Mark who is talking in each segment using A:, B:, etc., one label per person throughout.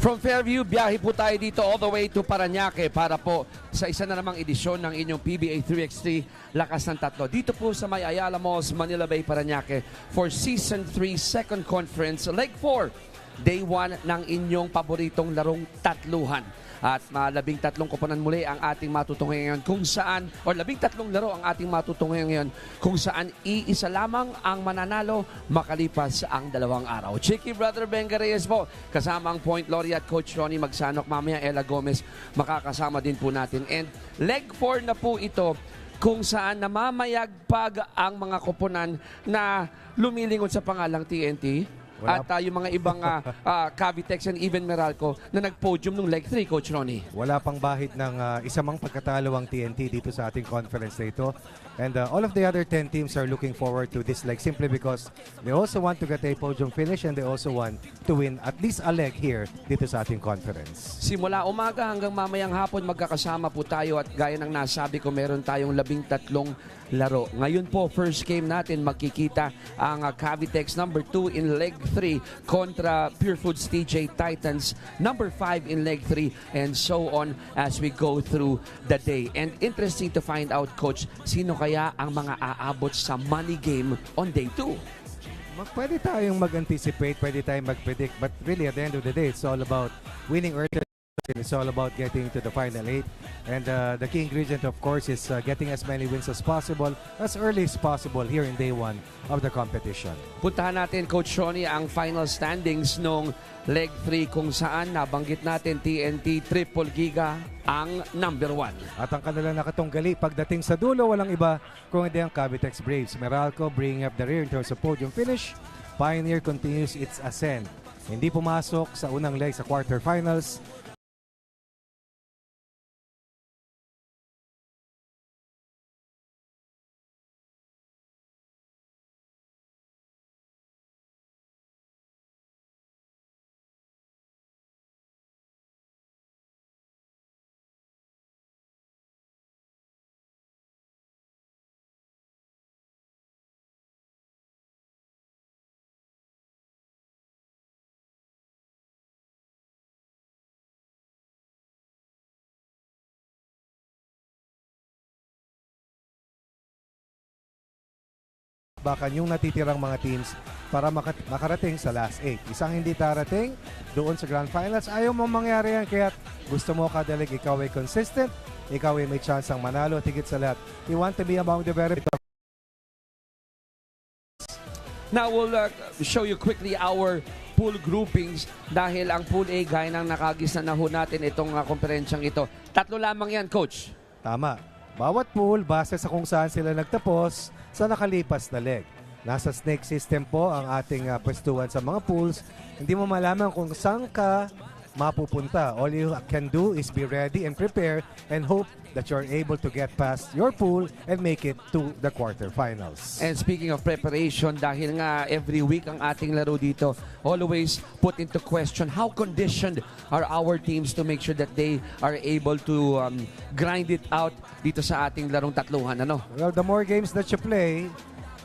A: From Fairview, biyahe po tayo dito all the way to Parañaque para po sa isa na namang edisyon ng inyong PBA 3x3 Lakas ng Tatlo. Dito po sa may Ayala Malls, Manila Bay, Parañaque for Season 3 Second Conference, Leg 4, Day 1 ng inyong paboritong larong tatluhan. At 13 koponan muli ang ating matutunghayan ngayon kung saan, o 13 laro ang ating matutunghayan ngayon kung saan iisa lamang ang mananalo makalipas ang 2 araw. Chicky Brother Benga Reyes po, kasama ang Point Laureate Coach Ronnie Magsanok, mamaya Ella Gomez, makakasama din po natin. And leg 4 na po ito kung saan namamayagpag ang mga koponan na lumilingon sa pangalang TNT. Wala. At yung mga ibang Cavitex and even Meralco na nag-podium nung leg 3, Coach Ronnie.
B: Wala pang bahid ng isa mang pagkatalo ang TNT dito sa ating conference na ito. And all of the other 10 teams are looking forward to this leg simply because they also want to get a podium finish and they also want to win at least a leg here dito sa ating conference.
A: Simula umaga hanggang mamayang hapon magkakasama po tayo at gaya ng nasabi ko meron tayong 13 laro. Ngayon po, first game natin makikita ang Cavitex number 2 in leg 3 kontra Pure Foods TJ Titans number 5 in leg 3 and so on as we go through the day. And interesting to find out, Coach, sino kaya ang mga aabot sa money game on day 2?
B: Pwede tayong mag-anticipate, pwede tayong mag-predict, but really at the end of the day, it's all about winning early. It's all about getting to the final 8. And the key ingredient, of course, is getting as many wins as possible, as early as possible here in day 1 of the competition.
A: Puntahan natin, Coach Ronnie, ang final standings nung leg 3 kung saan nabanggit natin TNT Triple Giga ang number 1.
B: At ang kanilang nakatunggali pagdating sa dulo, walang iba kung hindi ang Cavitex Braves. Meralco bringing up the rear in terms of podium finish. Pioneer continues its ascent. Hindi pumasok sa unang leg sa quarterfinals. Baka yung natitirang mga teams para makarating sa last 8. Isang hindi tarating doon sa Grand Finals, ayaw mo mangyari yan. Kaya gusto mo kada leg ikaw ay consistent, ikaw ay may chance ang manalo, tigit sa lahat. You want to be among the very top.
A: Now we'll show you quickly our pool groupings dahil ang Pool A gaya ng nakagisa na ho natin itong komperensyang ito. 3 lamang yan, Coach.
B: Tama. Bawat pool, base sa kung saan sila nagtapos sa nakalipas na leg. Nasa snake system po ang ating pwestuhan sa mga pools. Hindi mo malaman kung saan ka mapupunta. All you can do is be ready and prepare and hope that you're able to get past your pool and make it to the quarterfinals.
A: And speaking of preparation, dahil nga every week ang ating laro dito, always put into question how conditioned are our teams to make sure that they are able to grind it out dito sa ating larong tatluhan. Ano?
B: Well, the more games that you play,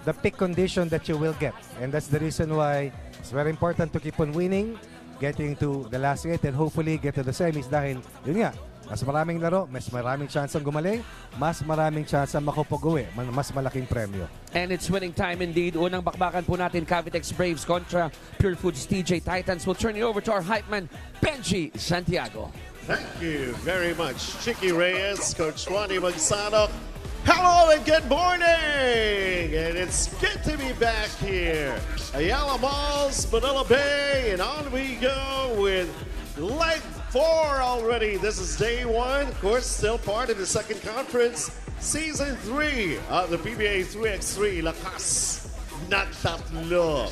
B: the peak condition that you will get. And that's the reason why it's very important to keep on winning, getting to the last 8 and hopefully get to the semis dahil yun nga, mas maraming laro, mas maraming chance ang gumaling, mas maraming chance ang makapag-uwi, mas malaking premyo.
A: And it's winning time indeed. Unang bakbakan po natin, Cavitex Braves kontra Pure Foods TJ Titans. We'll turn you over to our hype man, Benji Santiago.
C: Thank you very much, Chicky Reyes, Coach Ronnie Magsanok. Hello and good morning! And it's good to be back here. Ayala Malls, Manila Bay, and on we go with leg 4 already. This is day 1, of course, still part of the second conference, season 3 of the PBA 3x3 Lakas ng Tatlo.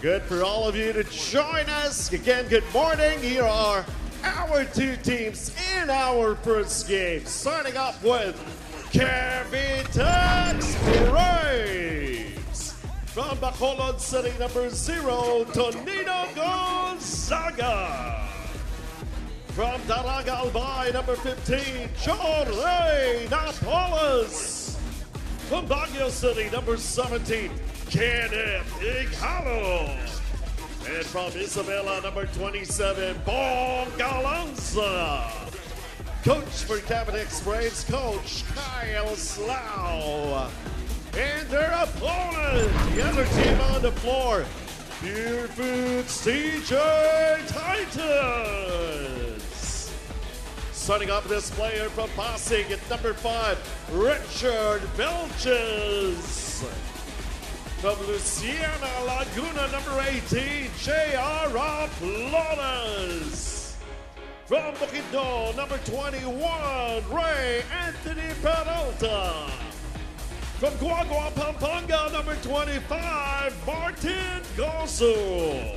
C: Good for all of you to join us. Again, good morning. Here are our 2 teams in our first game. Starting off with Cavitex Braves. From Bacolod City, number 0, Tonino Gonzaga. From Daraga Albay, number 15, John Ray Napoles. From Baguio City, number 17, Kenneth Igalo. And from Isabela, number 27, Bong Galanza. Coach for Cavitex Braves, Coach Kyle Slough. And their opponent, the other team on the floor, Pure Foods TJ Titans. Starting off this player from Pasig at number 5, Richard Velches. From Luciana Laguna, number 18, J.R. Flores. From Bukidnon, number 21, Ray Anthony Peralta. From Guagua, Pampanga, number 25, Martin Gozo.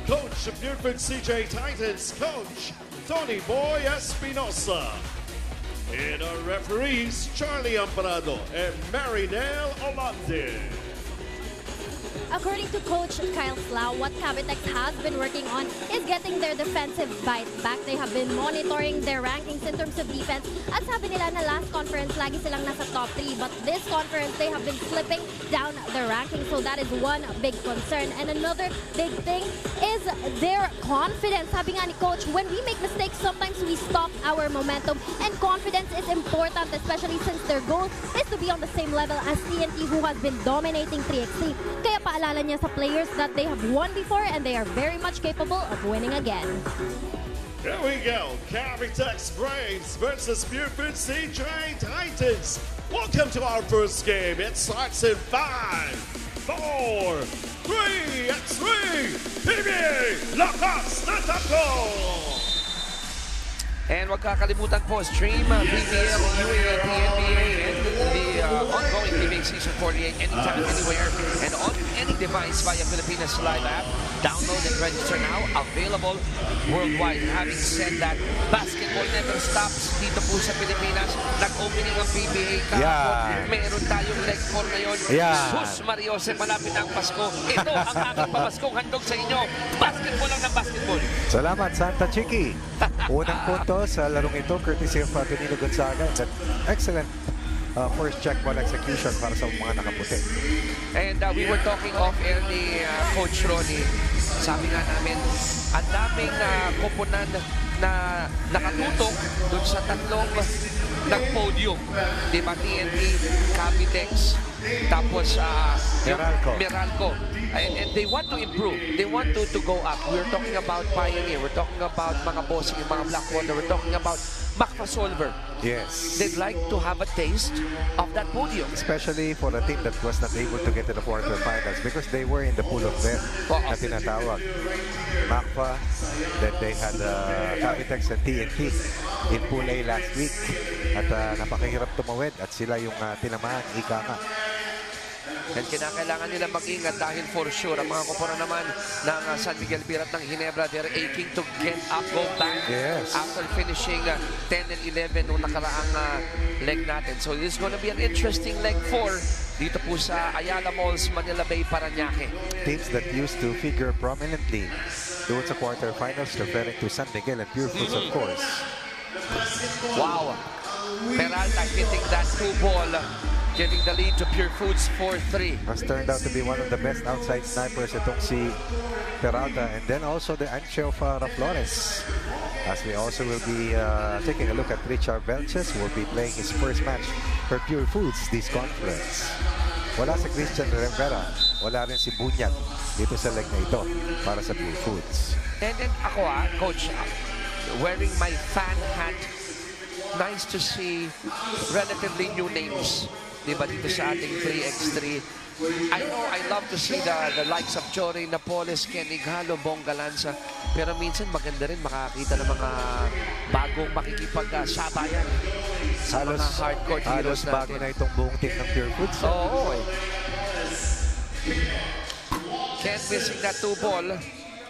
C: Coach of Buford CJ Titans, Coach Tony Boy Espinosa. And our referees, Charlie Amparado and Marinelle Olante.
D: According to Coach Kyle Slough, what Cavitex has been working on is getting their defensive bite back. They have been monitoring their rankings in terms of defense. At sabi nila na last conference, lagi silang nasa top 3. But this conference, they have been slipping down the rankings. So that is one big concern. And another big thing is their confidence. Sabi nga ni Coach, when we make mistakes, sometimes we stop our momentum. And confidence is important, especially since their goal is to be on the same level as TNT, who has been dominating 3x3. Kaya paalala niya sa players that they have won before and they are very much capable of winning again.
C: Here we go. Cavitex Braves versus Buford CJ Titans. Welcome to our first game. It starts in 5, 4, 3, and 3. PBA Lakas na Taco!
A: And wag kakalimutan po, stream PBL, UAAP, NBA, and the ongoing PBA Season 48 anytime, anywhere, and on any device via Pilipinas Live app. Download and register now. Available worldwide. Having said that, basketball never stops dito po sa Pilipinas. Nag-opening ang PBA kahapon. Meron tayong leg 4 ngayon. Sus Mariose, malapit ang Pasko. Ito ang aking pamaskong handog sa inyo. Basketball lang ng basketball.
B: Salamat, Santa Chiki. Unang punto sa larong ito, courtesy of Tonino Gonzaga. Excellent first check ball execution para sa mga nakaputi.
A: And we were talking off air ni Coach Ronnie. Sabi nga namin, ang daming koponan na nakatutok dun sa tatlong nag-podium. Di ba? TNT, Cavitex, tapos Meralco. And they want to improve. They want to go up. We're talking about Pioneer. We're talking about mga bossing, mga Blackwater. We're talking about Macfa Solver.
B: Yes.
A: They'd like to have a taste of that podium.
B: Especially for a team that was not able to get to the quarterfinals because they were in the pool of death na tinatawag. Macfa, that they had Cavitex and TNT in Pool A last week. At napakahirap tumawid at sila yung tinamaan, ika nga.
A: And kinakailangan nila mag-ingat dahil for sure, ang mga kupura naman ng San Miguel Pirat ng Ginebra, they're aching to get up, go back after finishing 10 and 11 nung nakaraang leg natin. So this is going to be an interesting leg 4 dito po sa Ayala Malls, Manila Bay, Parañaque.
B: Teams that used to figure prominently doon sa quarterfinals, referring to San Miguel and Pure Foods, of course.
A: Wow. Peralta hitting that 2-ball. Giving the lead to Pure Foods 4-3.
B: Has turned out to be one of the best outside snipers itong si Peralta. And then also the Ancho of Flores. As we also will be taking a look at Richard Velches, who will be playing his first match for Pure Foods this conference. Wala si Christian Rivera. Wala rin si Bunyag dito sa leg na ito para sa Pure Foods.
A: And then ako Coach, wearing my fan hat. Nice to see relatively new names. Diba dito sa ating 3x3. I know I love to see the likes of Jory Napoles, Kenny Galo, Bong Galanza. Pero minsan maganda rin makakita ng mga bagong makikipag-sabayan sa mga hardcore heroes natin.
B: Bago na itong buong team ng Pure Foods.
A: Oo. Can't missing that 2-ball.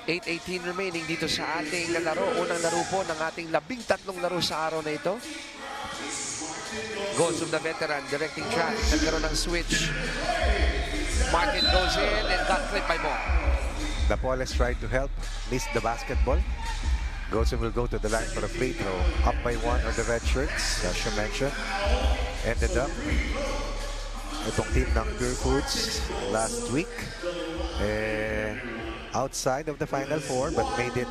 A: 8:18 remaining dito sa ating laro. Unang laro po ng ating 13 laro sa araw na ito. Goes of the veteran, directing track. Nagkaroon ng switch. Martin goes in and got clipped by Mo.
B: Napoles tried to help, missed the basketball. Gozo will go to the line for a free throw. Up by 1 on the red shirts, as you mentioned. Ended up itong team ng Pure Foods last week. outside of the Final Four but made it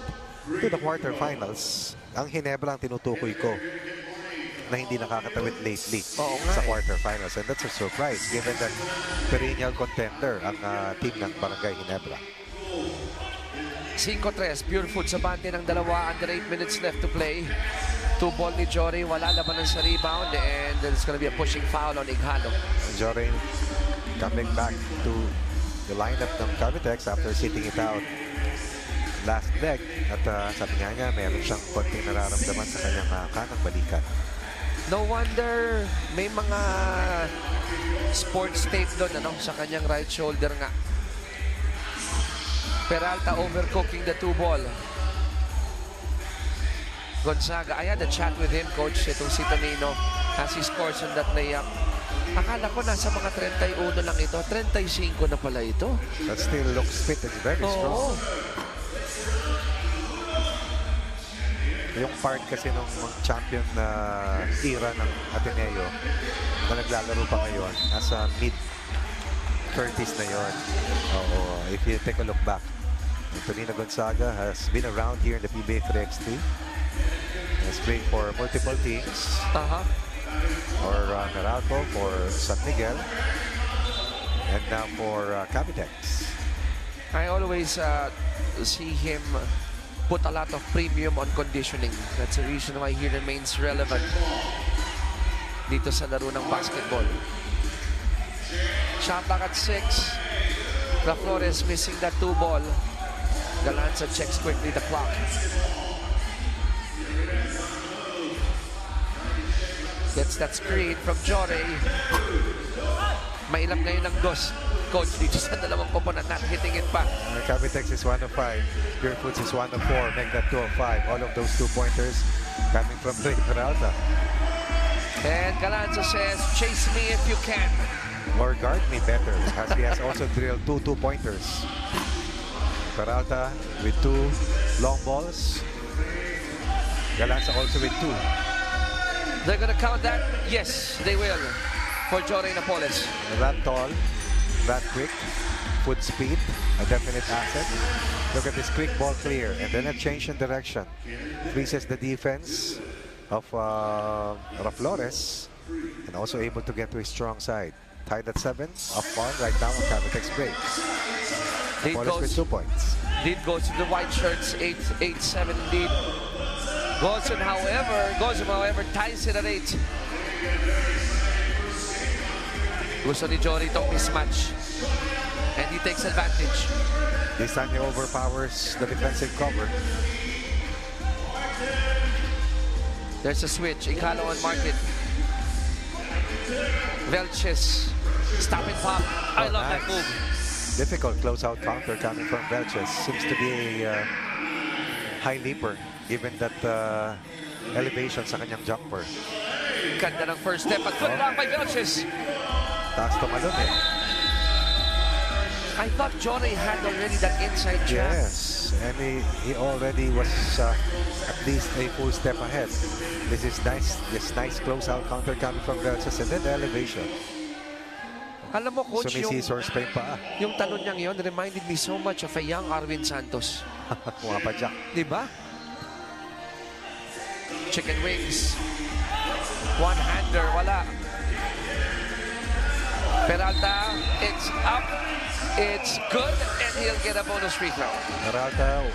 B: to the quarterfinals. Ang Ginebra ang tinutukoy ko na hindi nakakatawid lately
A: Oo nga
B: sa
A: eh.
B: quarterfinals. And that's a surprise given that perennial contender ang team ng Barangay Ginebra.
A: 5-3, pure food sa bante ng dalawa. Under 8 minutes left to play. 2 ball ni Jory. Wala labanan sa rebound. And there's gonna be a pushing foul on Ighalo.
B: Jorin coming back to the lineup ng Cavitex after sitting it out last leg. At sabi nga niya, meron siyang konting nararamdaman sa kanyang kanang balikat.
A: No wonder may mga sports tape doon sa kanyang right shoulder nga. Peralta overcooking the 2 ball. Gonzaga, I had a chat with him, coach, itong si Tonino, as he scores on that layup. Akala ko nasa mga 31 lang ito. 35 na pala ito.
B: That still looks fit and very strong.
A: Oo.
B: Yung part kasi nung champion na era ng Ateneo na naglalaro pa ngayon, nasa mid-30s na yon. Oo, if you take a look back, Antonino Gonzaga has been around here in the PBA 3x3. Has played for multiple teams. For Meralco, for San Miguel, and now for Cavitex.
A: I always see him put a lot of premium on conditioning. That's the reason why he remains relevant dito sa laro ng basketball. Shot clock at 6. La Flores missing that 2 ball. Galanza checks quickly the clock. Gets that screen from Jory. Mailap ngayon ang dos, coach, dito sa dalawang koponan, not hitting it pa.
B: Cavitex is 1 of 5. Pure Foods is 1 of 4. Make that 2 of 5. All of those 2-pointers coming from Ray Peralta.
A: And Galanza says, chase me if you can.
B: Or guard me better, as he has also drilled 2 2-pointers. Peralta with 2 long balls. Galanza also with 2.
A: They're gonna count that? Yes, they will. For Jory Napoles.
B: That tall, that quick, foot speed, a definite asset. Look at this quick ball clear, and then a change in direction. Freezes the defense of Flores, and also able to get to his strong side. Tied at 7, up on right now on Cavitex break. Napoles with 2 points.
A: Lead goes to the white shirts, 8-7 lead. Gozon, however, ties it at 8. Gusto ni Jory itong mismatch. And he takes advantage.
B: This time he overpowers the defensive cover.
A: There's a switch. Ighalo on market. Velches. Stop and pop. I love that move.
B: Difficult closeout counter coming from Velches. Seems to be a high leaper. Given that elevation sa kanyang jumper.
A: Ganda ng first step at good block by Velches.
B: Taas tumalon eh.
A: I thought Jory had already that inside jab.
B: Yes, and he already was at least a full step ahead. This is nice. This nice closeout counter coming from Velches, and then the elevation.
A: Alam mo, coach,
B: Sumi-scissors pa yung paa.
A: yung talon niyang yun reminded me so much of a young Arvin Santos.
B: Pumapadyak.
A: Diba? Chicken wings. One-hander, wala. Peralta, it's up. It's good, and he'll get a bonus free throw.
B: Peralta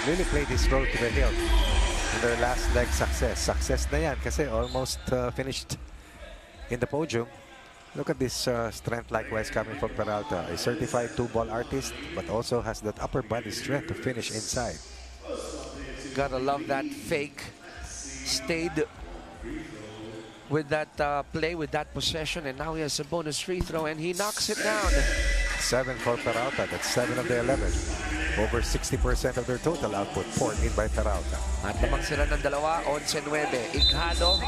B: really played his role to the hilt in their last leg success. Success na yan kasi almost finished in the podium. Look at this strength likewise coming from Peralta. A certified 2-ball artist, but also has that upper body strength to finish inside.
A: Gotta love that fake. Stayed with that play, with that possession, and now he has a bonus free throw, and he knocks it down.
B: 7 for Peralta. That's 7 of the 11. Over 60% of their total output poured in by Peralta.
A: At lamang sila ng dalawa, 11-9. Ighalo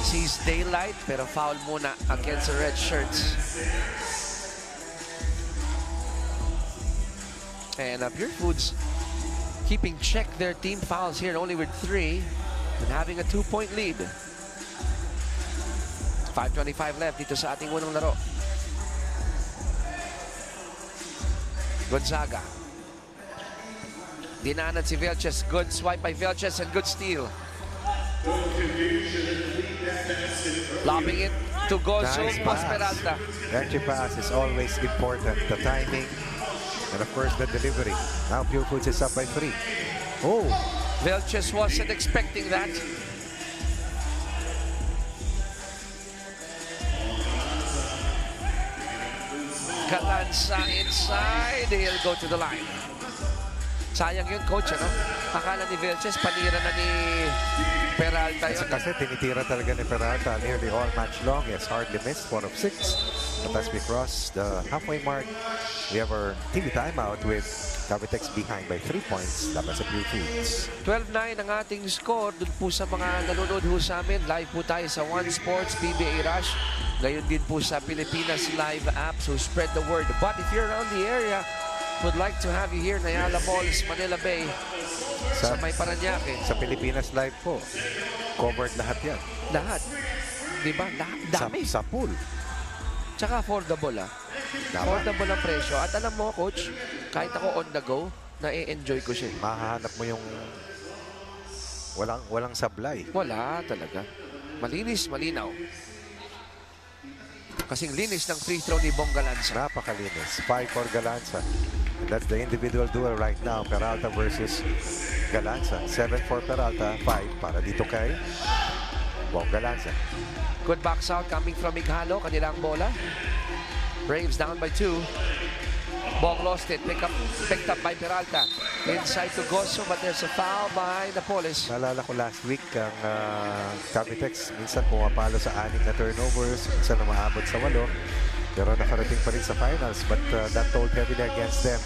A: sees daylight, pero foul muna against the red shirts. And Pure Foods keeping check their team fouls here, only with 3, and having a 2-point lead. 5:25 left dito sa ating unang laro. Gonzaga. Dinanan si Vilches. Good swipe by Vilches and good steal. Lobbing it to Gozo.
B: Nice
A: Pas
B: pass.
A: Peralta.
B: Entry pass is always important. The timing and of course the delivery. Now Pure Foods is up by 3. Oh,
A: Vilches wasn't expecting that. Galanza inside. He'll go to the line. Sayang yun, coach, ano? Akala ni Vilches, panira na ni Peralta yun.
B: kasi tinitira talaga ni Peralta nearly all match long. He has hardly missed 4 of 6. But as we cross the halfway mark, we have our TV timeout with Cavitex behind by 3 points. Dapat sa Pure Foods.
A: 12-9 ang ating score. Doon po sa mga nanonood ho sa amin. Live po tayo sa One Sports PBA Rush. Gayon din po sa Pilipinas Live app. So spread the word. But if you're around the area, would like to have you here in Ayala Malls, Manila Bay, sa may Paranaque.
B: Sa Pilipinas Live po, covered lahat yan.
A: Lahat. Diba? Dami.
B: Sa pool.
A: Tsaka affordable, ah. Affordable ang presyo. At alam mo, coach, kahit ako on the go, na-enjoy ko siya.
B: Mahahanap mo yung walang sablay.
A: Wala talaga. Malinis, malinaw. Kasing linis ng free throw ni Bong Galanza.
B: Napakalinis. 5 for Galanza. And that's the individual duel right now. Peralta versus Galanza. 7 for Peralta. 5 para dito kay Bong Galanza.
A: Good box out coming from Ighalo. Kanilang bola. Braves down by 2. Bong lost it. Picked up by Peralta. Inside to Gozo, but there's a foul by Napoles.
B: Naalala ko last week ang Cavitex. Minsan pumapalo sa 6 na turnovers. Minsan na maabot sa 8. Pero nakarating pa rin sa finals. But that told heavily against them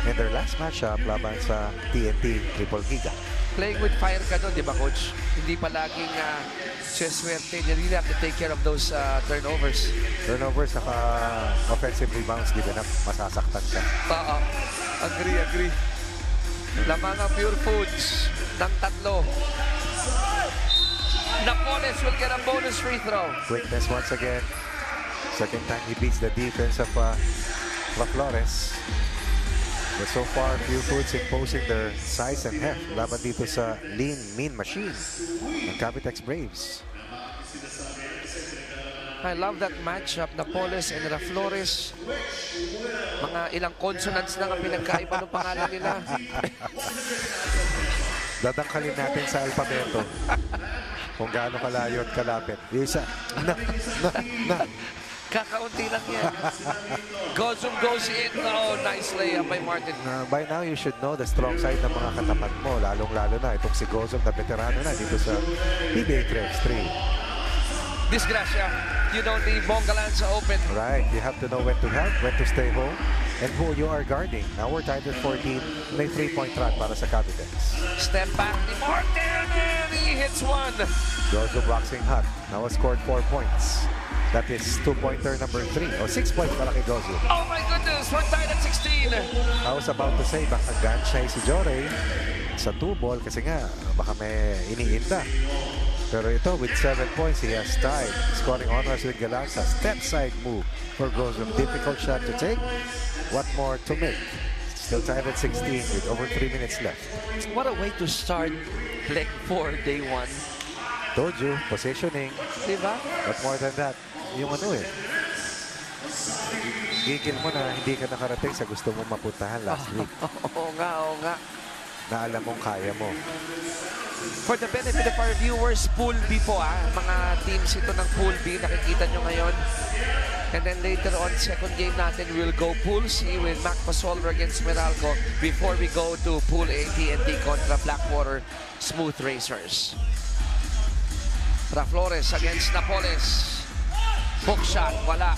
B: in their last matchup laban sa TNT Triple Giga.
A: Playing with fire ka doon, di ba, coach? Hindi palaging swerte. You really have to take care of those turnovers.
B: Turnovers, saka offensive rebounds, given up, masasaktan ka.
A: Oo. Agree. Lamang ang Pure Foods ng 3. Napoles will get a bonus free throw.
B: Quickness once again. Second time he beats the defense of Flores. But so far, Pure Foods imposing their size and heft laban dito sa lean, mean machine ng Cavitex Braves.
A: I love that matchup, Napoles and Flores. Mga ilang consonants na ang pinagkaiba ng pangalan nila.
B: Dadangkalin natin sa alpabeto kung gaano kalayo at kalapit. Yung isa, na.
A: Kakaunti lang yan. Gozum goes in. Oh, nice layup by Martin.
B: By now, you should know the strong side ng mga katapat mo. Lalong-lalo na itong si Gozum na veterano na dito sa PBA 3x3.
A: Disgrasya. You don't leave Bong Galanza open.
B: Right, you have to know when to help, when to stay home, and who you are guarding. Now we're tied at 14. May 3-point run para sa Cavitex.
A: Step back ni Martin and he hits one.
B: Gozum boxing hot. Now has scored 4 points. That is 2-pointer number 3. O 6 points para kay Gozum.
A: Oh my goodness, we're tied at 16.
B: I was about to say, baka gansya si Jorey sa 2-ball kasi nga, baka may iniinda. Pero ito, with 7 points, he has tied. Scoring honors with Galanza. Step side move for Gozum. Difficult shot to take. What more to make? Still tied at 16 with over 3 minutes left.
A: What a way to start playing for day 1.
B: Told you, positioning.
A: Diba?
B: But more than that, yung gigil mo na hindi ka nakarating sa gusto mong mapuntahan last week.
A: Oo nga.
B: Na alam mong kaya mo.
A: For the benefit of our viewers, Pool B po mga teams ito ng Pool B, nakikita nyo ngayon. And then later on, second game natin, we'll go Pool C with Mac Pasolver against Meralco before we go to Pool A, TNT kontra Blackwater Smooth Racers. Flores against Napoles. Hook shot, wala.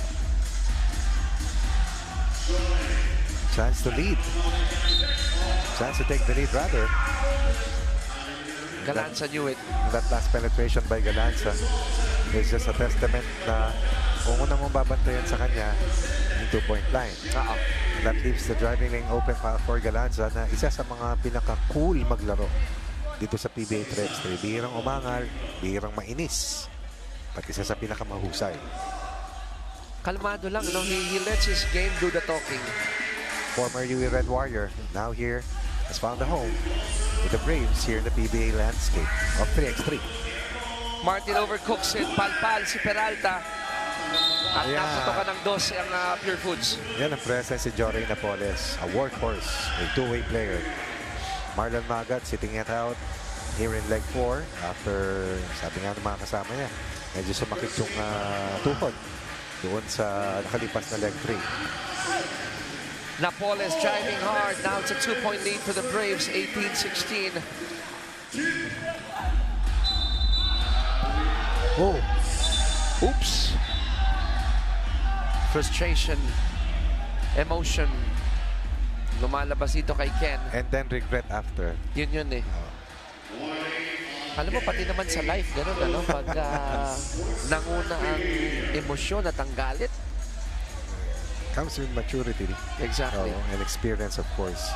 B: Chance to lead. Chance to take the lead rather.
A: Galanza knew it.
B: That last penetration by Galanza is just a testament na kung unang mong babantayan sa kanya yung 2-point line. That leaves the driving lane open for Galanza na isa sa mga pinaka-cool maglaro dito sa PBA 3x3. Bihirang umangal, bihirang mainis. At isa sa pinakamahusay.
A: Kalmado lang, no? He lets his game do the talking.
B: Former UE Red Warrior, now here
E: has found a home with the Braves here in the PBA landscape of 3x3.
A: Martin overcooks it. Palpal si Peralta. At
E: Ayan.
A: naputokan ng 12 ang Pure Foods.
E: Yan ang presence si Jory Napoles, a workhorse, a two-way player. Marlon Magat sitting it out here in leg 4 after, sabi nga ng mga kasama niya, medyo sumakit yung tuhod doon sa nakalipas na leg 3.
A: Napoles driving hard. Now it's a 2-point lead for the Braves, 18-16.
E: Oh,
A: Oops. Frustration. Emotion. Lumalabas dito kay Ken.
E: and then regret after.
A: Yun eh. Alam mo, pati naman sa life, gano'n, ano? Pag nanguna ang emosyon at ang galit.
E: Comes with maturity.
A: Exactly.
E: And experience, of course.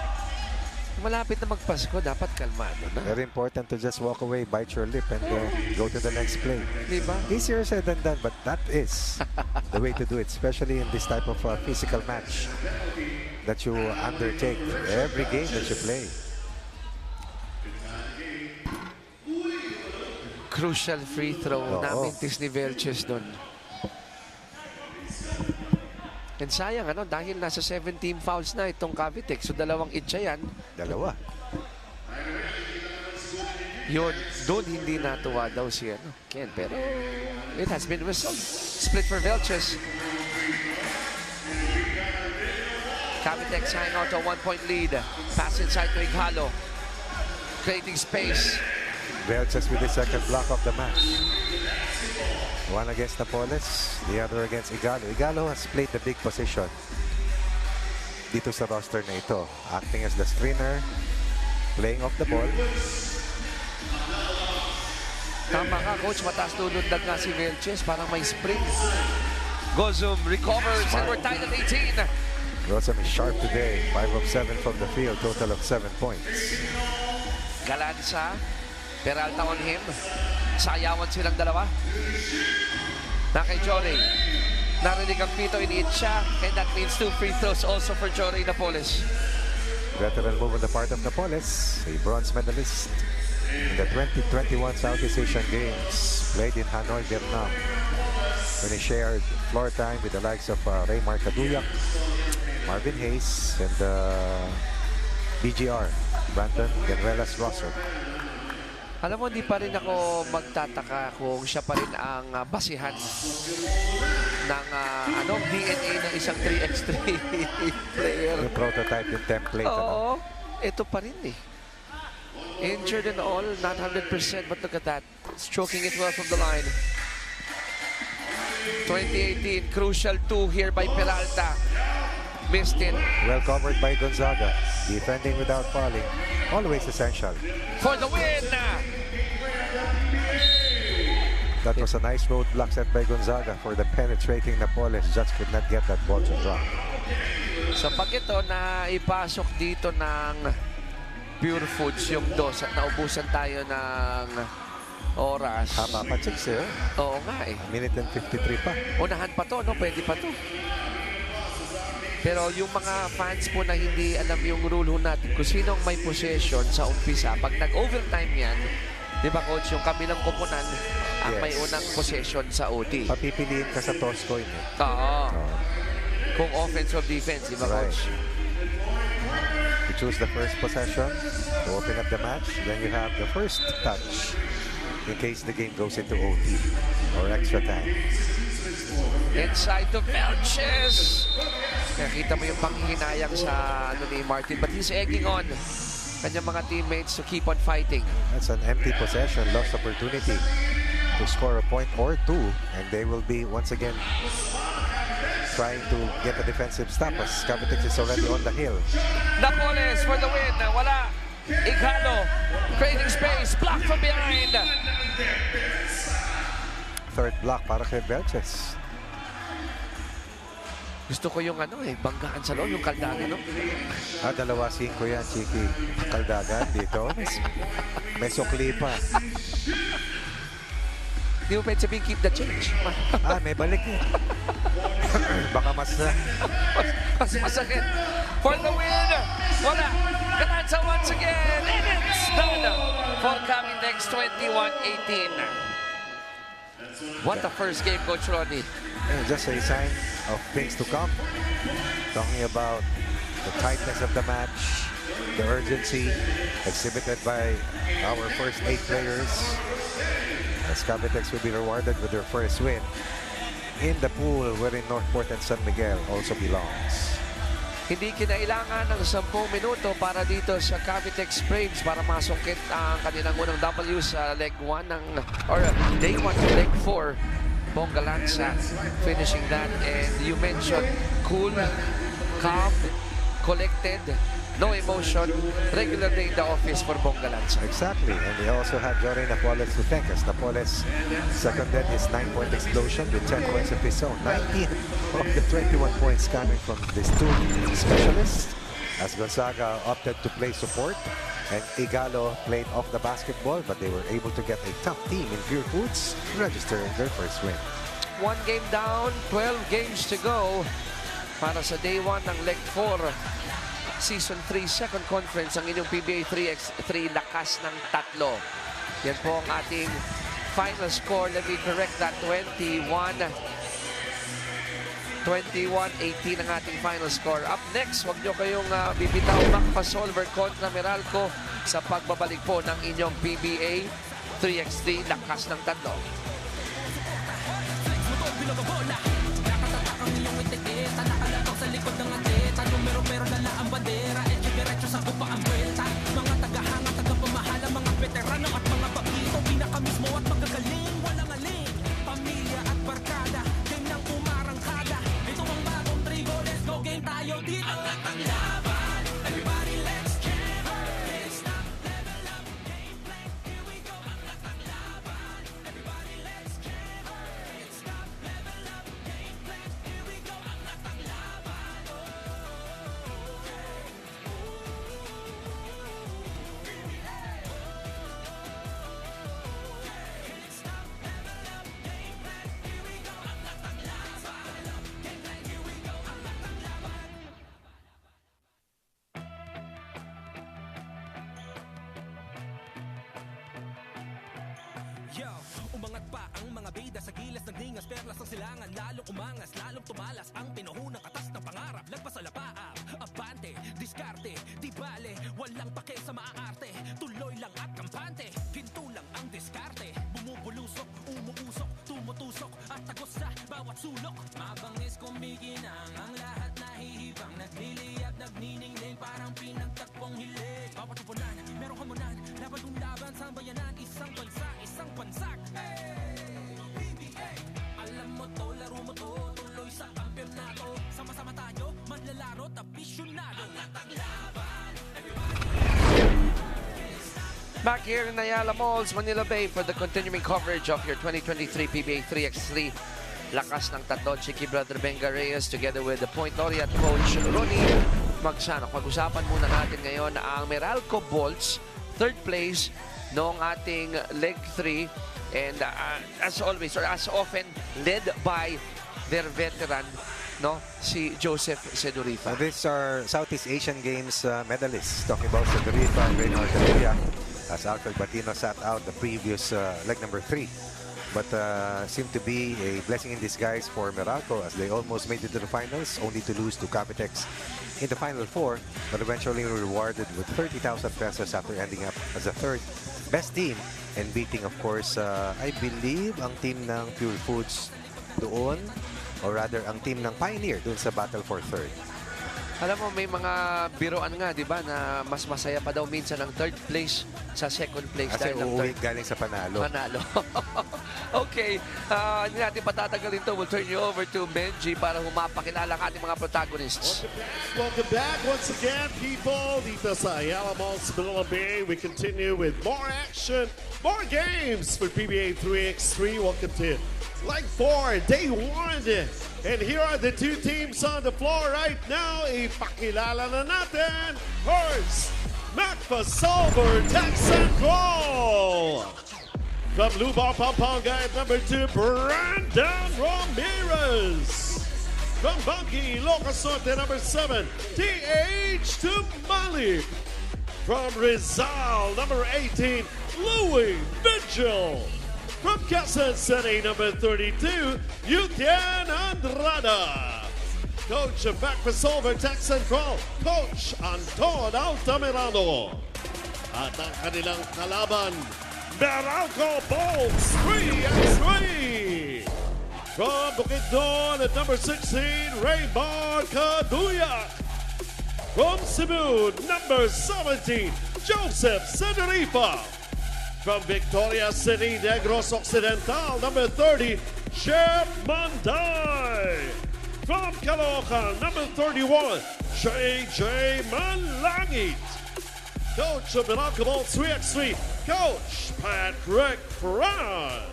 A: Malapit na magpasko, dapat kalmado na.
E: Very important to just walk away, bite your lip, and go to the next play.
A: Diba?
E: Easier said than done, but that is the way to do it, especially in this type of physical match that you undertake every game that you play.
A: Crucial free throw.
E: Oo.
A: Namintis ni Velches doon. And sayang, ano, dahil nasa 17 fouls na itong Cavite. So, dalawang itcha yan.
E: Dalawa.
A: Yun, doon hindi natuwa daw si Ken. Pero it has been whistled. Split for Velches. Cavite hanging on to a 1-point lead. Pass inside to Igalo. Creating space.
E: Velches with the second block of the match. One against Napoles, the other against Igalo. Igalo has played the big position dito sa roster na ito. Acting as the screener, playing off the ball.
A: Tama ka, Coach. Mataas lunod nga si Velches. Parang may spring. Gozum recovers and we're tied at 18.
E: Rosam is sharp today. 5 of 7 from the field, total of 7 points.
A: Galanza. Peralta on him. Sayawan silang dalawa. Na kay Jory. Narinig ang pito, iniit siya. And that means 2 free throws also for Jory Napoles.
E: Veteran move on the part of Napoles, a bronze medalist in the 2021 Southeast Asian Games, played in Hanoi, Vietnam, when he shared floor time with the likes of Raymar Caduyak, Marvin Hayes, and BGR, Brandon Ganuelas Rosso.
A: Alam mo, hindi pa rin ako magtataka kung siya pa rin ang basihan ng DNA ng isang 3x3 player.
E: Yung prototype, yung template.
A: Oo, ito pa rin eh. Injured and all, not 100%, but look at that. Stroking it well from the line. 2018, crucial 2 here by Peralta. Missed it.
E: Well covered by Gonzaga. Defending without falling. Always essential.
A: For the win!
E: That was a nice roadblock set by Gonzaga for the penetrating Napoles. Just could not get that ball to drop.
A: Sa pag ito na ipasok dito ng Pure Foods yung dos at naubusan tayo ng oras.
E: Haba pa, chicks, eh.
A: Oo nga eh.
E: Minute and 53 pa.
A: Unahan pa to, no? Pwede pa to. Pero yung mga fans po na hindi alam yung rule ho natin kung sinong may possession sa umpisa, pag nag-overtime yan, di ba coach, yung kabilang koponan ang may unang possession sa OT.
E: Papipiliin ka sa toss coin, eh.
A: Oo. Kung offense or defense, di ba coach?
E: You choose the first possession to open up the match, then you have the first touch in case the game goes into OT or extra time.
A: Inside to Velches. Nakita mo yung panghihinayang sa ni Martin, but he's egging on kanyang mga teammates to keep on fighting.
E: That's an empty possession, lost opportunity to score a point or two, and they will be once again trying to get a defensive stop as Cavitex is already on the hill.
A: Napoles for the win. Wala. Igalo creating space. Block from behind.
E: Third block para kay Velches.
A: Gusto ko yung banggaan sa loob, yung kaldagan, no?
E: 2-5 yan, Chiki. Kaldagan dito. May sukli pa.
A: Hindi mo pwede sabihin keep the change.
E: May balik eh. Baka mas
A: Mas masakit. For the win. Wala. Galanza So once again, it's done for Cavitex 21-18. What a first game, Coach Ronnie.
E: And just a sign of things to come. Talking about the tightness of the match, the urgency exhibited by our first 8 players. As Cavitex will be rewarded with their first win in the pool wherein Northport and San Miguel also belongs.
A: Hindi kinailangan ng 10 minuto para dito sa Cavitex Braves para masungkit ang kanilang unang W sa leg 1 ng, or day 1 ng leg 4. Bongga Lanza finishing that. And you mentioned cool, calm, collected, no emotion, regular day in the office for Bongga Lanza.
E: Exactly, and we also had Jory Napoles to thank us. Napoles seconded his 9-point explosion with 10 points of his own. 19 of the 21 points coming from these 2 specialists, as Gonzaga opted to play support, and Igalo played off the basketball, but they were able to get a tough team in Pure Foods to register their first win.
A: 1 game down, 12 games to go para sa day 1 ng leg 4. Season 3 second conference ang inyong PBA 3x3 lakas ng 3. Yan po ang ating final score. Let me correct that. 21-18 ang ating final score. Up next, wag nyo kayong bibitaw Macpa Solver kontra Meralco sa pagbabalik po ng inyong PBA 3x3 lakas ng 3.
F: Sa likod ng atleta, numero-pero lala ang bandera, diretso sa upa ang buwelta. Mga tagahanga, tagapamahala, mga veterano at mga babito, pinakamismo at magagaling, walang aling. Pamilya at barkada, game ng umarangkada. Ito ang bagong tribo, let's go game tayo dito. Ang laban, everybody let's jam. It's not level up, gameplay, here we go. Ang laban, everybody let's jam. It's not level up, gameplay, here we go. Ang laban. Yo, umangat pa ang mga bida sa gilas ng ningas, perlas ng silangan, lalong umangas, lalong tumalas ang pinuhunang katas ng pangarap, lagpas sa lapaap, abante, diskarte, di bale, walang pake sa maaarte, tuloy lang at kampante, ginto lang ang diskarte, bumubulusok, umuusok, tumutusok, at tagos sa bawat sulok, mabangis kumikinang, ang lahat nahihibang, nagliliyab, nagniningning, parang pinagtakpong hilig, bawat upunan, merong hamunan, laban kung laban sa bayanan, isang bansa, isang bansak. Hey, PBA, alam mo to, laro mo to, tuloy sa kampyonato, sama-sama tayo, manlalaro, tapisyonado. Ang laban,
A: Back here in Ayala Malls, Manila Bay for the continuing coverage of your 2023 PBA 3x3 lakas ng 3. Chiki Brother Benga Reyes together with the Point Laureate Coach Ronnie Magsanok. Pag-usapan muna natin ngayon ang Meralco Bolts, 3rd place noong ating leg 3, and as always or as often led by their veteran, no, si Joseph Sedurifa.
E: These are Southeast Asian Games medalists. Talking about Sedurifa and Reynor Gaviria, as Alfred Batino sat out the previous leg number 3. But seemed to be a blessing in disguise for Meralco as they almost made it to the finals, only to lose to Cavitex in the final 4, but eventually rewarded with 30,000 pesos after ending up as the 3rd best team and beating, of course, I believe, ang team ng Pure Foods doon, or rather, ang team ng Pioneer doon sa battle for 3rd.
A: Alam mo, may mga biroan nga, di ba, na mas masaya pa daw minsan ang 3rd place sa 2nd place.
E: Kasi
A: dahil ng
E: uuwi galing sa panalo.
A: Panalo. Okay, hindi natin patatagalin to. We'll turn you over to Benji para humapakilala ang ating mga protagonists.
C: Welcome back once again, people. Dito sa Ayala Malls, Manila Bay, we continue with more action, more games for PBA 3x3. Welcome to Leg 4, Day 1. And here are the 2 teams on the floor right now. Ipakilala na natin. First, Macpa Solver, Texan Goal. From Lubao, Pampanga at number 2, Brandon Ramirez. From Bangi, Ilocos Norte, number 7, TH Tumali. From Rizal, number 18, Louis Mitchell. From Quezon City, number 32, Yutian Andrada. Coach of back for Silver Tech Central, Coach Anton Altamirano. At ang kanilang kalaban, Meralco Bolts 3x3. From Bukidnon at number 16, Raymar Caduya. From Cebu, number 17, Joseph Senerifa. From Victoria City, Negros Occidental, number 30, Chef Manday. From Caloocan, number 31, JJ Manlangit. Coach of Minakabal 3x3, Coach Patrick Fran.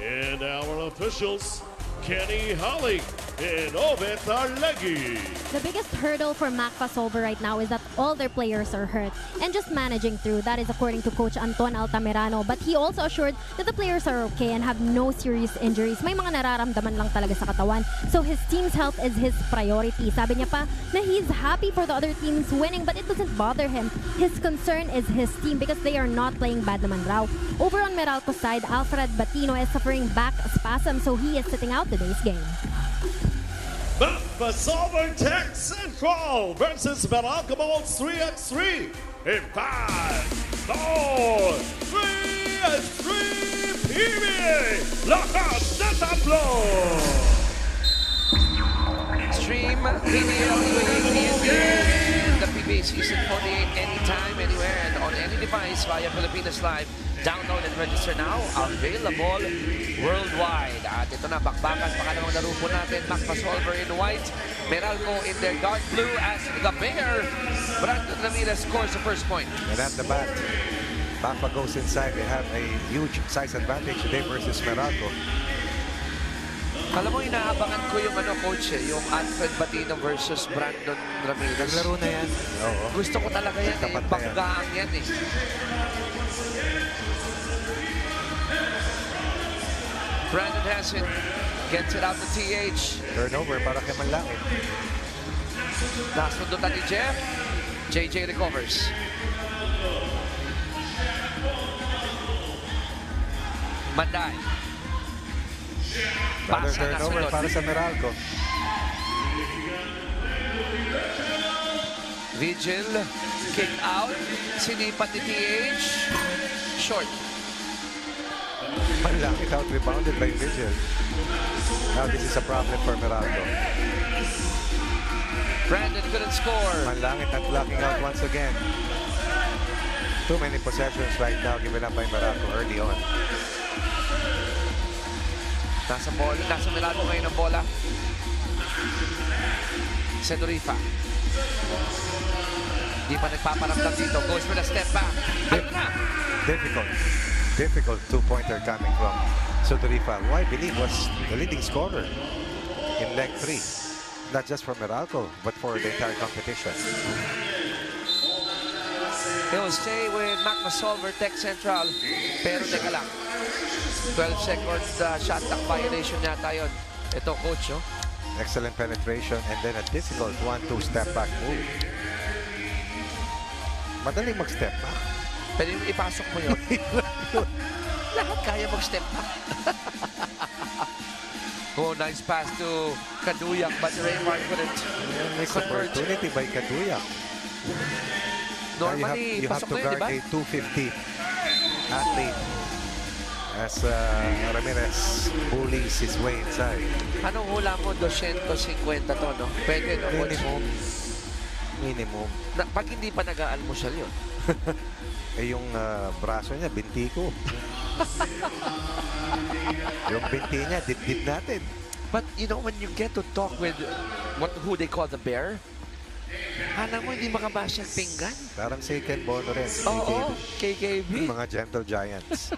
C: And our officials, Kenny Holly and Obet Arlegui.
D: The biggest hurdle for MACPA Solver right now is that all their players are hurt and just managing through. That is according to Coach Anton Altamirano. But he also assured that the players are okay and have no serious injuries. May mga nararamdaman lang talaga sa katawan. So his team's health is his priority. Sabi niya pa na he's happy for the other teams winning, but it doesn't bother him. His concern is his team because they are not playing bad naman raw. Over on Meralco's side, Alfred Batino is suffering back spasm, so he is sitting out today's game.
C: MACPA Solver Tech Central versus Meralco Bolts 3x3 in 5, 4, 3x3 PBA. Lakas na tatlo!
A: Stream video in the PBA Season 48 anytime, anywhere, and on any device via Pilipinas Live. Download and register now. Available worldwide. At ito na, bakbakan. Pangalawang laro po natin. MACPA Solver in white. Meralco in their dark blue as the Bear. Brandon Ramirez scores the first point.
E: And at the bat, MACPA goes inside. They have a huge size advantage today versus Meralco.
A: Alam mo, inaabangan ko yung coach yung Alfred Batino versus Brandon Ramirez.
E: Naglaro na yan. Oo.
A: Gusto ko talaga yan
E: Tapat na yan.
A: Bakbakan yan Brandon Hansen gets it out to TH.
E: Turnover para kay Manlangit.
A: Nasundutan ni Jeff. JJ recovers. Manday.
E: Another
A: Pasa na
E: turnover
A: sunod.
E: para sa Meralco.
A: Vigil. Kick out. Sinipat ni TH. Short.
E: Manlangit out rebounded by Vigil. Now this is a problem for Meralco.
A: Brandon couldn't score.
E: Manlangit not blocking out once again. Too many possessions right now given up by Meralco early on.
A: Nasa Meralco ngayon ang bola. Senorifa. Di pa nagpaparamdam dito. Goes for the step back. Ayun na.
E: Difficult two-pointer coming from Senorifa, who I believe was the leading scorer in leg 3. Not just for Meralco, but for the entire competition.
A: He'll stay with MACPA Solver Tech Central. Pero teka lang. 12-second shot clock violation yata yun. Ito, coach, oh.
E: Excellent penetration and then a difficult 1-2 step back move. Madaling mag-step back.
A: Pwede ipasok mo yun. Lahat kaya mag-step back. Oh, nice pass to Kaduyak, but Raymar couldn't
E: Missed
A: convert.
E: opportunity by Kaduyak.
A: Normally,
E: you have
A: pasok
E: to
A: na yun, di
E: guard
A: ba?
E: a 250 athlete as Ramirez bullies his way inside.
A: Anong hula mo? 250 to, no? Pwede, no, coach?
E: Minimum.
A: Pag hindi pa nag-aalmusal yun.
E: Eh yung braso niya, binti ko. Yung binti niya, dip-dip natin.
A: But you know, when you get to talk with who they call the Bear, alam mo, hindi makabasya ang pinggan.
E: Parang si Ken Bono rin.
A: Oo, KKB.
E: Mga gentle giants.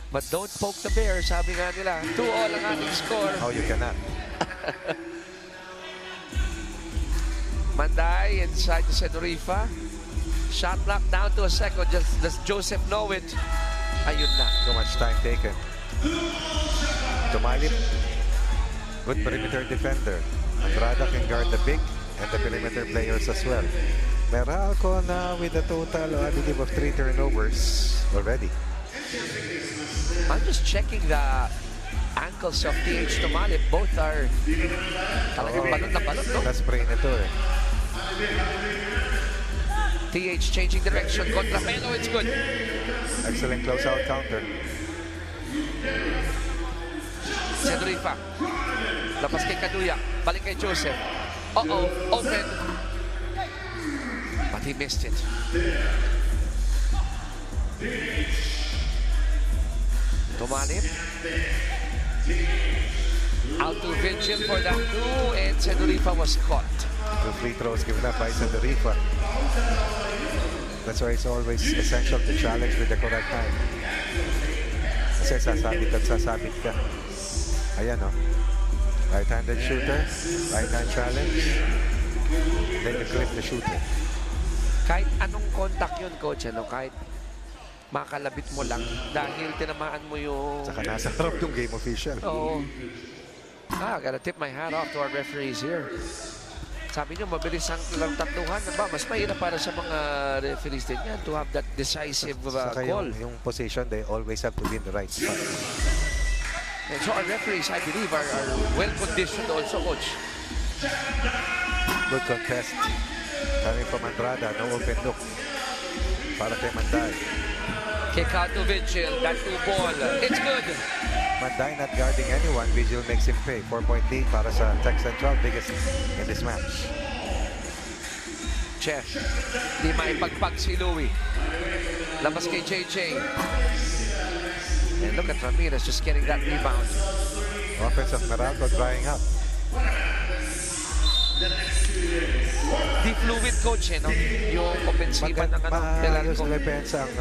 A: But don't poke the Bear, sabi nga nila. 2-all ang ating score.
E: Oh, you cannot.
A: Manday inside to Senorifa. Shot clock down to a second. Just does Joseph know it? Ayun na.
E: Too much time taken. Tumalip. Good perimeter defender. Andrada can guard the big and the perimeter players as well. Meralco now with a total, I believe, of 3 turnovers already.
G: I'm just checking the ankles of TH Tumalip. Both are talagang balot na balot, no?
E: Na-sprain ito eh.
G: TH changing direction. Contrapelo, it's good.
E: Excellent close-out counter.
G: Cedrifa. Labas kay Kaduya. Balik kay Joseph. Uh-oh, open. But he missed it. Tumalip. Out to Vigil for that two, and Cedrifa was caught.
E: 2 free throws given up by Cedrifa. That's why it's always essential to challenge with the correct time. Kasi sasabit at sasabit ka. Ayan, oh. Right-handed shooter, right-hand challenge. Then you grip the shooter.
G: Kahit anong contact yun, coach, ano, kahit makalabit mo lang dahil tinamaan mo yung...
E: Saka nasa harap yung game official.
G: Oo. I gotta tip my hat off to our referees here. Sabi nyo, mabilis ang lang tatluhan. Ba? Mas mahirap para sa mga referees din yan to have that decisive
E: Saka
G: call.
E: yung position, they always have to be in the right spot.
G: And so our referees, I believe, are well-conditioned also, coach.
E: Good contest. Coming from Andrada, no open look. Para kay Manday.
G: Kick out to Vigil, that two ball. It's good.
E: Manday not guarding anyone. Vigil makes him pay. 4-point lead para sa Tech Central, biggest in this match.
G: Chef, di maipagpag si Louie. Labas kay JJ. And look at Ramirez just getting that rebound.
E: Offense of Meralco drying up.
G: Di fluid, coach, eh, no? Yung offensiva ng
E: Maayos
G: Meralco.
E: na depensa ang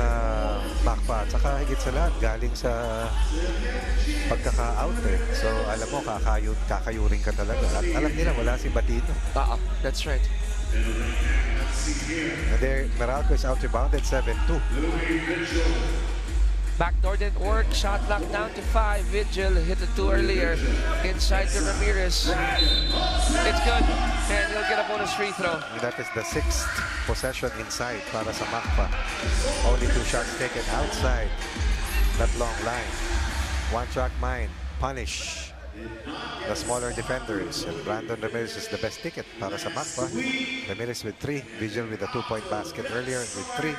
E: Macpa. At saka higit sa lahat, galing sa pagkaka-out eh. So alam mo, kakayuring ka talaga. At alam nila, wala si Batino.
G: That's right.
E: And there, Meralco is out-rebounded 7-2.
G: Backdoor didn't work. Shot clock down to 5. Vigil hit it too earlier. Inside to Ramirez. It's good. And he'll get a bonus free throw.
E: That is the 6th possession inside para sa Macpa. Only 2 shots taken outside that long line. One-track mind. Punish the smaller defenders. And Brandon Ramirez is the best ticket para sa Macpa. Ramirez with 3. Vigil with a 2-point basket earlier. And with 3,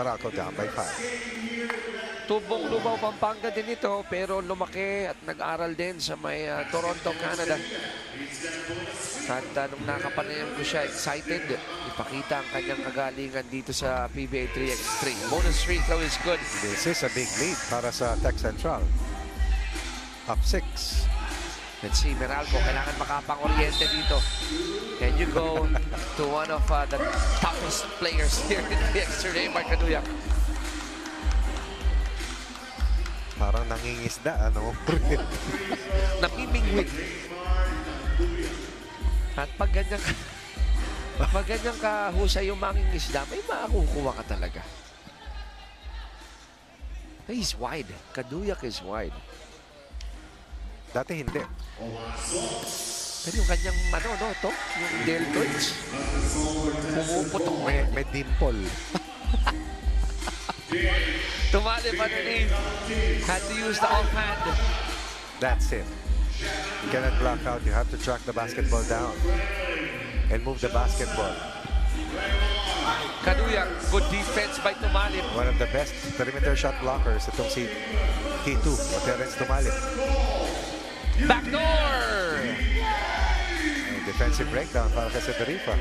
E: Meralco down by 5.
G: Tubong Lubao, Pampanga din ito, pero lumaki at nag-aral din sa may Toronto, Canada. At nung nakapanayam ko siya, excited. Ipakita ang kanyang kagalingan dito sa PBA 3x3. Bonus free throw is good.
E: This is a big lead para sa Tech Central. Up 6.
G: Let's see, Meralco, kailangan makapang-oriente dito. And you go to one of the toughest players here in the extra Raymar Kaduyak.
E: Parang nangingisda, ano?
G: Namimingwit. At pag ganyan kahusay yung mangingisda, may makakukuha ka talaga. He's wide. Kaduyak is wide.
E: Dati hindi.
G: Pero yung kanyang, yung deltoids, pumuputok mo yan.
E: May dimple.
G: Tumalip underneath. Had to use the offhand.
E: That's it. You cannot block out. You have to track the basketball down and move the basketball.
G: Kaduyak, good defense by Tumalip.
E: One of the best perimeter shot blockers itong si K2 o Terence Tumalip.
G: Backdoor!
E: Defensive breakdown para kay Cedrifa.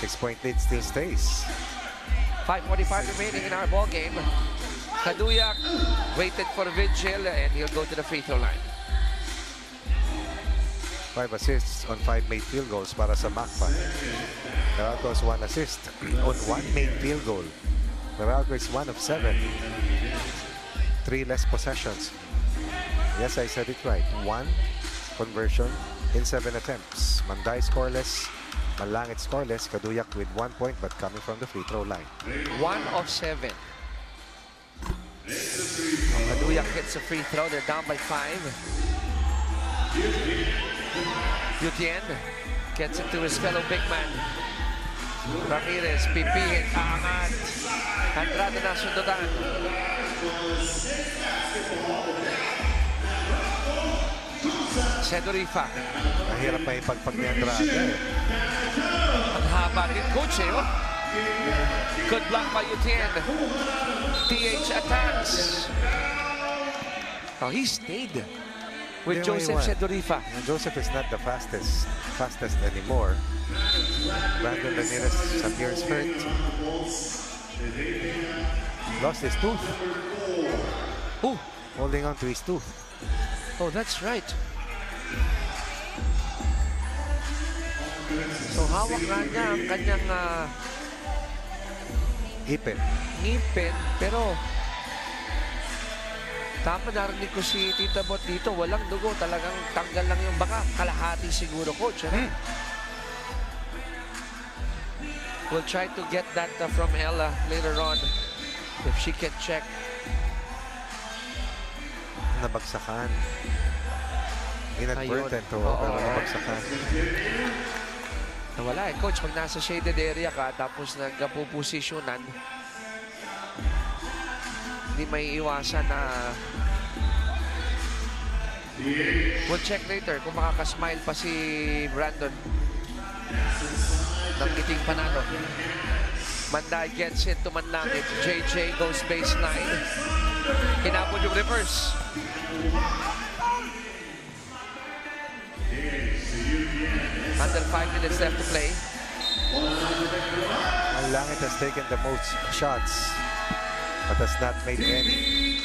E: 6-point lead still stays.
G: 5:45 remaining in our ball game. Kaduyak waited for Vigil and he'll go to the free throw line.
E: 5 assists on 5 made field goals para sa Macpa. Meralco is 1 assist on 1 made field goal. Meralco is 1 of 7. 3 less possessions. Yes, I said it right. 1 conversion in 7 attempts. Manday scoreless. Malangit scoreless. Kaduyak with 1 point but coming from the free throw line.
G: 1 of 7. Kaduyak hits a free throw. They're down by 5. Yutien gets it to his fellow big man. Ramirez, pipihit, aangat. Andrade na sundutan. Sedorifa.
E: Mahirap pa ipagpag ni Andrade.
G: Ang haba din, coach eh. Oh. Good block by Utien. TH attacks. Oh, he stayed with
E: Hindi mo
G: Joseph
E: iwan.
G: Sedorifa.
E: And Joseph is not the fastest anymore. Brandon Ramirez appears hurt. Lost his tooth.
G: Oh,
E: Holding on to his tooth.
G: oh, that's right. So hawak nga niya ang kanyang
E: Ipin.
G: ngipin, pero tama, narinig ko si Tita Bot dito, walang dugo, talagang tanggal lang yung baka, kalahati siguro, coach. Ano? We'll try to get that from Ella later on if she can check.
E: Nabagsakan. Inadvertent to.
G: Oo.
E: Pero nabagsakan.
G: Nawala eh, coach, pag nasa shaded area ka tapos nagpuposisyonan, hindi may iwasan na we'll check later kung makakasmile pa si Brandon ng iting panalo. Manday gets it to Manlangit. JJ goes baseline. Hinabol yung reverse. Under 5 minutes left to play.
E: Langit has taken the most shots but has not made any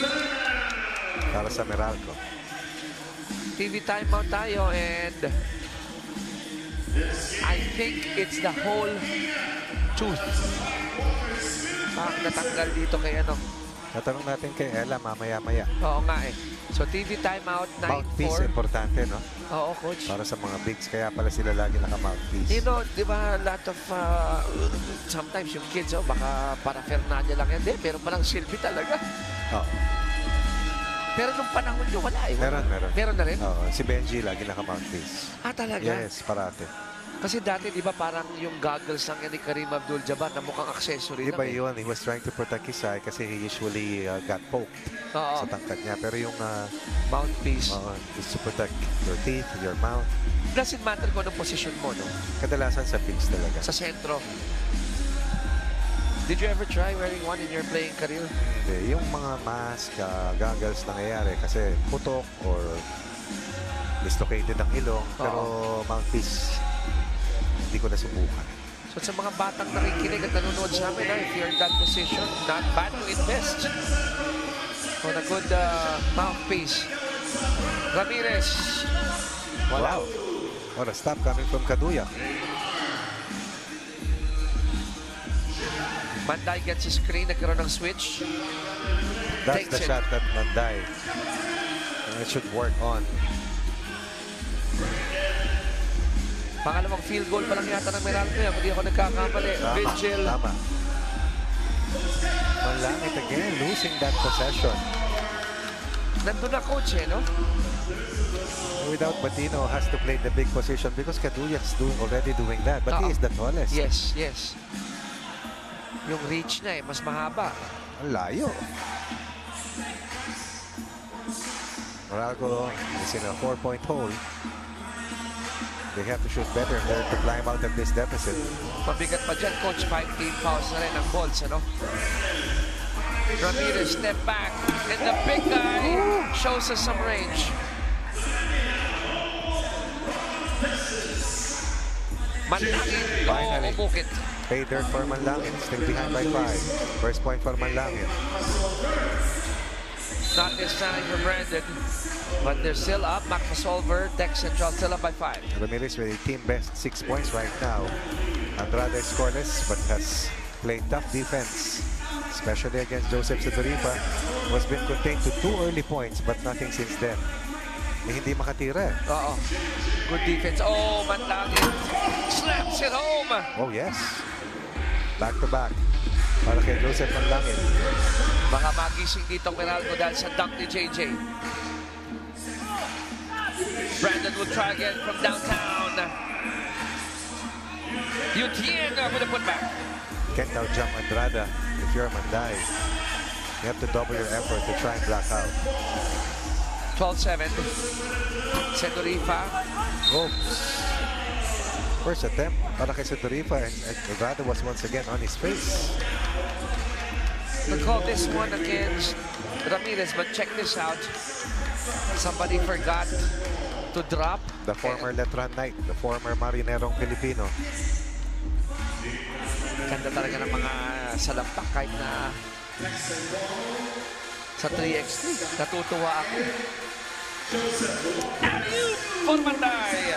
E: para sa Meralco.
G: TV timeout tayo and I think it's the whole tooth. Bakit natanggal dito kay ano?
E: Natanong natin kay Ella mamaya-maya.
G: Oo nga eh. So TV timeout,
E: Mouthpiece
G: 9-4.
E: importante, no?
G: Oo, coach.
E: Para sa mga bigs. Kaya pala sila lagi naka-mouthpiece.
G: You know, di ba, a lot of, sometimes yung kids, baka paraphernalia lang yan. Hindi, meron palang silbi talaga.
E: Oo.
G: Pero nung panahon nyo, wala eh.
E: Meron.
G: Meron na rin?
E: Oo. Si Benji lagi naka-mouthpiece.
G: Ah, talaga?
E: Yes, parate.
G: Kasi dati, di ba, parang yung goggles lang yan ni Kareem Abdul-Jabbar na mukhang accessory
E: Iba
G: lang eh.
E: yun. He was trying to protect his eye kasi he usually got poked
G: Oo,
E: sa tangkad niya. Pero yung
G: mouthpiece.
E: is to protect your teeth, your mouth.
G: Doesn't matter kung anong position mo, no?
E: Kadalasan sa bigs talaga.
G: Sa sentro. Did you ever try wearing one in your playing career?
E: Hindi. Yung mga mask, goggles nangyayari kasi putok or dislocated ang ilong. Pero mouthpiece, hindi ko nasubukan.
G: So sa mga batang nakikinig at nanonood sa amin, if you're in that position, not bad to invest on a good mouthpiece. Ramirez.
E: Wow. What a stop coming from Kaduya.
G: Manday gets a screen, nagkaroon ng switch.
E: That's
G: Takes
E: the
G: it.
E: shot that Manday should work on.
G: Pangalawang field goal pa lang yata ng Meralco yan. Hindi ako nagkakamali. Vigil.
E: Tama. Manlangit again, losing that possession.
G: Nandun na coach eh, no?
E: Without Batino has to play the big position because Kaduyak's already doing that. But he is the tallest.
G: Yes, yes. Yung reach niya eh, mas mahaba.
E: Ang layo. Meralco is in a 4-point hole. They have to shoot better in order to climb out of this deficit.
G: Mabigat pa dyan, coach. 5 team fouls na rin ang Bulls, ano? Ramirez step back. And the big guy shows us some range. Manlangit.
E: Finally.
G: Bukit.
E: Pay dirt for Manlangit. Still behind by 5. First point for Manlangit.
G: Not this time for Brandon. But they're still up. Macmasolver, Tech Central still up by 5.
E: Ramirez with a team best 6 points right now. Andrade scoreless but has played tough defense, especially against Joseph Sedorifa, who has been contained to 2 early points but nothing since then. Hindi makatira.
G: Oo. Good defense. Oh, Manlangit slaps it home.
E: Oh yes. Back to back. Para kay Joseph Manlangit.
G: Baka magising dito ang Meralco dahil sa dunk ni JJ. Brandon will try again from downtown. Yutien with a putback.
E: Can't now jump Andrada if you're Manday. You have to double your effort to try and block out.
G: 12-7. Sedorifa.
E: Oops. First attempt para kay Sedorifa, and Andrada was once again on his face.
G: They call this one against Ramirez, but check this out. Somebody forgot to drop.
E: The former Letran Knight, the former Marinerong Filipino.
G: Ganda talaga ng mga salampak kahit na sa 3x3. Natutuwa ako. Alley-oop for Manday.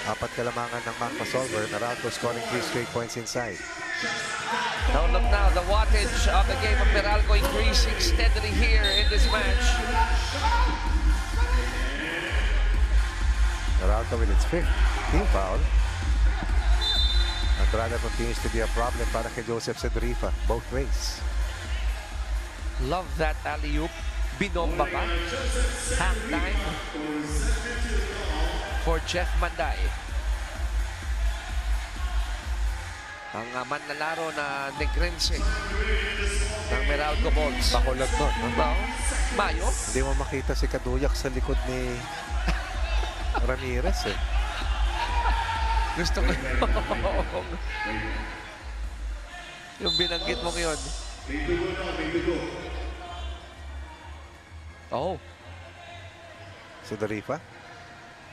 E: Apat kalamangan ng Mac Solver. Meralco scoring 3 straight points inside.
G: Now look now, the wattage of the game of Meralco increasing steadily here in this match.
E: Meralco with its 5th team foul. Andrada continues to be a problem para kay Joseph Sedorifa, both ways.
G: Love that alley-oop. Binomba pa. Halftime for Jeff Manday. Ang manlalaro na Negrense ng Meralco Bulls.
E: Bakulag nun.
G: Wow. Mayo.
E: Hindi mo makita si Kaduyak sa likod ni Ramirez eh.
G: Gusto ko yung binanggit mong yun. Oh,
E: Sedorifa?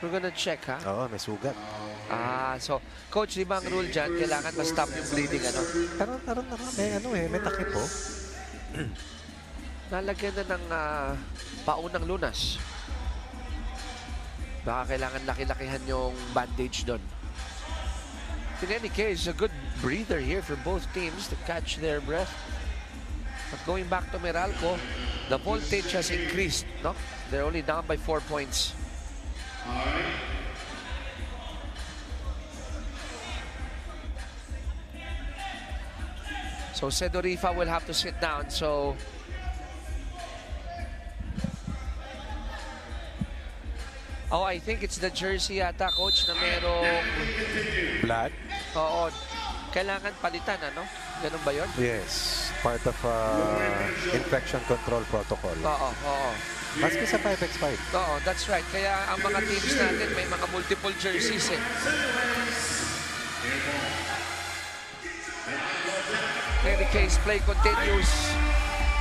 G: we're gonna check, ha?
E: Oo, may sugat.
G: So, coach, di ba ang rule dyan, kailangan ma-stop yung bleeding, ano?
E: Karoon na may takip po.
G: Nalagyan na ng paunang lunas. Baka kailangan laki-lakihan yung bandage doon. In any case, a good breather here for both teams to catch their breath. But going back to Meralco, the voltage has increased, no? They're only down by 4 points. So Sedorifa will have to sit down. So I think it's the jersey yata, coach, na merong
E: Blood?
G: oo, kailangan palitan, ano? Ganun ba yun?
E: Yes. Part of infection control protocol.
G: Oo.
E: Maski sa 5x5.
G: Oo, that's right. Kaya ang mga teams natin may mga multiple jerseys eh. In any case, play continues.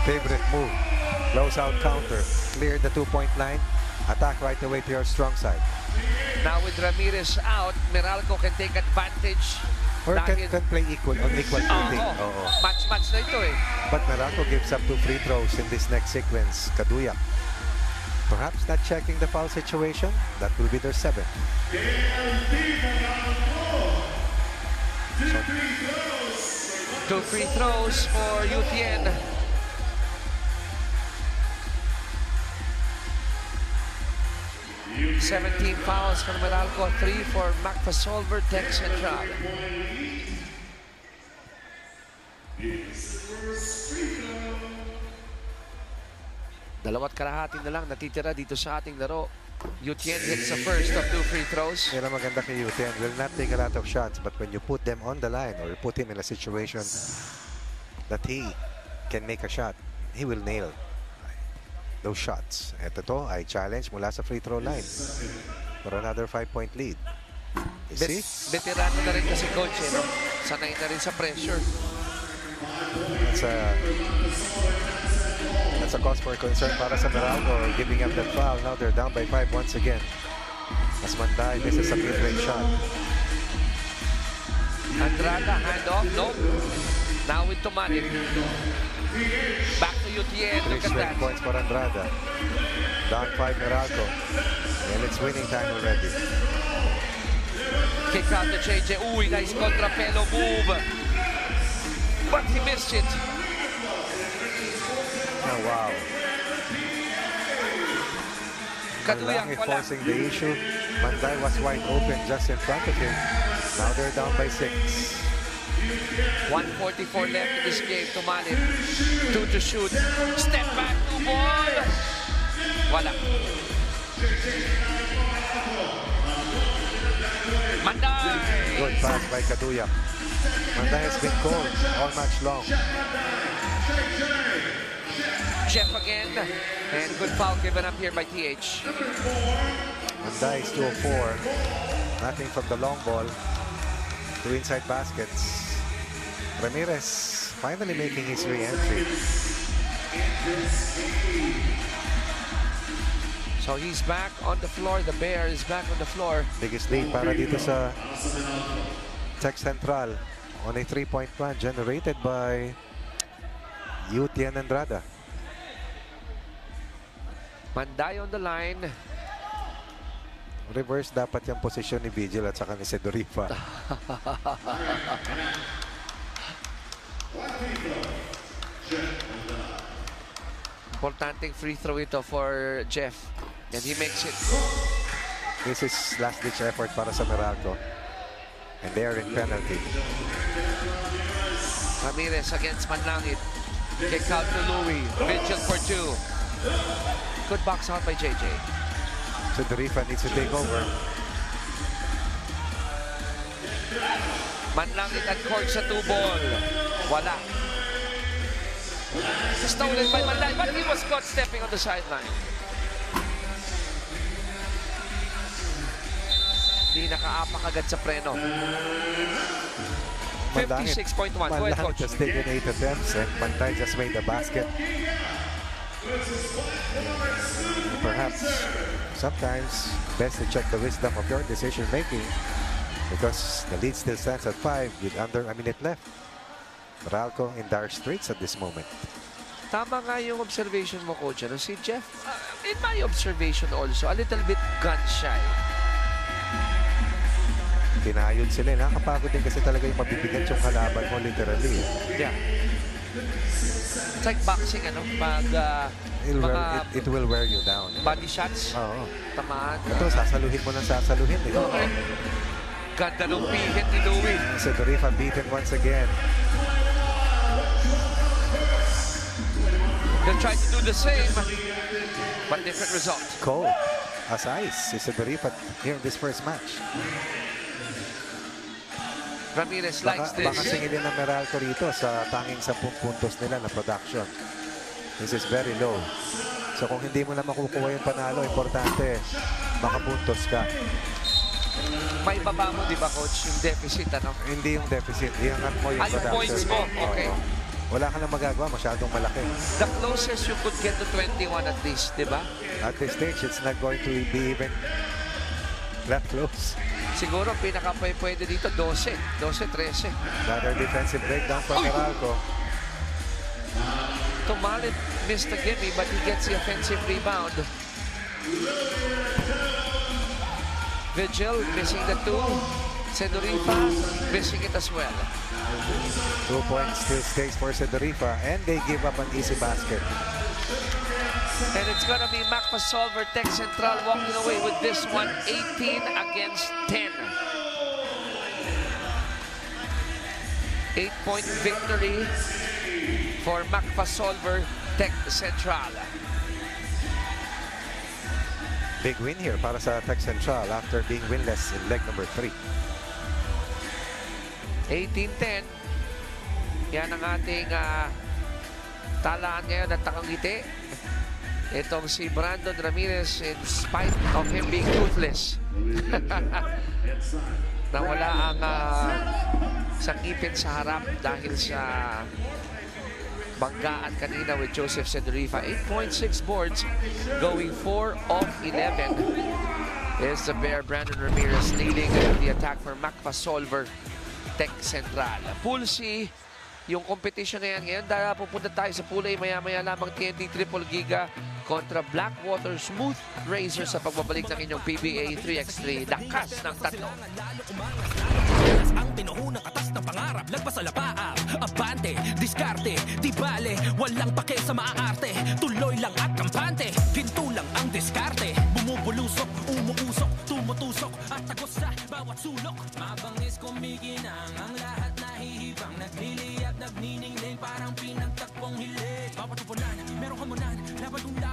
E: Favorite move. Close out counter. Clear the 2-point line. Attack right away to your strong side.
G: Now with Ramirez out, Meralco can take advantage.
E: Or can play on equal footing.
G: Oo. Match-match na ito eh.
E: But Meralco gives up 2 free throws in this next sequence. Kaduyak. Perhaps not checking the foul situation. That will be their 7th.
G: Two free throws for Yutien. $17 fouls for Meralco, 3 for Macfasolver, Tech Central. Dalawat kalahati na lang natitira dito sa ating laro. Yutien hits the first of 2 free throws.
E: Yan ang maganda kay Yutien. Will not take a lot of shots, but when you put them on the line or you put him in a situation that he can make a shot, he will nail those shots. Ito to ay challenge mula sa free throw line for another 5-point lead. You see?
G: Veterano na rin kasi coach eh, no? Sanay na rin sa pressure.
E: That's a cause for concern para sa Meralco, giving up that foul. Now they're down by 5 once again. As Manday misses a mid-range shot.
G: Andrada, hand off, no. Now with Tumanin. Back to Yutien,
E: 3
G: look at
E: straight
G: that.
E: points for Andrada. Down 5 Meralco. And it's winning time already.
G: Kick out to JJ. Uy, nice contrapelo move. But he missed it.
E: Oh, wow.
G: Katuyang
E: Malaki
G: wala.
E: forcing the issue. Manday was wide open just in front of him. Now they're down by 6.
G: 1:44 left in this game. Tumanin. 2 to shoot. Step back, 2 ball. Wala. Manday.
E: Good pass by Kaduyak. Manda has been cold all match long.
G: Jeff again. And good foul given up here by TH.
E: Manda is 2 of 4. Nothing from the long ball. 2 inside baskets. Ramirez finally making his re-entry.
G: So he's back on the floor. The Bear is back on the floor.
E: Biggest lead para dito sa Tech Central on a 3-point run generated by Yutian Andrada.
G: Manday on the line.
E: Reverse dapat yung posisyon ni Vigil at saka ni Sedorifa.
G: Importanteng free throw ito for Jeff. And he makes it.
E: This is last-ditch effort para sa Meralco. And they are in penalty.
G: Ramirez against Manlangit. Kick out to Louie. Vigil for 2. Good box out by JJ.
E: Sedorifa needs to take over.
G: Manlangit at court sa 2 ball. Wala. Stolen by Manday, but he was caught stepping on the sideline. Di nakaapak agad sa preno. 56.1. Go ahead,
E: Manlangit
G: coach.
E: has taken 8 attempts and Manday just made the basket. Perhaps sometimes best to check the wisdom of your decision making because the lead still stands at 5 with under a minute left. Meralco in dire straits at this moment.
G: Tama nga yung observation mo, coach. Ano, si Jeff, in my observation also, a little bit gun shy.
E: Tinayod sila. Nakakapagod din kasi talaga yung mabibigat yung kalaban mo literally.
G: Yeah. It's like boxing, ano? Pag
E: It will wear you down.
G: body shots,
E: Oo.
G: tamaan.
E: Ito, sasaluhin mo ng sasaluhin. Eh.
G: Ganda nung pihit ni Louie.
E: Sedorifa beaten once again.
G: They'll try to do the same, but different result.
E: Cold as ice si Sedorifa here in this first match.
G: Ramirez likes
E: Baka
G: this.
E: singilin ng Meralco rito sa tanging 10 puntos nila na production. This is very low. So kung hindi mo na makukuha yung panalo, importante makapuntos ka.
G: May baba mo, di ba, coach? Yung deficit, ano?
E: Hindi yung deficit. Iangat mo yung
G: Yung
E: production.
G: points mo. Okay.
E: Oo. Wala ka na magagawa. Masyadong malaki.
G: The closest you could get to 21 at least, di ba?
E: At this stage, it's not going to be even that close.
G: Siguro, pwede dito 12, 13.
E: Another defensive breakdown from Meralco.
G: Tumalit missed the gimme, but he gets the offensive rebound. Vigil missing the 2. Sedorifa missing it as well.
E: 2 points still stays for Sedorifa, and they give up an easy basket.
G: And it's gonna be Macpa Solver Tech Central walking away with this one, 18 against 10. 8-point victory for Macpa Solver Tech Central.
E: Big win here para sa Tech Central after being winless in leg number 3.
G: 18-10. Yan ang ating talaan ngayon at takangiti. Itong si Brandon Ramirez, in spite of him being toothless. Nawala ang sakipin sa harap dahil sa banggaan kanina with Joseph Sedorifa. 8.6 boards, going 4 of 11. Is the Bear Brandon Ramirez leading the attack for Macpa Solver Tech Central. Pool C, yung competition na yan ngayon. Dahil pupunta tayo sa Pool A, maya-maya lamang TNT Triple Giga kontra Blackwater Smooth Razor sa pagbabalik ng inyong PBA 3x3. Lakas ng tatlo.
F: Ang pinuhunang katas ng pangarap, lagpas sa lapaab. Abante, diskarte, di bale, walang pake sa maaarte. Tuloy lang at kampante, ginto lang ang diskarte. Bumubulusok, umuusok, tumutusok, at tagos sa bawat sulok. Mabangis kumikinang, ang lahat nahihibang. Nagliliyab, nagniningning, parang pinagtakpong hilig. Bawat upunan, merong hamunan,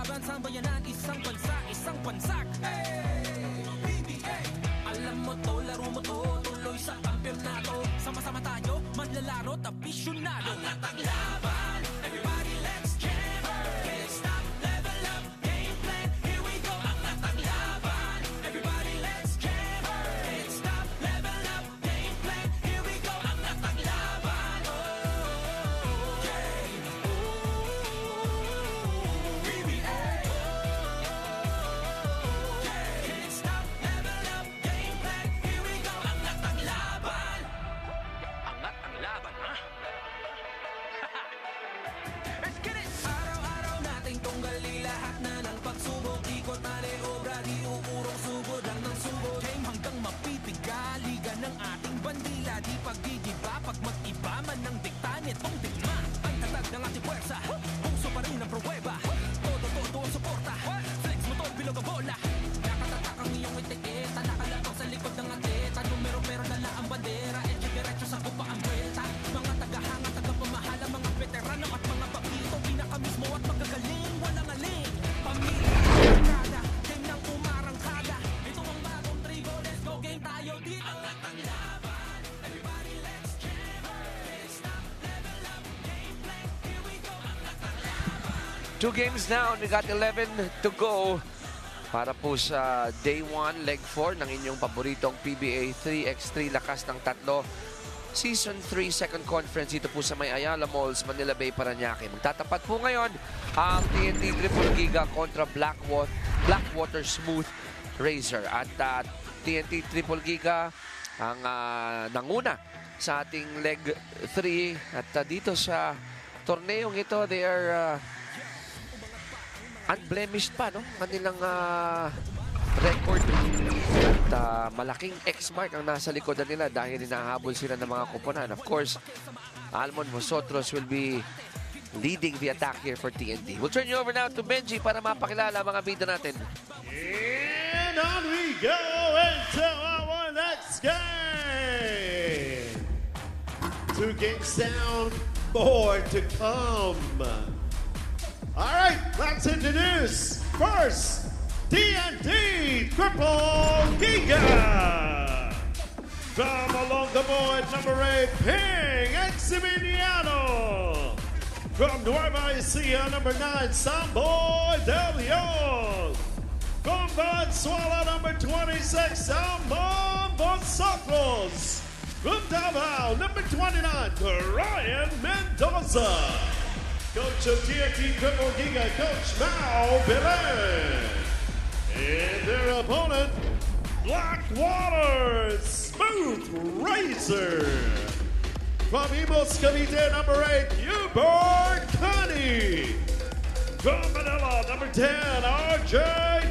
F: laban sa bayanan. Isang bansa, isang bansak. Hey! PBA, alam mo to, laro mo to, tuloy sa
G: 2 games down. We got 11 to go para po sa Day 1, Leg 4 ng inyong paboritong PBA 3x3 lakas ng tatlo. Season 3 second conference dito po sa may Ayala Malls, Manila Bay, Parañaque. Magtatapat po ngayon ang TNT Triple Giga kontra Blackwater Smooth Razor. At TNT Triple Giga ang nanguna sa ating Leg 3. At dito sa torneong ito, they are unblemished pa, no? Kanilang record. At malaking X mark ang nasa likodan nila dahil hinahabol sila ng mga kuponan. Of course, Almond Vosotros will be leading the attack here for TNT. We'll turn you over now to Benji para mapakilala mga bida natin.
C: And on we go into our next game. 2 games down, more to come. All right, let's introduce first TNT Triple Giga. From along the board, number 8, Ping Eximiliano. From Nueva Ecija, number 9, Samboy Del Leon. From Venezuela, number 26, Almond Vosotros. From Davao, number 29, Ryan Mendoza. Coach of TNT Triple Giga, Coach Mau Belen. And their opponent, Blackwater Smooth Razor. From Imos Cavite, number 8, Hubert Connie. From Manila, number 10, RJ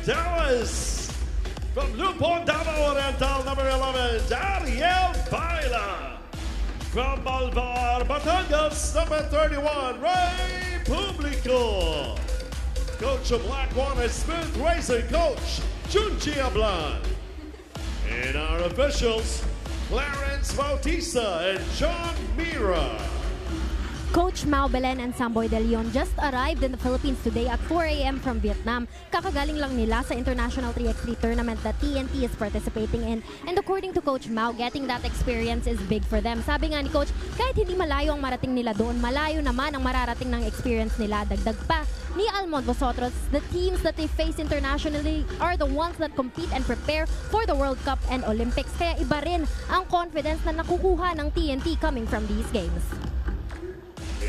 C: Dallas. From Lupon, Davao Oriental, number 11, Dariel Baila. From Malvar, Batangas, number 31, Ray Publico. Coach of Blackwater Smooth Razor, Coach Junchi Ablan. And our officials, Clarence Bautista and John Mira.
D: Coach Mau Belen and Samboy De Leon just arrived in the Philippines today at 4 a.m. from Vietnam. Kakagaling lang nila sa International 3x3 tournament that TNT is participating in. And according to Coach Mau, getting that experience is big for them. Sabi nga ni Coach, kahit hindi malayo ang marating nila doon, malayo naman ang mararating ng experience nila. Dagdag pa ni Almond Vosotros, the teams that they face internationally are the ones that compete and prepare for the World Cup and Olympics. Kaya iba rin ang confidence na nakukuha ng TNT coming from these games.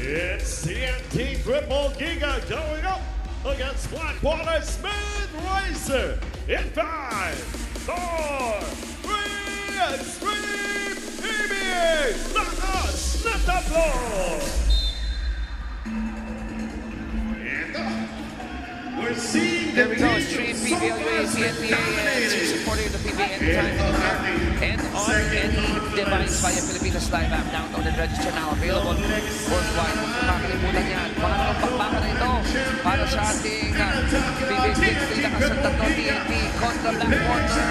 C: It's TNT Triple Giga going up against Blackwater Smooth Racer in 5, 4, 3, Extreme PBA. Not us, not the floor. And we're seeing
G: There
C: the
G: we go,
C: team
G: Stream
C: so
G: PBA,
C: far
G: CNPA, and supporting the PBA anytime, anywhere, and on any device via Pilipinas Live app. Download and register now. Available worldwide. Kung makakalimutan yan, pangalawang bakbakan na ito para sa ating PBA 3 lakas ng tatlo TNT kontra Blackwater.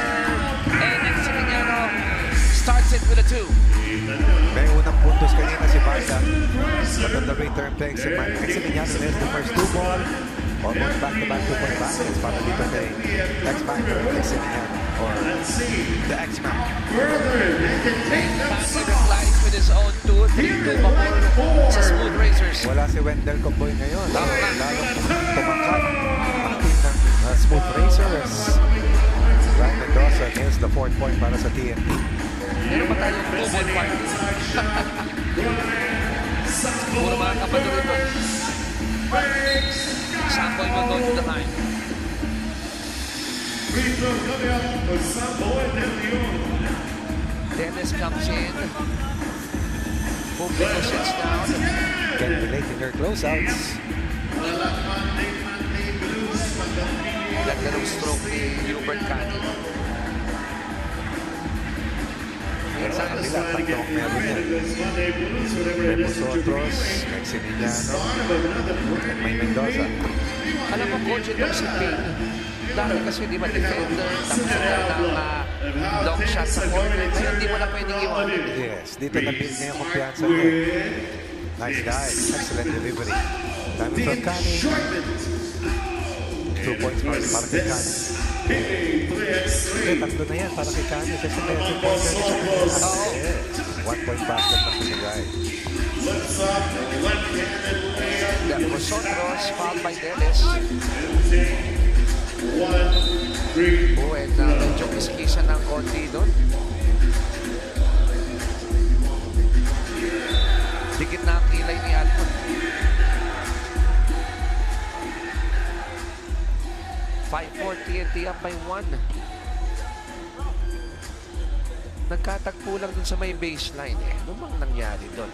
G: And Eximiliano starts it with a 2.
E: May unang puntos kanina si Barca. But on the return play, si Eximiliano is the first 2 ball. Almost back-to-back 2-point baskets para dito kay X-Factor, Eximiliano, or the X-Man.
G: Passive replies with his own 2-3-2 before sa Smooth Razors.
E: Wala si Wendell Comboy ngayon.
G: Tama.
E: Lalong tumakat ang team ng Smooth Razors. Ryan Mendoza nails the 4th point para sa TNT.
G: Meron ba tayong global party? Puro mga kapatid ito. Samboy will go to the line.
C: free throw coming up for Samboy De Leon.
G: Dennis comes in. Publico sits down.
E: Can relate in their closeouts.
G: Ganda ng stroke ni Hubert Cani.
E: Pero sa kabila, tatlong meron yan. May Vosotros, Eximiliano, at may Mendoza.
G: Alam mo, coach, itong si Ping, dahil kasi di ba defender, tapos ng long shot sa corner, kaya hindi mo na pwedeng iwanan.
E: Yes, dito na-build niya yung kumpiyansa niya. Nice dive, excellent delivery. Dami from Cani. 2 points para kay Cani. Tatlo na yan para kay Cani kasi may 2 points na siya.
G: Oo.
E: Yes. 1-point basket na pinigay.
G: Vosotros, fouled by Dennis. And medyo kiskisan ng konti doon. Dikit na ang kilay ni Almond. 5-4 TNT up by 1. Nagkatagpo lang dun sa may baseline. Ano bang nangyari doon?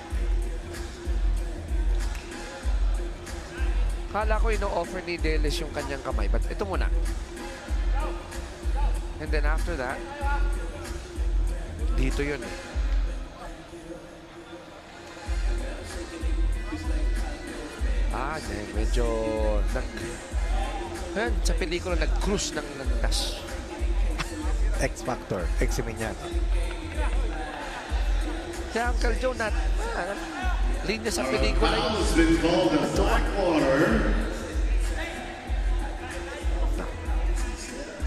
G: Kala ko ino-offer ni Delis yung kanyang kamay. But ito muna. And then after that, dito yun. Medyo ayan, sa pelikula nag-cruise ng landas.
E: X-Factor, Eximiniano.
G: Si Uncle Joe linya sa pelikula yun.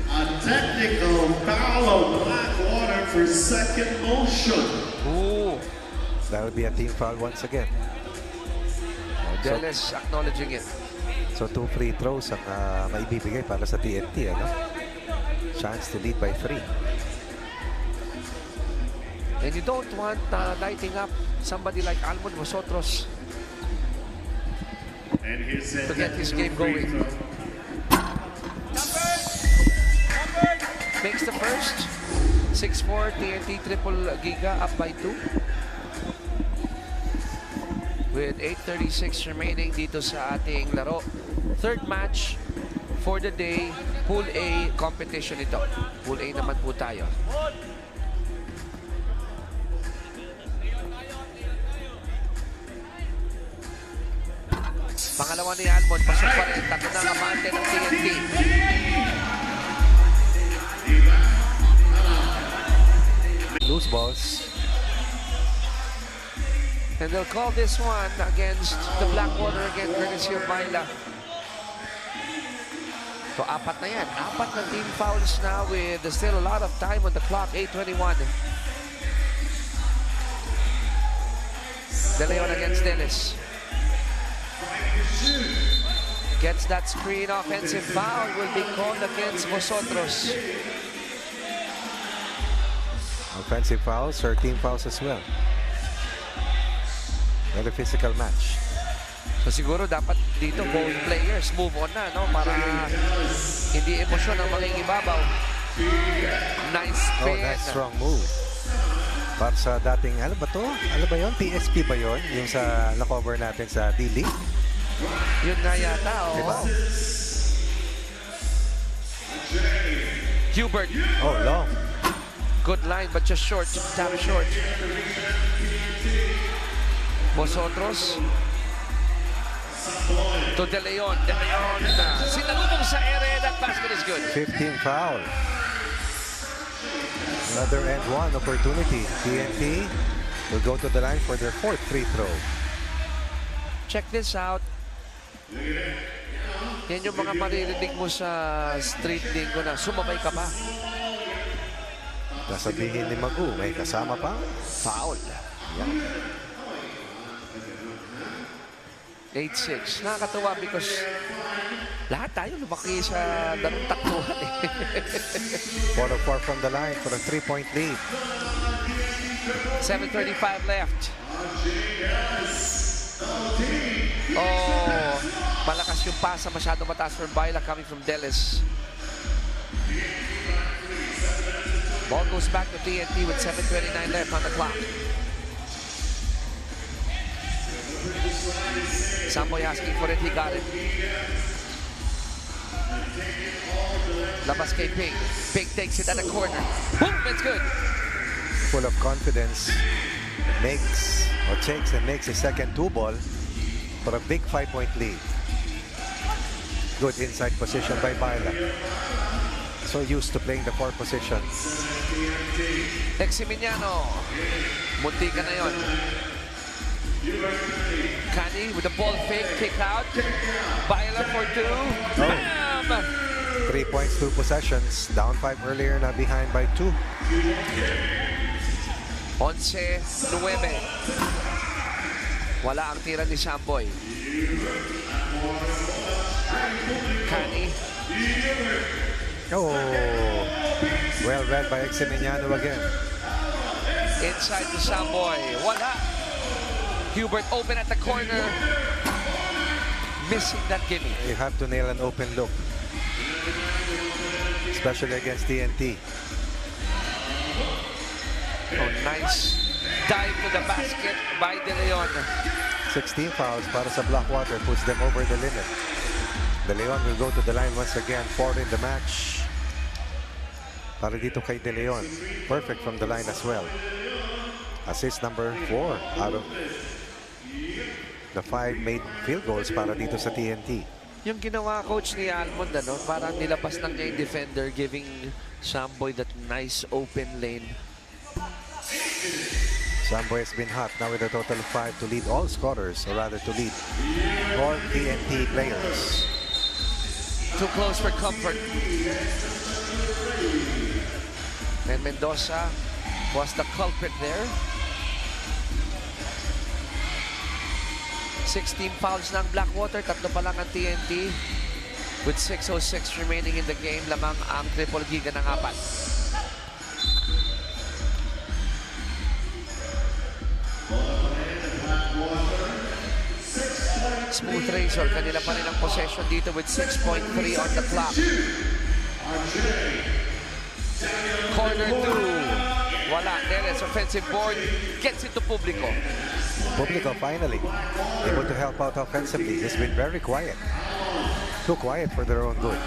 C: A technical foul on Blackwater for second motion.
G: Ooh.
E: That'll be a team foul once again.
G: Dennis acknowledging it.
E: So 2 free throws ang maibibigay para sa TNT. Ano? Chance to lead by 3.
G: And you don't want lighting up somebody like Almond Vosotros to get his game going. Makes the first. 6-4 TNT triple giga up by 2. With 8:36 remaining dito sa ating laro. Third match for the day. Pool A competition ito. Pool A naman po tayo. Pangalawa ni Almond, pasok pa rin. Tatlo na kamante ng TNT.
E: Loose balls.
G: And they'll call this one against the Blackwater again, courtesy of Baila. So, 4 na yan. 4 na team fouls na with still a lot of time on the clock. 8:21. De Leon against Dennis. Gets that screen. Offensive foul will be called against Vosotros.
E: Offensive fouls, 13 fouls as well. Very physical match.
G: So siguro dapat dito both players move on na, no? Para hindi emosyon ang mangingibabaw. Nice spin.
E: Nice strong move. Para sa dating, ano ba to? Ano ba yun? PSP ba yun? Yung sa na-cover natin sa D-League?
G: Yun nga yata, oh.
E: Diba?
G: Hubert.
E: Oh, long.
G: Good line, but just short. Tap short. Vosotros. To De Leon. De Leon. Sinalubong sa area. That basket is good.
E: 15 foul. Another and one opportunity. TNT will go to the line for their 4th free throw.
G: Check this out. Yan yung mga maririnig mo sa street linggo na sumabay ka pa.
E: Sasabihin ni Magu, may kasama pa?
G: Foul.
E: Yeah.
G: 8-6. Nakakatuwa because lahat tayo lumaki sa darong taktuhan eh.
E: 4 of 4 from the line for a 3-point lead.
G: 7:35 left. Oh, malakas yung pasa. Masyado mataas from Baila coming from Delis. Ball goes back to TNT with 7:29 left on the clock. Samboy asking for it. He got it. Labas kay Ping. Ping takes it at the corner. Boom! It's good.
E: Full of confidence. Makes a second 2-ball for a big 5-point lead. Good inside position by Baila. So used to playing the 4 position.
G: Eximiniano. Munti ka na yun. Kani with the ball fake, kick out. Baila for 2. Bam!
E: 3 points, 2 possessions. Down 5 earlier, now behind by 2.
G: 11-9. Wala ang tira ni Samboy. Kani.
E: Oh, well read by Eximiniano again.
G: Inside to Samboy. Wala. Hubert open at the corner. Missing that gimme.
E: You have to nail an open look, especially against TNT.
G: Oh, nice dive to the basket by De Leon.
E: 16 fouls para sa Blackwater puts them over the limit. De Leon will go to the line once again, 4 in the match. Para dito kay De Leon. Perfect from the line as well. Assist number 4 out of the 5 made field goals para dito sa TNT.
G: Yung ginawa coach ni Almond, ano, parang nilabas lang niya yung defender, giving Samboy that nice open lane.
E: Samboy has been hot now with a total of 5 to lead all scorers, or rather to lead all TNT players.
G: Too close for comfort. And Mendoza was the culprit there. 16 fouls ng Blackwater, 3 pa lang ang TNT. With 6:06 remaining in the game, lamang ang triple giga ng 4. Smooth Razor, kanila pa rin ang possession dito with 6.3 on the clock. Corner 2. Wala. Neres, offensive board. Gets into Publico.
E: Publico finally able to help out offensively. He's been very quiet. Too quiet for their own good.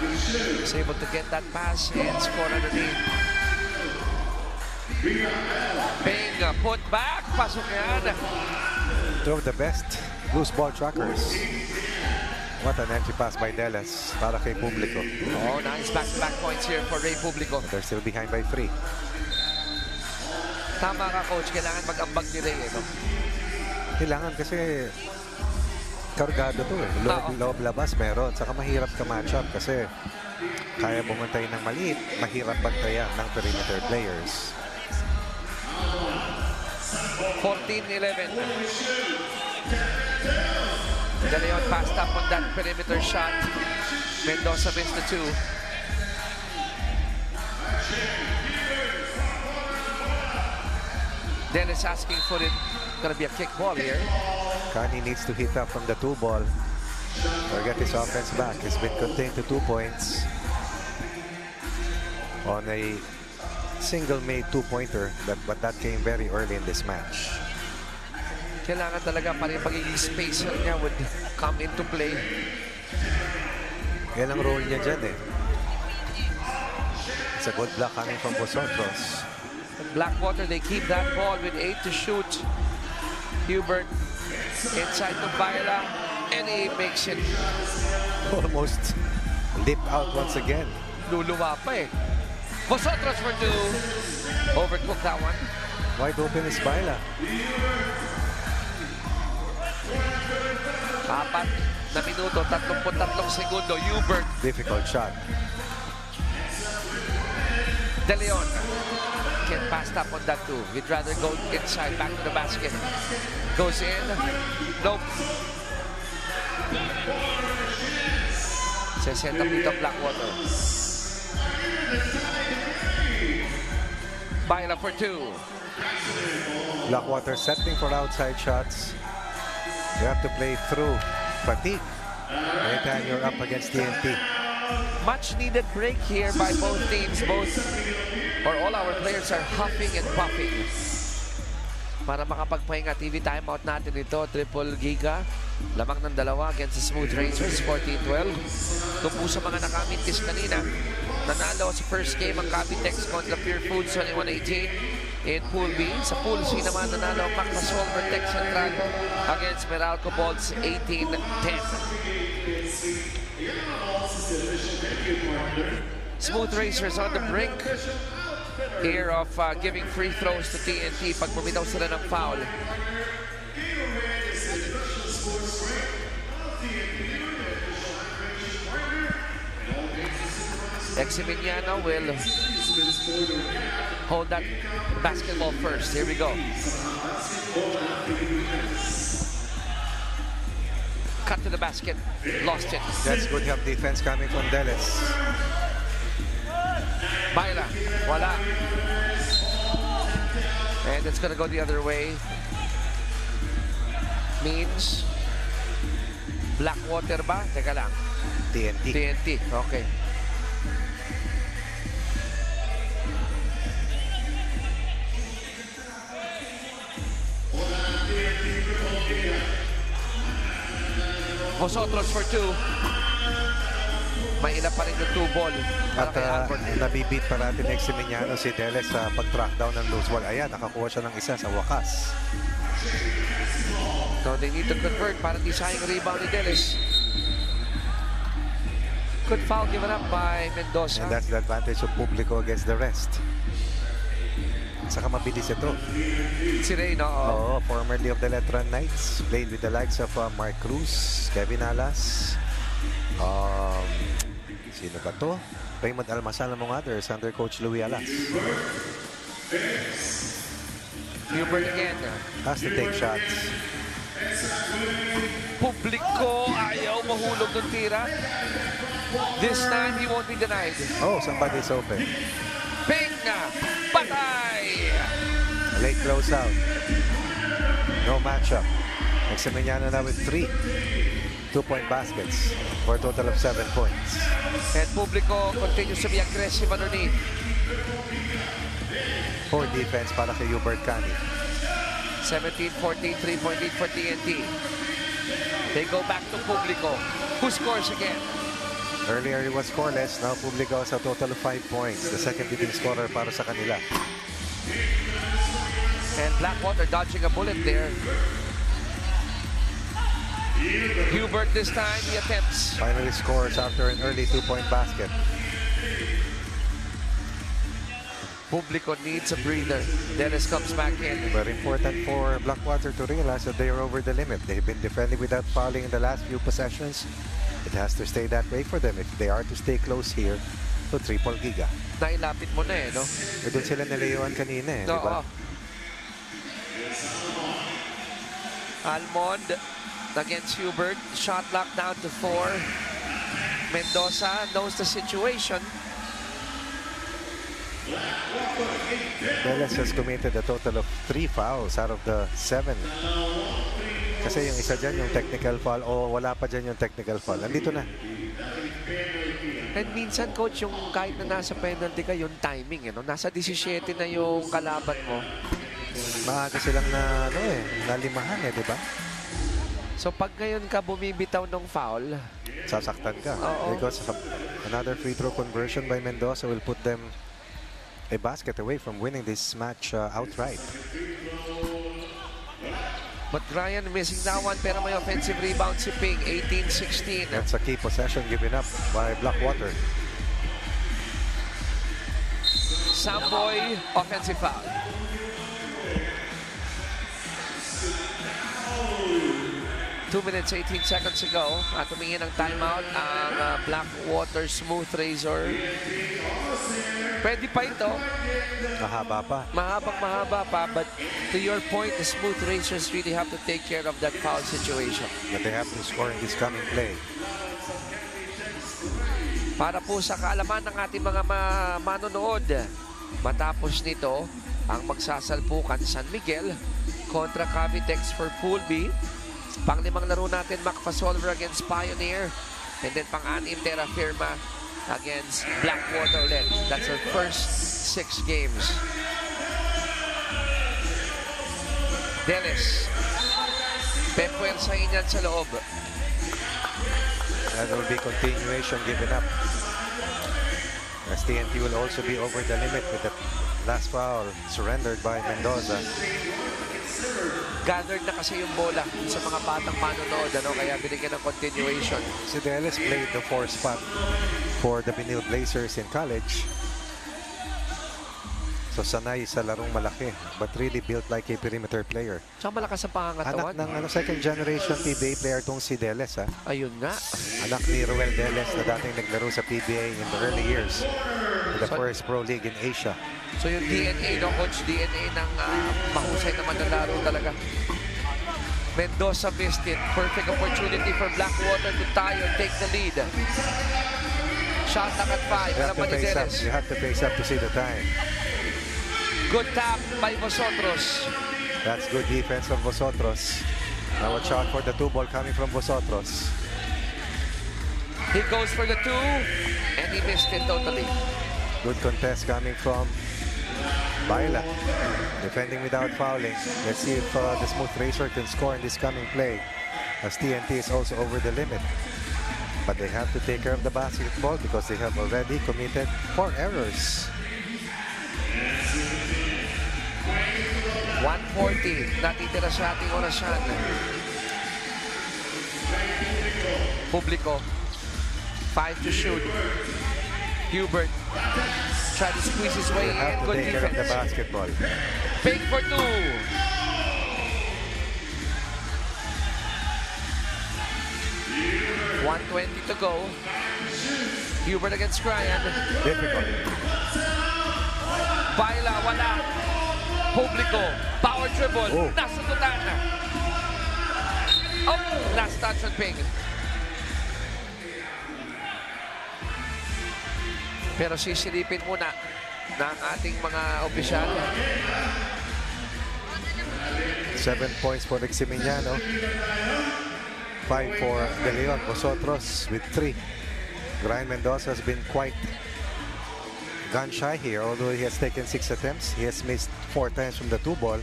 G: He's able to get that pass and score underneath. Bing, put back. Pasok yan.
E: Two of the best loose ball trackers. What an entry pass by Deles para kay Publico.
G: Oh, nice back-to-back points here for Ray Publico.
E: They're still behind by 3.
G: Tama ka, coach. Kailangan mag-ambag ni Ray, no?
E: Kailangan kasi kargado to eh. Loob labas meron. Saka mahirap ka match up kasi kaya bumantay ng maliit. Mahirap bantayan ng perimeter players.
G: 14-11. De Leon passed up on that perimeter shot. Mendoza missed the 2. Dennis asking for it. Gonna be a kick ball here.
E: Kani needs to hit up from the 2 ball or get his offense back. He's been contained to 2 points on a single made 2-pointer, but that came very early in this match.
G: Kailangan talaga pa rin pagiging spacer niya would come into play.
E: Yan ang role niya dyan eh. It's a good block coming from Vosotros.
G: Blackwater, they keep that ball with 8 to shoot. Hubert inside to Baila, and he makes it.
E: Almost leap out once again.
G: Luluwa pa eh. Vosotros for 2. Overcooked that one.
E: Wide open is Baila.
G: 4 na minuto, 33 segundo. Hubert.
E: Difficult shot.
G: De Leon can pass up on that too. He'd rather go inside, back to the basket. Goes in. Nope. 60 dito Blackwater. Baila for 2.
E: Blackwater settling for outside shots. You have to play through fatigue anytime you're up against TNT.
G: Much needed break here by both teams. All our players are huffing and puffing. Para makapagpahinga, TV timeout natin ito. Triple giga. Lamang ng 2 against the Smooth Rangers, 14-12. Kung po sa mga nakamintis kanina, nanalo sa first game ang Cavitex kontra Pure Foods 21-18. In Pool B, sa Pool C naman nanalo ang Macmasol Vertex Central against Meralco Bolts 18-10. Smooth Racers on the brink here of giving free throws to TNT pag bumitaw sila ng foul. Eximiniano will hold that basketball first. Here we go. Cut to the basket. Lost it.
E: That's good help defense coming from Delis.
G: Myra. Wala. And it's gonna go the other way. Means Blackwater ba? Teka lang.
E: TNT.
G: TNT. Okay. Vosotros for 2. May ina pa rin yung 2 ball. Para
E: At
G: kay Albert.
E: nabibit pa natin next si Miñano si Deles sa pag-track down ng loose ball. Ayan, nakakuha siya ng isa sa wakas.
G: So they need to convert para di sayang rebound ni Delis. Good foul given up by Mendoza.
E: And that's the advantage of Publico against the rest. Saka mabilis ito.
G: Si Ray, no?
E: Oo, formerly of the Letran Knights. Played with the likes of Mark Cruz, Kevin Alas. Sino ba to? Raymond Almasal among others under Coach Louis Alas.
G: Hubert again.
E: Has to take shots.
G: Publiko ayaw mahulog ng tira. This time he won't be denied.
E: Oh, somebody's open.
G: Ping! Patay!
E: Late closeout. No matchup. Examiniano na with 3 2-point baskets for a total of 7 points.
G: And Publico continues to be aggressive underneath.
E: Poor defense para kay Hubert Cani.
G: 17-14, 3-point lead for TNT. They go back to Publico, who scores again.
E: Earlier it was scoreless. Now Publico has a total of 5 points. The second leading scorer para sa kanila.
G: And Blackwater dodging a bullet there. Hubert this time, he attempts.
E: Finally scores after an early 2-point basket.
G: Publico needs a breather. Dennis comes back in.
E: Very important for Blackwater to realize that they are over the limit. They've been defending without fouling in the last few possessions. It has to stay that way for them if they are to stay close here to Triple Giga.
G: Nailapit mo na no?
E: Doon sila nilayuan kanina di ba?
G: Almond against Hubert. Shot clock down to 4. Mendoza knows the situation.
E: Delis has committed a total of 3 fouls out of the 7. Kasi yung isa dyan, yung technical foul, o wala pa dyan yung technical foul. Nandito na.
G: And minsan, coach, yung kahit na nasa penalty ka, yung timing, nasa 17 na yung kalaban mo.
E: Maaga silang na, nalimahan di ba?
G: So, pag ngayon ka bumibitaw ng foul,
E: Sasaktan ka.
G: Oo.
E: Because another free throw conversion by Mendoza will put them a basket away from winning this match outright.
G: but Ryan missing that one, pero may offensive rebound si Ping, 18-16.
E: That's a key possession given up by Blackwater.
G: Samboy, offensive foul. Two minutes, 18 seconds ago. At tumingin ng timeout ang Blackwater Smooth Razor. Pwede pa ito.
E: Mahaba pa.
G: Mahabang mahaba pa. But to your point, the Smooth Razors really have to take care of that foul situation.
E: But they have to score in this coming play.
G: Para po sa kaalaman ng ating mga manonood, matapos nito, ang magsasalpukan San Miguel kontra Cavitex for Pool B. Pang-5 laro natin, Macpasolver against Pioneer. And then pang-6, Terra Firma against Blackwater ulit. That's our first 6 games. Dennis, pepwersahin yan sa loob.
E: That will be continuation given up. As TNT will also be over the limit with the last foul surrendered by Mendoza.
G: Gathered na kasi yung bola sa mga batang manonood, kaya binigyan ng continuation.
E: Si Delis played the 4 spot for the Vinyl Blazers in college. So sanay sa larong malaki, but really built like a perimeter player.
G: Tsaka malakas sa pangangatawan.
E: Anak ng second generation PBA player tong si Deles.
G: Ayun nga.
E: Anak ni Ruel Deles na dating naglaro sa PBA in the early years. In the first pro league in Asia.
G: So yung DNA, no, coach? DNA ng mahusay naman na laro talaga. Mendoza missed it. Perfect opportunity for Blackwater to tie or take the lead. Shot at 5.
E: You have to face up to see the time.
G: Good tap by Vosotros.
E: That's good defense of Vosotros. Now a shot for the 2 ball coming from Vosotros.
G: He goes for the 2 and he missed it totally.
E: Good contest coming from Baila. Defending without fouling. Let's see if the Smooth Racer can score in this coming play, as TNT is also over the limit. But they have to take care of the basketball because they have already committed 4 errors.
G: 140. Natitira sa ating orasyan. Publiko. 5 to shoot. Hubert. Try to squeeze his way
E: They
G: in.
E: have to
G: Good
E: take care of the
G: defense.
E: basketball.
G: Fake for 2. .120 to go. Hubert against Ryan.
E: Difficult.
G: Baila, wala. Publiko. Power dribble.
E: Oh.
G: Nasa tutan. Oh, last touch on Ping. Pero sisilipin muna ng ating mga opisyal.
E: 7 points for Eximiniano. 5 for De Leon. Vosotros with 3. Brian Mendoza has been quite gun shy here, although he has taken 6 attempts. He has missed 4 times from the 2 ball.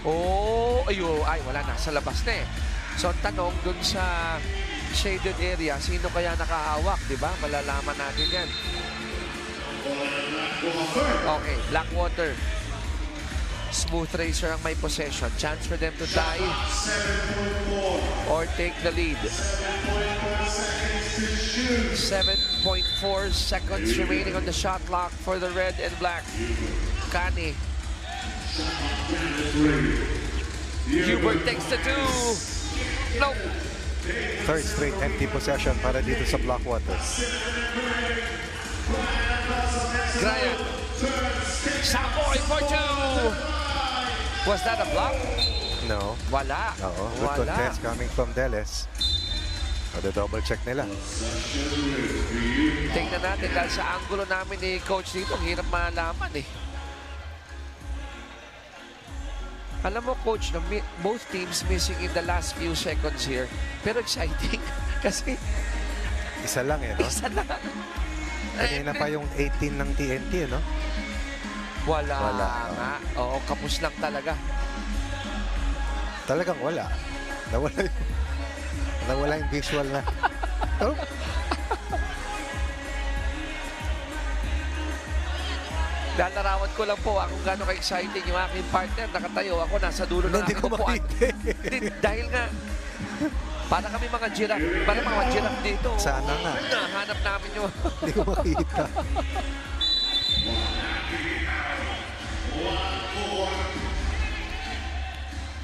G: Oh, ay wala na. Sa labas na eh. So, ang tanong dun sa shaded area, sino kaya nakahawak, di ba? Malalaman natin yan. Okay, Blackwater. Smooth Racer ang may possession. Chance for them to tie or take the lead. 7.4 seconds remaining on the shot clock for the red and black. Kani. Hubert takes the 2. No.
E: Third straight empty possession para dito sa Blackwater.
G: Gryan. Saboy for 2. Was that a block?
E: No.
G: Wala.
E: Oo. Good contest coming from Deles. O, double check nila.
G: Tingnan natin dahil sa angulo namin ni coach dito, ang hirap malaman eh. Alam mo coach, no, both teams missing in the last few seconds here. Pero exciting kasi
E: Isa lang eh, no?
G: isa lang.
E: Kanina pa yung 18 ng TNT, no?
G: Wala
E: Wala.
G: nga. Oo, kapos lang talaga.
E: Talagang wala. Nawala yung visual na. Oh.
G: Lalarawan ko lang po kung gano'ng ka-exciting yung aking partner. Nakatayo ako, nasa dulo ng
E: Hindi
G: aking
E: ko
G: upuan.
E: makita.
G: Dahil nga, para kami mga giraffe. Para mga giraffe dito.
E: Sana nga.
G: Nahanap namin yun.
E: Hindi ko makita.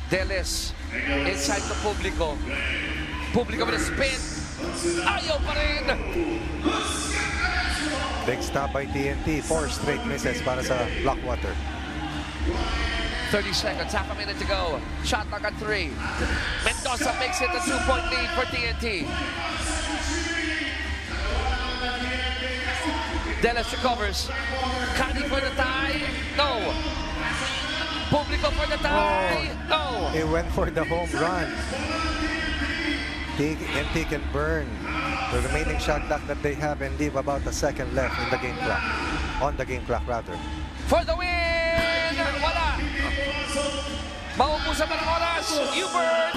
G: Deles, inside to Publiko. Publiko with a spin. Ayaw pa rin.
E: Big stop by TNT. 4 straight misses para sa Blackwater.
G: 30 seconds, half a minute to go. Shot clock at 3. Mendoza makes it a 2-point lead for TNT. Deles recovers. Kani for the tie. No. Publiko for the tie. No.
E: He went for the home run. TNT can burn the remaining shot clock that they have and leave about a second left in the game clock. On the game clock, rather.
G: For the win! Wala. Maubusan na ng oras. Hubert.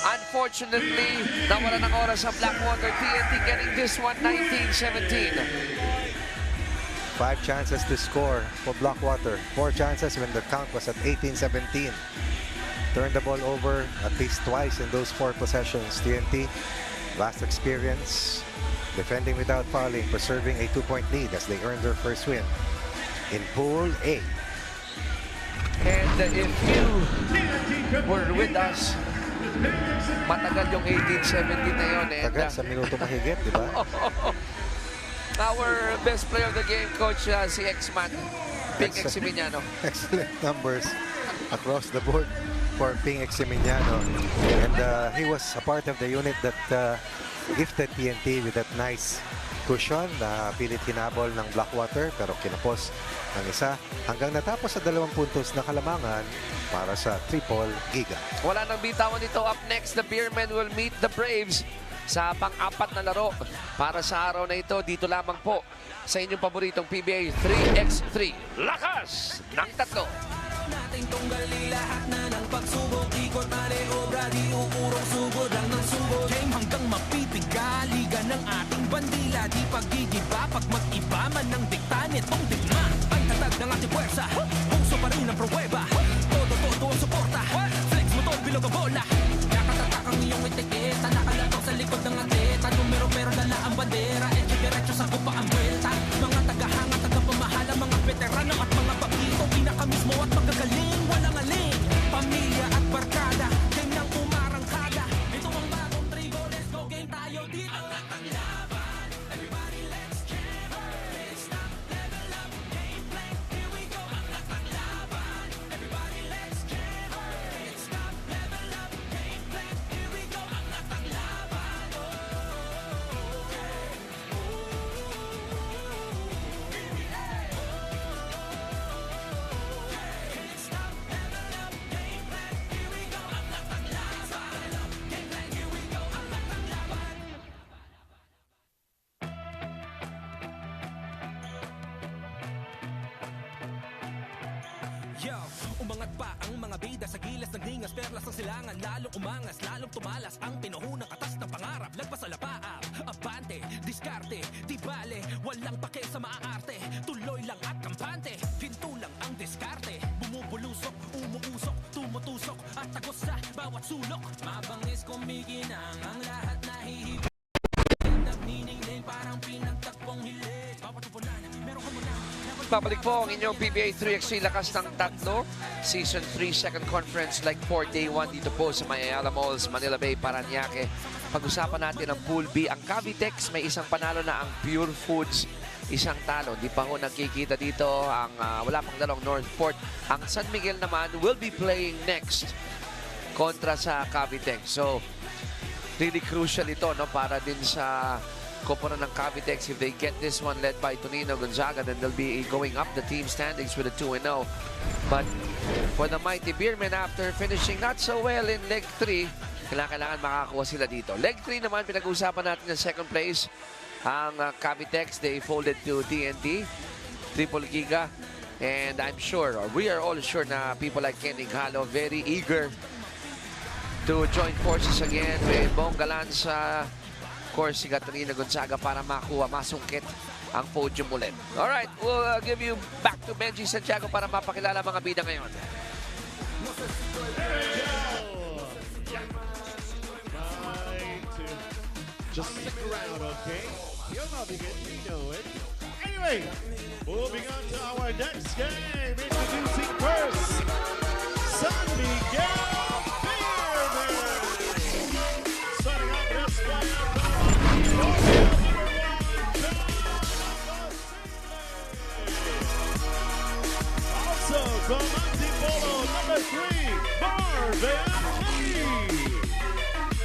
G: Unfortunately, nawala ng oras ang Blackwater. TNT getting this one 19-17.
E: 5 chances to score for Blackwater. 4 chances when the count was at 18-17. Turned the ball over at least twice in those 4 possessions. TNT vast experience, defending without fouling, preserving a 2-point lead as they earn their first win in Pool A.
G: And if you were with us, matagal yung 18-17 na yun. And,
E: Tagal, sa minuto mahigit, di ba?
G: our best player of the game, Coach, si X-Man, Ping Eximiniano.
E: Excellent numbers across the board for Ping Eximiniano. And he was a part of the unit that gifted TNT with that nice cushion na pilit hinabol ng Blackwater pero kinapos ng isa hanggang natapos sa 2 puntos na kalamangan para sa triple giga.
G: Wala nang bitawan dito. Up next, the Beermen will meet the Braves sa pang-apat na laro para sa araw na ito. Dito lamang po sa inyong paboritong PBA 3x3. Lakas ng tatlo!
F: Nating tunggali lahat na ng pagsubok. Ikot maniobra, di uurong sugod lang ng sugod. Game hanggang mapipiga, liga ng ating bandila. Di paggigiba, pag mag-iba man ng dikta nitong digma. Ang tatag ng ating puwersa, puso pa rin ang pruweba. Todo ang suporta, flex mo to, bilog ang bola. Nakatatak ang iyong etiketa, nakalatok sa likod ng atleta. Numero pero dala ang bandera, diretso sa kupa ang buwelta. Mga tagahanga, tagapamahala, mga veterano at mga bagito. Pinakamismo at magagaling, walang aling. Pamilya at barkada, game ng umarangkada. Ito ang bagong trigo, let's go game tayo dito. Ang laban, everybody let's jam. Let's stop, level up, gameplay, here we go. Ang laban, everybody let's jam. Let's stop, level up, gameplay, here we go. Ang laban, Yo, umangat pa ang mga bida sa gilas ng dingas, perlas ng silangan, lalong umangas, lalong tumalas ang pinuhunang katas ng pangarap, lagpas sa lapaab, abante, diskarte, di bale, walang pake sa maaarte, tuloy lang at kampante, ginto lang ang diskarte, bumubulusok, umuusok, tumutusok, at tagos sa bawat sulok, mabangis kumikinang ang lahat nahihigit, nagniningning parang pinagtakbong hilig, bawat upunan, meron ka muna.
G: Babalik po ang inyong PBA 3x3 Lakas ng Tatlo Season 3 Second Conference Like 4 Day 1 dito po sa Ayala Malls, Manila Bay, Parañaque. Pag-usapan natin ang Pool B. Ang Cavitex may isang panalo na, ang Pure Foods isang talo. Di pa ho nakikita dito ang wala pang dalawang Northport. Ang San Miguel naman will be playing next kontra sa Cavitex. So really crucial ito, no, para din sa koponan ng Cavitex. If they get this one led by Tonino Gonzaga, then they'll be going up the team standings with a 2-0. But for the mighty Beermen, after finishing not so well in leg 3, kailangan makakuha sila dito. Leg 3 naman, pinag-uusapan natin ng second place. Ang Cavitex, they folded to TNT, triple giga. And I'm sure, or we are all sure na people like Kenny Galo, very eager to join forces again with Bong Galanza, of course, si Catarina Gonzaga para makuha, masungkit ang podium ulit. Alright, we'll give you back to Benji Santiago para mapakilala mga bida ngayon.
C: Just stick around, okay? You're loving it, we know it. Anyway, moving on to our next game. Introducing first, San Miguel Beermen. Starting off this one. Also from Antipolo, number 3, Marvin Lee.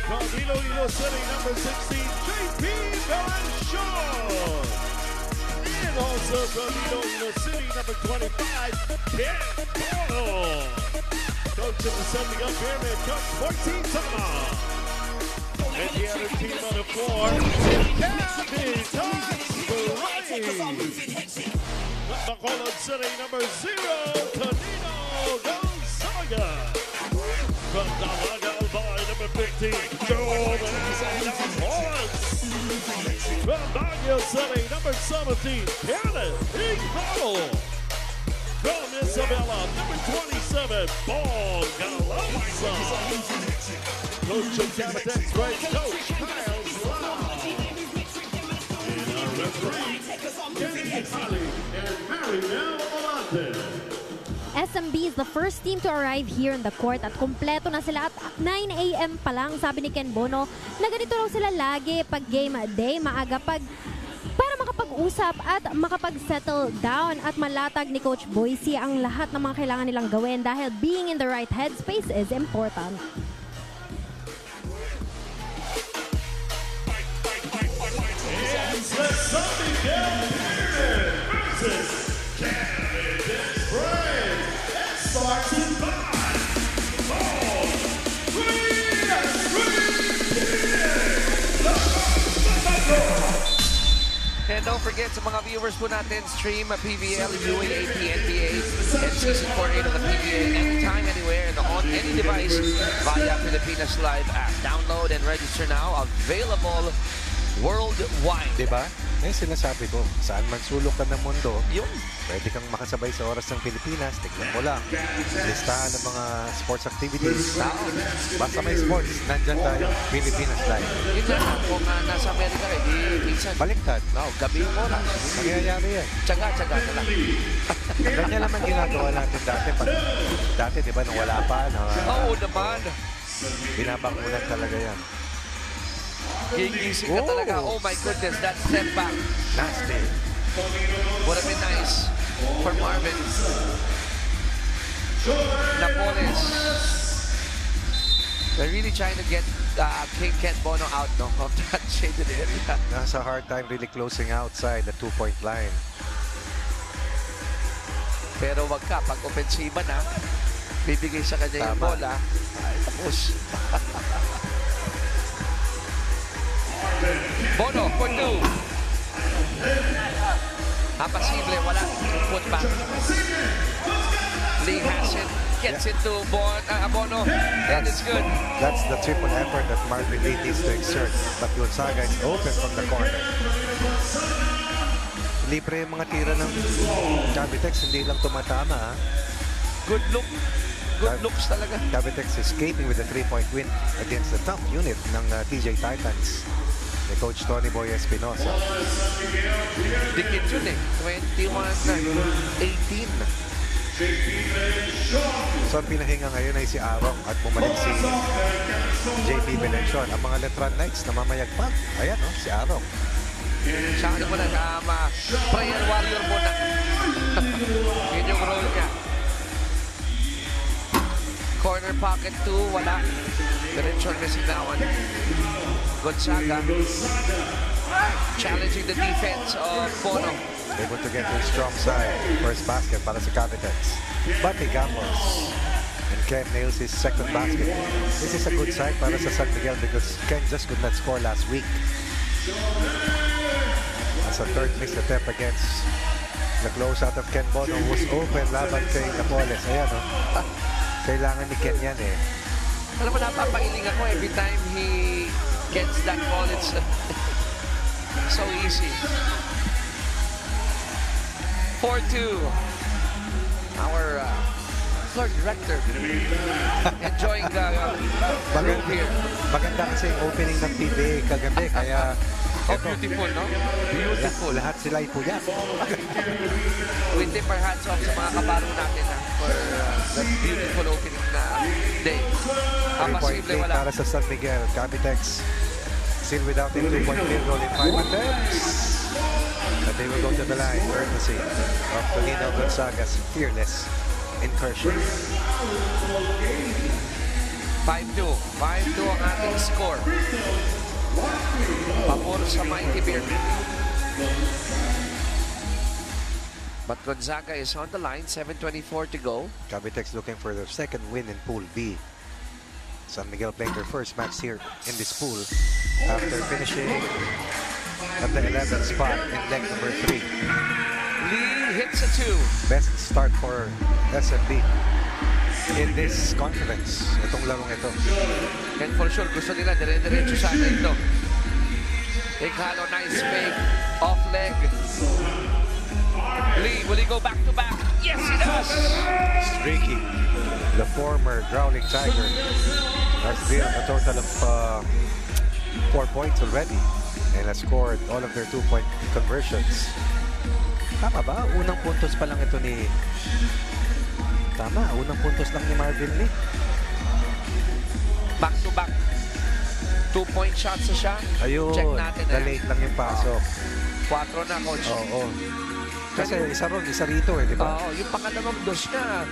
C: From Iloilo City, number 16, JP Belanchon. And also from Iloilo City, number 25, Ken Polo. Coach of the San Miguel Beermen, Coach 14 Tama. And the other team on the floor, Cabby Touch Bacolod City, number 0, Tonino Gonzaga. From Dalaga Albay, number 15, Joe Morris. From Baguio City, number 17, Kenneth Igalo. From Isabela, number 27, Paul Galanza. Coach of Cavitex, right? Coach Kyle Miguel Amante.
D: SMB is the first team to arrive here in the court at kumpleto na sila at 9 a.m. pa lang, sabi ni Ken Bono, na ganito raw sila lagi pag game day, maaga para makapag-usap at makapag-settle down at malatag ni Coach Boise ang lahat ng mga kailangan nilang gawin dahil being in the right headspace is important.
C: It's the San Miguel Pyramid versus Canada Brave. It starts in 5, 4, 3,
G: And don't forget sa mga viewers po natin, stream PBA, UAAP, NBA, and Season 48 of the PBA anytime, anywhere, and on any device via Pilipinas Live app. Download and register now. Available worldwide.
E: Diba? Yung sinasabi ko, saan man sulok ka ng mundo,
G: Yun.
E: pwede kang makasabay sa oras ng Pilipinas. Tignan mo lang. Listahan ng mga sports activities. Basta may sports, nandyan tayo. Pilipinas Live.
G: Yun na lang. Kung nasa Amerika, di minsan.
E: Baliktad.
G: No, gabi yung oras.
E: Nangyayari yan.
G: Tsaga na lang.
E: Ganyan naman ginagawa natin dati. Dati, di ba, nung wala pa,
G: Oo naman.
E: binabangunan talaga yan.
G: Gigising ka talaga. Oh my goodness, that step back.
E: Nasty.
G: Would have been nice for Marvin. Napoles. They're really trying to get King Ken Bono out, no, of that shaded area.
E: Nasa hard time really closing outside the 2-point line.
G: Pero wag ka, pag ofensiba na, bibigay sa kanya yung
E: Tama.
G: bola. Ay, tapos. Bono for 2. Posible, wala. Put back. Lee has it. Gets it to Bono. And it's good.
E: That's the triple effort that Marvin Lee needs to exert. But Gonzaga is open from the corner. Libre yung mga tira ng Cavitex, hindi lang tumatama. Ha?
G: Good look. Good looks talaga.
E: Cavitex escaping with a 3-point win against the top unit ng TJ Titans ni Coach Tony Boy Espinosa.
G: Dikit yun eh. 21 na. 18.
E: So ang pinahinga ngayon ay si Arong at bumalik si JP Benención. Ang mga Letran Knights na mamayagpag. Ayan, oh, si Arong.
G: Siya ano muna, prayer warrior muna. Yun yung role niya. Corner pocket 2, wala. Benención missing that one. Gonzaga challenging the defense of Bono.
E: Able to get to his strong side. First basket para sa Cavitex. Bati Gamos. And Ken nails his second basket. This is a good sign para sa San Miguel because Ken just could not score last week. As a third missed attempt against the closeout of Ken Bono who's open laban kay Napoles. Ayan, oh. Kailangan ni Ken yan eh.
G: Alam mo, napapahiling ako every time he gets that ball. It's so easy. 4-2. Our floor director enjoying the group here.
E: Maganda kasi yung opening ng PBA kagabi. Kaya
G: Oh, beautiful, no? Beautiful.
E: lahat sila ay puyat.
G: We tip our hats off sa mga kabaro natin for that beautiful opening na day.
E: 3-point
G: Posible
E: lead
G: wala.
E: para sa San Miguel. Cavitex still without a 2-point field goal in 5 attempts. But they will go to the line, courtesy of Tonino Gonzaga's fearless incursion.
G: 5-2. 5-2 ang ating score. Pabor sa Mighty Bear. But Gonzaga is on the line. 7:24 to go.
E: Cavitex looking for their second win in Pool B. San Miguel playing their first match here in this pool after finishing at the 11th spot in leg number 3.
G: Lee hits a 2.
E: Best start for SMB in this conference. Itong larong ito.
G: And for sure, gusto nila dire-diretso sana ito. Ighalo, nice fake. Off leg. Lee, will he go back to back? Yes, he does!
E: Streaky, the former Growling Tiger, has been a total of 4 points already and has scored all of their 2-point conversions. Tama ba? Unang puntos pa lang ito ni... Tama, unang puntos lang ni Marvin Lee.
G: Back to back. 2-point shots na siya.
E: Ayun,
G: Check natin.
E: na-late lang yung pasok.
G: 4 na, coach.
E: Oo. Kasi isa ron, isa rito di ba?
G: Oo, yung pangalawang dos niya,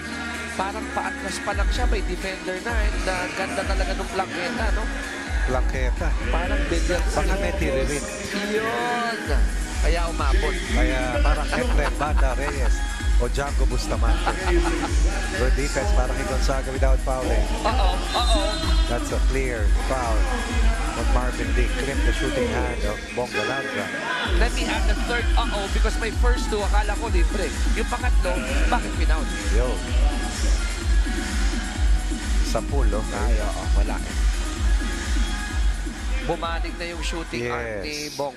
G: parang paatras pa lang siya, may defender na. And ganda talaga ng plangketa, no?
E: Plangketa.
G: Parang billiard.
E: Baka may tiririn.
G: Yun. Kaya umabot.
E: Kaya parang Efren Banda Reyes o Django Bustamante. Good defense parang kay Gonzaga without fouling. That's a clear foul on Marvin Lee. Crimp the shooting hand of Bong Galandra.
G: Let me add the third because my first two, akala ko libre. Yung pangatlo, bakit pinout?
E: Yo. Sa pool, oh.
G: Ay, wala. Bumanig na yung shooting arm ni Bong.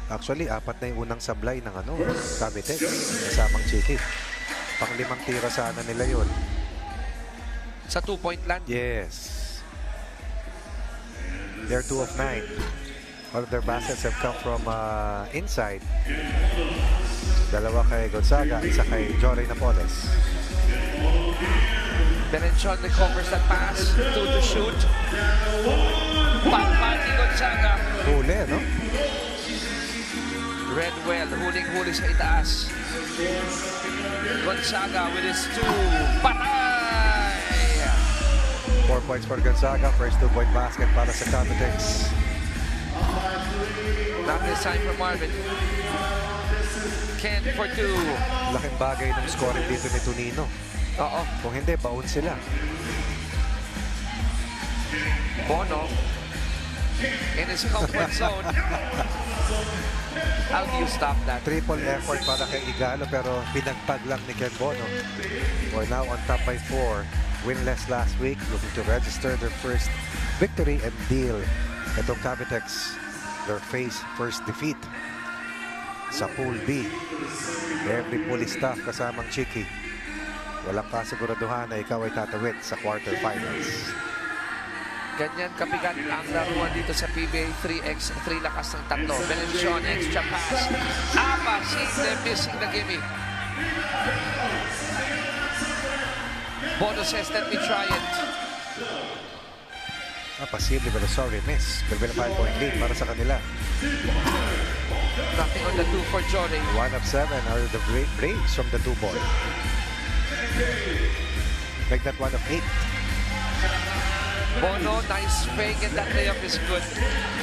E: Actually, 4 na yung unang sablay ng Cavite. Kasamang Chiki. Pang-5 tira sana nila yun.
G: Sa 2-point land?
E: Yes. They're 2 of 9. All of their baskets have come from inside. 2 kay Gonzaga, 1 kay Jory Napoles.
G: Berenchon recovers that pass. 2 to shoot. Pang-pan ni Gonzaga.
E: Huli, no?
G: Redwell, huling-huli sa itaas. Gonzaga with his 2. Patay!
E: 4 points for Gonzaga. First 2-point basket para sa Cavitex.
G: Not this time for Marvin. Ken for 2.
E: Laking bagay ng scoring dito ni Tonino.
G: Oo.
E: Kung hindi, baon sila.
G: Bono in his comfort zone. How do you stop that?
E: Triple effort para kay Igalo pero pinagpag lang ni Ken Bono. We're now on top by 4. Winless last week, looking to register their first victory and deal. Itong Cavitex, their first defeat sa Pool B. Every Pool staff kasamang Chiki. Walang kasiguraduhan na ikaw ay tatawid sa quarterfinals.
G: Ganyan kabigat ang laruan dito sa PBA 3x3 lakas ng 3. Belenchon, extra pass. Seeing them missing the gimme. Bono says, let me try it.
E: Posible pero sorry, miss. Pero 5-point lead para sa kanila.
G: Nothing on the 2 for Johnny.
E: 1 of 7 are the Braves from the 2-ball. Like that 1 of 8.
G: Bono, nice fake, and that layup is good.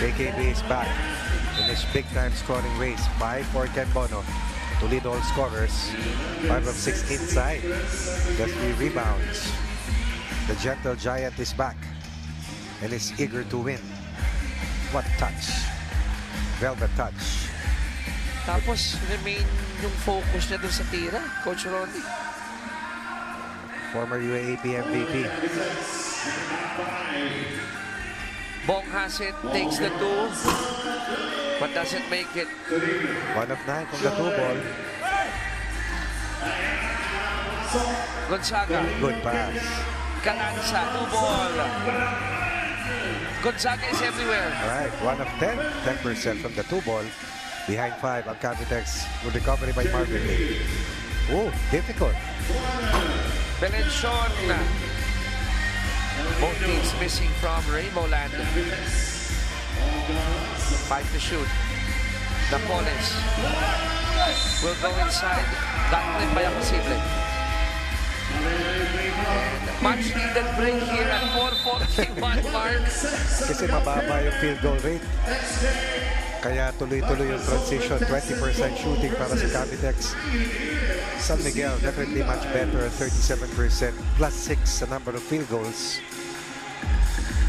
E: KKB is back in his big-time scoring race. 5 for Ken Bono to lead all scorers. 5 of 6 inside. Just 3 rebounds. The gentle giant is back and is eager to win. What touch. Velvet touch.
G: Tapos, remain yung focus niya dun sa tira, Coach Ronnie.
E: Former UAAP MVP.
G: Bong has it, takes the 2, but doesn't make it.
E: 1 of 9 from the 2-ball.
G: Gonzaga.
E: Good pass.
G: Calanza, 2-ball. Gonzaga is everywhere.
E: All right, 1 of 10. 10% from the 2-ball. Behind 5, ang Cavitex. Good recovery by Marvin Lee. Oh, difficult.
G: Belenchon. Both teams missing from Rainbow Land. 5 to shoot. Napoles will go inside. Datlin pa yung posible. And much needed break here at 4:41 mark.
E: Kasi mababa yung field goal rate. Kaya tuloy-tuloy yung transition. 20% shooting para sa Cavitex. San Miguel definitely much better at 37%. Plus 6 sa number of field goals.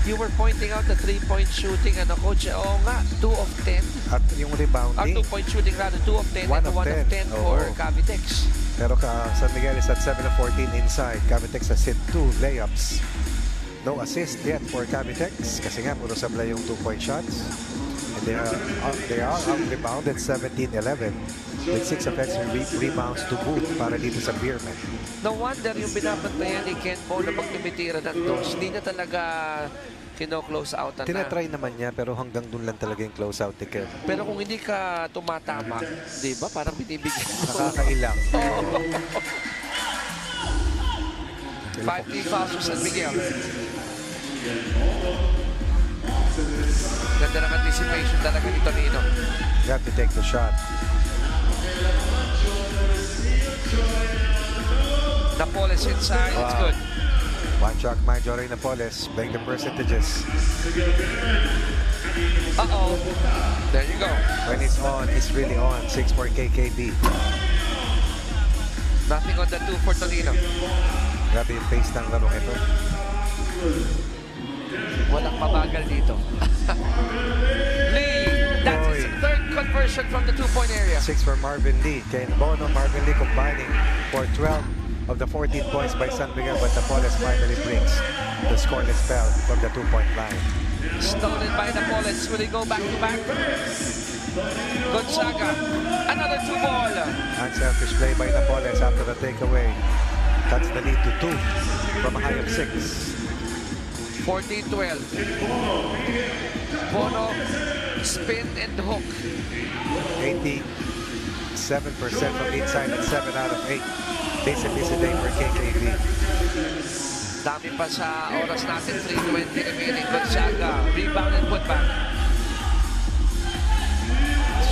G: You were pointing out the 3-point shooting, Coach? Oo nga, 2 of 10.
E: At yung rebounding.
G: 2-point shooting rather, 2 of 10
E: 1
G: and
E: of
G: 1 of 10 for Cavitex.
E: Pero San Miguel is at 7 of 14 inside. Cavitex has hit 2 layups. No assist yet for Cavitex kasi nga puro sablay yung 2-point shots. And they are out-rebounded 17-11 with 6 offensive rebounds to boot para dito sa Beerman.
G: No wonder yung binabantayan ni Ken Bo na pag tumitira ng dos, hindi na talaga kino-close out na.
E: Tinatry naman niya pero hanggang dun lang talaga yung close out ni Ken.
G: Pero kung hindi ka tumatama, di ba? Parang binibigyan mo.
E: Nakakailang.
G: 5-3 fouls for San Miguel. Ganda ng anticipation talaga ni Tonino.
E: You have to take the shot.
G: Napoles inside. It's good.
E: One shot by Jory Napoles. Bang the percentages.
G: Uh-oh. There you go.
E: When it's on, it's really on. 6 for KKB.
G: Nothing on the 2 for Tonino.
E: Grabe yung pace ng larong ito.
G: Walang mabagal dito. Lee, that's his third conversion from the 2-point area.
E: 6 for Marvin Lee. Ken Bono, Marvin Lee combining for 12 of the 14 points by San Miguel, but Napoles finally brings the scoreless spell from the 2-point line.
G: Stolen by Napoles. Will he go back-to-back? Gonzaga. Another 2-ball.
E: Unselfish play by Napoles after the takeaway. Cuts the lead to 2 from a high of 6.
G: 14-12. Bono, spin and hook.
E: 87% from inside and 7 out of 8. Basically, it's a day for KKB.
G: Dami pa sa oras natin. 3:20 remaining. Gonzaga. Rebound and putback.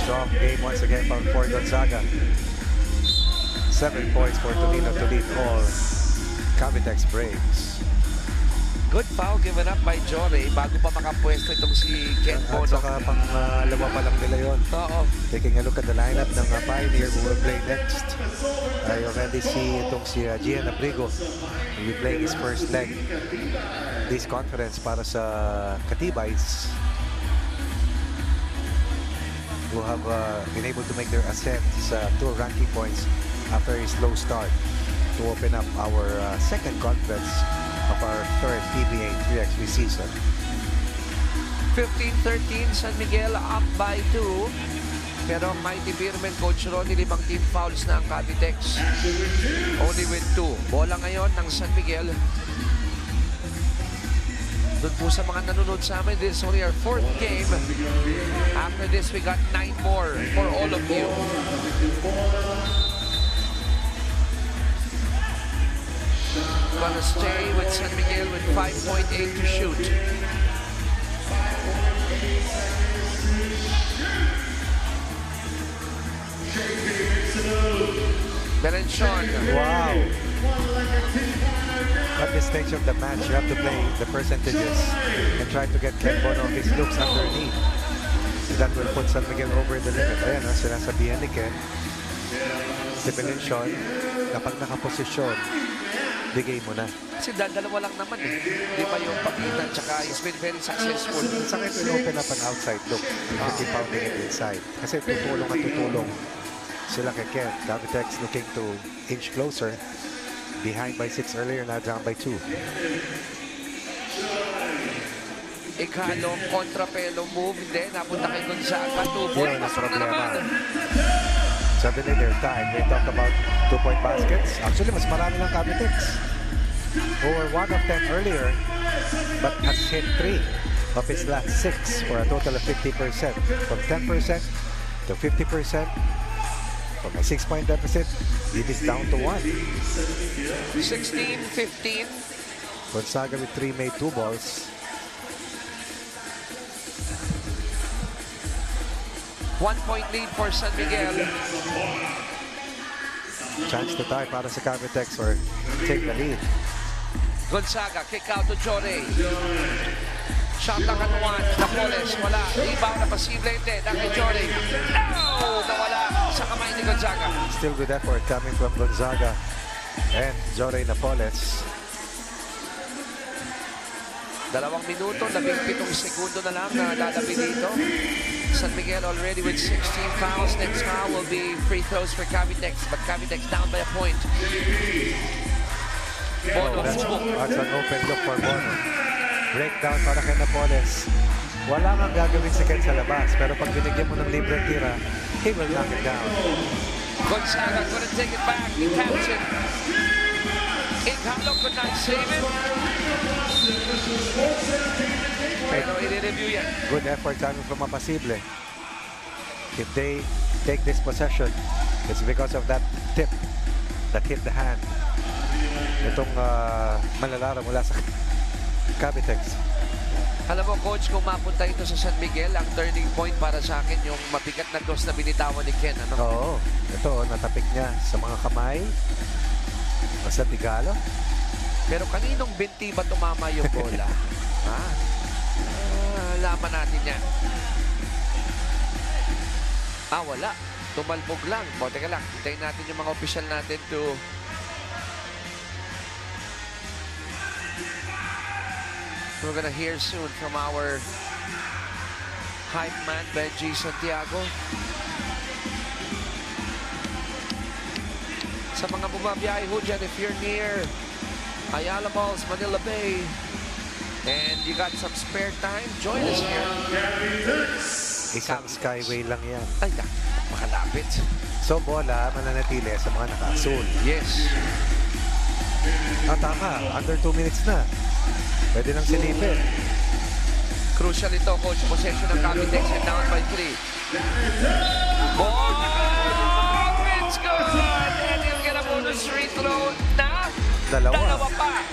E: Strong game once again for Gonzaga. 7 points for Tonino to lead all Cavitex breaks.
G: Good foul given up by Jory bago pa makapwesto itong si Ken
E: At
G: Bono.
E: saka pang lawa pa lang nila yun.
G: Oo.
E: Taking a look at the lineup ng Pioneer who will play next. I already see itong si Gian Abrigo. He will play his first leg this conference para sa Katibays, who have been able to make their ascent sa tour ranking points after a slow start to open up our second conference of our third PBA 3x3 season.
G: 15-13, San Miguel up by 2. Pero ang Mighty Beermen, Coach Ronnie, 5 team fouls na ang Cavitex. Only with 2. Bola ngayon ng San Miguel. Doon po sa mga nanonood sa amin, this is only our 4th game. After this, we got 9 more for all of you. Gonna stay with San Miguel with 5.8 to shoot. Berenchon.
E: Wow! At this stage of the match, you have to play the percentages and try to get Ken Bono his looks underneath. That will put San Miguel over the limit. Ayan, sinasabihan ni Ken. Si Berenchon, kapag nakaposisyon, bigay mo na.
G: Kasi dalawa lang naman eh. Di ba yung pagitan, tsaka he's been very successful.
E: Sa akin, will open up an outside look. Keep pounding it inside. Kasi tutulong at tutulong sila kay Ken. Cavitex looking to inch closer. Behind by 6 earlier, now down by 2.
G: Ikalong kontrapelo move. Hindi, napunta kay Gonzaga. 2-point.
E: Yun ang
G: Pasok na
E: problema.
G: naman.
E: Suddenly they're tied. They talk about 2-point baskets. Actually, mas marami lang Cavitex. Over 1 of 10 earlier, but has hit 3 of its last 6 for a total of 50%. From 10% to 50%. From a 6-point deficit, it is down to 1.
G: 16-15.
E: Gonzaga with 3 made 2 balls.
G: 1-point lead for San Miguel.
E: Chance to tie para sa Cavitex or take the lead.
G: Gonzaga, kick out to Jore. Shot lang at 1. Napoles, wala. Rebound na pasible, hindi. Dahil Jore. No! Nawala sa kamay ni Gonzaga.
E: Still good effort coming from Gonzaga and Jory Napoles.
G: 2 minuto, 17 segundo na lang na lalabi dito. San Miguel already with 16 fouls. Next foul will be free throws for Cavitex, but Cavitex down by a point. Bono,
E: That's
G: subok.
E: an open look for Bono. Breakdown para kay Napoles. Wala nga gagawin si Ken sa labas, pero pag binigyan mo ng libre tira, he will knock it down.
G: Gonzaga gonna take it back. He taps it. Igalo could not save it. Pero i-review yan.
E: Good effort coming from Apasible. If they take this possession, it's because of that tip that hit the hand. Itong Malalara mula sa Cavitex.
G: Alam mo, Coach, kung mapunta ito sa San Miguel, ang turning point para sa akin yung mabigat na dos na binitawan ni Ken. Ano?
E: Oo. Ito, natapik niya sa mga kamay. Basta tigalo.
G: Pero kaninong binti ba tumama yung bola? Ha? Laman natin yan. Wala. Tumalbog lang. Teka lang. Hintayin natin yung mga opisyal natin to... We're gonna hear soon from our hype man, Benji Santiago. Sa mga bumabiyahe ho dyan, if you're near Ayala Malls, Manila Bay, and you got some spare time, join us here.
E: Isang skyway lang yan.
G: Ay, makalapit.
E: So, bola mananatili sa mga naka-asul.
G: Yes.
E: Tama. Under 2 minutes na. Pwede nang silipin.
G: Crucial ito, Coach. Possession ng Cavitex and down by 3. Ball! It's good! And he'll get a bonus free throw na dalawa pa.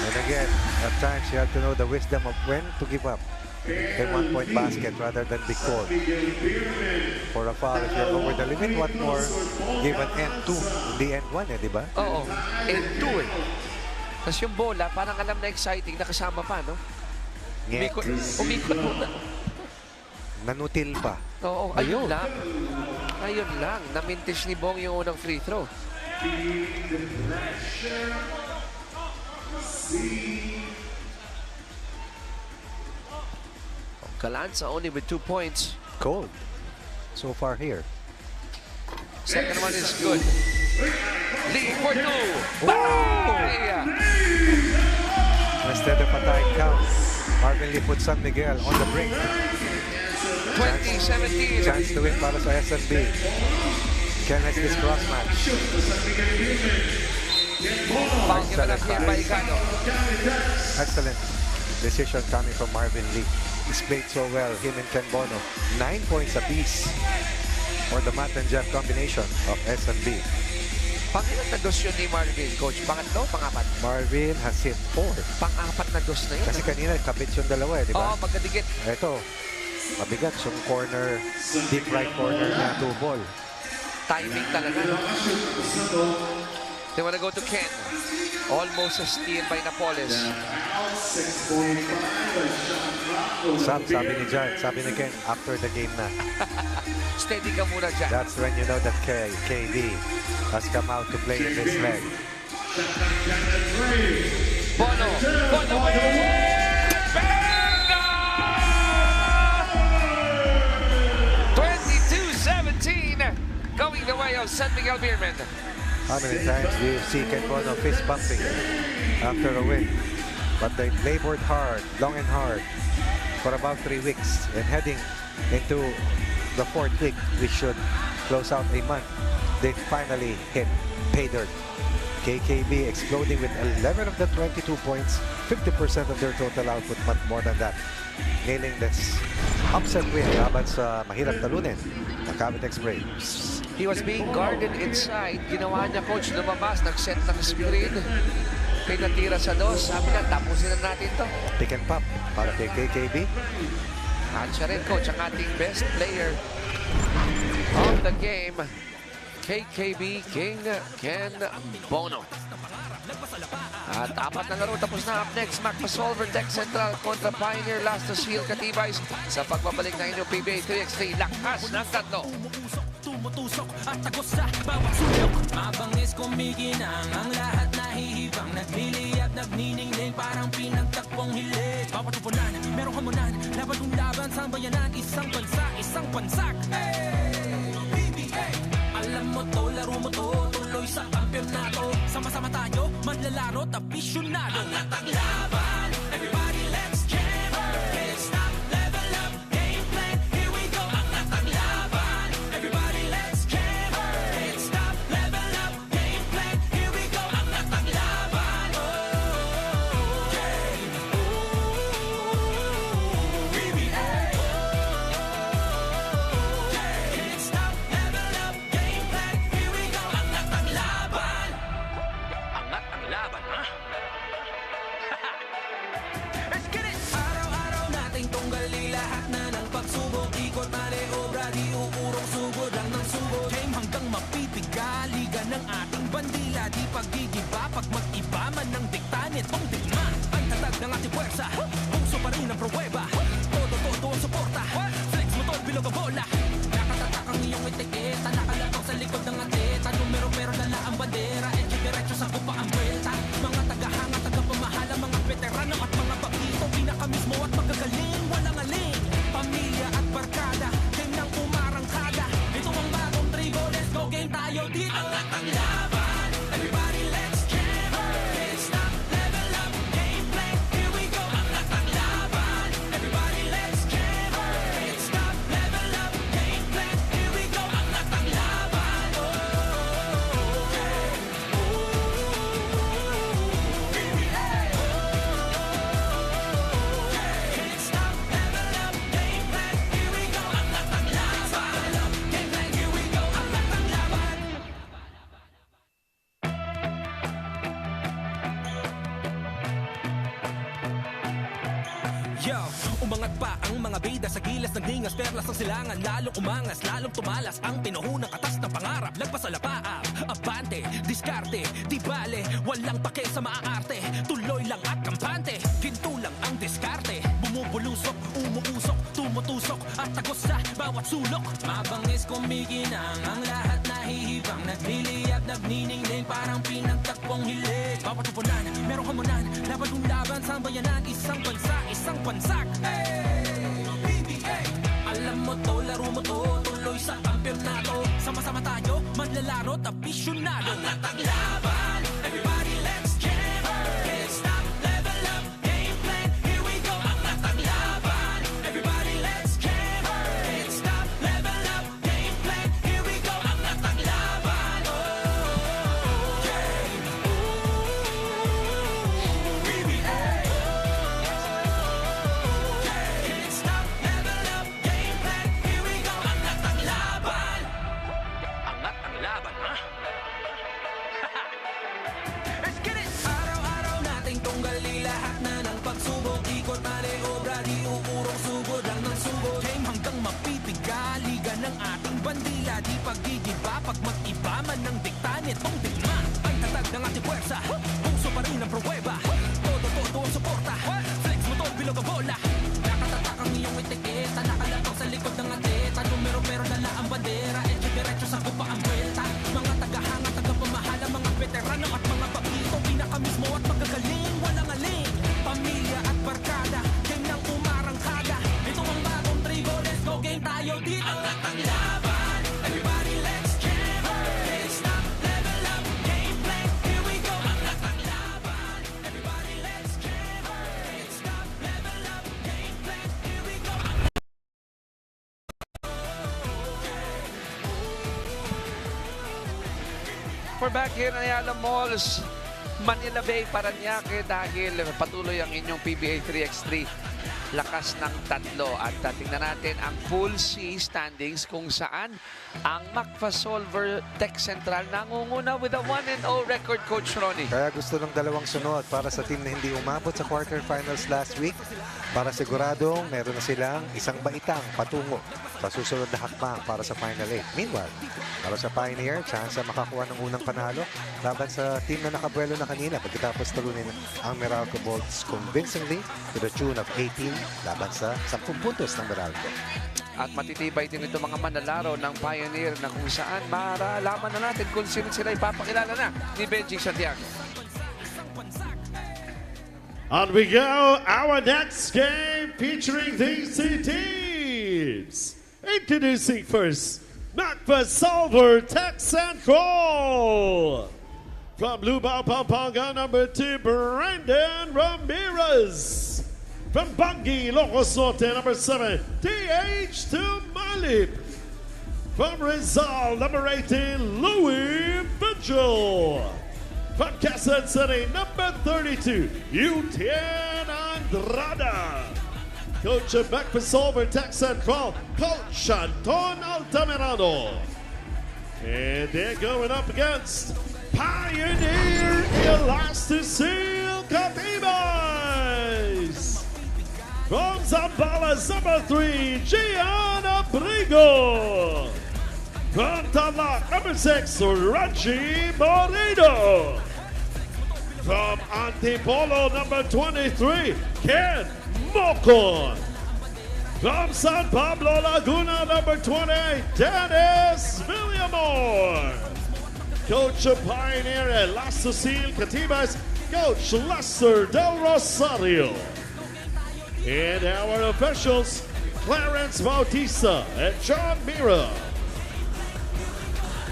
E: And again, at times you have to know the wisdom of when to give up a one-point basket rather than be called for a foul. If you're over the limit, what more? Give an end to the end one, di ba?
G: Oo. End 2 eh. Tapos yung bola, parang alam na exciting, nakasama pa, no? Umikot muna.
E: Nanutil pa.
G: Oo, ayun lang. Ayun lang. Namintis ni Bong yung unang free throw. Galanza only with 2 points.
E: Cold. So far here.
G: Second one is good. Lee for 2. Bye!
E: Instead of a tight count, Marvin Lee put San Miguel on the brink.
G: 2017.
E: Chance to win para sa SNB. Ken has this cross match.
G: Foul given up here by Igano.
E: Excellent decision coming from Marvin Lee. He's played so well, him and Ken Bono. 9 points apiece for the Matt and Jeff combination of SNB.
G: Pangilan na dos yun ni Marvin, Coach? Pangatlo, pangapat?
E: Marvin has hit 4.
G: Pangapat na dos na yun.
E: Kasi kanina kabit yung dalawa di ba?
G: Oo, magkadigit.
E: Ito, mabigat yung corner, deep right corner na 2 ball.
G: Timing talaga, no? They wanna go to Ken. Almost a steal by Napoles.
E: Sabi ni Jan, sabi ni Ken, after the game na.
G: Steady ka muna dyan.
E: That's when you know that KD has come out to play in this leg.
G: Bono. Bono. Benga! 22-17. Going the way of San Miguel Beerman.
E: How many times do you see Ken Bono fist bumping after a win? But they labored hard, long and hard, for about 3 weeks. And heading into the 4th week, we should close out a month. They finally hit pay dirt. KKB exploding with 11 of the 22 points, 50% of their total output, but more than that. Nailing this upset win laban sa mahirap talunin na Cavitex Braves.
G: He was being guarded inside. Ginawa niya, Coach, lumabas, nag-set ng screen. Pinatira sa dos. Sabi na, tapusin na natin to.
E: Pick and pop para kay KKB.
G: At siya rin, Coach, ang ating best player of the game. KKB King Ken Bono. At 4 na laro tapos na. Up next, Mac Pasolver Tech Central kontra Pioneer Lastas Hill Katibays sa pagbabalik na inyong PBA 3x3 lakas ng tatlo.
F: Tumutusok at tagos sa bawat sulok. Mabangis kumikinang ang lahat nahihibang. Nagliliyab, nagniningning parang pinagtakpong hilig. Bawat tupunan, merong hamunan. Laban kong laban sa bayanan. Isang bansa, isang bansak. Hey! PBA! Alam mo to, laro mo to. Tuloy sa kampyonato. Sama-sama tayo, manlalaro, tapisyonado. Ang atang laban, everybody let's jam. Can't stop, level up, game plan, here we go. Ang atang laban, everybody let's jam. Can't stop, level up, game plan, here we go. Ang atang laban, oh, yeah. lahat na ng pagsubok. Ikot maniobra, di uurong sugod lang ng sugod. Game hanggang mapipiga, liga ng ating bandila. Di paggigiba, pag mag-iba man ng dikta nitong digma. Ang tatag ng ating puwersa, puso pa rin ang pruweba. Todo ang suporta, flex motor, bilog ang bola. Nakatatak ang iyong etiketa, nakalapag sa likod ng ateta. Numero pero dala ang bandera, diretso sa upa ang buwelta. Mga tagahanga, tagapamahala, mga veterano at mga bakito. Pinakamismo at magagaling, walang aling. Pamilya at barkada, game ng umarangkada. Ito ang bagong tribo, let's go game tayo dito. Ang laban, everybody let's jam. Can't stop, level up, gameplay, here we go. Ang laban, everybody let's jam. Can't stop, level up, gameplay, here we go. Ang laban, can't stop, level up, gameplay, here we go. Ang laban, gameplay, here we go. Ang laban. Yo, umangat pa ang mga bida sa gilas ng dingas, perlas ng silangan, lalong umangas, lalong tumalas ang pinuhunang katas ng pangarap. Lagpas sa lapaap, abante, diskarte, di bale, walang pake sa maaarte, tuloy lang at kampante, ginto lang ang diskarte, bumubulusok, umuusok, tumutusok, at tagos sa bawat sulok. Mabangis kumikinang ang lahat nahihibang, nagliliyab, nagniningning, parang pinagtakpong hilig. Bawat tupunan, merong hamunan, laban kung laban sa bayanan, isang bansa, isang bansak. Hey, PBA, alam mo to, laro mo to, tuloy sa kampyonato. Sama-sama tayo, manlalaro, apisyonado. Ang laban, everybody let's jam. Can't stop, level up, game plan, here we go. Ang laban, everybody let's jam. Can't stop, level up, game plan, here we go. Ang laban, PBA. Can't stop, level up, game plan, here we go. Angat ang laban. Angat ang laban, ha? Let's get it! Araw-araw nating tunggali lahat na ng pagsubok. Ikot maniobra, di uurong sugod lang ng sugod. Game hanggang mapipiga, liga ng ating bandila. Di paggigiba, pag mag-iba man ng dikta nitong digma. Ang tatag ng ating puwersa, puso pa rin ang pruweba. Todo ang suporta, flex motor, bilog ang bola. Nakatatak ang iyong etiketa, nakalapag sa likod ng ateta. Numero pero dala ang bandera, diretso sa upa ang buwelta. Mga tagahanga, tagapamahala, mga veterano at mga bakito. Pinakamismo at magagaling, walang aling. Pamilya at barkada, game ng umarangkada. Ito ang bagong tribo, let's go game tayo dito. Ang laban, everybody let's jam. Can't stop, level up, gameplay, here we go. Ang laban, everybody let's jam. Can't stop, level up, gameplay, here we go.
G: For back here na Ayala Malls, Manila Bay, Parañaque, dahil patuloy ang inyong PBA 3x3. Lakas ng tatlo. At tingnan natin ang Pool C standings kung saan ang Macfasolver Tech Central nangunguna with a 1-0 record, Coach Ronnie.
E: Kaya gusto ng dalawang sunod para sa team na hindi umabot sa quarterfinals last week, para siguradong meron na silang isang baitang patungo sa susunod na hakbang para sa Final 8. Meanwhile, para sa Pioneer, chance na makakuha ng unang panalo laban sa team na nakabuelo na kanina pagkatapos talunin ang Meralco Bolts convincingly to the tune of 18 laban sa 10 puntos ng Meralco.
G: At matitibay din ito mga manlalaro ng Pioneer na kung saan maralaman na natin kung sino sila ipapakilala na ni Benji Santiago.
C: On we go, our next game featuring these two teams. Introducing first, Macfasolver Tech Central. From Lubao, Pampanga, number 2, Brandon Ramirez. From Bangi, Ilocos Norte, number 7, TH Malip. From Rizal, number 18, Louis Vigil. From Quezon City, number 32, Utien Andrada. Coach of Macfasolver Tech Central, Coach Anton Altamirano. And they're going up against Pioneer Elasticil Catimas. From Zambales, number 3, Gian Abrigo. From Tarlac, number 6, Reggie Moreno. From Antipolo, number 23, Ken Mocon. From San Pablo, Laguna, number 28, Dennis Villamor. Coach of Pioneer and Las Cecil Catibas, Coach Lester Del Rosario. And our officials, Clarence Bautista and John Mira.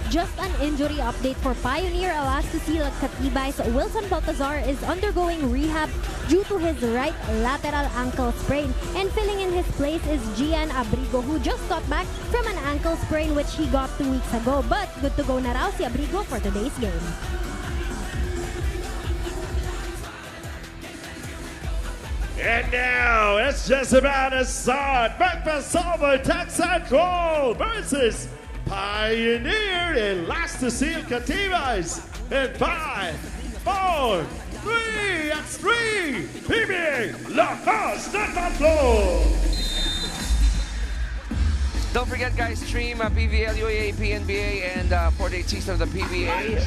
D: Just an injury update for Pioneer Elasticil at Catibais. Wilson Baltazar is undergoing rehab due to his right lateral ankle sprain. And filling in his place is Gian Abrigo, who just got back from an ankle sprain which he got 2 weeks ago. But good to go na raw si Abrigo for today's game.
C: And now it's just about to start. Breakfast over Texas Gold versus Pioneer and Las Cecil Catibas in 5, 4, 3, that's 3. PBA Lakas de Tatlo.
G: Don't forget, guys, stream PVL, UAA, PNBA, and 48 season of the PBA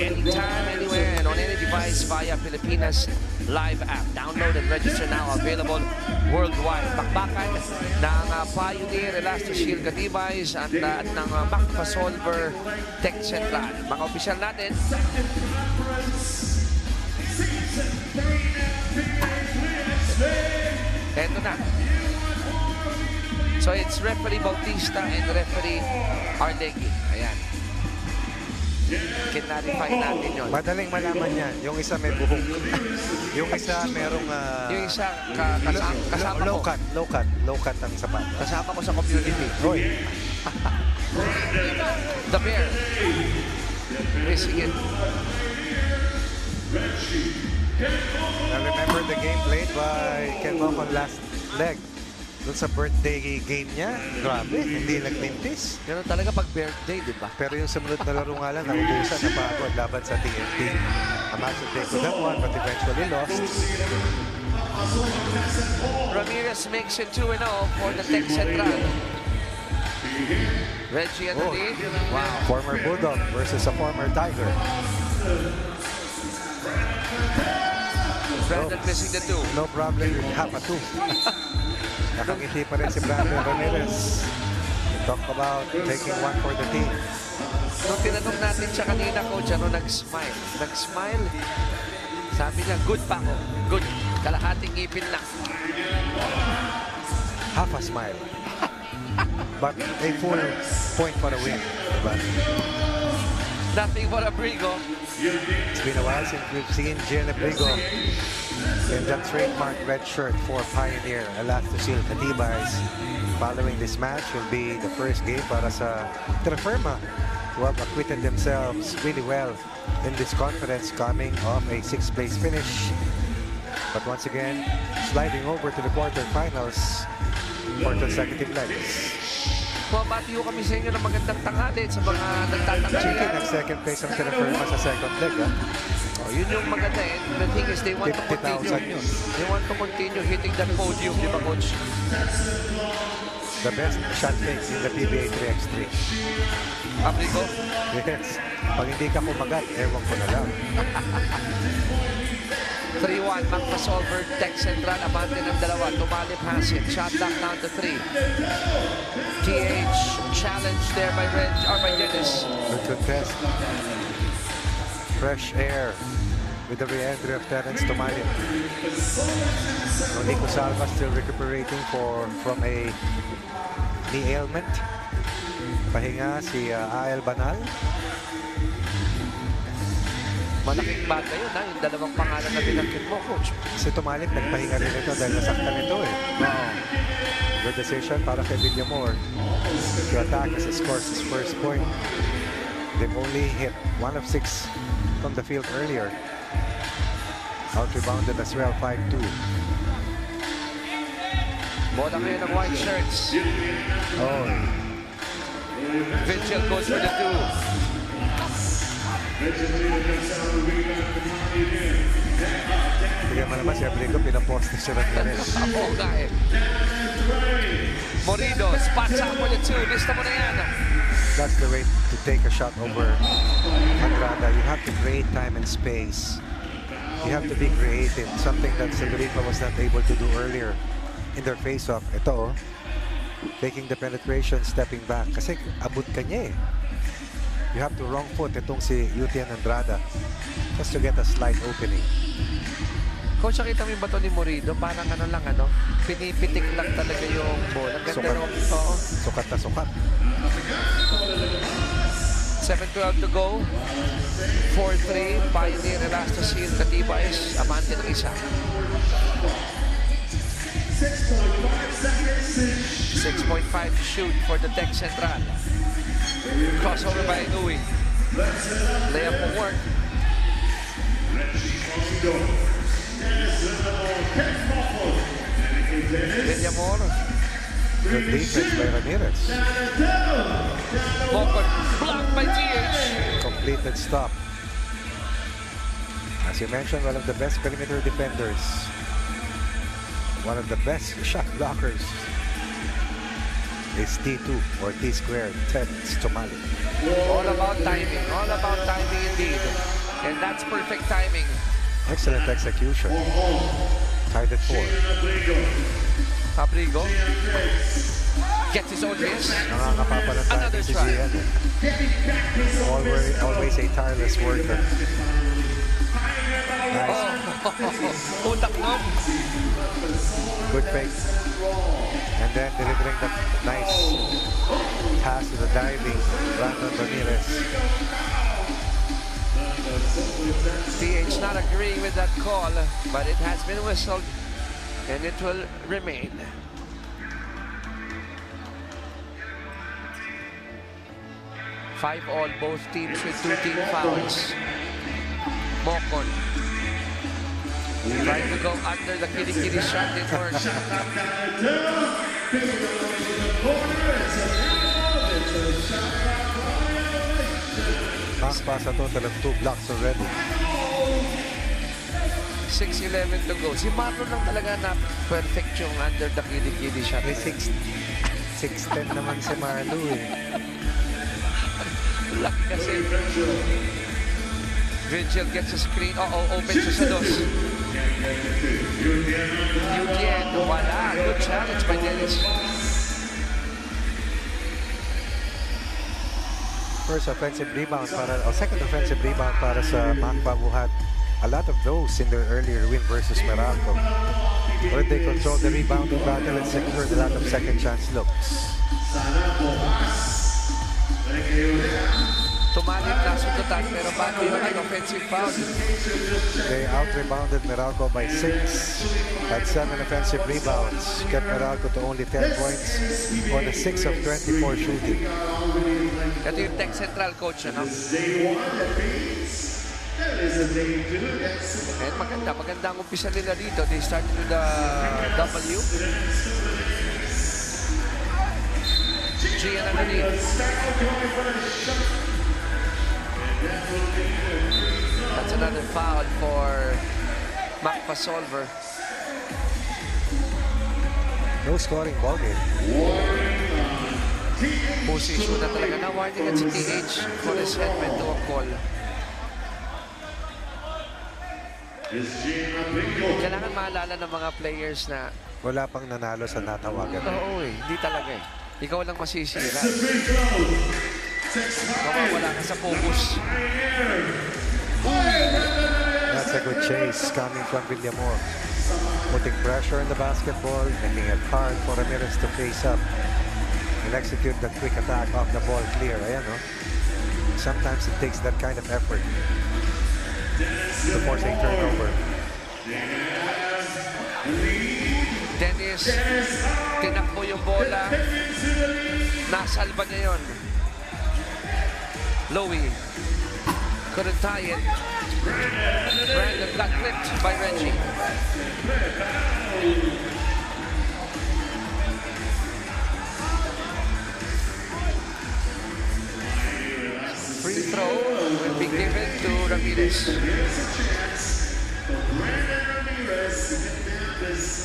G: anytime, anywhere, and on any device via Pilipinas Live app. Download and register now. Available worldwide. Bakbakan ng Pioneer, Elasticil Catibais at ng Macpasolver Tech Central. Mga opisyal natin. Eto na. So it's referee Bautista and referee Arlegui. Ayan. Kinarify natin yun.
E: Madaling malaman yan. Yung isa may buhok. Yung isa merong...
G: Yung isa kasama ko.
E: Low cut ang sapat.
G: Kasama ko sa community.
E: Roy.
G: The Bear. Missing it.
E: I remember the game played by Ken Mocon last leg. Doon sa birthday game niya, grabe, hindi nagmintis.
G: Ganun talaga pag birthday, di ba?
E: Pero yung sumunod na laro nga lang, naubusan na pagod laban sa TNT. A match that they could have won, but eventually lost.
G: Ramirez makes it 2-0 for the Tech Central. Reggie and the lead.
E: Wow. Former Bulldog versus a former Tiger.
G: Brandon missing the 2.
E: No problem with half a 2. Nakangiti pa rin si Brandon Ramirez. We talk about taking one for the team.
G: Nung tinanong natin siya kanina, coach, ano, nag-smile. Nag-smile. Sabi niya, good pa ako. Good. Kalahating ngipin lang.
E: Half a smile. But a full point for a win. Diba?
G: Nothing for Abrigo.
E: It's been a while since we've seen Gian Abrigo in that trademark red shirt for Pioneer. Elasticil Catibais. Following this match will be the first game para sa Terferma, who have acquitted themselves really well in this conference, coming off a 6th place finish. But once again, sliding over to the quarterfinals for consecutive legs.
G: Bumabati ko kami sa inyo ng magandang tanghali sa mga nagtatangkilan.
E: Chicken ang second place ang Terferma sa second leg.
G: Oh, yun yung maganda eh. The thing is, they want to continue.
E: 50,000 yun.
G: They want to continue hitting that podium, di ba, coach?
E: The best shot takes in the PBA 3x3.
G: Abrigo?
E: Yes. Pag hindi ka kumagat, ewan ko na lang.
G: 3-1, Macpasolver, Tech Central, abante ng dalawa. Tumalip Hasit, shot down down to 3. TH, challenge there by Dennis.
E: Good contest. Fresh air with the re-entry of Terence Tumalip. Nico Salva still recuperating from a knee ailment. Pahinga si AL Banal.
G: Malaking bata yun, ha? Yung dalawang pangalan na binangkit mo, coach.
E: Si Tumalip nagpahinga rin ito dahil nasaktan ito eh. Good decision para kay Villamor to attack as he scores his first point. They've only hit 1 of 6 from the field earlier. Out-rebounded as well, 5-2.
G: Bola ngayon ng white shirts.
E: Oh,
G: Vigil goes for the 2.
E: bigyan problema naman si Abrigo, pinaposte si Ramirez.
G: Oo nga eh. Morido, spots up for the 2. Lista mo na yan.
E: That's the way to take a shot over Andrada. You have to create time and space. You have to be creative. Something that Silverita was not able to do earlier in their face-off. Ito, taking the penetration, stepping back. Kasi abot ka niya eh. You have to wrong foot itong si Yutian Andrada just to get a slight opening.
G: Coach, nakita mo yung bato ni Morido? Parang ano lang, ano? Pinipitik lang talaga yung bola. Ganda
E: Sukat.
G: no? Oo.
E: Sukat na sukat.
G: 7:12 to go. 4-3. Pioneer Elastos Hill. Katibay. Amante ng isa. 6.5 to shoot for the Tech Central. Crossover by Nui. Layup will work. Villamor.
E: Good defense by Ramirez.
G: Bokon. Blocked by TH.
E: Completed stop. As you mentioned, one of the best perimeter defenders. One of the best shot blockers is T2 or T squared, Ted Stomali.
G: All about timing. All about timing indeed. And that's perfect timing.
E: Excellent execution. Tied at 4.
G: Abrigo gets his own miss.
E: Nangangapapalan tayo
G: Another
E: si
G: try.
E: Gian. Always a tireless worker. Nice.
G: Oh, utak nun.
E: Good fake. And then delivering that nice pass to the diving Brandon Ramirez.
G: TH not agreeing with that call, but it has been whistled and it will remain. Five all, both teams with 2 team fouls. Mokon trying to go under the kitty shot, it works.
E: Pass pass a total of 2 blocks already.
G: 6:11 to go. Si Marlon lang talaga na perfect yung under the kitty shot.
E: May 6'10 naman si Marlo eh.
G: Lucky kasi. Vigil gets a screen. Open siya sa dos. Yutian, wala. Good challenge by Dennis.
E: First offensive rebound second offensive rebound para sa Macba, who had a lot of those in their earlier win versus Meralco, where they controlled the rebounding battle and secured a lot of second chance looks.
G: Tumalit na sundutan pero bago yung offensive foul.
E: They out-rebounded Meralco by 6, had 7 offensive rebounds, kept Meralco to only 10 points on a 6 of 24 shooting.
G: Ito yung Tech Central coach, ano? And maganda ang umpisa nila dito. They started with the W. Gian underneath. That's another foul for Macpa Solver.
E: No scoring ball game.
G: Position na talaga na warning at si TH for his headman to a call. Kailangan maalala ng mga players na
E: Wala pang nanalo sa natawagan.
G: oo hindi talaga eh. Ikaw lang masisira. Mawawala ka sa focus.
E: That's a good chase coming from Villamor. Putting pressure on the basketball, making it hard for Ramirez to face up and execute that quick attack off the ball clear. Ayan, no? Sometimes it takes that kind of effort to force a turnover.
G: Dennis, tinakbo yung bola. Nasalba niya yun. Lowy couldn't tie it. Brandon got clipped by Reggie. Free throw will be given to Ramirez.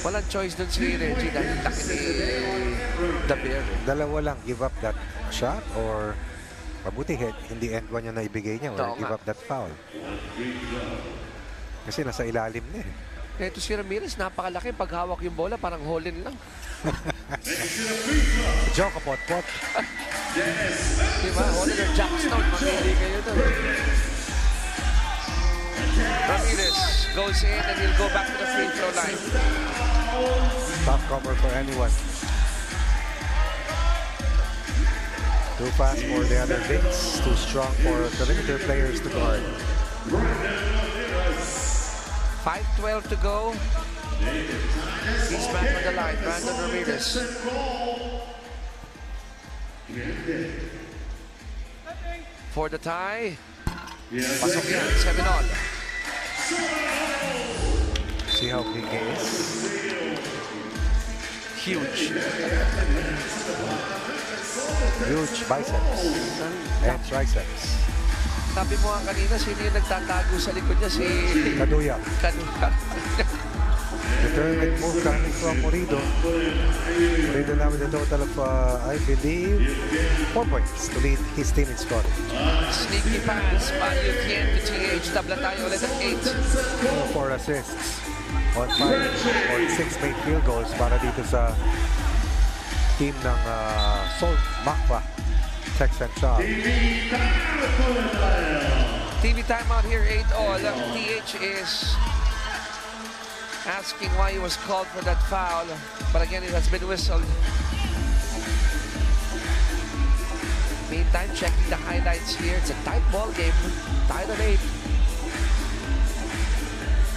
G: Walang choice dun si Reggie dahil laki ni The Bear.
E: Dalawa lang, give up that shot or mabuti hindi end one yung naibigay niya or
G: Oo
E: give
G: nga.
E: up that foul. Kasi nasa ilalim na eh.
G: Ito si Ramirez, napakalaki. Pag hawak yung bola, parang hold-in lang.
E: Joke pot.
G: Diba? Hold-in or Jackstone. Mamili kayo doon. Ramirez goes in and he'll go back to the free throw line.
E: Tough cover for anyone. Too fast for the other bigs. Too strong for perimeter players to guard.
G: 5:12 to go. He's back on the line. Brandon Ramirez. For the tie. Pasok yan. 7-all.
E: See how big he is.
G: Huge.
E: Huge biceps and triceps.
G: Sabi mo nga kanina, sino yung nagtatago sa likod niya? Si
E: Kaduya.
G: Kanuka.
E: Determined move coming from Morido. Morido now with a total of, I believe, 4 points to lead his team in scoring.
G: Sneaky pass. Value 10 to TH. Tabla tayo ulit at 8.
E: 4 assists on 5 or 6 made field goals para dito sa team ng Salt Makwa Texan Chop.
G: TV timeout here, 8-all. TH is asking why he was called for that foul. But again, it has been whistled. Meantime, checking the highlights here. It's a tight ball game. Tied at 8.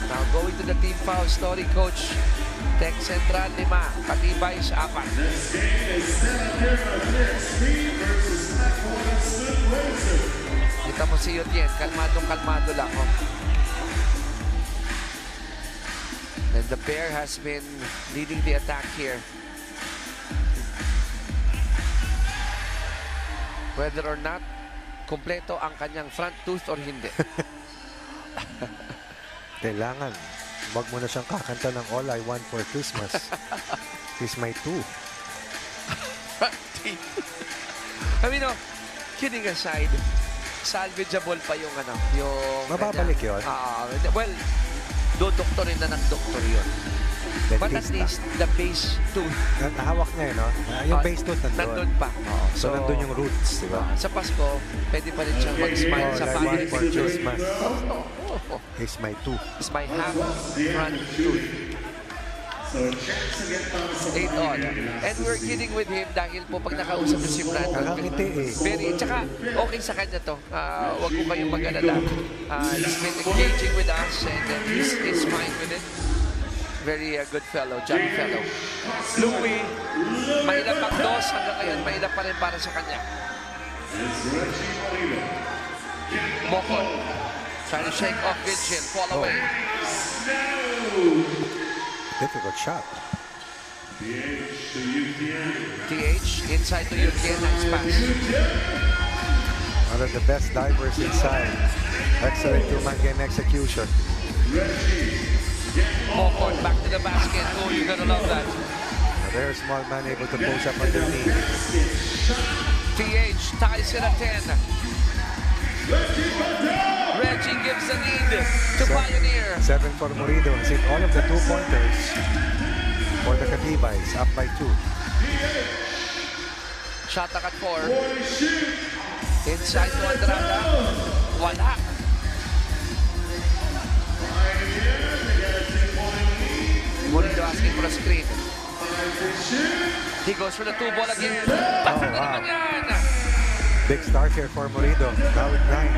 G: Now going to the team foul story, Coach. Tech Central 5, Patibay 4. Kita mo si Yotien, kalmado lang. Oh. And the Bear has been leading the attack here. Whether or not kumpleto ang kanyang front tooth or hindi.
E: Kailangan. Wag mo na siyang kakanta ng All I Want for Christmas is my tooth.
G: I mean, no, kidding aside, salvageable pa yung yung...
E: Mababalik yun?
G: Well, doktorin na ng doktor yun. But at least, the base tooth.
E: Nahawak niya no? Yung base tooth nandun.
G: Nandun pa.
E: So, nandun yung roots, di ba?
G: Sa Pasko, pwede pa rin siyang mag-smile sa
E: All I
G: family
E: Want for
G: picture.
E: Christmas is my tooth.
G: It's my half front tooth. 8-all. And we're kidding with him dahil po pag nakausap niyo si Brandon.
E: Nakangiti eh.
G: Very, tsaka okay sa kanya to. Huwag ko kayong mag-alala. He's been engaging with us and he's fine with it. Very good fellow, jolly fellow. Louie, mahirap ang dos hanggang ngayon. Mahirap pa rin para sa kanya. Mokon. Trying to shake off Vigil. Fall away.
E: Difficult shot.
G: TH inside to Yutien. Nice pass.
E: One of the best divers inside. Excellent two-man game execution.
G: Mokon back to the basket. Oh, you're gonna love that.
E: A very small man able to post up underneath.
G: TH ties it at 10. Reggie gives the lead to Pioneer.
E: 7 for Morido. Has hit all of the 2-pointers for the Katibays. Up by 2.
G: Shot at 4. Inside to Andrada. Wala. Morido asking for a screen. He goes for the 2-ball again. Basta na naman yan.
E: Big start here for Morido. Now with 9.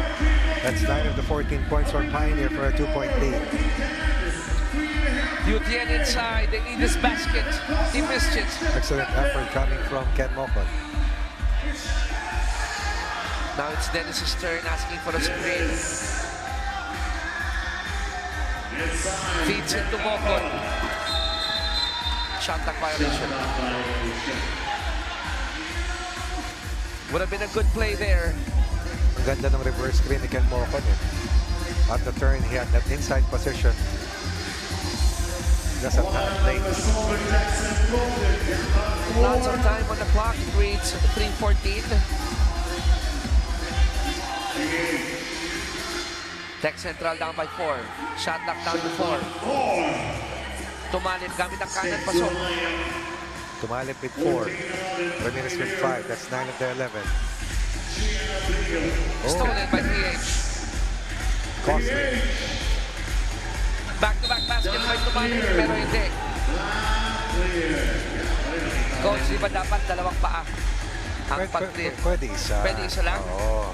E: That's 9 of the 14 points for Pioneer for a 2-point lead.
G: Yutien inside. They need this basket. He missed it.
E: Excellent effort coming from Ken Mokon.
G: Now it's Dennis's turn asking for a screen. Feeds into Mokon. Shot clock violation. Would have been a good play there.
E: Ang ganda ng reverse screen ni Ken Mokon. At the turn, he had that inside position. just a tad late.
G: Lots of time on the clock. It reads 3:14. Tech Central down by 4. Shot clock down to 4. Tumalip gamit ang kanan pasok.
E: Tumalip with 4. Ramirez with 5. That's 9 of the 11.
G: Stolen by PH.
E: Costly.
G: Back-to-back basket by Tumalip pero hindi. Coach, di ba dapat dalawang paa ang pag-clear?
E: Pwede isa.
G: Pwede isa lang?
E: Oo.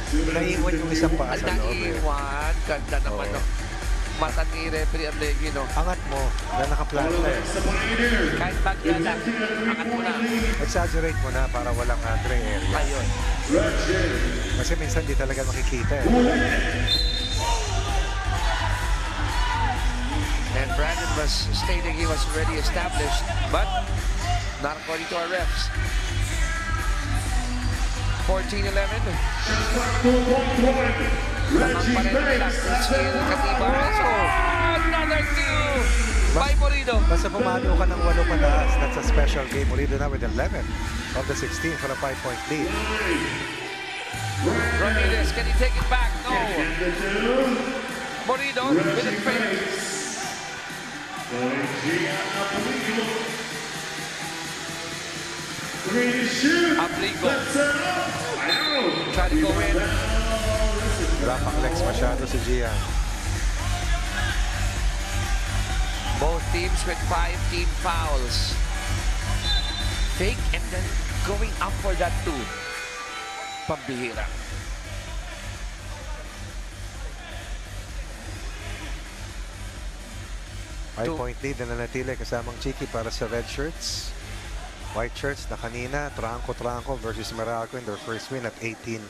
E: Naiwan yung isang paa sa loob.
G: Naiwan. Ganda naman. No? Mata ni referee Arlegui, no?
E: Angat mo. Dahil nakaplanta eh.
G: Kahit back yan lang. Angat mo na.
E: Exaggerate mo na para walang gray area.
G: Ayun.
E: Kasi minsan di talaga makikita eh.
G: And Brandon was stating he was already established, but not according to our refs. 14-11. Lamang pa rin nila. Chill, Katibay. So, another two by Morido.
E: Basta pumalo ka ng 8 pataas, that's a special game. Morido na with 11 of the 16 for a 5-point lead.
G: Ramirez, can he take it back? No. Morido with a fake. Aplico. Try to go in.
E: Rapang legs masyado si Gian.
G: Both teams with 5 team fouls. Fake and then going up for that 2. Pambihira.
E: Five-point lead na nanatili kasamang Chiki para sa red shirts. White shirts na kanina, Tranco versus Meralco in their first win at 18-10.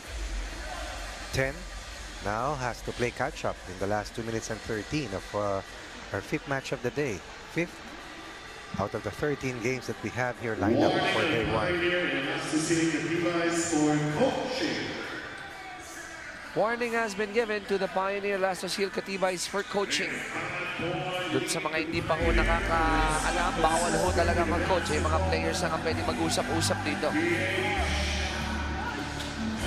E: Now has to play catch-up in the last 2 minutes and 13 of our 5th match of the day. 5th out of the 13 games that we have here lined up for day 1.
G: Warning has been given to the Pioneer Las Osil Catibays for coaching. Doon sa mga hindi pa ho nakakaalam, bawal ho talaga mag-coach. Yung mga players na pwede mag-usap-usap dito.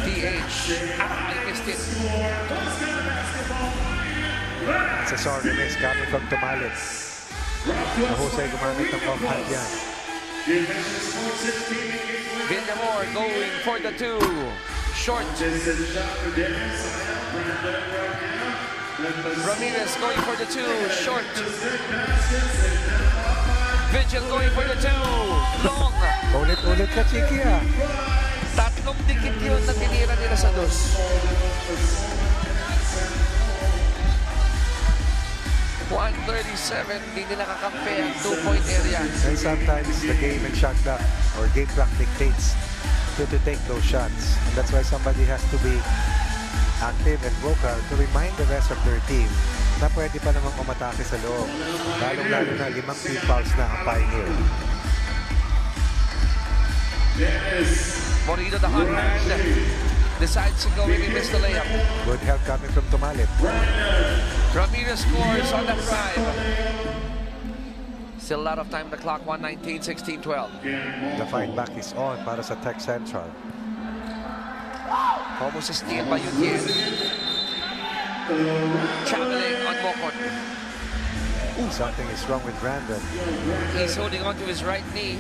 G: TH, I missed it.
E: It's a sorry miss coming from Tumalip. Mahusay gumamit ng off-hand yan.
G: Villamor going for the 2. Short. Ramirez going for the 2. Short. Vigil going for the 2. Long.
E: Ulit-ulit ka, Chiki ah.
G: Tatlong dikit yun na tinira nila sa dos. .137, di nila kakampi ang 2-point area.
E: And sometimes the game and shot clock or game clock dictates to take those shots. And that's why somebody has to be active and vocal to remind the rest of their team na pwede pa namang umatake sa loob. Lalong-lalo na 5 team fouls na ang Pioneer.
G: Morido, the hot hand, decides to go in and miss the layup.
E: Good help coming from Tumalip.
G: Ramirez scores on that drive. Still a lot of time on the clock, 1:19, 16-12.
E: The fight back is on para sa Tech Central.
G: Almost a steal by Yutien. Traveling on Mokon.
E: Something is wrong with Brandon.
G: He's holding on to his right knee.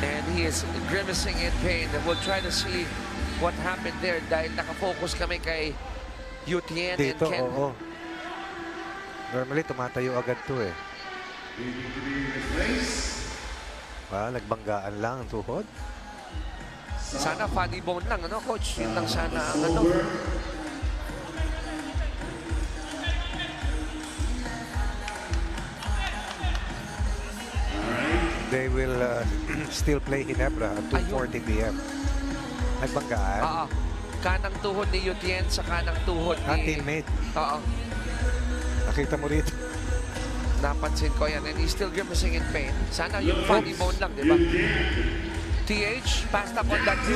G: And he is grimacing in pain. We'll try to see what happened there dahil nakafocus kami kay Yutien and
E: Dito,
G: Ken.
E: oo. Normally, tumatayo agad to eh. Nagbanggaan lang ang tuhod.
G: Sana funny bone lang, ano, coach? Yun lang sana ang ano.
E: They will still play Ginebra at 2:40 p.m. Nagbanggaan.
G: Oo. Kanang tuhod ni Yutien sa kanang tuhod
E: Ang
G: ni...
E: teammate.
G: Oo.
E: Nakita mo rito.
G: Napansin ko yan. And he's still grimacing in pain. Sana yung funny bone lang, di ba? TH, passed up on that two.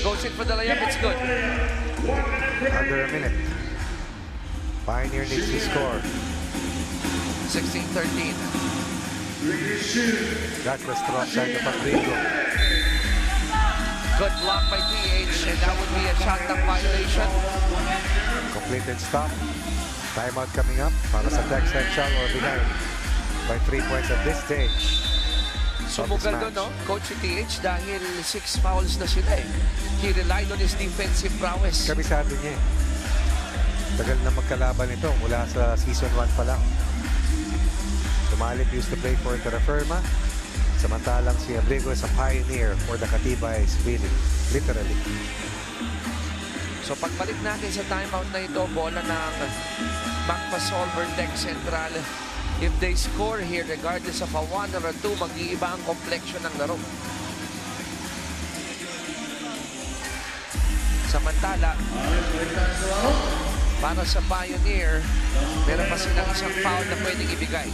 G: Goes in for the layup, it's good.
E: Under a minute. Pioneer needs to score.
G: 16-13.
E: That's the strong side of Rodrigo.
G: Good block by TH, and that would be a shot clock violation.
E: Completed stop. Timeout coming up para sa Tech Central or behind by 3 points at this stage.
G: Sumugal doon, no? Coach si TH dahil 6 fouls na sila eh. He relied on his defensive prowess.
E: Kabisado niya eh. Tagal na magkalaban ito mula sa season 1 pa lang. Tumalip used to play for Terra Firma. Samantalang si Abrigo is a pioneer for the Katibais, really, literally.
G: So pagbalik natin sa timeout na ito, bola ng Macpasolver Tech Central. If they score here, regardless of a 1 or a 2, mag-iiba ang complexion ng laro. Samantala, para sa Pioneer, meron pa silang isang foul na pwedeng ibigay.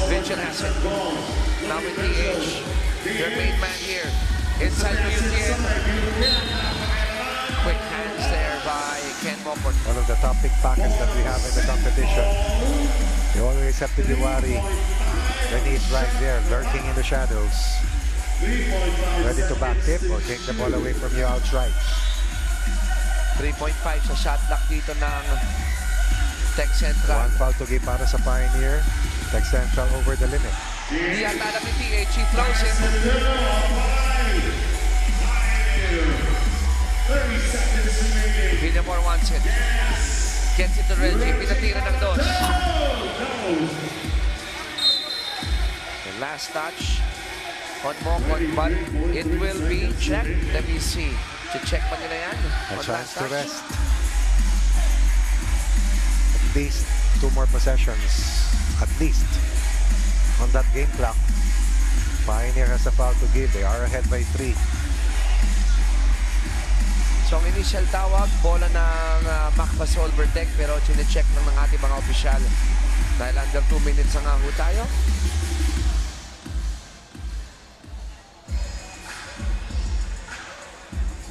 G: Vincent has it. Now with TH. Their main man here. Inside the Union. Quick hands there by Ken Moport.
E: One of the top pickpockets that we have in the competition. You always have to be wary when he's right there, lurking in the shadows. Ready to back tip or take the ball away from you outright.
G: 3.5 sa shot clock dito ng Tech Central.
E: One foul to give para sa Pioneer. Tech Central over the limit.
G: Di ata alam ni TH. He throws it. Villamor wants it. Gets it to Reggie. Pinatira ng dos. The last touch on Mokon, but it will be checked. Let me see. Check pa nila yan.
E: A
G: On
E: chance
G: last
E: to
G: touch.
E: rest. At least 2 more possessions. At least. On that game clock. Pioneer has a foul to give. They are ahead by 3.
G: So ang initial tawag, bola ng Macpasolver Tech, pero chinecheck lang ng ating mga opisyal. Dahil under 2 minutes ang ho tayo.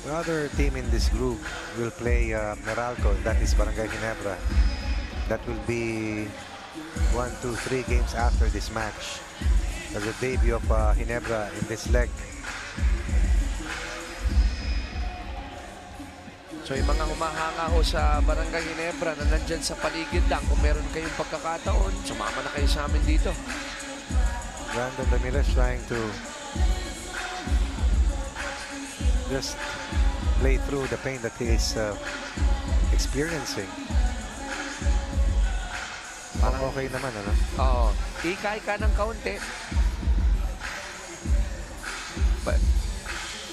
E: The other team in this group will play Meralco, and that is Barangay Ginebra. That will be 1, 2, 3 games after this match. As the debut of Ginebra in this leg.
G: So yung mga humahanga ho sa Barangay Ginebra na nandyan sa paligid lang, kung meron kayong pagkakataon, sumama na kayo sa amin dito.
E: Brandon Ramirez trying to just play through the pain that he is experiencing. Parang okay naman, ano?
G: Oo. Ikay ka ng kaunti.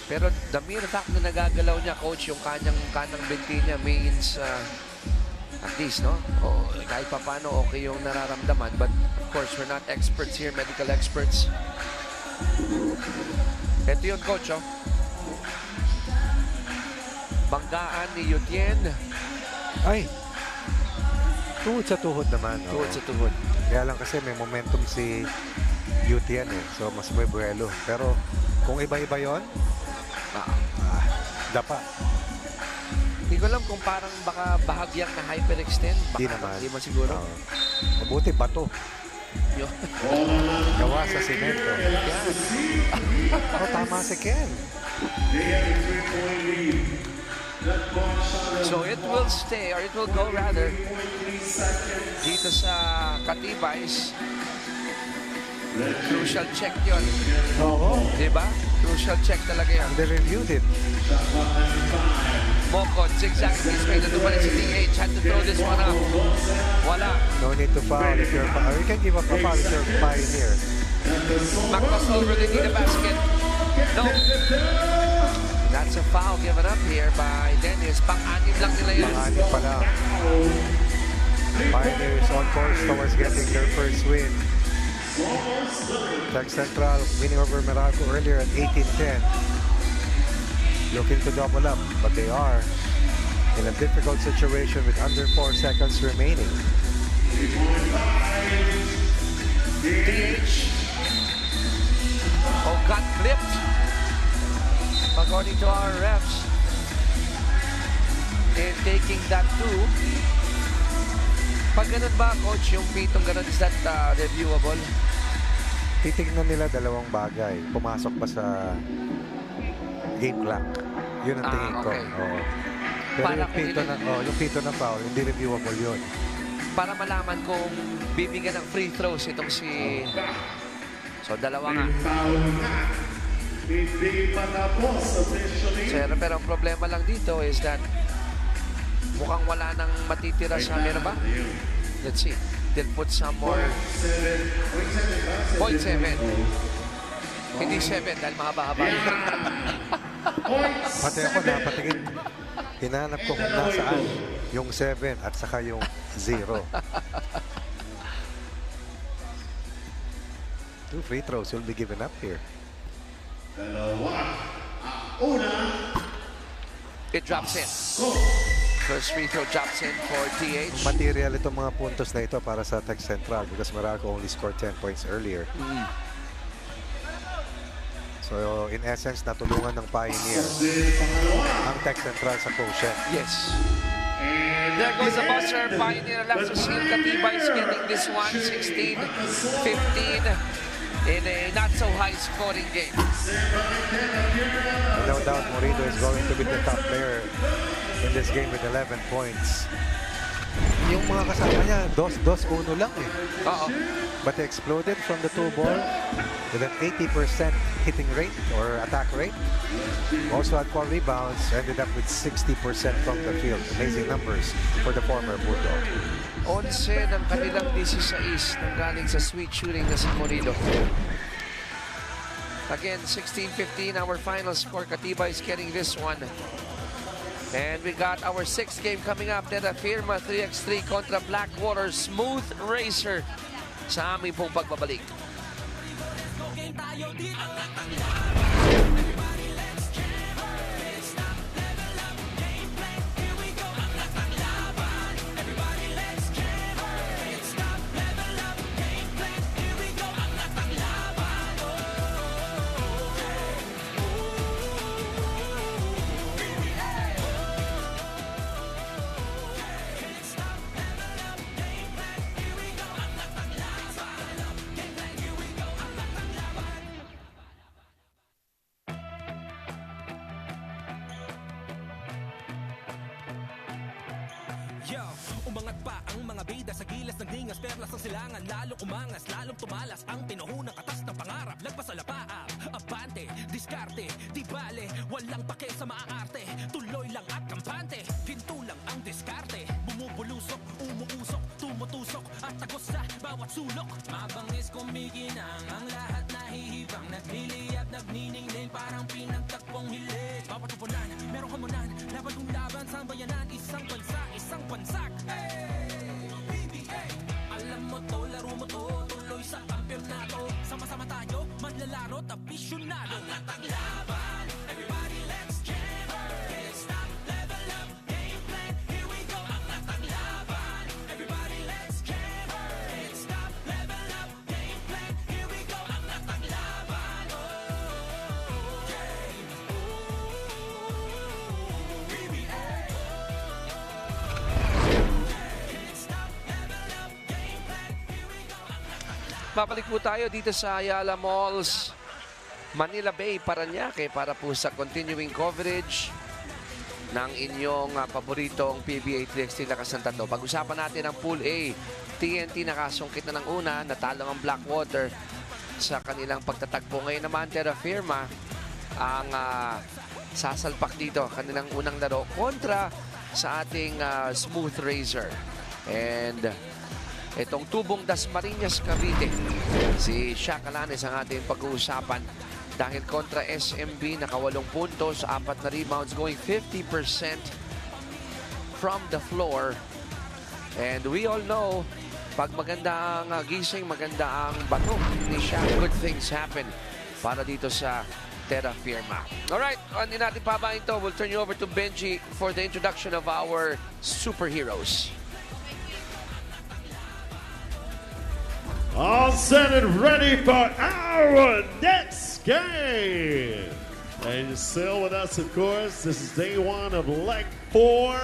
G: Pero the mere fact na nagagalaw niya, coach, yung kanang binti niya means at least, no? O, kahit pa paano, okay yung nararamdaman. But of course, we're not experts here, medical experts. Ito yun, coach, oh. Banggaan ni Yutien.
E: Ay! Tuhod sa tuhod naman.
G: Tuhod sa tuhod.
E: Kaya lang kasi may momentum si Yutien eh. So, mas may buwelo. Pero kung iba-iba yun, dapa.
G: Hindi ko alam kung parang baka bahagyang na hyperextend.
E: Di naman.
G: Hindi mo siguro.
E: Mabuti bato.
G: Yun.
E: Gawa sa simento. Tama si Ken.
G: So it will stay, or it will go rather, dito sa Katibais. Crucial check yun.
E: Oo.
G: Diba? Crucial check talaga yan.
E: They reviewed it.
G: Mokon, zigzag this way. Natupalit si TH. Had to throw this one up. Wala.
E: No need to foul if you're you can give up a foul if you're Pioneer.
G: Macpasolver, they need a basket. No. That's a foul given up here by Dennis. Pang-anim lang nila yan.
E: Pang-anim pa lang. Pioneer is on course towards getting their first win. Tech Central winning over Meralco earlier at 18-10. Looking to double up, but they are in a difficult situation with under 4 seconds remaining.
G: TH. Oh, got clipped. According to our refs. In taking that too. Pag ganun ba, coach, yung pitong ganun, is that reviewable?
E: Titignan nila dalawang bagay. Pumasok pa sa game clock. Yun ang tingin ko.
G: Okay.
E: Oo. Pero
G: Para
E: yung pito na foul, hindi reviewable yun.
G: Para malaman kung bibigyan ng free throws itong si... So, dalawa nga.
C: Hindi pa tapos officially.
G: Pero ang problema lang dito is that mukhang wala nang matitira sa meron ba? Let's see. They'll put some more. 0.7. Hindi 7 dahil mahaba-haba.
E: Pati ako napatingin. Hinanap ko kung nasaan yung 7 at saka yung 0. 2 free throws will be given up here.
G: It drops in. First free throw drops in for TH.
E: Material itong mga puntos na ito para sa Tech Central because Meralco only scored 10 points earlier. So, in essence, natulungan ng Pioneer ang Tech Central sa quotient.
G: Yes. There goes the buzzer. Pioneer left to see Katiba is getting this one. 16-15 in a not-so-high scoring game.
E: No doubt, Morito is going to be the top player in this game with 11 points. Yung mga kasama niya, 2-1 lang eh. But they exploded from the 2 ball with an 80% hitting rate or attack rate. Also had 4 rebounds, ended up with 60% from the field. Amazing numbers for the former Bulldog.
G: 11 ng kanilang 16 nang galing sa sweet shooting na si Morilo. Again, 16-15, our final score. Katiba is getting this one. And we got our 6th game coming up. Then Firma 3x3 kontra Blackwater Smooth Racer sa aming pong pagbabalik.
F: Yo, umangat pa ang mga bida sa gilas ng ningas, perlas ang silangan, lalong umangas, lalong tumalas ang pinuhunang katas ng pangarap. Lagpas sa lapaab, abante, diskarte, di bale, walang pake sa maaarte, tuloy lang at kampante, ginto lang ang diskarte, bumubulusok, umuusok, tumutusok, at tagos sa bawat sulok. Mabangis kumikinang ang lahat nahihibang, nagliliyab, nagniningning, parang pinagtakpong hilig. Bawat upunan, merong hamunan, laban kong laban sa bayanan, isang bansa, isang bansak. Hey, PBA, alam mo to, laro mo to, tuloy sa kampyonato. Sama-sama tayo, manlalaro, tapisyonado. Ang latang laban, everybody let's jam. Can't stop, level up, game plan, here we go. Ang latang laban, everybody let's jam. Can't stop, level up, game plan, here we go. Ang latang laban, PBA.
G: Babalik po tayo dito sa Ayala Malls, Manila Bay, Parañaque para po sa continuing coverage ng inyong paboritong PBA 3x3 lakas ng tatlo. Pag-usapan natin ang Pool A. TNT nakasungkit na ng una, natalo ang Blackwater sa kanilang pagtatagpo. Ngayon naman, Terra Firma ang sasalpak dito, kanilang unang laro kontra sa ating Smooth Razor. And itong Tubong Dasmariñas Cavite, si Shaq Alanes ang ating pag-uusapan dahil kontra SMB, naka 8 puntos, 4 na rebounds, going 50% from the floor. And we all know, pag maganda ang gising, maganda ang bato ni Shaq, good things happen para dito sa Terra Firma. Alright, hindi natin pabahin to. We'll turn you over to Benji for the introduction of our superheroes.
C: All set and ready for our next game. And still with us, of course. This is day one of leg 4.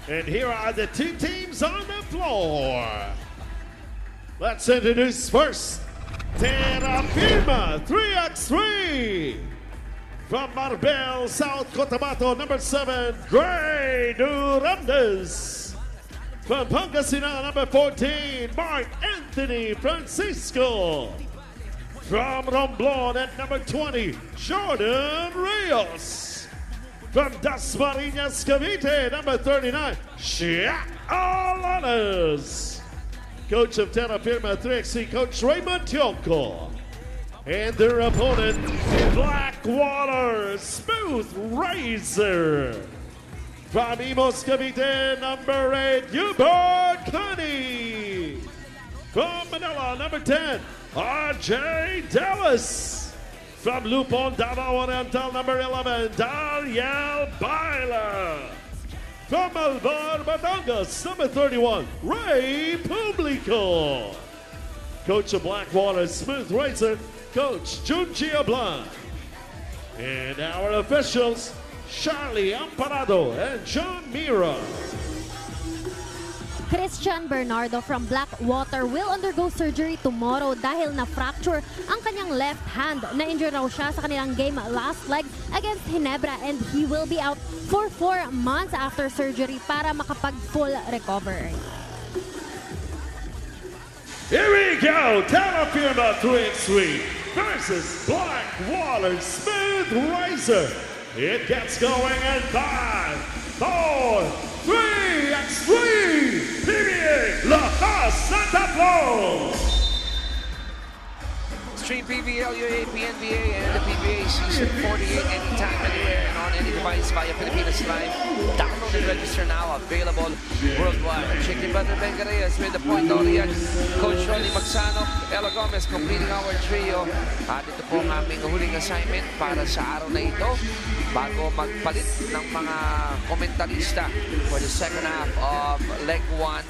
C: And here are the two teams on the floor. Let's introduce first Terra Firma 3x3. From Marbel, South Cotabato, number 7, Gray Durandes. From Pangasinan, number 14, Mark Anthony Francisco. From Romblon at number 20, Jordan Rios. From Dasmariñas, Cavite, number 39, Shaq Alanes. Coach of Terra Firma 3XC, Coach Raymond Tioco. And their opponent, Blackwater Smooth Razor. From Imos, Cavite, number 8, Hubert Connie. From Manila, number 10, RJ Dallas. From Lupon, Davao Oriental, number 11, Dariel Baila. From Malvar, Batangas, number 31, Ray Publico. Coach of Blackwater Smooth Razor, Coach Junji Ablan. And our officials, Charlie Amparado and John Mira.
D: Christian Bernardo from Blackwater will undergo surgery tomorrow dahil na-fracture ang kanyang left hand. Na-injure raw siya sa kanilang game last leg against Ginebra and he will be out for 4 months after surgery para makapag-full recover.
C: Here we go, Terra Firma 3x3 versus Blackwater Smooth Razor. It gets going in 5, 4, 3x3 PBA Lakas Santa Claus.
G: Stream PBA, LUA, PNBA, and the PBA Season 48 anytime, anywhere, and on any device via Pilipinas Live. Download and register now. Available worldwide. Chicken Butter Bengareas with the point audience. Coach Ronnie Magsano, Ella Gomez completing our trio. At ito po ang aming huling assignment para sa araw na ito bago magpalit ng mga komentarista for the second half of Leg 1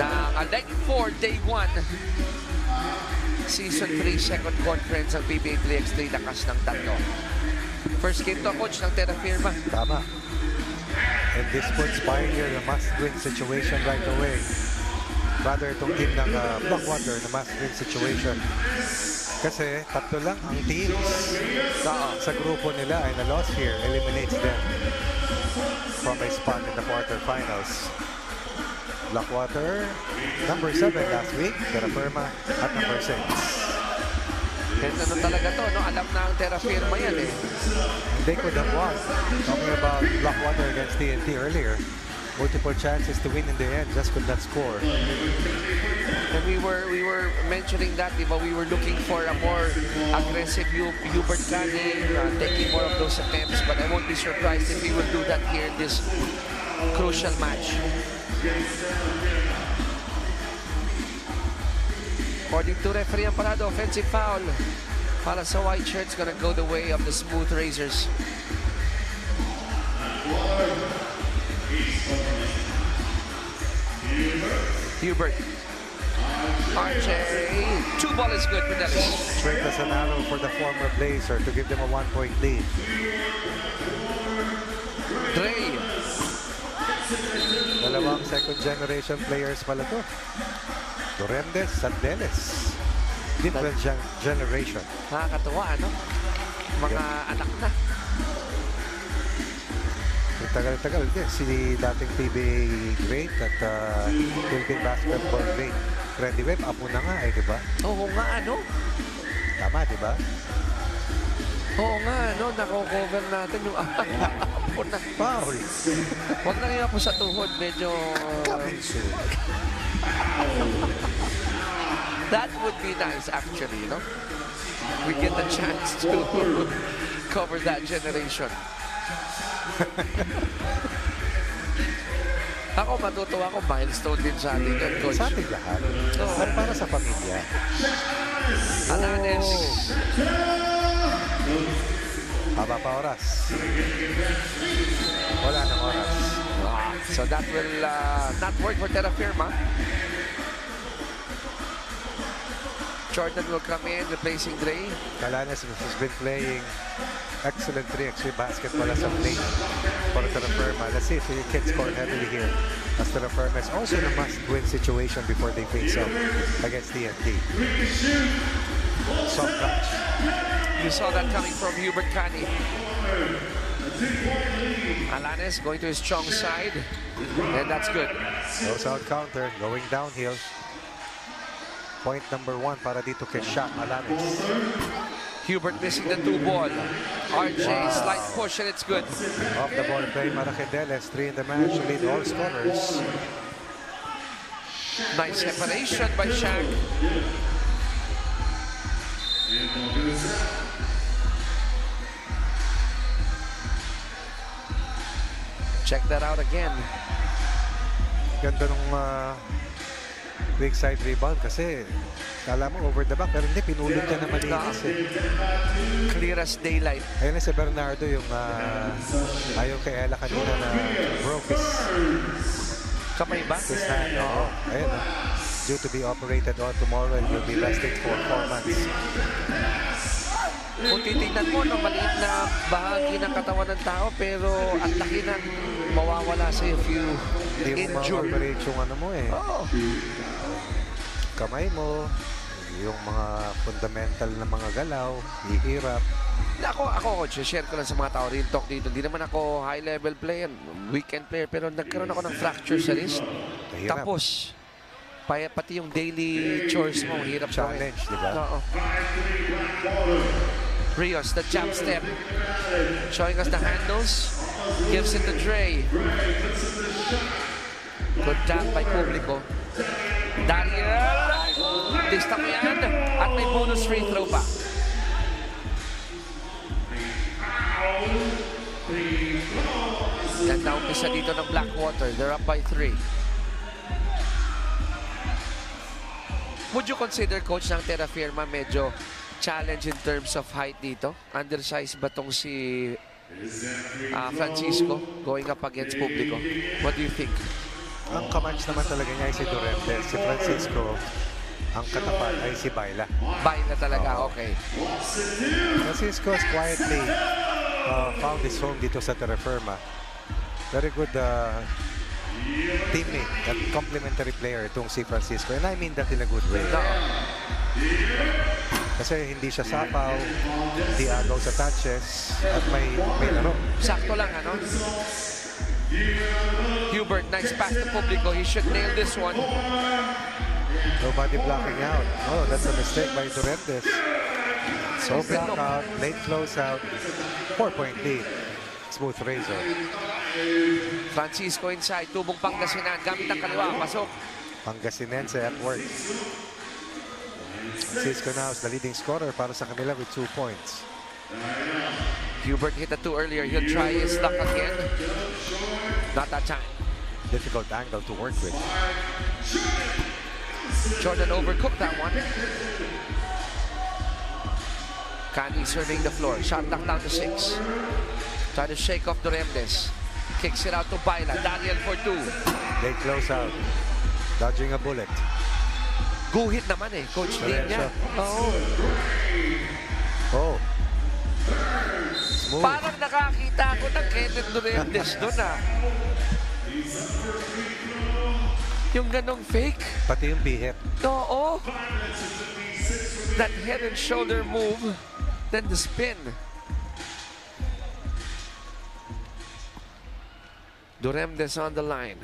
G: ng Leg 4, Day 1. Season 3, second conference ng PBA 3x3, lakas ng tatlo. First game to, coach ng Terra Firma.
E: Tama. And this puts Pioneer in a must-win situation right away. Rather itong team ng Blackwater na must-win situation. Kasi tatlo lang ang teams sa grupo nila ay na-loss here. Eliminates them from a spot in the quarterfinals. Blackwater, number 7 last week. Terra Firma at number 6.
G: Kaya ano talaga to, no? Alam na ang Terra Firma yan eh.
E: They could have won. Talking about Blackwater against TNT earlier. Multiple chances to win in the end, just could not score.
G: And we were mentioning that, diba? We were looking for a more aggressive Hubert Cani, taking more of those attempts. But I won't be surprised if he will do that here in this crucial match. According to referee Amparado, offensive foul para sa white shirts, gonna go the way of the Smooth Razors. Hubert. RJ. 2 ball is good for Dennis.
E: Straight as an arrow for the former Blazer to give them a 1-point lead.
G: Dre.
E: Dalawang second generation players pala to. Durandes at Dennis. Different generation.
G: Nakakatuwa, ano? Mga anak na.
E: Tagal-tagal din. Si dating PBA great at Philippine basketball great. Freddy Webb, apo na nga eh, di ba?
G: Oo nga, ano?
E: Tama, di ba?
G: Oo nga, ano? Nako-cover natin yung apo na.
E: Foul.
G: Huwag na nga po sa tuhod. Medyo...
E: Coming soon.
G: That would be nice, actually, no? We get the chance to cover that generation. Ako, matutuwa ako. Milestone din sa atin yan, coach.
E: Sa ating lahat.
G: Oo.
E: At para sa pamilya.
G: Alanes.
E: Baba pa oras. Wala nang oras.
G: So that will not work for Terra Firma. Jordan will come in, replacing Gray.
E: Calanes has been playing excellent 3x3 basketball as of late for Terra Firma. Let's see if he can score heavily here. As Terra Firma is also in a must-win situation before they face off against TNT. Soft touch.
G: You saw that coming from Hubert Cani. Alanes going to his strong side, and that's good.
E: Goes out counter, going downhill. Point number 1 para dito kay Shaq Alanes.
G: Hubert missing the 2 ball. RJ, slight push, and it's good.
E: Off the ball play para kay Deles. 3 in the match to lead all scorers.
G: Nice separation by Shaq. Check that out again.
E: Ganda nung weak side rebound kasi kala mo over the back pero hindi, pinulot niya na malinis eh.
G: Clear as daylight.
E: Ayun na si Bernardo yung ayaw kay Ella kanina na broke
G: Kamay ba?
E: his hand. Oo, ayun na. Due to be operated on tomorrow and will be resting for 4 months.
G: Kung titignan mo, no, maliit na bahagi ng katawan ng tao pero ang laki ng mawawala sa if you
E: Hindi mo
G: injure.
E: ma-operate yung ano mo eh.
G: Oh.
E: Kamay mo, yung mga fundamental na mga galaw, hihirap.
G: Ako, coach, share ko lang sa mga tao, real talk dito. Hindi naman ako high-level player, weekend player, pero nagkaroon ako ng fracture sa wrist.
E: Mahirap.
G: Tapos, pati yung daily chores mo, hirap
E: Challenge, di ba?
G: Oo. Rios, the jump step. Showing us the handles. Gives it to Dre. Good job by Publico. Daniel! Lista mo yan. At may bonus free throw pa. Ganda umpisa dito ng Blackwater. They're up by 3. Would you consider, coach, ng Terra Firma medyo challenge in terms of height dito? Undersized ba tong si Francisco going up against Publico? What do you think?
E: Ang kamatch naman talaga niya ay si Durante. Si Francisco, ang katapat ay si Baila.
G: Baila talaga, okay.
E: Francisco has quietly found his home dito sa Terra Firma. Very good teammate at complementary player itong si Francisco. And I mean that in a good way. Kasi hindi siya sapaw, hindi agaw sa touches, at may laro.
G: Sakto lang, ano? Hubert, nice pass to Publico. He should nail this one.
E: Nobody blocking out. Oh, that's a mistake by Durantes. So block out, late close out, 4-point lead. Smooth razor.
G: Francisco inside, tubong Pangasinan. Gamit ang kaliwa, pasok.
E: Pangasinense at work. Francisco now is the leading scorer para sa kanila with 2 points.
G: Hubert hit the 2 earlier. He'll try his luck again. Not that time.
E: Difficult angle to work with.
G: Jordan overcooked that one. Kani surveying the floor. Shot clock down to 6. Try to shake off Duremdes. Kicks it out to Baila. Daniel for 2.
E: They close out. Dodging a bullet.
G: Guhit naman eh, Coach Dean niya. Oo.
E: Oh. Smooth.
G: Parang nakakita ako ng Kenneth Duremdes doon ah. Yung ganong fake.
E: Pati yung bihip.
G: Oo. That head and shoulder move. Then the spin. Duremdes on the line.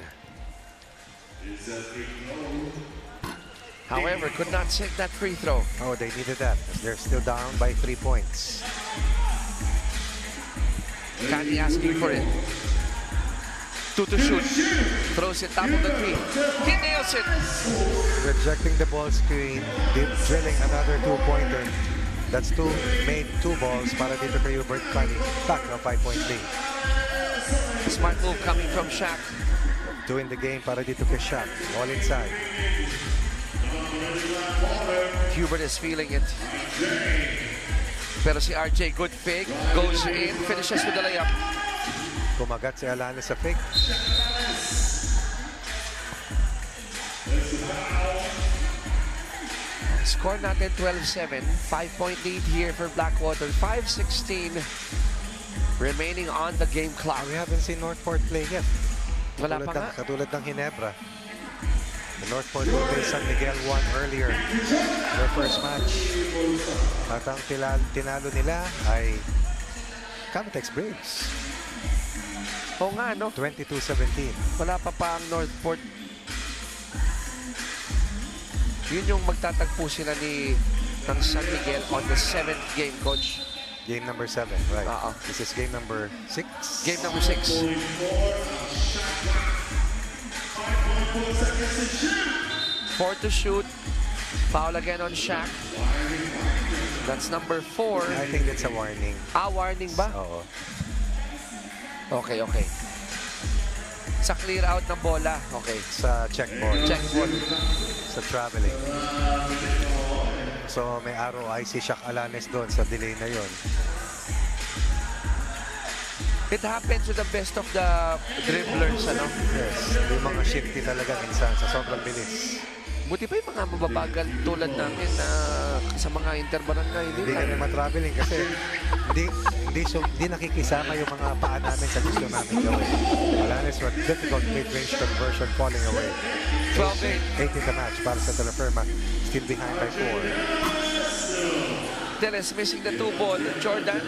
G: However, could not sink that free throw.
E: Oh, they needed that. They're still down by 3 points.
G: Kani asking for it. 2 to shoot. Throws it top of the tree. He nails it.
E: Rejecting the ball screen. Drilling another 2-pointer. That's 2 made 2 balls para dito kay Hubert Cani. Back na 5-point lead.
G: Smart move coming from Shaq.
E: 2 in the game para dito kay Shaq. All inside.
G: Hubert is feeling it. Pero si RJ, good fake. Goes in, finishes with the layup.
E: Kumagat si Alanis sa fake.
G: Score natin 12-7. 5-point lead here for Blackwater. 5:16 remaining on the game clock.
E: We haven't seen Northport play yet.
G: Wala pa nga.
E: Katulad ng Ginebra. The Northport will play San Miguel won earlier. Their first match. At ang tinalo nila ay Camtex Braves.
G: Oo nga, no?
E: 22-17.
G: Wala pa ang Northport. Yun yung magtatagpo sila ng San Miguel on the 7th game, Coach.
E: Game number 7, right. This is game number 6.
G: Game number 6. 4 to shoot. Foul again on Shaq. That's number 4.
E: I think that's a warning.
G: Warning ba?
E: Oo.
G: Okay. Sa clear out ng bola. Okay.
E: Sa check ball.
G: Check ball.
E: Sa traveling. So may ROI si Shaq Alanes doon sa delay na yon.
G: It happens with the best of the dribblers, ano?
E: Yes. Yung mga shifty talaga minsan sa sobrang bilis.
G: Buti pa yung mga mababagal tulad namin na sa mga interbarangay.
E: Hindi kami matraveling kasi hindi nakikisama yung mga paa namin sa gusto namin gawin. Alanes with difficult mid-range conversion falling away.
G: 12-8.
E: 8 in the match para sa Teleferma. Still behind by 4.
G: Teles missing the 2 ball. Jordan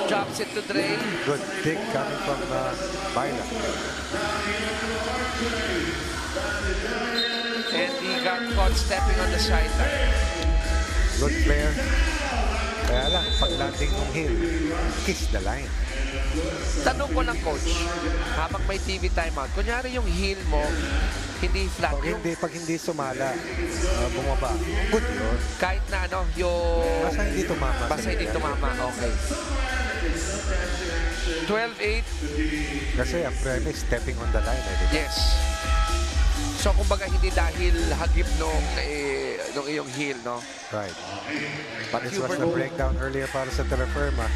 G: drops it to Dre.
E: Good dig coming from Baila.
G: And he got caught stepping on the sideline.
E: Good player. Kaya lang, pag landing ng heel, kiss the line.
G: Tanong ko lang, Coach, habang may TV timeout, kunyari yung heel mo, hindi flat.
E: Pag hindi sumala, bumaba. Good yun.
G: Kahit na ano, yung...
E: Basta hindi tumama.
G: Basta hindi tumama, okay. 12-8.
E: Kasi ang premise, stepping on the line.
G: Yes. So, kumbaga, hindi dahil hagip nung iyong heel, no?
E: Right.
G: But
E: This was the breakdown earlier para sa Teleferma.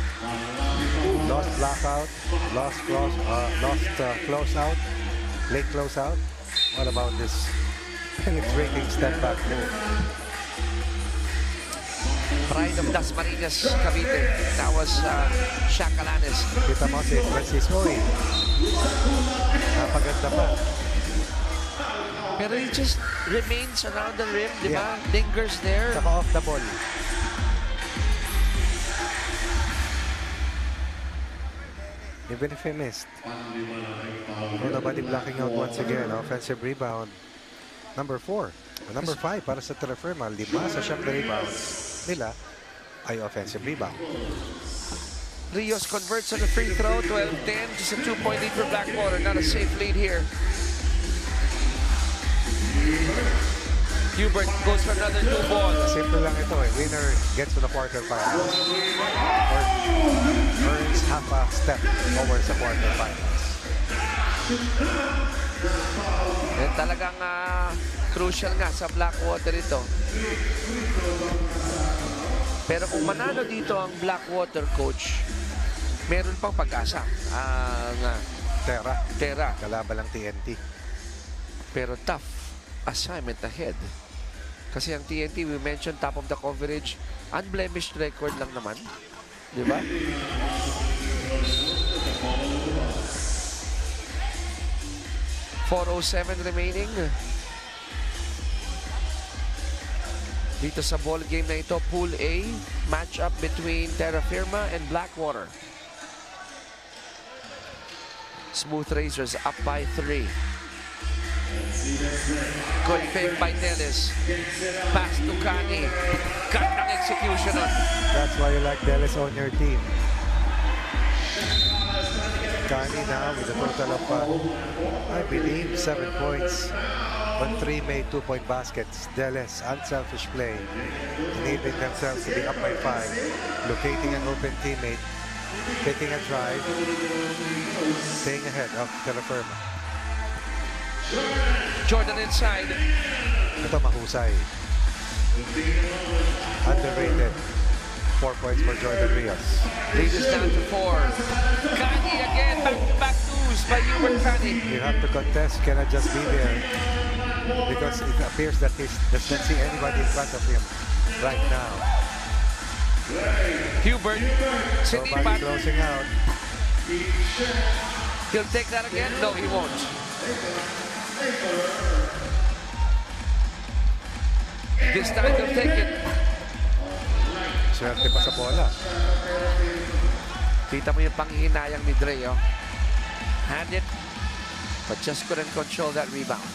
E: Lost blackout, lost close out, late close out. What about this penetrating step back move?
G: Pride of Dasmariñas, Cavite. That was Shaq Alanes.
E: Kita mo si Francisco eh. Napaganda pa.
G: Pero he just remains around the rim, di ba? Lingers there.
E: Saka off the ball. Even if he missed. Nobody blocking out once again. Offensive rebound. Number 4. Number 5 para sa Teleferma. 5 sa siyang rebounds nila ay offensive rebound.
G: Rios converts on the free throw. 12-10. Just a 2-point lead for Blackwater. Not a safe lead here. Hubert goes for another 2 ball.
E: Simple lang ito eh. Winner gets to the quarterfinals. Or earns half a step towards the quarterfinals.
G: And talagang crucial nga sa Blackwater ito. Pero kung manalo dito ang Blackwater, Coach, meron pang pag-asa. Terra.
E: Kalaban lang TNT.
G: Pero tough assignment ahead. Kasi ang TNT, we mentioned top of the coverage, unblemished record lang naman. Di ba? .407 remaining. Dito sa ball game na ito, Pool A, matchup between Terra Firma and Blackwater. Smooth Razors up by 3. Good fake by Delis. Pass to Kani. Gandang execution on.
E: That's why you like Delis on your team. Kani now with a total of, I believe, 7 points. On 3 made 2-point baskets. Delis, unselfish play. Enabling themselves to be up by 5. Locating an open teammate. Taking a drive. Staying ahead of Teleferma.
G: Jordan inside.
E: Ito mahusay. Underrated. 4 points for Jordan Rios.
G: Lead is down to 4. Kani again, back-to-back twos by Hubert Kani.
E: You have to contest, cannot just be there. Because it appears that he does not see anybody in front of him right now.
G: Hubert,
E: Nobody
G: sinipat.
E: closing out.
G: He'll take that again? No, he won't. This time he'll take it.
E: Swerte pa sa bola.
G: Kita mo yung panghihinayang ni Dre, oh. Hand it, but just couldn't control that rebound.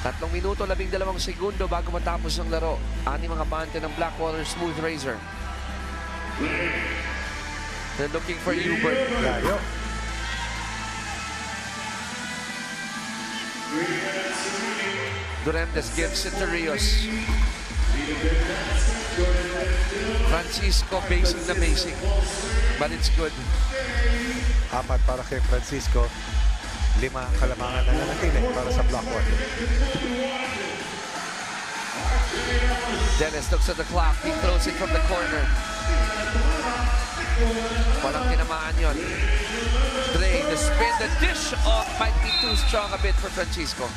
G: 3 minuto, 12 segundo bago matapos ang laro. Ani mga bante ng Blackwater Smooth Razor. They're looking for Hubert.
E: Layo.
G: Durantes gives it to Rios. Francisco basing na basing. But it's good.
E: 4 para kay Francisco. 5 kalamangan na nanatili para sa Blackwater.
G: Dennis looks at the clock. He throws it from the corner. Walang tinamaan yun. Dre, the spin, the dish off might be too strong a bit for Francisco.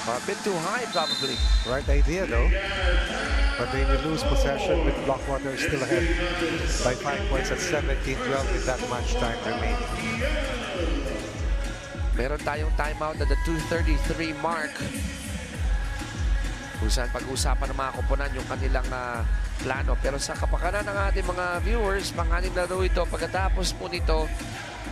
G: A bit too high, probably.
E: Right idea though. But when you lose possession with Blackwater still ahead by 5 points at 17-12 with that much time remaining.
G: Meron tayong timeout at the 2:33 mark. Kung saan pag-usapan ng mga koponan yung kanilang plano. Pero sa kapakanan ng ating mga viewers, pang-anim na laro ito. Pagkatapos po nito,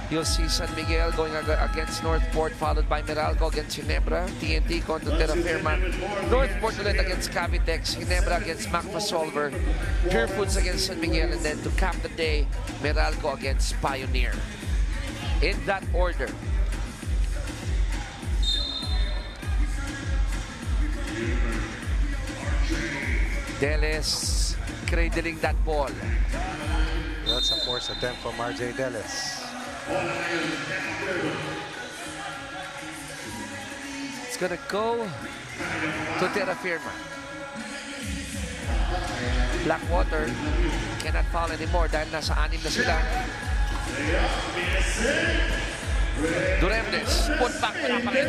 G: you'll see San Miguel going against Northport, followed by Meralco against Ginebra, TNT contra Terra Firma, Northport ulit against Cavitex, Ginebra against Macfa Solver, Pure Foods against San Miguel, and then to cap the day, Meralco against Pioneer. In that order. Deles cradling that ball.
E: That's a force attempt from RJ Deles.
G: It's gonna go to Terra Firma. Blackwater cannot foul anymore dahil nasa 6 na sila. Durantes, put back na pa rin.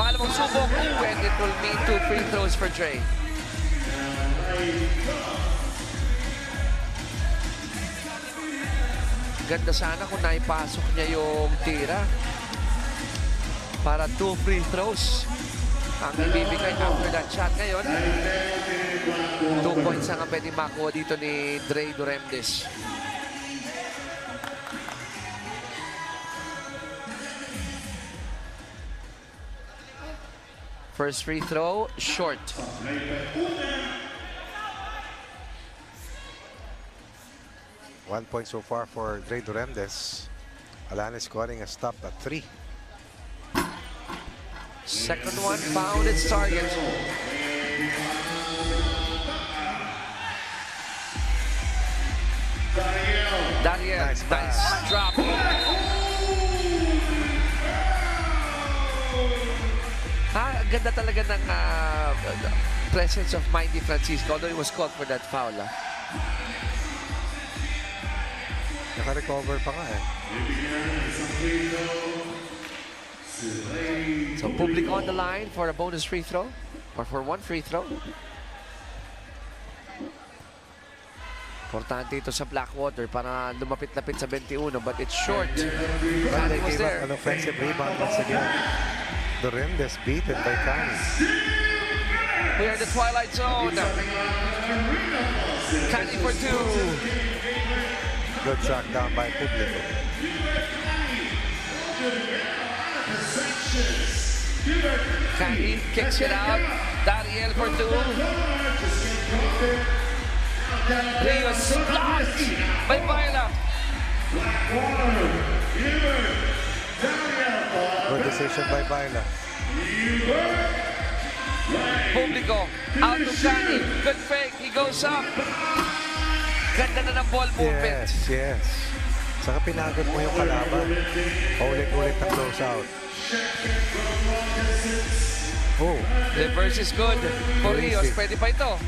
G: Pangalawang subok, and it will mean 2 free throws for Dre. Ganda sana kung naipasok niya yung tira para 2 free throws ang ibibigay after that shot. Ngayon 2 points ang pwede makuha dito ni Dre Durantes. First free throw, short.
E: 1 point so far for Dre Durantes. Alana scoring a stop at 3.
G: Second one found its target. Daniel,
E: Nice
G: nice drop. Ang ganda talaga ng presence of Mighty Francisco, although he was called for that foul.
E: Naka-recover pa nga eh.
G: So, public on the line for a bonus free throw, or for 1 free throw. Importante ito sa Blackwater para lumapit-lapit sa 21, but it's short.
E: But they
G: was
E: gave
G: there.
E: up an offensive rebound once again. Durantes beaten by Kani.
G: We are in the twilight zone. Kani for 2.
E: Good shot down by Publico.
G: Kani kicks it out. Dariel for 2. Rios blocked by Baila.
E: Good decision by Baila.
G: Publico out to Kani. Good fake. He goes up. Ganda na ng ball movement.
E: Yes, yes. Saka pinagod mo yung kalaban. Ulit-ulit na close out.
B: Oh,
G: Reverse is good. For Rios,
B: Easy.
G: pwede pa ito.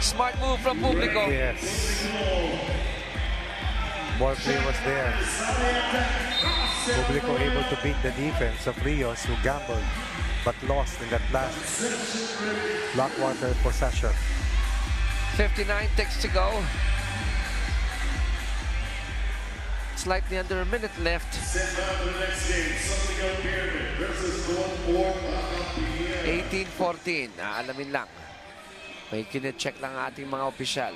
G: Smart move from Publico.
B: yes. Ball play was there. Publico able to beat the defense of Rios, who gambled but lost in that last Blackwater possession.
G: 59 ticks to go. Slightly under a minute left. 18-14. Alamin lang. May kine-check lang ating mga opisyal.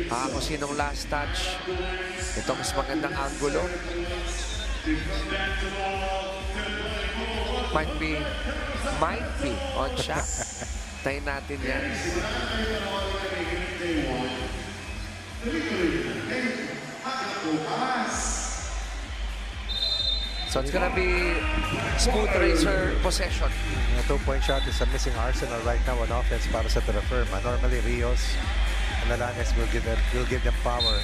G: Kung sinong last touch. Ito mas magandang angulo. Might be on shot. Tayo natin yan. So it's gonna be smooth racer possession.
B: A two-point shot is a missing arsenal right now on offense para sa Terra Firma. Normally, Rios and Alanes will give them power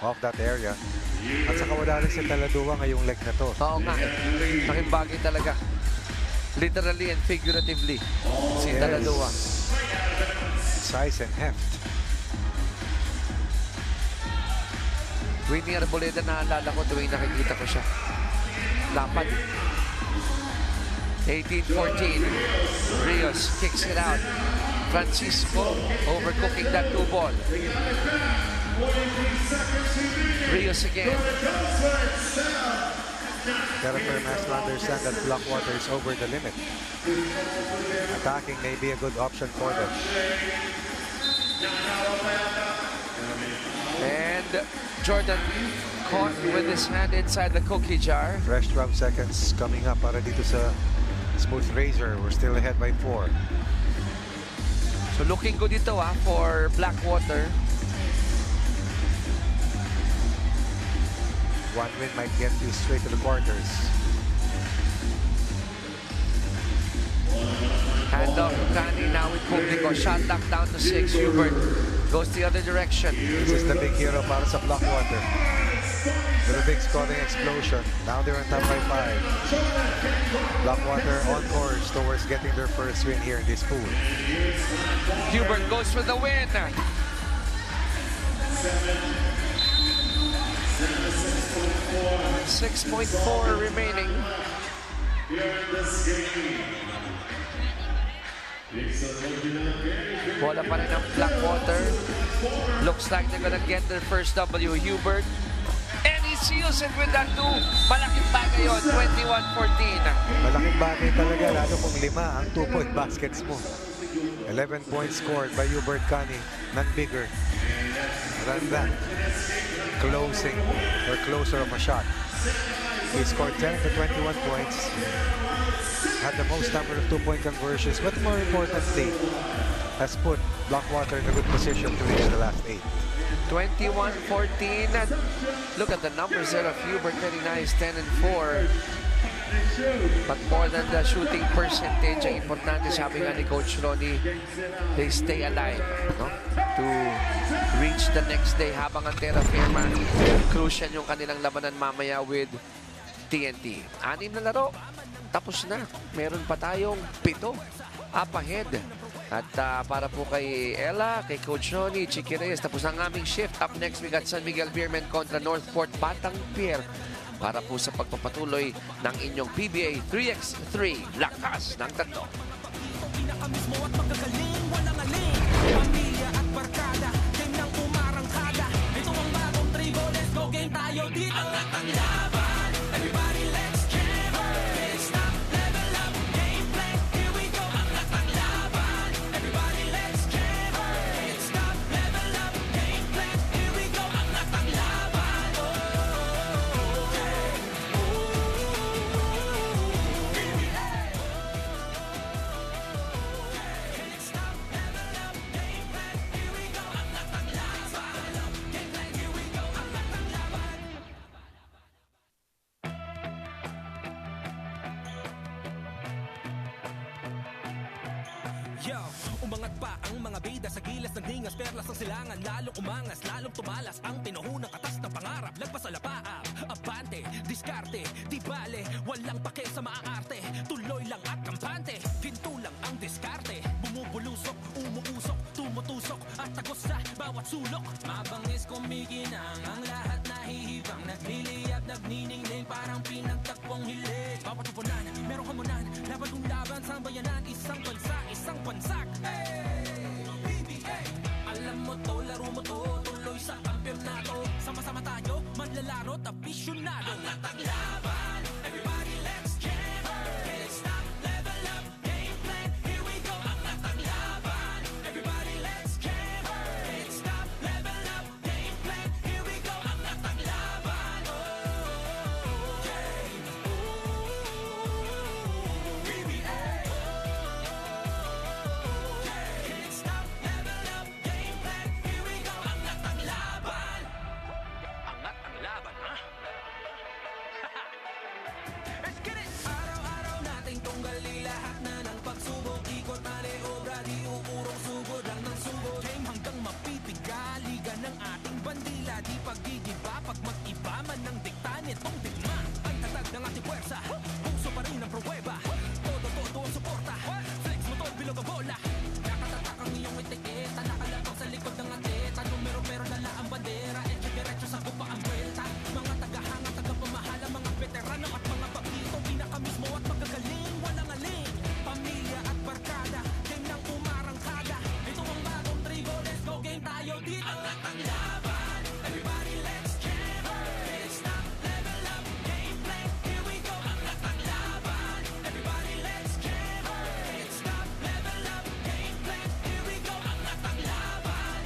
B: off that area. At saka wala rin si Taladua ngayong leg na to.
G: Oo nga eh. Laking bagay talaga. Literally and figuratively. Si
B: Yes.
G: Taladua.
B: Size and heft.
G: Winnie Arboleda, naalala ko tuwing nakikita ko siya. Lapad. 18-14. Rios kicks it out. Francisco overcooking that 2 ball. Rios again.
B: Terra Firma has to understand that Blackwater is over the limit. Attacking may be a good option for them.
G: And Jordan caught with his hand inside the cookie jar.
B: Fresh 12 seconds coming up para dito sa Smooth Razor. We're still ahead by 4.
G: So looking good ito for Blackwater.
B: One win might get you straight to the quarters.
G: Hand off to Kani now with Publico. Shot lock down to 6. Hubert goes the other direction.
B: This is the big hero para sa Blackwater. With a big scoring explosion. Now they're on top by 5. Blackwater on course towards getting their first win here in this pool.
G: Hubert goes for the win. 6.4 remaining. Bola pa rin ang Blackwater. Looks like they're gonna get their first W. Hubert. And he seals it with that 2. Malaking bagay yun. 21-14.
B: Malaking bagay talaga, lalo kung 5 ang 2-point baskets mo. 11 points scored by Hubert Cani, none bigger than that. Closing or closer of a shot. He scored 10 to 21 points. Had the most number of 2-point conversions, but more importantly, has put Blackwater in a good position to reach the last 8.
G: 21-14. Look at the numbers there of Hubert. Very nice, 10 and 4. But more than the shooting percentage, ang importante, sabi nga ni Coach Ronnie, they stay alive, no? To reach the next day habang ang Terra Firma, crucial yung kanilang labanan mamaya with TNT. 6 na laro, tapos na. Meron pa tayong 7 up ahead. At para po kay Ella, kay Coach Ronnie, Chicky Reyes, tapos ang aming shift. Up next, we got San Miguel Beermen kontra Northport Batang Pier para po sa pagpapatuloy ng inyong PBA 3x3 Lakas ng Tatlo.
F: Pinakamismo at magkagaling, walang aling. Pamilya at barkada, game ng umarangkada. Ito ang bagong tribo, let's go game tayo dito. Ang laban, everybody let's jam. Can't stop, level up, gameplay, here we go. Ang laban, everybody let's jam. Can't stop, level up, gameplay, here we go. Ang laban, umangat pa ang mga bida sa gilas ng dingas, perlas ang silangan, lalong umangas, lalong tumalas ang pinuhunang katas ng pangarap. Lagpas sa lapaab, abante, diskarte, di bale, walang pake sa maaarte, tuloy lang at kampante, ginto lang ang diskarte, bumubulusok, umuusok, tumutusok at tagos sa bawat sulok. Mabangis kumikinang ang lahat nahihibang, nagliliyab, nagniningning parang pinagtakpong hilig. Bawat upunan, merong hamunan, laban kung laban sa bayanan, isang bansa, isang bansak. Hey, PBA, alam mo to, laro mo to, tuloy sa kampyonato. Sama-sama tayo, manlalaro, afisyonado. Ang latang laban, everybody let's jam. Can't stop, level up, game plan, here we go. Ang latang laban, everybody let's jam. Can't stop, level up, game plan, here we go. Ang latang laban, game, PBA. Can't stop, level up, game plan, here we go. Ang latang laban. Angat ang laban, ha? Let's get it! Araw-araw nating tunggali lahat na ng pagsubok, ikot maniobra, di uurong sugod lang ng sugod. Game hanggang mapipiga, liga ng ating bandila, di pagdidiba pag mag-iba man ng dikta nitong digma. Ang tatag ng ating puwersa, puso pa rin ang pruweba, todo ang suporta, flex motor, bilog ang bola. Nakatatak ang iyong etiketa, nakalabang sa likod ng atleta, numero pero dala ang bandera, diretso sa gupa ang buwelta. Mga tagahanga, tagapamahala, mga veterano at mga bagito, pinaka mismo at magagaling, walang aling. Pamilya at barkada, game ng umarangkada, ito ang bagong trigo, let's go, game tayo dito. Ang latang laban, everybody let's jam. Can't stop, level up, game plan, here we go. Ang latang laban, everybody let's jam. Can't stop, level up, game plan, here we go. Ang latang laban,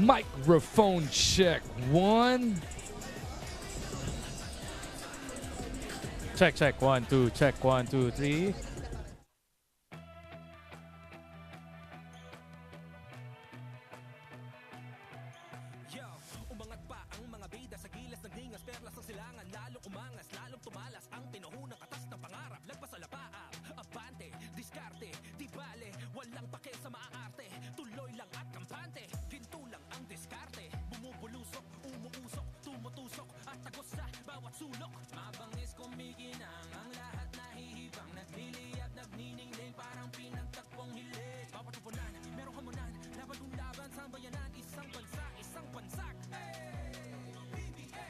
H: Microphone check 1. Check 1 2, check 1 2 3.
F: Yo, umangat pa ang mga bida sa gilas ng dingas, perlas ang silangan, lalong umangas, lalong tumalas ang pinuhunang katas ng pangarap. Lagpas sa lapaab, abante, diskarte, di bale, walang pake sa maaarte, tuloy lang at kampante, ginto lang ang diskarte, bumubulusok, umuusok, tumutusok at tagos sa bawat sulok. Mabangis kumikinang ang lahat nahihibang, nagliliyab, nagniningning parang pinagtakpong hilig. Bawat upunan, merong hamunan, laban kung laban sa bayanan, isang bansa, isang bansak. Hey, PBA,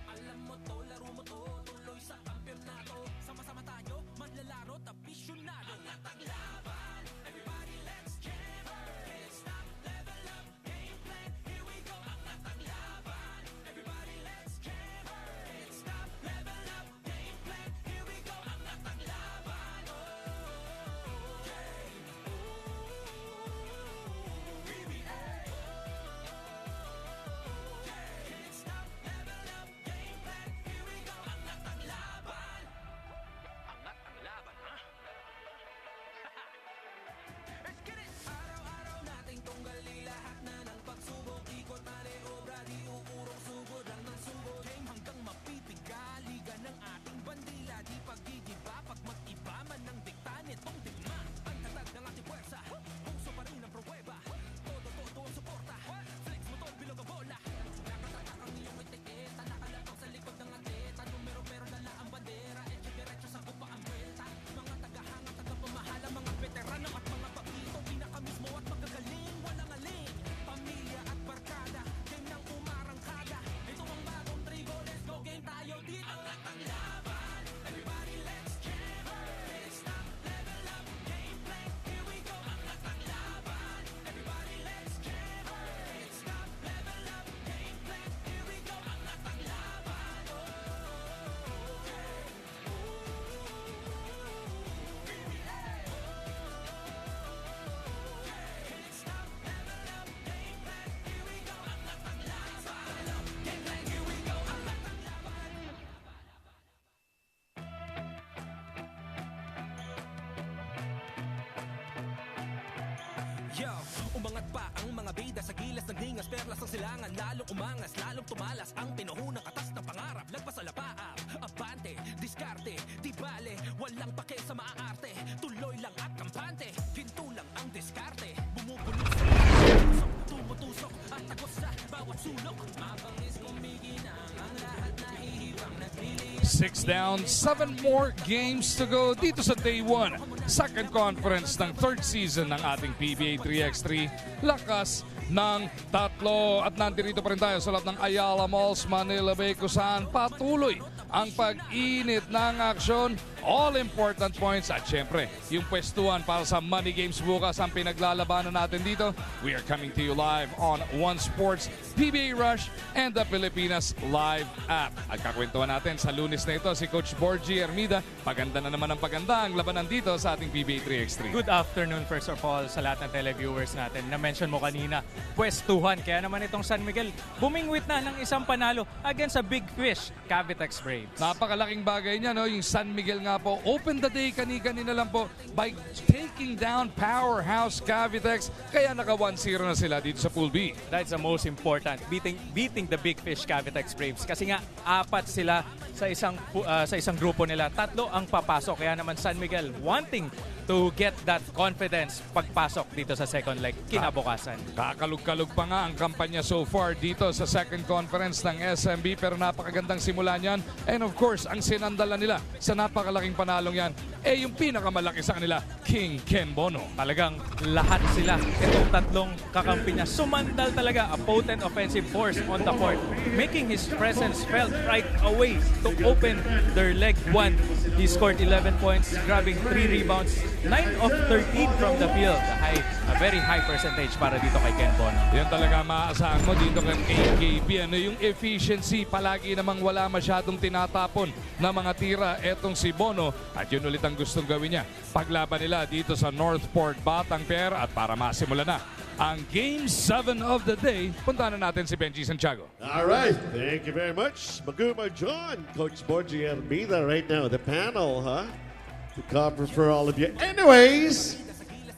F: alam mo to, laro mo to, tuloy sa kampyonato. Sama-sama tayo, manlalaro, afisyonado. Ang latang laban, everybody let's jam. Can't stop, level up, game plan, here we go. Ang latang laban, everybody let's jam. Can't stop, level up, game plan, here we go. Ang latang laban, game, PBA. Can't stop, level up, game plan, here we go. Ang latang laban. Angat ang laban, ha? Let's get it! Araw-araw nating tunggali lahat na ng pagsubok, ikot maniobra, di uurong sugod lang ng sugod. Game hanggang mapipiga, liga ng ating bandila, di pagdidiba pag mag-iba man ng dikta nitong digma. Ang tatag ng ating puwersa, puso pa rin ang pruweba, todo ang suporta, flex motor, bilog ang bola. Nakatatak ang iyong etiketa, nakalabang sa likod ng atleta, numero pero dala ang bandera, diretso sa gupa ang buwelta. Mga tagahanga, tagapamahala, mga veterano at mga bagito, pinaka mismo at magagaling, walang aling. Pamilya at barkada, game ng umarangkada, ito ang bagong trigo, let's go, game tayo dito. Ang latang laban, everybody let's jam. Can't stop, level up, game plan, here we go. Ang latang laban, everybody let's jam. Can't stop, level up, game plan, here we go. Ang latang laban, game, PBA. Can't stop, level up, game plan, here we go. Ang latang laban, game plan, here we go. Ang latang laban. Yo, umangat pa ang mga bida sa gilas ng dingas, perlas ang silangan, lalong umangas, lalong tumalas ang pinuhunang katas ng pangarap. Lagpas sa lapaab, abante, abante, diskarte, di bale, walang pake sa maaarte, tuloy lang at kampante, ginto lang ang diskarte, bumubulong sa tusok, tumutusok, at takot sa bawat sulok, mabangis kumikinang ang lahat na ihibang nagliliit.
H: 6 down, 7 more games to go dito sa Day 1. Second conference ng third season ng ating PBA 3x3. Lakas ng tatlo. At nandito pa rin tayo sa loob ng Ayala Malls, Manila Bay, kung saan patuloy ang pag-init ng aksyon. All important points at syempre yung pwestuhan para sa Money Games bukas ang pinaglalabanan natin dito. We are coming to you live on One Sports, PBA Rush, and the Pilipinas Live app. At kakwentuhan natin sa Lunes na ito si Coach Borgie Hermida. Paganda na naman ang paganda ang labanan dito sa ating PBA 3x3.
I: Good afternoon first of all sa lahat ng televiewers natin. Na-mention mo kanina, pwestuhan. Kaya naman itong San Miguel bumingwit na ng isang panalo against a big fish, Cavitex Braves.
H: Napakalaking bagay niya, no? Yung San Miguel nga po, open the day kanina lang po by taking down powerhouse Cavitex. Kaya naka 1-0 na sila dito sa Pool B.
I: That's the most important, beating the big fish Cavitex Braves. Kasi nga, 4 sila sa isang grupo nila. 3 ang papasok. Kaya naman San Miguel wanting to get that confidence pagpasok dito sa second leg kinabukasan.
H: Kakalug-kalug pa nga ang kampanya so far dito sa second conference ng SMB, pero napakagandang simula niyan. And of course, ang sinandala nila sa napakalaking panalong yan, yung pinakamalaki sa kanila, King Ken Bono.
I: Talagang lahat sila, itong tatlong kakampi niya, sumandal talaga, a potent offensive force on the court, making his presence felt right away to open their leg 1. He scored 11 points, grabbing 3 rebounds, 9 of 13 from the field. A very high percentage para dito kay Ken Bono.
H: Yan talaga maaasahan mo dito kay AKB. Yung efficiency, palagi namang wala masyadong tinatapon na mga tira etong si Bono. At yun ulit ang gustong gawin niya. Paglaban nila dito sa Northport Batang Pair. At para masimula na ang Game 7 of the day, punta na natin si Benji Santiago.
C: All right, thank you very much. Maguma John, Coach Borgie Hermida right now, the panel, huh? To cover for all of you. Anyways,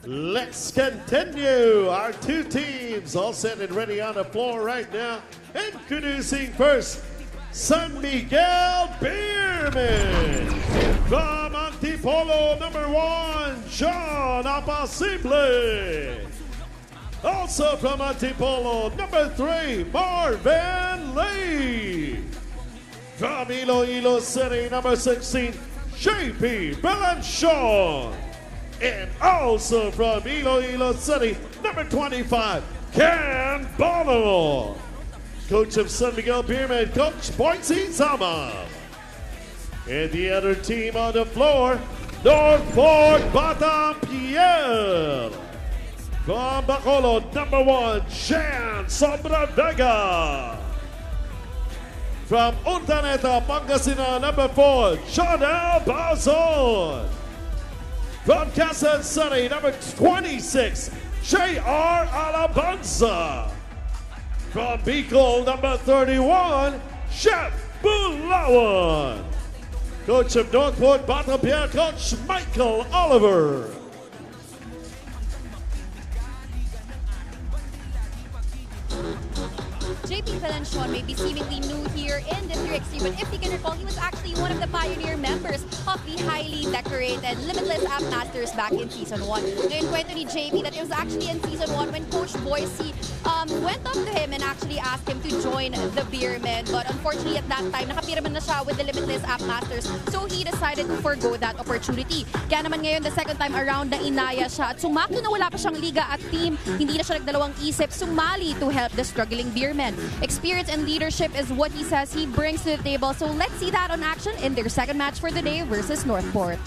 C: let's continue. Our two teams all set and ready on the floor right now. Introducing first, San Miguel Beerman. From Antipolo, number 1, John Apacible. Also from Antipolo, number 3, Marvin Lee. From Iloilo City, number 16, JP Belanchon. And also from Iloilo City, number 25, Ken Bono. Coach of San Miguel Beerman, Coach Boise Zama. And the other team on the floor, Northport Batang Pierre. From Bacolod, number 1, Jan Sobradega. From Urdaneta, Pangasinan, number 4, Jonel Bazon. From Quezon City, number 26, J.R. Alabanza. From Bicol, number 31, Chef Bulawan. Coach of Northport Batang Pierre, Coach Michael Oliver.
D: JP Belanchon may be seemingly new here in the 3x3, but if you can recall, he was actually one of the pioneer members of the highly decorated Limitless App Masters back in Season 1. Ngayon, kwento ni JP that it was actually in Season 1 when Coach Boise went up to him and actually asked him to join the Beermen. But unfortunately, at that time, nakapiraman na siya with the Limitless App Masters, so he decided to forgo that opportunity. Kaya naman ngayon, the second time around, na inaya siya at sumakto na wala pa siyang liga at team, hindi na siya nagdalawang isip, sumali to help the struggling Beermen. Experience and leadership is what he says he brings to the table. So let's see that on action in their second match for the day versus Northport.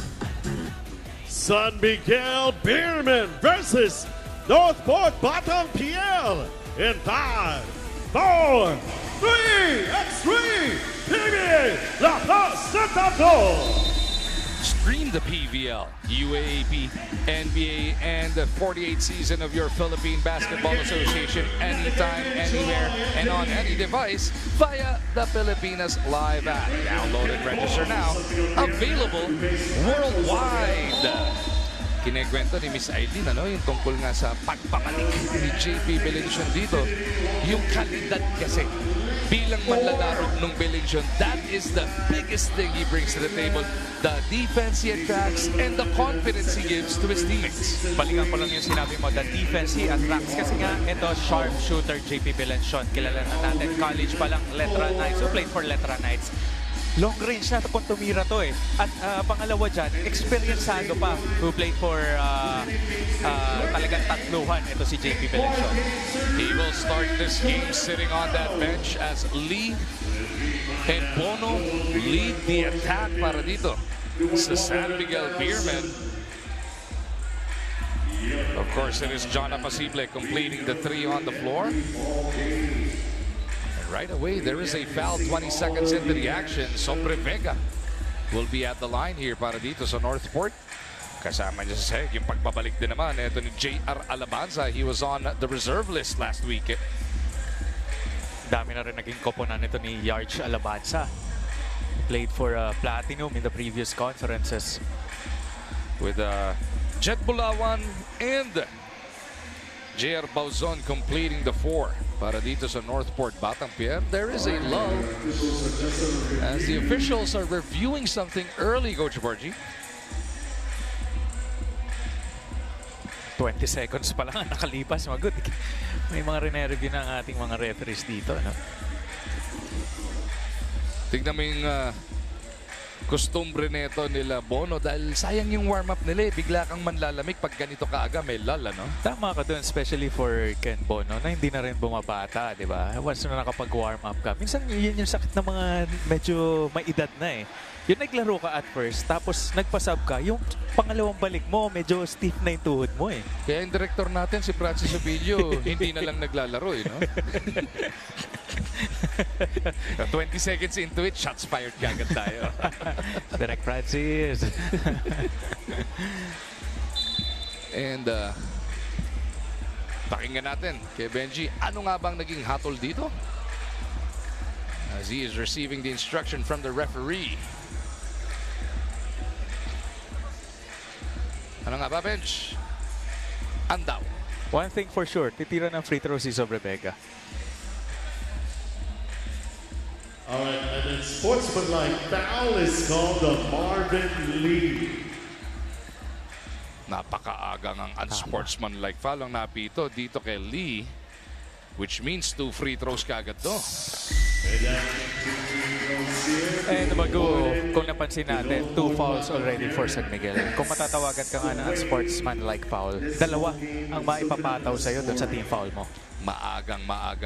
C: San Miguel Beerman versus Northport Batang Pierre in 5, 4, 3, X3, PBA, La Paz, Santato.
H: Stream the PVL, UAAP, NBA, and the 48th season of your Philippine Basketball Association anytime, anywhere, and on any device via the Pilipinas Live app. Download and register now. Available worldwide. Kinekwento ni Miss Aileen, yung tungkol nga sa pagpapalik ni JP Belanchon dito. Yung kalidad kasi bilang manlalaro ng Billington. That is the biggest thing he brings to the table. The defense he attracts and the confidence he gives to his teammates.
I: Balikan ko lang yung sinabi mo, the defense he attracts. Kasi nga, ito, sharp shooter JP Billington. Kilala na natin, college pa lang, Letra Knights, who played for Letra Knights. Long range na kung tumira to eh. At pangalawa dyan, experiencado pa, who played for talagang tatluhan. Ito si JP Billington.
H: He will start this game sitting on that bench as Lee and Bono lead the attack para dito sa San Miguel Beermen. Of course, it is John Apasible completing the 3 on the floor. Right away, there is a foul 20 seconds into the action. Sobre Vega will be at the line here para dito sa Northport. Kasama niya sa seg, yung pagbabalik din naman. Ito ni J.R. Alabanza. He was on the reserve list last week.
I: Dami na rin naging koponan nito ni Yarch Alabanza. Played for Platinum in the previous conferences.
H: With Jet Bulawan and J.R. Bauzon completing the 4 para dito sa Northport Batang Pier. There is a lull as the officials are reviewing something early, Coach Borgie.
I: 20 seconds pa lang nakalipas. Magod. May mga rene-review ng ating mga referees dito. Ano?
H: Tignan mo yung kostumbre nito nila Bono dahil sayang yung warm-up nila eh. Bigla kang manlalamig pag ganito kaaga may lull, ano?
I: Tama ka dun, especially for Ken Bono, na hindi na rin bumabata, di ba? Once na nakapag-warm up ka. Minsan yun yung sakit ng mga medyo may edad na eh. Yung naglaro ka at first, tapos nagpasab ka, yung pangalawang balik mo, medyo stiff na yung tuhod mo eh.
H: Kaya yung director natin, si Francis Ovidio, hindi na lang naglalaro eh, no? 20 seconds into it, shots fired kagad tayo.
I: Direct Francis.
H: And pakinggan natin kay Benji, ano nga bang naging hatol dito? As he is receiving the instruction from the referee. Ano nga ba, Benj? Andaw.
I: One thing for sure, titira ng free throw si Sobre Vega.
C: All right, and then sportsmanlike foul is called the Marvin Lee.
H: Napakaagang ang unsportsmanlike foul ang napito dito kay Lee, which means 2 free throws kagad to.
I: And bago, kung napansin natin, 2 fouls already for San Miguel. Kung matatawagan ka nga ng unsportsmanlike foul, 2 ang maipapataw sa'yo dun sa team foul mo.
H: Maaga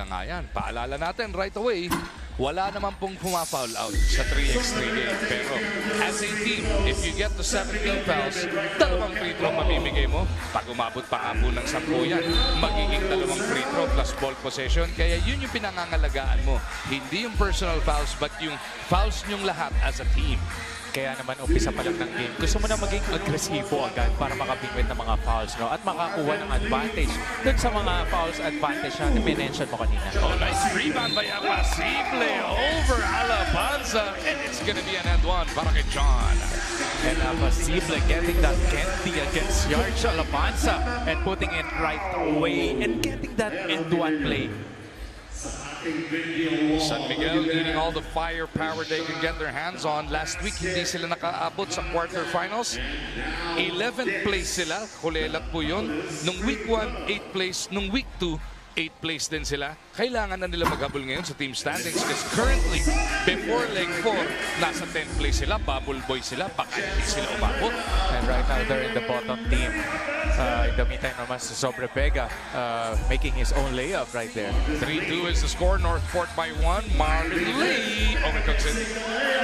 H: nga yan. Paalala natin right away, wala naman pong puma-foul out sa 3x3 game. Pero as a team, if you get to 17 fouls, 2 free throw mamimigay mo. Pag umabot pa nga po ng 10 yan, magiging 2 free throw plus ball possession. Kaya yun yung pinangangalagaan mo. Hindi yung personal fouls, but yung fouls nyong lahat as a team.
I: Kaya naman umpisa pa lang ng game, gusto mo na maging agresibo agad para makabingwit ng mga fouls, no? At makakuha ng advantage dun sa mga fouls advantage na minention mo kanina.
H: Oh, nice rebound by Apasible over Alabanza. And it's gonna be an and one para kay John.
I: And Apasible getting that candy against Yarch Alabanza and putting it right away and getting that end one play.
H: San Miguel needing all the firepower they can get their hands on. Last week, hindi sila nakaabot sa quarterfinals. 11th place sila. Kulelat po yun. Nung week 1, 8th place. Nung week 2, 8th place din sila. Kailangan na nila maghabol ngayon sa team standings because currently, before leg 4, nasa 10th place sila. Bubble boy sila. Baka hindi sila umabot.
I: And right now, they're in the bottom team. In the meantime naman si Sobre Vega making his own layup right there.
H: 3-2 is the score. Northport by 1. Marvin Lee overcooks it.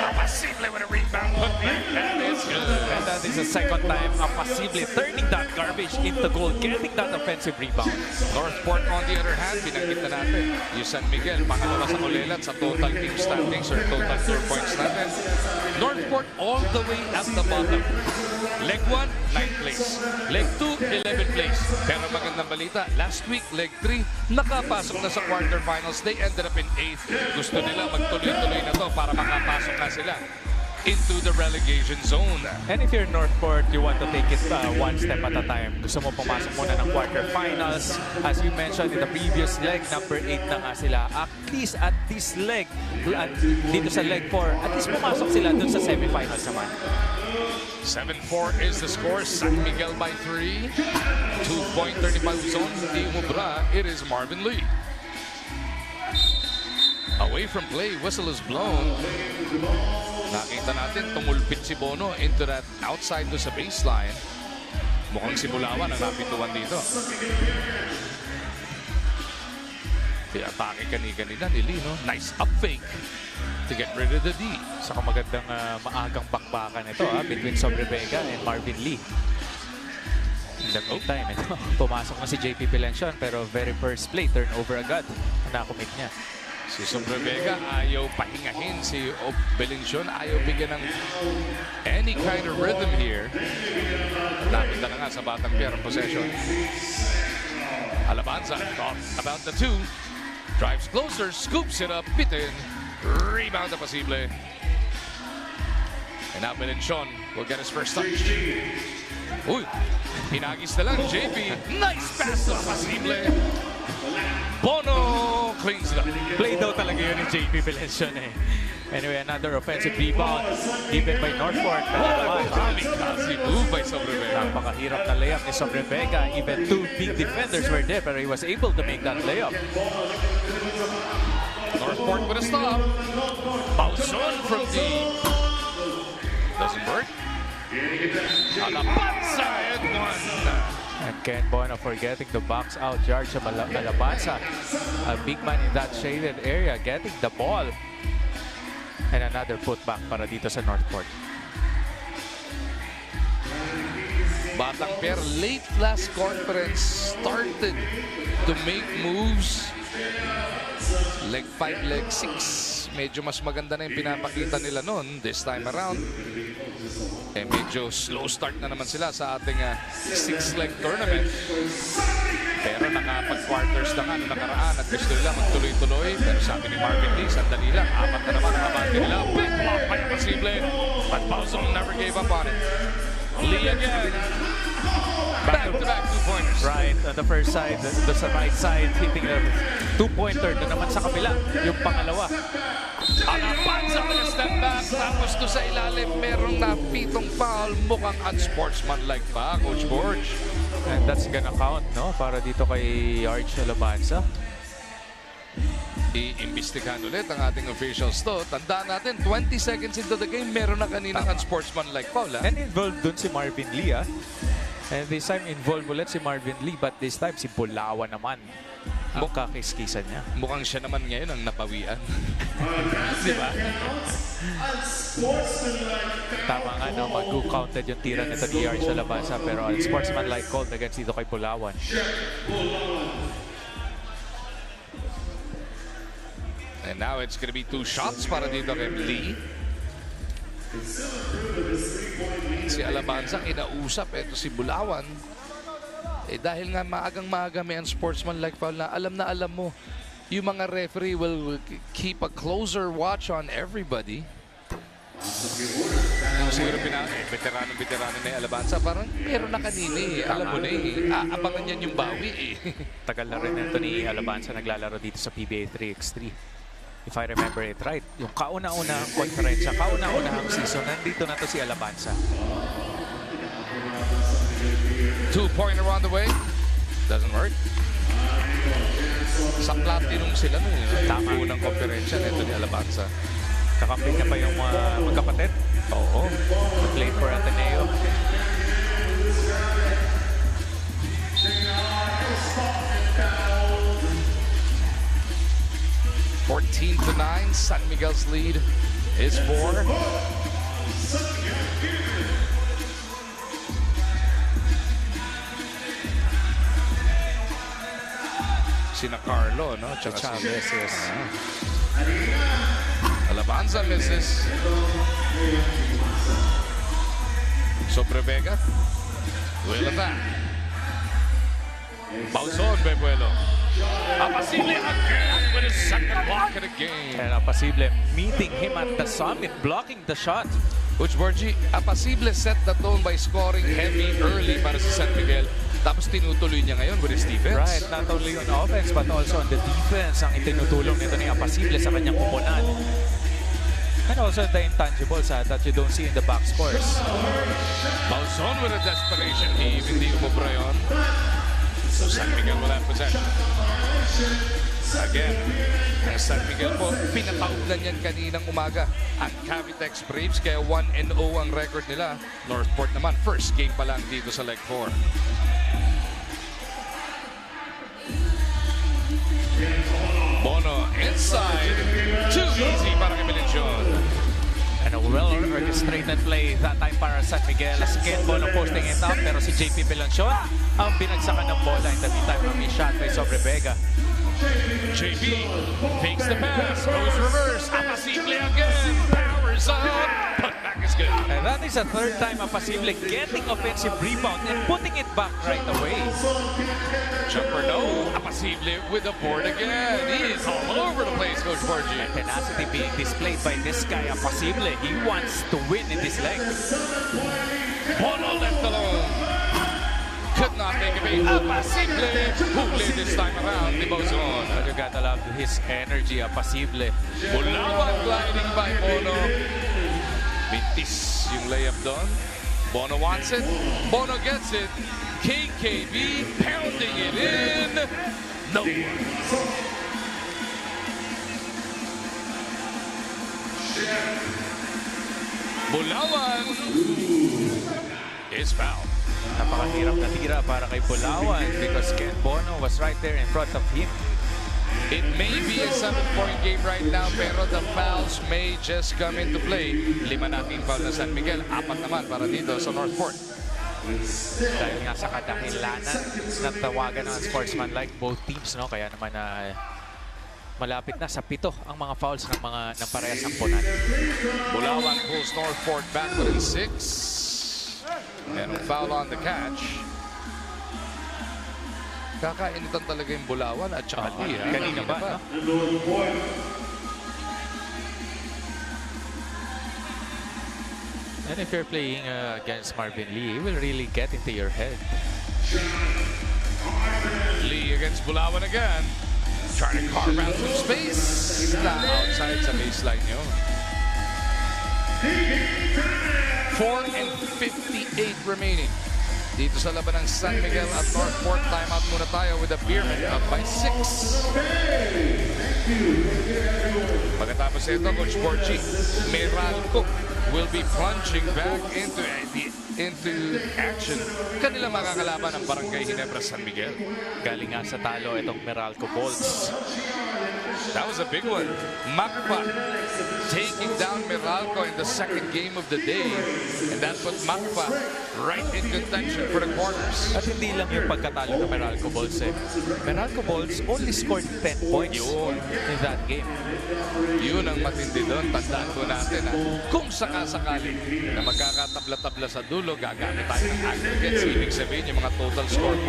H: Apasible with a rebound. And it's good.
I: And that is the second time Apasible turning that garbage into goal, getting that offensive rebound.
H: Northport on the other hand, binanggit na natin. Yung San Miguel, pangalawa sa kulelat sa total team standings or total score points natin. Northport all the way at the bottom. Leg 1, 9th place. Leg 2, 11th place. Pero magandang balita, last week, leg 3, nakapasok na sa quarterfinals. They ended up in 8th. Gusto nila magtuloy-tuloy na to para makapasok na sila into the relegation zone.
I: And if you're Northport, you want to take it one step at a time. Gusto mo pumasok muna ng quarterfinals. As you mentioned in the previous leg, number 8 na nga sila. At least at this leg, dito sa leg 4, at least pumasok sila dun sa semifinals naman.
H: 7-4 is the score. San Miguel by 3. 2.35 zone. Hindi umubra. It is Marvin Lee. Away from play, whistle is blown. Nakita natin, tumulpit si Bono into that outside do sa baseline. Mukhang si Bulawan ang napituan dito. Kaya atake kanina ni Lee, no? Nice up fake to get rid of the D.
I: Saka magandang maagang bakbakan ito between Sobre Vega and Marvin Lee. In the meantime, ito, pumasok na si JP Pilencion pero very first play, turnover agad ang nakumit niya.
H: Si Sobre Vega ayaw pahingahin si Belincion, ayaw bigyan ng any kind of rhythm here. Nakita na nga sa Batang Pier ang possession. Alabanza thought about the 2. Drives closer, scoops it up, bitin. Rebound na posible. And now Belincion will get his first touch. Uy, hinagis na lang JP. Nice pass na posible. Bono cleans it up.
I: Play daw talaga yun ni JP Pilencion eh. Anyway, another offensive rebound given by Northport.
H: Kamikaze move by Sobre Vega.
I: Napakahirap na layup ni Sobre Vega. Even 2 big defenders were there pero he was able to make that layup.
H: Northport with a stop. Pauson from deep. Doesn't work. Alabanza and 1.
I: And Ken Bono forgetting to box out George Alabanza. A big man in that shaded area getting the ball. And another putback para dito sa Northport.
H: Batang Pier late last conference started to make moves. Leg 5, leg 6. Medyo mas maganda na yung pinapakita nila noon this time around. Eh medyo slow start na naman sila sa ating 6-leg tournament. Pero nakapag-quarters na nga noong nakaraan at gusto nila magtuloy-tuloy. Pero sabi ni Marvin Lee, sandali lang. 4 na naman ang abante nila. Big block by posible. But Pausong never gave up on it. Lee again. Back-to-back 2-pointers.
I: Right, on the first side, doon sa right side, hitting a 2-pointer. Doon naman sa kabila, yung pangalawa.
H: Alabanza with a step back. Tapos doon sa ilalim, merong napitong foul. Mukhang unsportsmanlike pa, Coach Borge.
I: And that's gonna count, no? Para dito kay Arch Alabanza.
H: Iimbestigahan ulit ang ating officials to. Tandaan natin, 20 seconds into the game, meron na kaninang unsportsmanlike foul.
I: And involved dun si Marvin Lee, And this time, involved ulit si Marvin Lee. But this time, si Bulawan naman. Ang kakiskisan niya.
H: Mukhang siya naman ngayon ang napawian. Di ba?
I: Tama nga, no? Mag-counted yung tira nito ni Arch Alabanza. Pero unsportsmanlike called against dito kay Bulawan.
H: And now it's gonna be 2 shots para dito kay Lee. Si Alabanza kinausap, eto si Bulawan. Eh dahil nga maagang-maaga may unsportsmanlike foul na alam mo, yung mga referee will keep a closer watch on everybody. Siguro veterano na yung Alabanza. Parang meron na kanina eh. Alam mo na eh. Aabangan yan yung bawi eh.
I: Tagal na rin ito ni Alabanza naglalaro dito sa PBA 3x3. If I remember it right, yung kauna-unahang konferensya, kauna-unahang season, nandito na to si Alabanza.
H: 2-pointer on the way. Doesn't work. Sa platinum sila nun. Tama. Unang konferensya nito ni Alabanza.
I: Kakampi niya pa yung magkapatid.
H: Oo.
I: Played for Ateneo.
H: (14-9). San Miguel's lead is 4. Sina Carlo, no? Tsaka
I: Chavez, yes.
H: Alabanza misses. Sobre Vega will attack. Bausson, Bebuelo. Apasible again with his second block of the game.
I: And Apasible meeting him at the summit, blocking the shot.
H: Coach Borgie, Apasible set the tone by scoring heavy early para sa San Miguel. Tapos tinutuloy niya ngayon with his defense.
I: Right, not only on offense but also on the defense ang itinutulong nito ni Apasible sa kanyang kuponan. And also the intangibles that you don't see in the box scores.
H: Bausson with a desperation heave. Hindi umubra yun. So San Miguel will have possession. Again, ang San Miguel po, pinataublan yan kaninang umaga. Ang Cavitex Braves, kaya 1-0 ang record nila. Northport naman, first game pa lang dito sa leg 4. Bono inside. Too easy para kay Melencion.
I: And a well-orchestrated play that time para San Miguel. As Ken Bono posting it up, pero si JP Melencion ang binagsakan ng bola. In the meantime, may shot by Sobre Vega.
H: JP fakes the pass, goes reverse, Apasible again, powers up, putback is good.
I: And that is the third time Apasible getting offensive rebound and putting it back right away.
H: Jumper no, Apasible with the board again. He is all over the place, Coach Borgie.
I: Tenacity being displayed by this guy, Apasible. He wants to win in this leg.
H: Bono left alone. Could not make a beat. Apasible, huli this time around, ni Bausson.
I: But you gotta love his energy, Apasible.
H: Bulawan gliding by Bono. Mintis yung layup doon. Bono wants it. Bono gets it. KKB pounding it in. No. Bulawan is fouled.
I: Napakahirap na tira para kay Bulawan because Ken Bono was right there in front of him.
H: It may be a 7-point game right now, pero the fouls may just come into play. 5 nating foul na San Miguel, 4 naman para dito sa Northport.
I: Dahil nga sa kadahilanan ng tawagan ng sportsman-like both teams, no? Kaya naman malapit na sa 7 ang mga fouls ng parehas ang ponan.
H: Bulawan pulls Northport back within 6. And a foul on the catch. Kakainitan talaga yung Bulawan at saka Lee.
I: Kanina ba? No? And if you're playing against Marvin Lee, he will really get into your head.
H: Lee against Bulawan again. Trying to carve out some space. Outside sa baseline nyo. 4:58 remaining. Dito sa laban ng San Miguel at Northport, timeout muna tayo with a Beerman up by 6. Pagkatapos ito, Coach Borgie, Meralco will be plunging back into action. Kanila makakalaban ang Barangay Ginebra San Miguel.
I: Galing nga sa talo itong Meralco Bolts.
H: That was a big one. Macpa taking down Meralco in the second game of the day. And that put Macpa right in contention for the quarters.
I: At hindi lang yung pagkatalo ng Meralco Bolts eh. Meralco Bolts only scored 10 points in that game.
H: Yun ang matindi doon. Tandaan po natin kung sakasakali na magkakatabla-tabla sa dulo, gagamit tayo ng aggregates. Ibig sabihin yung mga total scored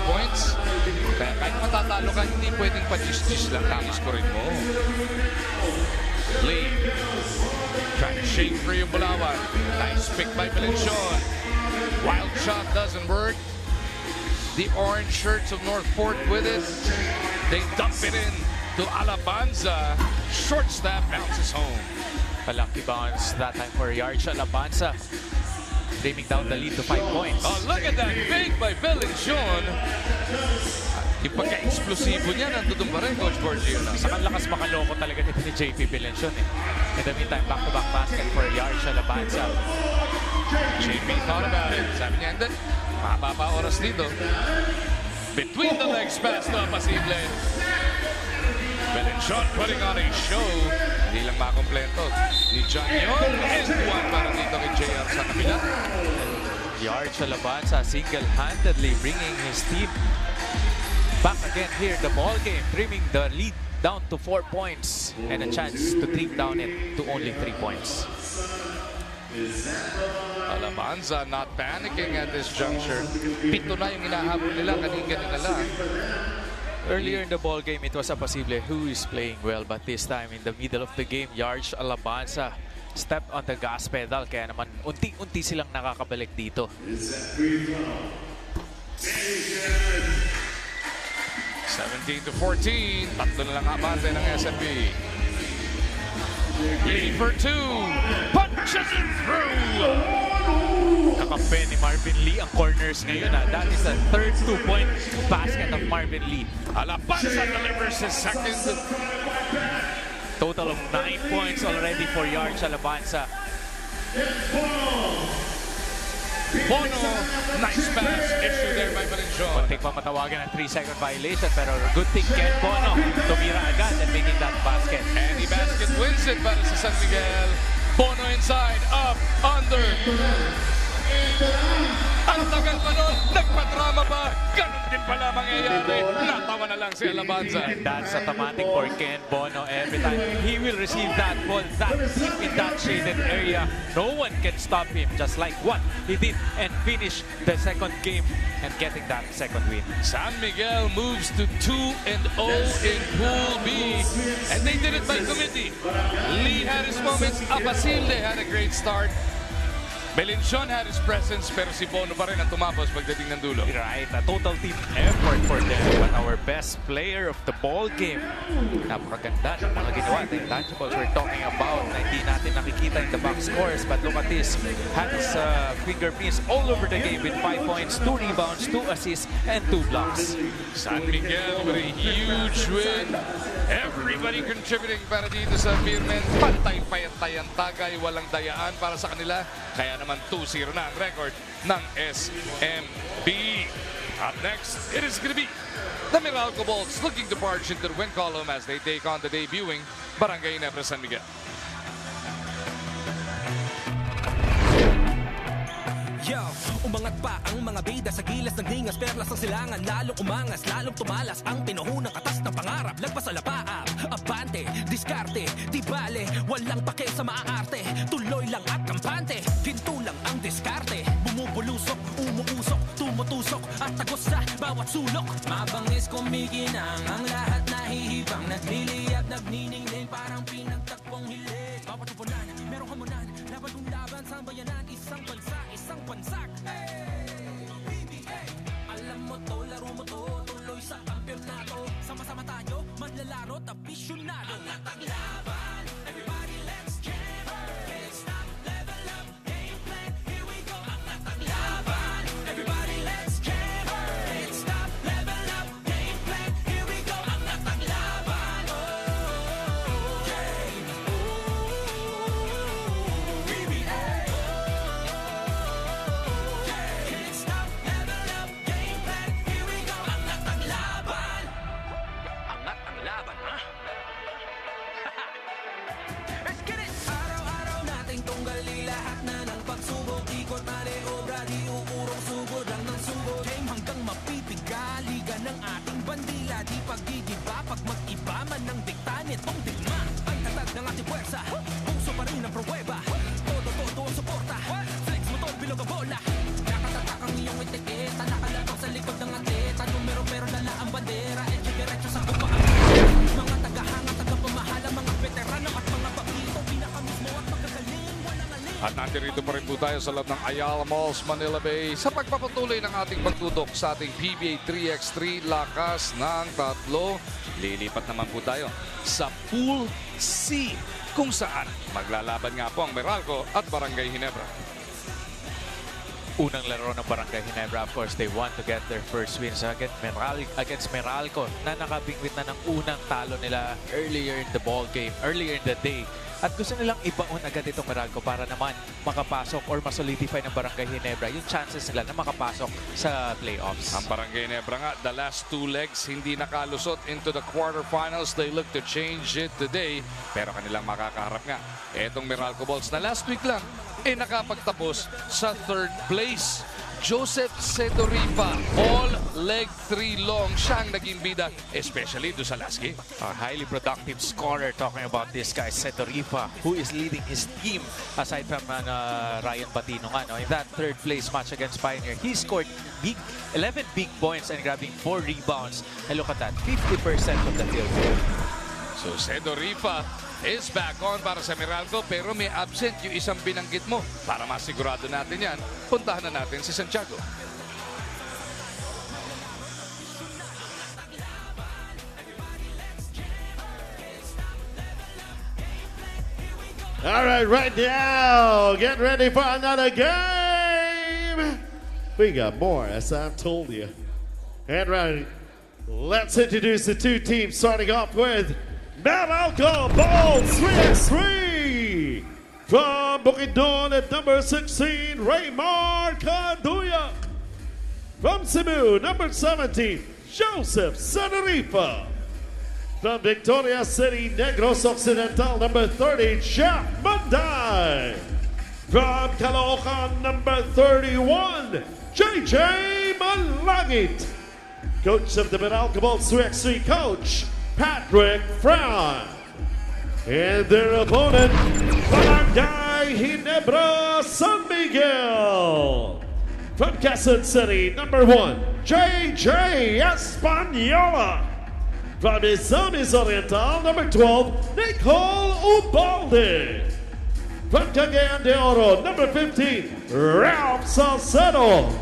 H: points. Kaya kahit matatalo ka, hindi pwedeng pa-gis-gis lang kami-scorein mo. Lee trying to shake free yung Bulawan. Nice pick by Melencion. Wild shot doesn't work. The orange shirts of Northport with it. They dump it in to Alabanza. Short stab bounces home.
I: A lucky bounce that time for Yarch Alabanza. Bringing down the lead to 5 points.
H: Oh, look at that fake by Melencion. Yung pagka-explosivo niya, nandun pa rin, Coach Borgie.
I: Sa lakas makaloko talaga nito ni JP Melencion eh. In the meantime, back-to-back basket for Yarch Alabanza.
H: JP thought about it. Sabi niya, hindi. Mahaba pa oras dito. Between the legs pass to Apasible. Melencion putting on a show. Hindi lang makompleto ni John Yon. And one para dito kay JR sa kabila.
I: Yarch Alabanza single-handedly bringing his team back again here, the ball game, trimming the lead down to 4 points and a chance to trim down it to only 3 points.
H: Alabanza not panicking at this juncture. 7 na yung hinahabol nila, kanina lang.
I: Earlier in the ball game, it was Apacible who is playing well, but this time in the middle of the game, Yarj Alabanza stepped on the gas pedal, kaya naman unti-unti silang nakakabalik dito.
H: 17-14. Tatlo na lang abante ng SMB. Lead for 2. Punches it through.
I: Kakampi ni Marvin Lee ang corners ngayon. That is the third 2-point basket of Marvin Lee.
H: Alabanza delivers his second.
I: Total of 9 points already for Yarj Alabanza.
H: Bono, nice pass issue there by Valenzuela.
I: Muntik pa matawagan ng 3-second violation, pero good thing Ken Bono tumira agad and making that basket.
H: And the basket wins it para sa San Miguel. Bono inside, up, under. Ang tagal pa nun, nagpadrama pa. Ganun din pala mangyayari. Natawa na lang si Alabanza.
I: And that's automatic for Ken Bono. Every time he will receive that ball, that deep in that shaded area, no one can stop him, just like what he did and finish the second game and getting that second win.
H: San Miguel moves to 2-0 in Pool B. And they did it by committee. Lee had his moments. Apacible had a great start. Belinchon had his presence, pero si Bono pa rin ang tumapos pagdating ng dulo.
I: Right, a total team effort for them. But our best player of the ball game, napakaganda ng mga ginawa. The intangibles we're talking about na hindi natin nakikita in the box scores. But look at this, had his fingerprints all over the game with 5 points, 2 rebounds, 2 assists, and 2 blocks.
H: San Miguel with a huge win. Everybody contributing para dito sa Beermen. Pantay-payantay ang tagay, walang dayaan para sa kanila. Kaya naman 2-0 na ang record ng SMB. Up next, it is going to be the Meralco Bolts looking to barge into the win column as they take on the debuting Barangay Nebra San Miguel.
F: Yo, umangat pa ang mga bida sa gilas ng ningas, perlas ng silangan, lalong umangas, lalong tumalas ang pinuhunang katas ng pangarap, lagpas sa lapaab, abante, diskarte, di bale, walang pake sa maaarte, tuloy lang at kampante, ginto lang ang diskarte, bumubulusok, umuusok, tumutusok, at tagos sa bawat sulok, mabangis kumikinang ang lahat nahihibang, nagliliyab, nagniningning, parang pinagtagpong hilig, bawat tupunan, merong hamunan, laban kung laban sa bayanan, isang bansa, isang bansak. Hey, PBA, alam mo to, laro mo to, tuloy sa kampyonato. Sama-sama tayo, manlalaro, tapisyonado. Ang nataglaban, everybody let's jam. Can't stop, level up, game plan, here we go. Ang nataglaban, everybody let's jam. Can't stop, level up, game plan, here we go. Ang nataglaban, game, PBA. Can't stop, level up, game plan, here we go. Ang nataglaban. Angat ang laban, ha? Let's get it! Araw-araw nating tunggali lahat na ng pagsubok. Ikot maniobra, di uurong sugod lang ng sugod. Game hanggang mapipiga, liga ng ating bandila. Di pagdidiba, pag mag-iba man ng dikta nitong digma. Ang tatag ng ating puwersa, puso pa rin ang pruweba. Todo ang suporta, flex motor, bilog ang bola. Nakatatak ang iyong etiketa, nakalapang sa likod ng atleta. Numero pero dala ang bandera, diretso sa kupaan. Mga tagahanga, tagapamahala, mga veterano at mga bagito, pinakamismo at magagaling, walang alin.
H: At nandirito pa rin po tayo sa loob ng Ayala Malls, Manila Bay sa pagpapatuloy ng ating pagtutok sa ating PBA 3x3 lakas ng tatlo. Lilipat naman po tayo sa Pool C kung saan maglalaban nga po ang Meralco at Barangay Ginebra.
I: Unang laro ng Barangay Ginebra, of course, they want to get their first wins against Meralco na nakabingwit na ng unang talo nila earlier in the ball game, earlier in the day. At gusto nilang ibaon agad itong Meralco para naman makapasok or masolidify ng Barangay Ginebra yung chances nila na makapasok sa playoffs.
H: Ang Barangay Ginebra nga, the last 2 legs hindi nakalusot into the quarterfinals. They look to change it today, pero kanilang makakaharap nga etong Meralco Bolts na last week lang nakapagtapos sa 3rd place. Joseph Sedorifa, all leg 3 long, siyang naging bida, especially do sa last game.
I: A highly productive scorer, talking about this guy, Sedorifa, who is leading his team aside from Ryan Batino. In that third place match against Pioneer, he scored 11 big points and grabbing 4 rebounds. And look at that, 50% of the field goal.
H: So Sedorifa is back on para sa Meralco, pero may absent yung isang binanggit mo. Para masigurado natin yan, puntahan na natin si Santiago.
C: All right now, get ready for another game. We got more, as I've told you. And right, let's introduce the two teams, starting off with Meralco Bulls 3x3. From Bukidnon at number 16, Raymar Canduya. From Cebu, number 17, Joseph Sedorifa. From Victoria City, Negros Occidental, number 30, Jeff Manday. From Caloocan, number 31, JJ Malagit. Coach of the Meralco Bulls 3x3, Coach Patrick Frown. And their opponent, Barangay Ginebra San Miguel. From Quezon City, number 1, JJ Espanola. From Misamis Oriental, number 12, Nicole Ubalde. From Cagayan de Oro, number 15, Ralph Salcedo.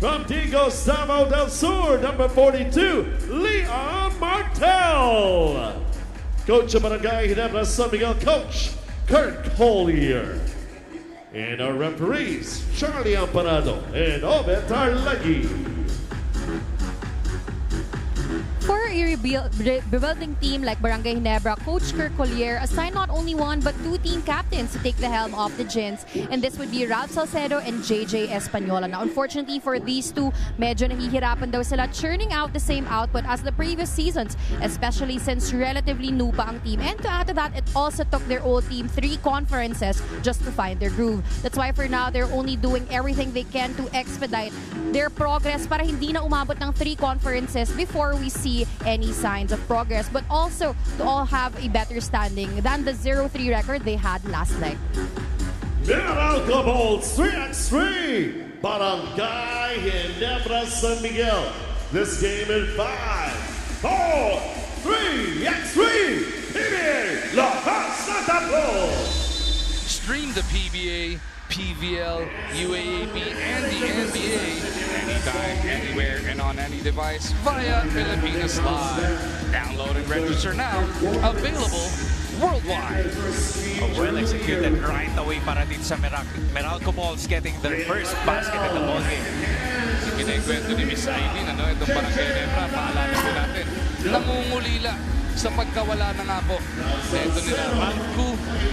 C: From Diego Stavo del Sur, number 42, Leon Martel. Coach of Barangay Ginebra San Miguel, Coach Kurt Collier. And our referees, Charlie Amparado and Obet Arlegi.
J: For a rebuilding team like Barangay Ginebra, Coach Kurt Collier assigned not only one but 2 team captains to take the helm of the Gins, and this would be Ralph Salcedo and JJ Espanola. Now, unfortunately for these two, medyo nahihirapan daw sila churning out the same output as the previous seasons, especially since relatively new pa ang team. And to add to that, it also took their old team 3 conferences just to find their groove. That's why for now, they're only doing everything they can to expedite their progress para hindi na umabot ng 3 conferences before we see any signs of progress, but also to all have a better standing than the 0-3 record they had last leg.
C: Meralco Bulls 3x3, Barangay Ginebra San Miguel. This game in 5, 4, 3x3, PBA Lakas na Tatlo.
H: Stream the PBA, PVL, UAAP, and the NBA anytime, anywhere, and on any device via Pilipinas Live. Download and register now. Available worldwide.
I: A well-executed right away para din sa Meralco Bulls getting their first basket in the ballgame.
H: Kinikwento ni Miss Aileen, itong Barangay Ginebra, paalala po natin, nangungulila sa pagkawala na nga po. Ito nila, Ranku,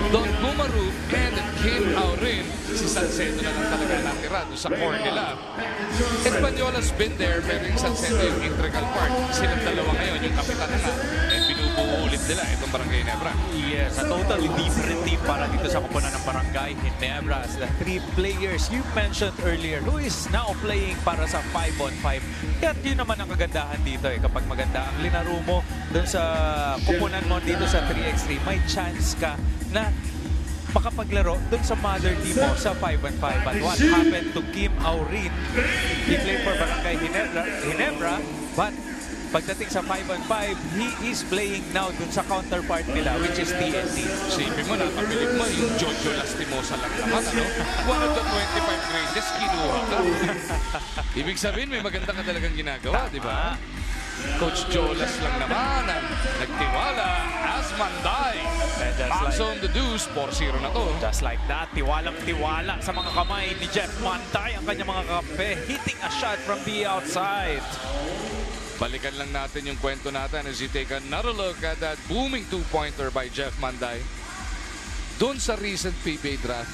H: Don Gumaru, and Kim Aurin. Si Salcedo na lang talaga natira doon sa core nila. Espanyola's been there, pero yung Salcedo yung integral part. Silang dalawa ngayon, yung kapitan na nga, binubuo ulit nila itong Barangay Ginebra.
I: Yes, a totally different team para dito sa kupunan ng Barangay Ginebra as the 3 players you mentioned earlier who is now playing para sa 5-on-5. Kaya yun naman ang kagandahan dito kapag maganda ang linaro mo dun sa kupunan mo dito sa 3x3, may chance ka na makapaglaro dun sa mother team mo sa 5-on-5. But what happened to Kim Aurin? He played for Barangay Ginebra, but pagdating sa 5-on-5, he is playing now dun sa counterpart nila, which is TNT.
H: Sipin mo, napabilib mo yung Jojo Lastimosa lang naman, One of the 25 greatest, kinuha ka. Ibig sabihin, may maganda ka talagang ginagawa, di ba? Coach Jolas lang naman ang nagtiwala as Manday. Box on the deuce, 4-0 na to.
I: Just like that, tiwalang-tiwala sa mga kamay ni Jeff Manday ang kanyang mga kape, hitting a shot from the outside.
H: Balikan lang natin yung kwento natin as you take another look at that booming 2-pointer by Jeff Manday. Doon sa recent PBA draft,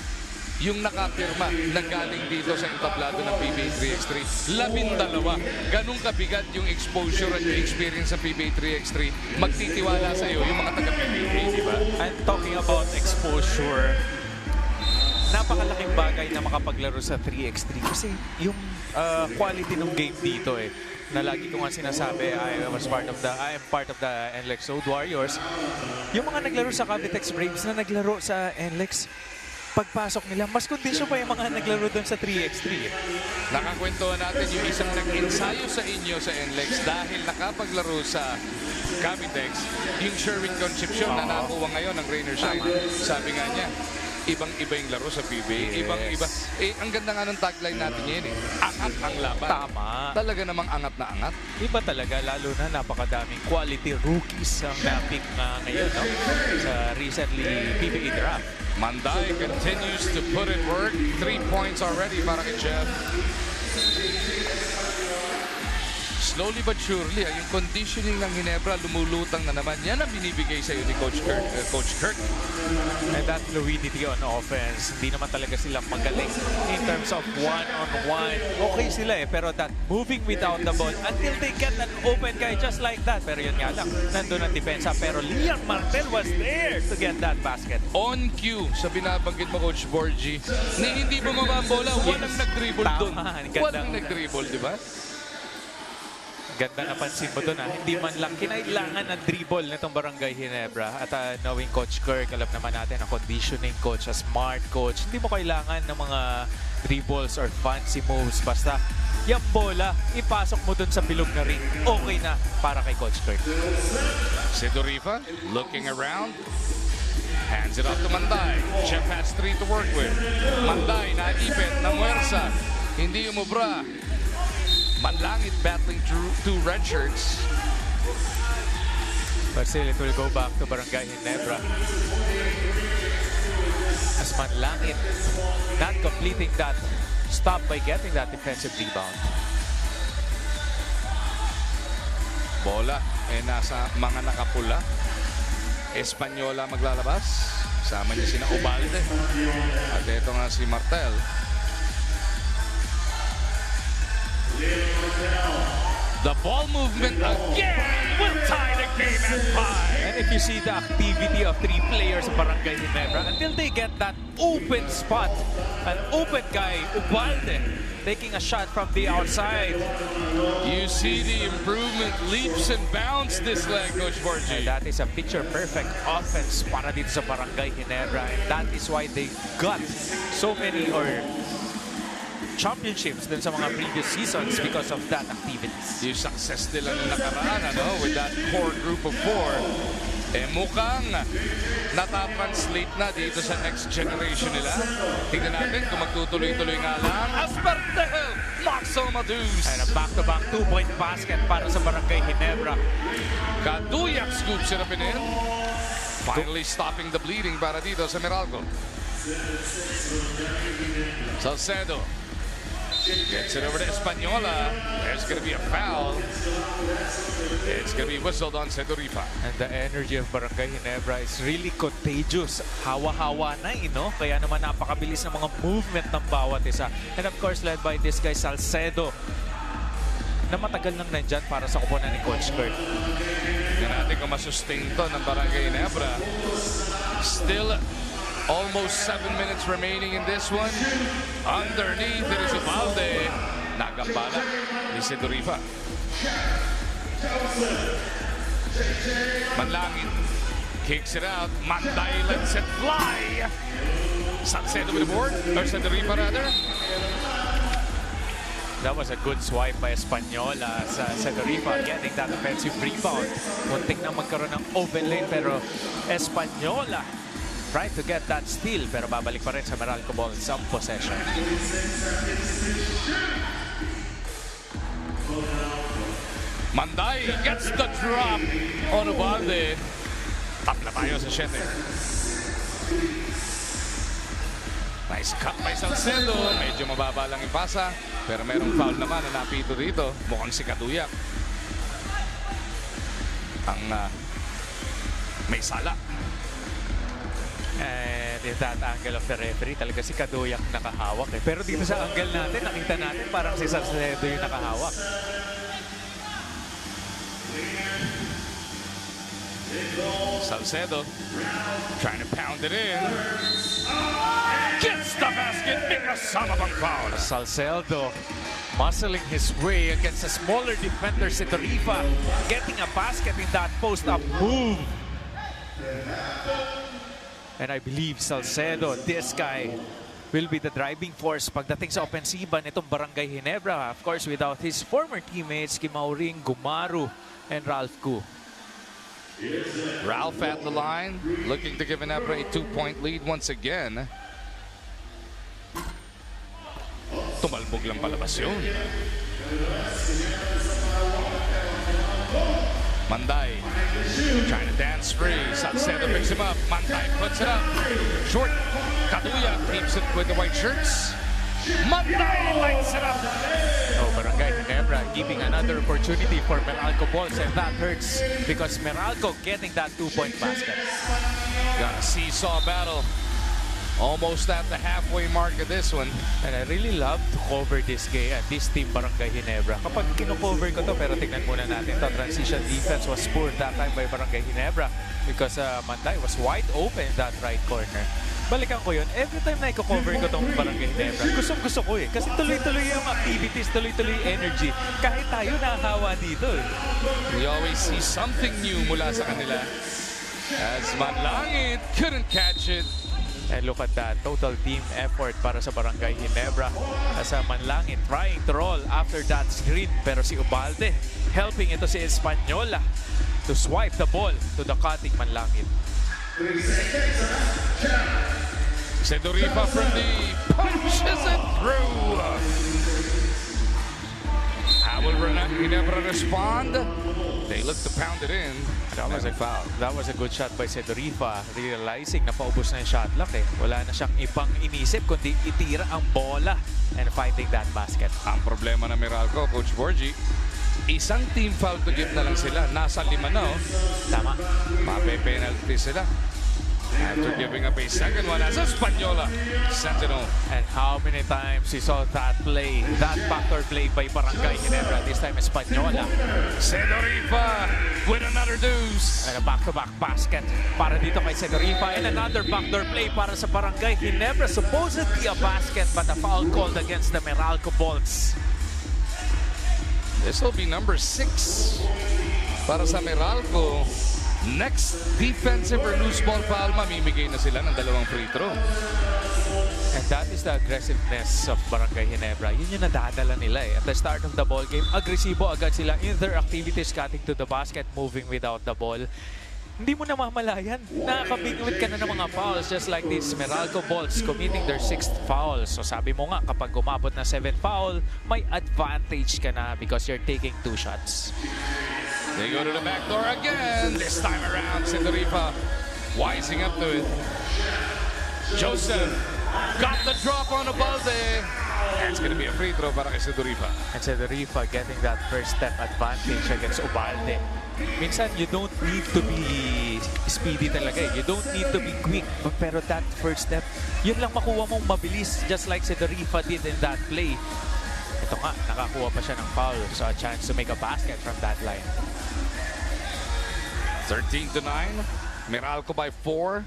H: yung nakapirma na galing dito sa entablado ng PBA 3x3, 12. Ganun kabigat yung exposure at yung experience sa PBA 3x3. Magtitiwala sa iyo yung mga taga-PBA, di ba?
I: I'm talking about exposure. napakalaking bagay na makapaglaro sa 3x3 kasi yung quality ng game dito na lagi ko nga sinasabi, I am part of the NLEX Road Warriors. Yung mga naglaro sa Cavitex Braves na naglaro sa NLEX, pagpasok nila, mas kondisyon pa yung mga naglaro doon sa 3x3.
H: Nakakwentuhan natin yung isang nag-ensayo sa inyo sa NLEX dahil nakapaglaro sa Cavitex, yung Sherwin Concepcion na nakuha ngayon ng Rainer Shine. Sabi nga niya, ibang-iba yung laro sa PBA.
I: Yes.
H: Ibang-iba. Ang ganda nga ng tagline natin yan Angat ang laban.
I: Tama.
H: Talaga namang angat na angat.
I: Iba talaga, lalo na napakadaming quality rookies ang napick ngayon sa recently PBA draft.
H: Manday continues to put in work. 3 points already para kay Jeff. Slowly but surely, yung conditioning ng Ginebra lumulutang na naman. Yan ang binibigay sa iyo ni Coach Kirk.
I: And that fluidity on offense, hindi naman talaga sila magaling in terms of one-on-one. Okay sila pero that moving without the ball until they get an open guy just like that. Pero yun nga lang, nandun ang depensa. Pero Liam Martel was there to get that basket.
H: On cue sa binabanggit mo, Coach Borgie, hindi bumaba ang bola, walang nag-dribble doon. Walang nag-dribble, di ba?
I: Ganda napansin mo doon hindi man lang kinailangan ng dribble nitong Barangay Ginebra. At knowing Coach Kirk, alam naman natin, ang conditioning coach, a smart coach, hindi mo kailangan ng mga dribbles or fancy moves. Basta yung bola, ipasok mo doon sa bilog na ring. Okay na para kay Coach Kirk.
H: Sedorifa looking around. Hands it off to Manday. Jeff has 3 to work with. Manday naipit ng Muersa. Hindi umubra. Manlangit battling through 2 red shirts.
I: But still, it will go back to Barangay Ginebra. As Manlangit not completing that stop by getting that defensive rebound.
H: Bola nasa mga nakapula. Espanyola maglalabas. Sama niya sina Ubalde. At ito nga si Martel. The ball movement again will tie the game at 5.
I: And if you see the activity of 3 players of Barangay Ginebra, until they get that open spot, an open guy, Ubalde, taking a shot from the outside.
H: You see the improvement, leaps and bounds this leg, Coach Borgie.
I: And that is a picture-perfect offense para dito sa Barangay Ginebra. And that is why they got so many championships than sa mga previous seasons because of that activities.
H: Yung success nila nung nakaraan, with that core group of 4, mukhang natatranslate na dito sa next generation nila. Tingnan natin kung magtutuloy-tuloy nga lang. Aspartel, Maxo Madus.
I: And a back-to-back 2-point basket para sa Barangay Ginebra.
H: Kaduyak scoop sila pinin. Finally stopping the bleeding para dito sa Meralco. Salcedo gets it over to Española. There's going to be a foul. It's going to be whistled on Sedorifa.
I: And the energy of Barangay Ginebra is really contagious. Hawa-hawa na, Kaya naman napakabilis ng mga movement ng bawat isa. And of course, led by this guy, Salcedo, na matagal nang nandyan para sa kuponan ni Coach Kirk.
H: Tignan natin kung masustain to ng Barangay Ginebra. Still almost 7 minutes remaining in this one. Underneath, it is Ubalde. Nagambala ni Sedorifa. Manlangit kicks it out. Manday lets it fly. Salcedo with the board. Or Sedorifa rather.
I: That was a good swipe by Española sa Sedorifa, getting that offensive rebound. Muntik na magkaroon ng open lane, pero Española tried to get that steal, pero babalik pa rin sa Meralco ball some possession.
H: Manday gets the drop on Ubalde. Tapla tayo sa 7. Nice cut by Salcedo. Medyo mababa lang yung pasa, pero merong foul naman na napito dito. Mukhang si Kaduyak ang may sala.
I: And in that angle of the referee, talaga si Kaduyak nakahawak. Pero dito sa angle natin, nakita natin parang si Salcedo yung nakahawak.
H: Salcedo trying to pound it in. Gets the basket, make a son of a foul.
I: Salcedo muscling his way against a smaller defender, Sidorifa, getting a basket in that post-up move. And I believe Salcedo, this guy, will be the driving force pagdating sa opensiba nitong Barangay Ginebra. Of course, without his former teammates, Kimauring, Gumaru, and Ralph Ku.
H: Ralph at the line, looking to give Ginebra a 2-point lead once again. Tumalbog lang palabas yun. Manday trying to dance free. Salcedo picks him up. Manday puts it up. Short. Kaduya keeps it with the white shirts. Manday lights it up.
I: Oh, Barangay Ginebra giving another opportunity for Meralco Balls, and that hurts because Meralco getting that 2-point basket.
H: Got a seesaw battle. Almost at the halfway mark of this one.
I: And I really love to cover this game at this team Barangay Ginebra. Kapag kino-cover ko to, pero tingnan muna natin to. Transition defense was poor that time by Barangay Ginebra because Manday was wide open in that right corner. Balikan ko yun. Every time na i-cover ko tong Barangay Ginebra, gusto ko eh. Kasi tuloy-tuloy yung activities, tuloy-tuloy yung energy. Kahit tayo nakahawa dito eh.
H: We always see something new mula sa kanila. As Manlangit couldn't catch it.
I: And look at that, total team effort para sa Barangay Ginebra. As Manlangit trying to roll after that screen. Pero si Ubalde helping ito si Española to swipe the ball to the cutting Manlangit.
H: Sidorifa from the punches it through. How will Ginebra respond? They look to pound it in.
I: That was a foul. That was a good shot by Sidorifa, realizing na paubos na yung shot clock eh. Wala na siyang ibang inisip kundi itira ang bola and finding that basket.
H: Ang problema na Meralco, Coach Borgie, isang team foul to give na lang sila. Nasa 5 na oh.
I: Tama.
H: Mape-penalty sila. After giving up a second one as Española Sentinel.
I: And how many times you saw that play, that backdoor play by Barangay Ginebra. This time Española.
H: Sidorifa with another deuce.
I: And a back-to-back basket para dito kay Sidorifa. And another backdoor play para sa Barangay Ginebra. Supposedly a basket but a foul called against the Meralco Bolts.
H: This will be number 6 para sa Meralco. Next defensive or loose ball foul, mamimigay na sila ng 2 free throw.
I: And that is the aggressiveness of Barangay Ginebra. Yun yung nadadala nila eh. At the start of the ball game, agresibo agad sila in their activities, cutting to the basket, moving without the ball. Hindi mo na mamalayan. Nakakabingwit ka na ng mga fouls just like this. Meralco Bolts committing their 6th foul. So sabi mo nga, kapag umabot na 7th foul, may advantage ka na because you're taking 2 shots.
H: They go to the back door again. This time around, Sidorifa wising up to it. Joseph got the drop on Ubalde. It's going to be a free throw para kay Sidorifa.
I: And Sidorifa getting that first step advantage against Ubalde. Minsan, you don't need to be speedy talaga. You don't need to be quick. Pero that first step, yun lang makuha mong mabilis just like Sidorifa did in that play. Ito nga, nakakuha pa siya ng foul. So a chance to make a basket from that line.
H: 13-9. Meralco by 4.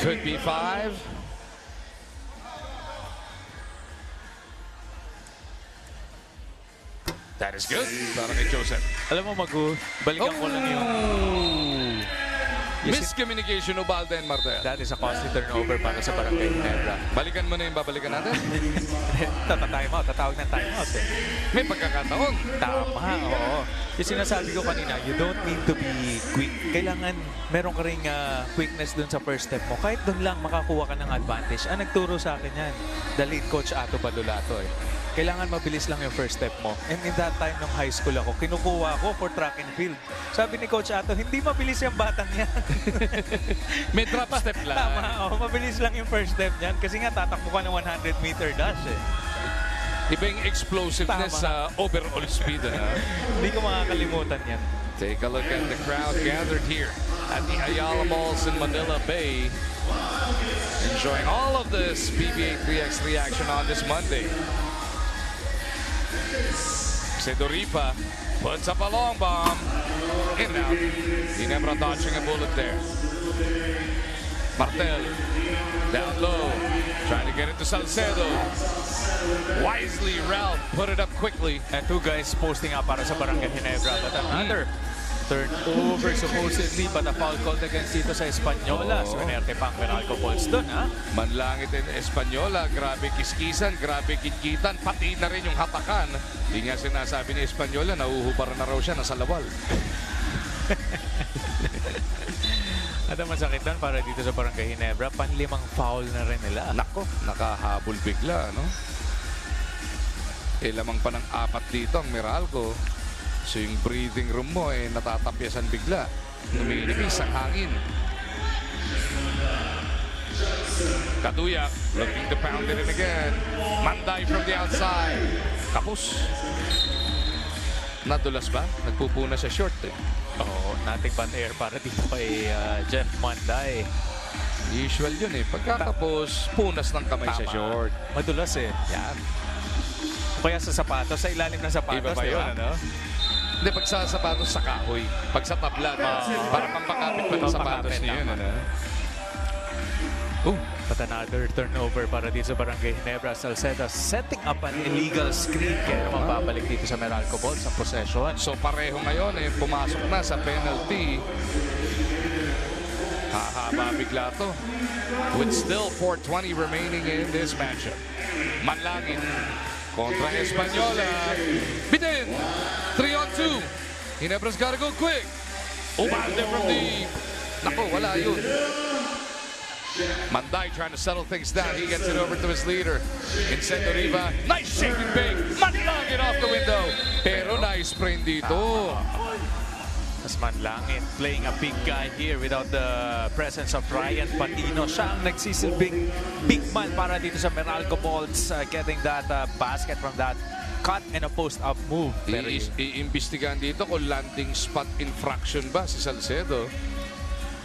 H: Could be 5. That is good. Para kay Joseph.
I: Alam mo, Magu, balikan ko lang yung...
H: Miscommunication, Ubalde and Martel.
I: That is a costly turnover para sa Barangay Ginebra.
H: Balikan mo na yung babalikan natin.
I: Tata-timeout, tatawag ng timeout eh.
H: May pagkakataon.
I: Tama, oo. Yung sinasabi ko kanina, you don't need to be quick. Kailangan meron ka ring quickness dun sa first step mo. Kahit dun lang makakuha ka ng advantage. Ang nagturo sa akin yan, the lead coach Ato Badulato eh. Kailangan mabilis lang yung first step mo. And in that time nung high school ako, kinukuha ako for track and field. Sabi ni Coach Ato, hindi mabilis yung batang yan.
H: May drop step lang.
I: Tama, oh, mabilis lang yung first step niyan. Kasi nga, tatakbo ka ng 100-meter dash eh.
H: Iba yung explosiveness sa overall speed.
I: Hindi ko makakalimutan yan.
H: Take a look at the crowd gathered here at the Ayala Malls in Manila Bay. Enjoying all of this PBA 3x3 action on this Monday. Sidorifa puts up a long bomb. In and out. Ginebra dodging a bullet there. Martel. Down low. Trying to get it to Salcedo. Wisely, Ralph put it up quickly.
I: And two guys posting up para sa Barangay Ginebra. But another turnover supposedly, but a foul called against dito sa Espanyola. Swinerte pang Meralco Falls doon, ha?
H: Manlangit in Espanyola, grabe kiskisan, grabe kitkitan, pati na rin yung hatakan. Hindi nga sinasabi ni Espanyola, nauhubaran na raw siya, nasa lawal.
I: At ang masakit doon para dito sa Barangay Ginebra, panlimang foul na rin nila.
H: Nako, nakahabol bigla, no? Lamang pa ng 4 dito ang Meralco. So yung breathing room mo natatapyasan bigla. Numinipis ang hangin. Kaduyak looking to pound it in again. Manday from the outside. Kapus. Nadulas ba? Nagpupuna sa short
I: Oo, nating bad air para dito kay Jeff Manday.
H: Usual yun Pagkakapos, punas ng kamay sa short.
I: Madulas
H: Yan.
I: Kaya sa sapatos, sa ilalim ng sapatos,
H: Iba ba yun, ano? Hindi, pag sa sapatos sa kahoy. Pag sa tabla, para pampakapit pa ng sapatos niya yun.
I: But another turnover para dito sa Barangay Ginebra. Salcedo setting up an illegal screen. Kaya naman babalik dito sa Meralco Balls ang possession.
H: So pareho ngayon pumasok na sa penalty. Hahaba bigla to. With still 4:20 remaining in this matchup. Manlangit kontra Espanyola. Bitin! 3-on-2. Ginebra's gotta go quick. Ubalde from deep. Nako, wala yun. Manday trying to settle things down. He gets it over to his leader. Vincento Riva. Nice shaking big. Manlangit off the window. Pero nice sprain dito.
I: Mas Manlangit playing a big guy here without the presence of Ryan Patino. Siya ang nagsisilbing big man para dito sa Meralco Balls, getting that basket from that cut and a post-up move. Pero
H: iimbestigahan dito kung landing spot infraction ba si Salcedo.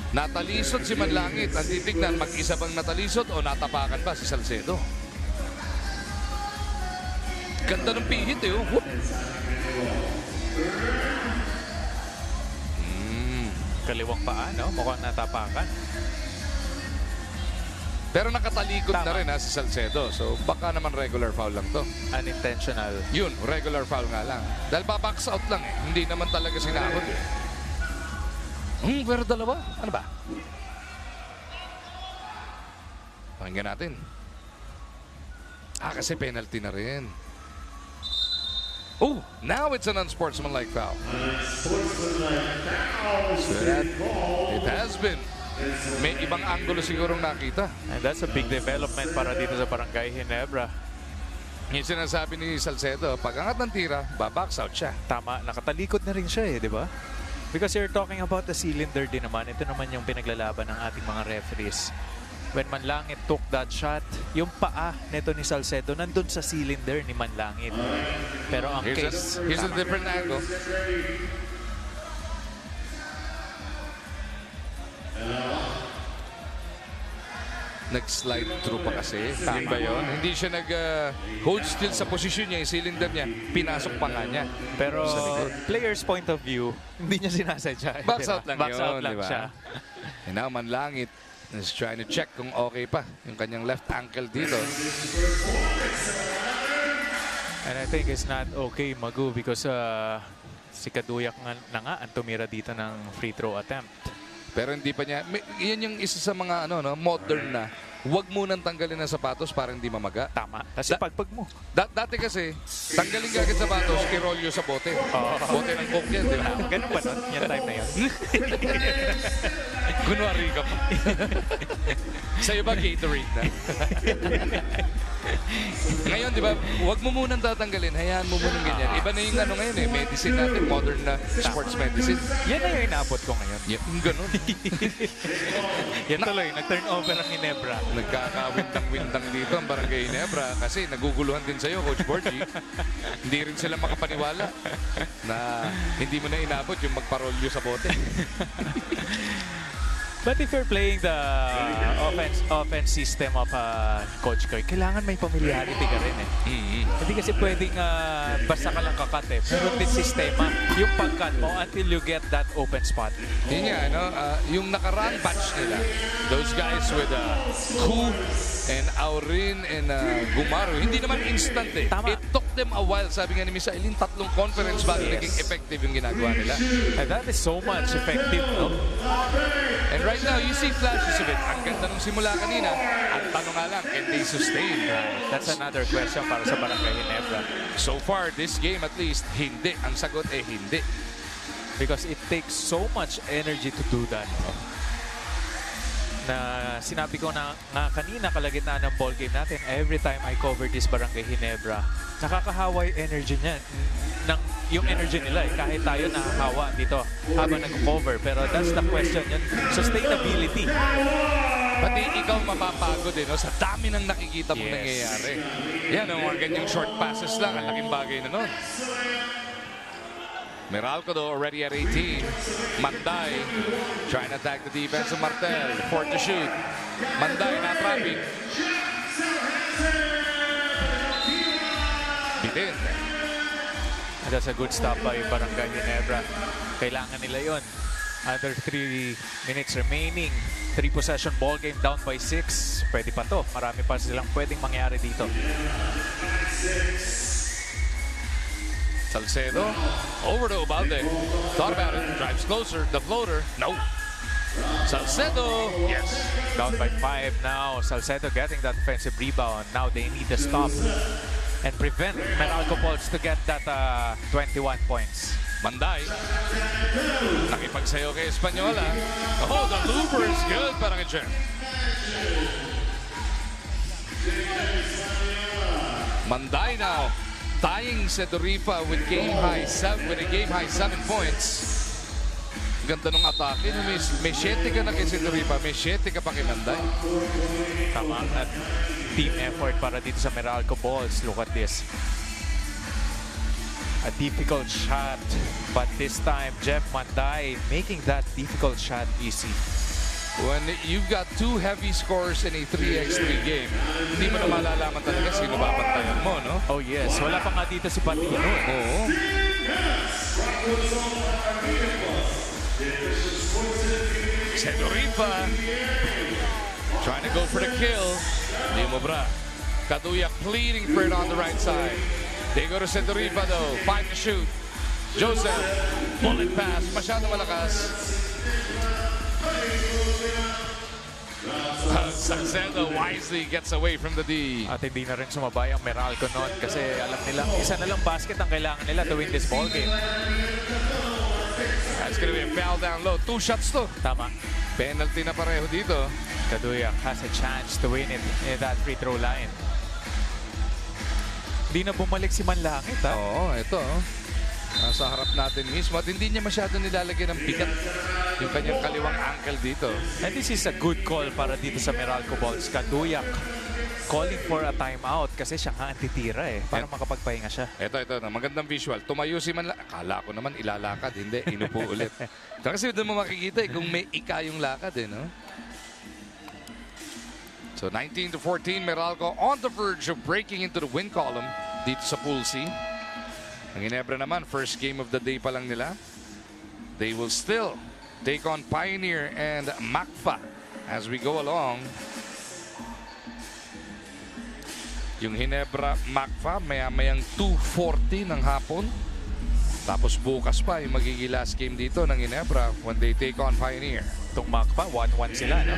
H: Natalisod si Manlangit. Ang titignan, mag-isa bang natalisod o natapakan ba si Salcedo? Ganda ng pihit
I: Kaliwang paa, no? Mukhang natapakan.
H: Pero nakatalikod na rin si Salcedo. So baka naman regular foul lang to.
I: Unintentional.
H: Yun, regular foul nga lang. Dahil babacks out lang Hindi naman talaga sinahod pero dalawa? Ano ba? Pakinggan natin. Kasi penalty na rin. Now it's an unsportsmanlike foul. So it has been. May ibang angulo sigurong nakita.
I: And that's a big development para dito sa Barangay Ginebra.
H: Yung sinasabi ni Salcedo, pag angat ng tira, babacks out siya.
I: Tama, nakatalikod na rin siya di ba? Because you're talking about the cylinder din naman. Ito naman yung pinaglalaban ng ating mga referees. When Manlangit took that shot, yung paa nito ni Salcedo nandun sa cylinder ni Manlangit. Pero ang
H: Here's a different angle. Nag-slide through pa kasi. Yun ba yun? Hindi siya nag-hold still sa posisyon niya. Yung cylinder niya, pinasok pa nga niya.
I: Pero player's point of view, hindi niya sinasadya.
H: Backs out lang
I: Backs
H: yun,
I: out lang
H: diba?
I: siya.
H: And now Manlangit is trying to check kung okay pa yung kanyang left ankle dito.
I: And I think it's not okay, Magu, because si Kaduyak na nga ang tumira dito ng free throw attempt.
H: Pero hindi pa niya. Yan yung isa sa mga modern na. Huwag munang tanggalin ang sapatos para hindi mamaga.
I: Tama. Kasi pagpag mo.
H: Dati kasi, tanggalin ka agad sapatos, i-rolyo sa bote. Bote ng coke yan, di ba?
I: Ganun ba nun? Yan time na yun.
H: Kunwari ka pa. Sa'yo ba Gatorade na? Ngayon, di ba, huwag mo munang tatanggalin. Hayaan mo munang ganyan. Iba na yung ngayon medicine natin, modern na sports medicine.
I: Yan na yung inaabot ko ngayon.
H: Yung ganun.
I: Yan tuloy, nag-turn over ang Ginebra.
H: Nagkakawindang-windang dito ang Barangay Ginebra kasi naguguluhan din sa'yo, Coach Borgie. Hindi rin sila makapaniwala na hindi mo na inabot yung magparolyo sa bote.
I: But if you're playing the offense system of Coach Kirk, kailangan may familiarity ka rin eh. Hindi kasi pwedeng basta ka lang kakat eh. Meron din sistema yung pagkat mo until you get that open spot.
H: Yun nga, no? Yung nakarang batch nila, those guys with Ku and Aurin and Gumaro, hindi naman instant eh.
I: Tama.
H: It took them a while, sabi nga ni Miss Aileen, 3 conference bago naging effective yung ginagawa nila.
I: And that is so much effective, no?
H: And right now, you see flashes of it. Ang ganda nung simula kanina. Ang tanong nga lang, can they sustain?
I: That's another question para sa Barangay Ginebra.
H: So far, this game at least, hindi. Ang sagot eh, hindi.
I: Because it takes so much energy to do that. Na sinabi ko na nga kanina kalagitnaan ng ball game natin, every time I cover this Barangay Ginebra, nakakahawa yung energy niya. Yung energy nila eh. Kahit tayo nakahawa dito habang nag-cover. Pero that's the question yun. Sustainability.
H: Pati ikaw mapapagod eh, no? Sa dami ng nakikita mo nangyayari. Yan, ang mga ganyang short passes lang. Ang laking bagay na nun. Meralco though already at 18. Manday trying to attack the defense of Martel. 4 to shoot. Manday not trapping. Bitin.
I: That's a good stop by Barangay Ginebra. Kailangan nila yon. Under 3 minutes remaining. 3 possession ball game down by 6. Pwede pa to. Marami pa silang pwedeng mangyari dito.
H: Salcedo over to Ubalde. Thought about it. Drives closer. The floater. No. Salcedo. Yes.
I: Down by 5 now. Salcedo getting that defensive rebound. Now they need to stop and prevent Meralco Pulse to get that 21 points.
H: Manday. Nakipagsayo kay Espanyola. Oh, the looper is good para kay Chen. Manday now. Tying Sedorifa with a game high 7 points. Ganda ng atake. May 7 ka na kay Sedorifa, may 7 ka pa kay Manday.
I: Tama at team effort para dito sa Meralco Bulls. Look at this. A difficult shot, but this time Jeff Manday making that difficult shot easy.
H: When you've got 2 heavy scores in a 3x3 game, hindi mo na malalaman talaga sino babantayan mo, no?
I: Oh yes, wala pa nga dito si Patino.
H: Oo. Sedorifa trying to go for the kill. Hindi mo bra. Kaduyak pleading for it on the right side. They go to Sedorifa though. 5 to shoot. Joseph, bullet pass. Masyado malakas. Salcedo wisely gets away from the D.
I: At hindi na rin sumabay ang Meralco noon kasi alam nila, isa na lang basket ang kailangan nila to win this ball game.
H: That's gonna be a foul down low. 2 shots to.
I: Tama.
H: Penalty na pareho dito.
I: Kaduyak has a chance to win it in that free throw line. Hindi na bumalik si Manlangit, ha?
H: Oo, ito. Nasa harap natin mismo at hindi niya masyado nilalagyan ng bigat yung kanyang kaliwang ankle dito.
I: And this is a good call para dito sa Meralco Bulls. Kaduyak calling for a timeout kasi siya nga ang titira eh. Para makapagpahinga siya.
H: Ito na. Magandang visual. Tumayo si Manla. Akala ko naman ilalakad. Hindi, inupo ulit. Kasi doon mo makikita eh, kung may ika yung lakad eh, no? So 19-14, Meralco on the verge of breaking into the win column dito sa Pool C. Ang Ginebra naman, first game of the day pa lang nila. They will still take on Pioneer and Macfa as we go along. Yung Ginebra, Macfa, maya-mayang 2:40 ng hapon. Tapos bukas pa yung magiging last game dito ng Ginebra when they take on Pioneer.
I: Itong Macfa, 1-1 sila, no?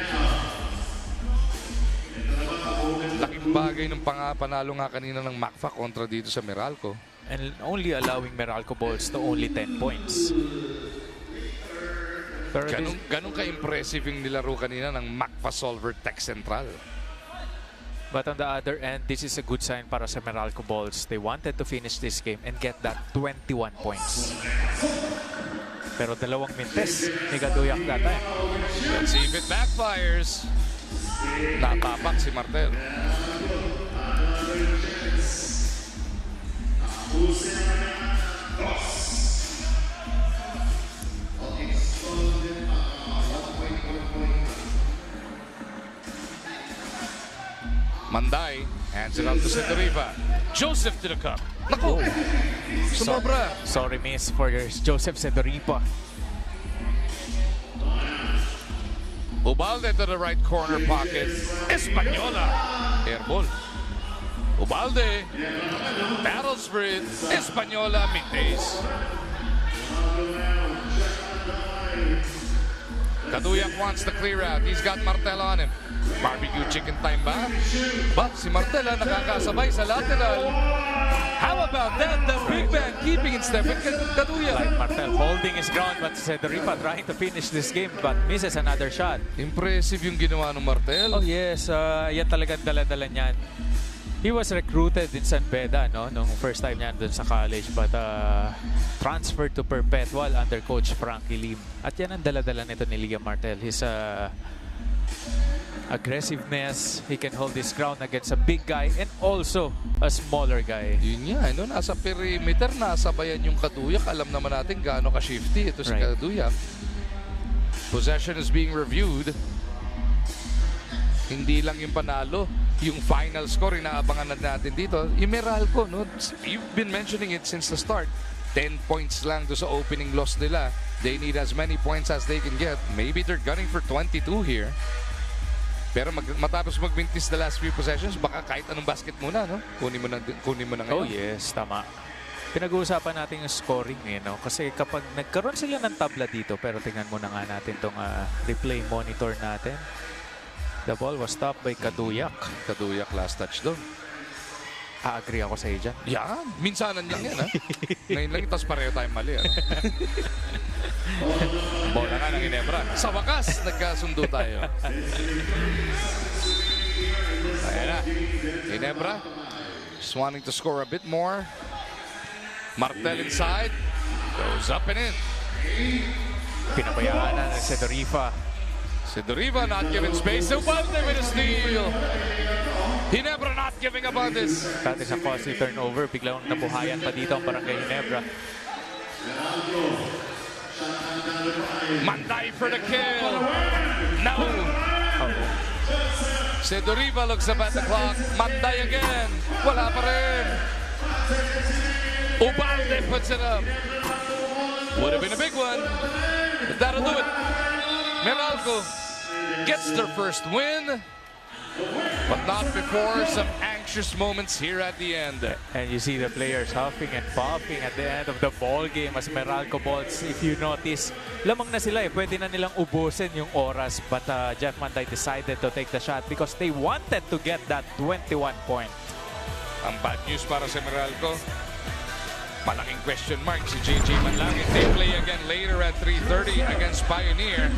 H: Laking bagay ng panalo nga kanina ng Macfa kontra dito sa Meralco.
I: And only allowing Meralco Bulls to only 10 points. Pero
H: ganun ka-impressive yung nilaro kanina ng Macfa Solver Tech Central.
I: But on the other end, this is a good sign para sa Meralco Bulls. They wanted to finish this game and get that 21 points. Pero dalawang mintes ni Kaduyak data.
H: Let's see if it backfires. Natapak si Martel. Manday hands it up to Sedoriva. Joseph to the cup. Naku! Sumobra.
I: Sorry miss for Joseph Sedoripa.
H: Ubalde to the right corner pocket. Española. Airball. Ubalde. Battles for it. Española. Mintes. Kaduyak wants to clear out. He's got Martel on him. Barbecue chicken time ba? But si Martel nakakasabay sa lateral. How about that? The big man keeping in step with Kaduyak.
I: Like Martel holding his ground, but Sedoripa trying to finish this game but misses another shot.
H: Impressive yung ginawa ng Martel.
I: Oh yes, yan talaga dala-dala niyan. He was recruited in San Beda, no, nung first time niya dun sa college, but transferred to Perpetual under coach Frankie Lim. At yan ang dala-dala nito ni Liam Martel. His aggressiveness, he can hold his ground against a big guy and also a smaller guy.
H: Yun nga, no? Nasa perimeter, nasabayan yung Kaduyak. Alam naman natin gaano ka-shifty ito si Kaduyak. Possession is being reviewed. Hindi lang yung panalo, yung final score, inaabangan na natin dito. Yung Meralco, no? You've been mentioning it since the start. 10 points lang do sa opening loss nila. They need as many points as they can get. Maybe they're gunning for 22 here. Pero matapos magmintis the last few possessions, baka kahit anong basket muna, no? Kunin mo na ngayon.
I: Oh yes, tama. Pinag-uusapan natin yung scoring no? Kasi kapag nagkaroon sila ng tabla dito, pero tingnan muna nga natin itong replay monitor natin. The ball was stopped by Kaduyak.
H: Kaduyak last touch doon.
I: Agree ako sa iyo dyan.
H: Yeah, minsanan lang yan, ha? Ngayon lang, tapos pareho tayong mali, ano? Bola nga ng Ginebra. Sa wakas, nagkasundo tayo. Ayan na. Ginebra, just wanting to score a bit more. Martel inside. Goes up and in.
I: Pinabayaan na ng Sedoripa.
H: Sedoriva not given space. Ubalde with a steal. Ginebra not giving up on this.
I: Dati sa costly turnover, biglang nabuhayan pa dito ang Barangay Ginebra.
H: Manday for the kill. No. Sedoriva looks up at the clock. Manday again. Wala pa rin. Ubalde puts it up. Would have been a big one. But that'll do it. Meralco gets their first win. But not before some anxious moments here at the end.
I: And you see the players huffing and puffing at the end of the ball game as Meralco balls. If you notice, lamang na sila Pwede na nilang ubusin yung oras. But Jeff Manday decided to take the shot because they wanted to get that 21 point.
H: Ang bad news para sa Meralco. Malaking question mark si JJ Manlangit. They play again later at 3:30 against Pioneer.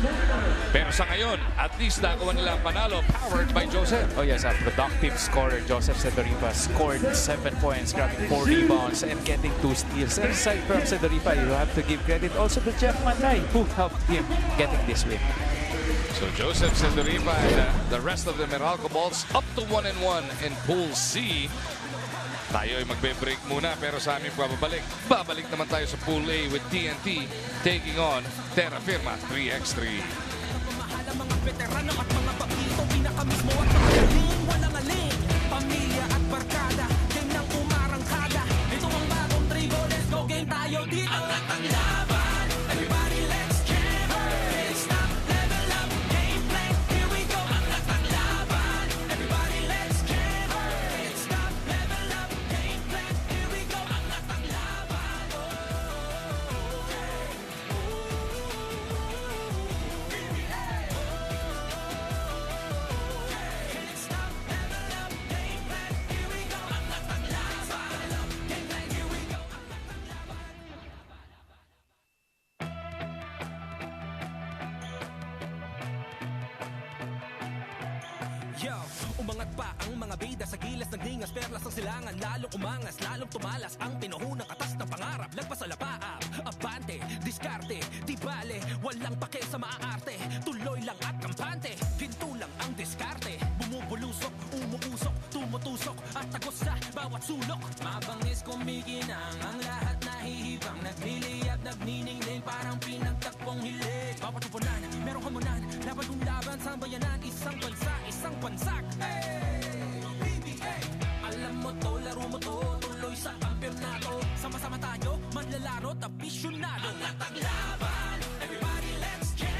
H: Pero sa ngayon, at least nakakuha nila ang panalo powered by Joseph.
I: Oh yes, a productive scorer. Joseph Sedoripa scored 7 points, grabbing 4 rebounds and getting 2 steals. And aside from Sedoripa, you have to give credit also to Jeff Manday who helped him getting this win.
H: So Joseph Sedoripa and the rest of the Meralco Balls up to 1-1 in Pool C. Tayo ay magbe-break muna pero sa aming babalik naman tayo sa Pool A with TNT taking on Terra Firma 3x3.
F: Mga veterano at mga bagito, pinakamismo at magaling, walang aling. Pamilya at barkada, game ng umarangkada. Ito ang bagong tribo, let's go game tayo dito. Ang laban, everybody let's jam. It's not level up, gameplay, here we go. Ang laban, everybody let's jam. It's not level up, gameplay, here we go. Ang laban, Yo, umangat pa ang mga bida sa gilas ng dingas, perlas ng silangan, lalong umangas, lalong tumalas ang pinuhunang katas ng pangarap, lagpas sa lapaap, abante, diskarte, di bale, walang pake sa maaarte, tuloy lang at kampante, ginto lang ang diskarte, bumubulusok, umuusok, tumutusok, at tagos sa bawat sulok, mabangis kumikinang, ang lahat nahihibang, nagliliyab, nagniningning, parang pinagtakpong hilig, bawat tupunan, merong hamunan, laban kong laban sa bayanan, isang bansa, isang bansak, hey! abisyonado ang taglaban. Everybody let's jam.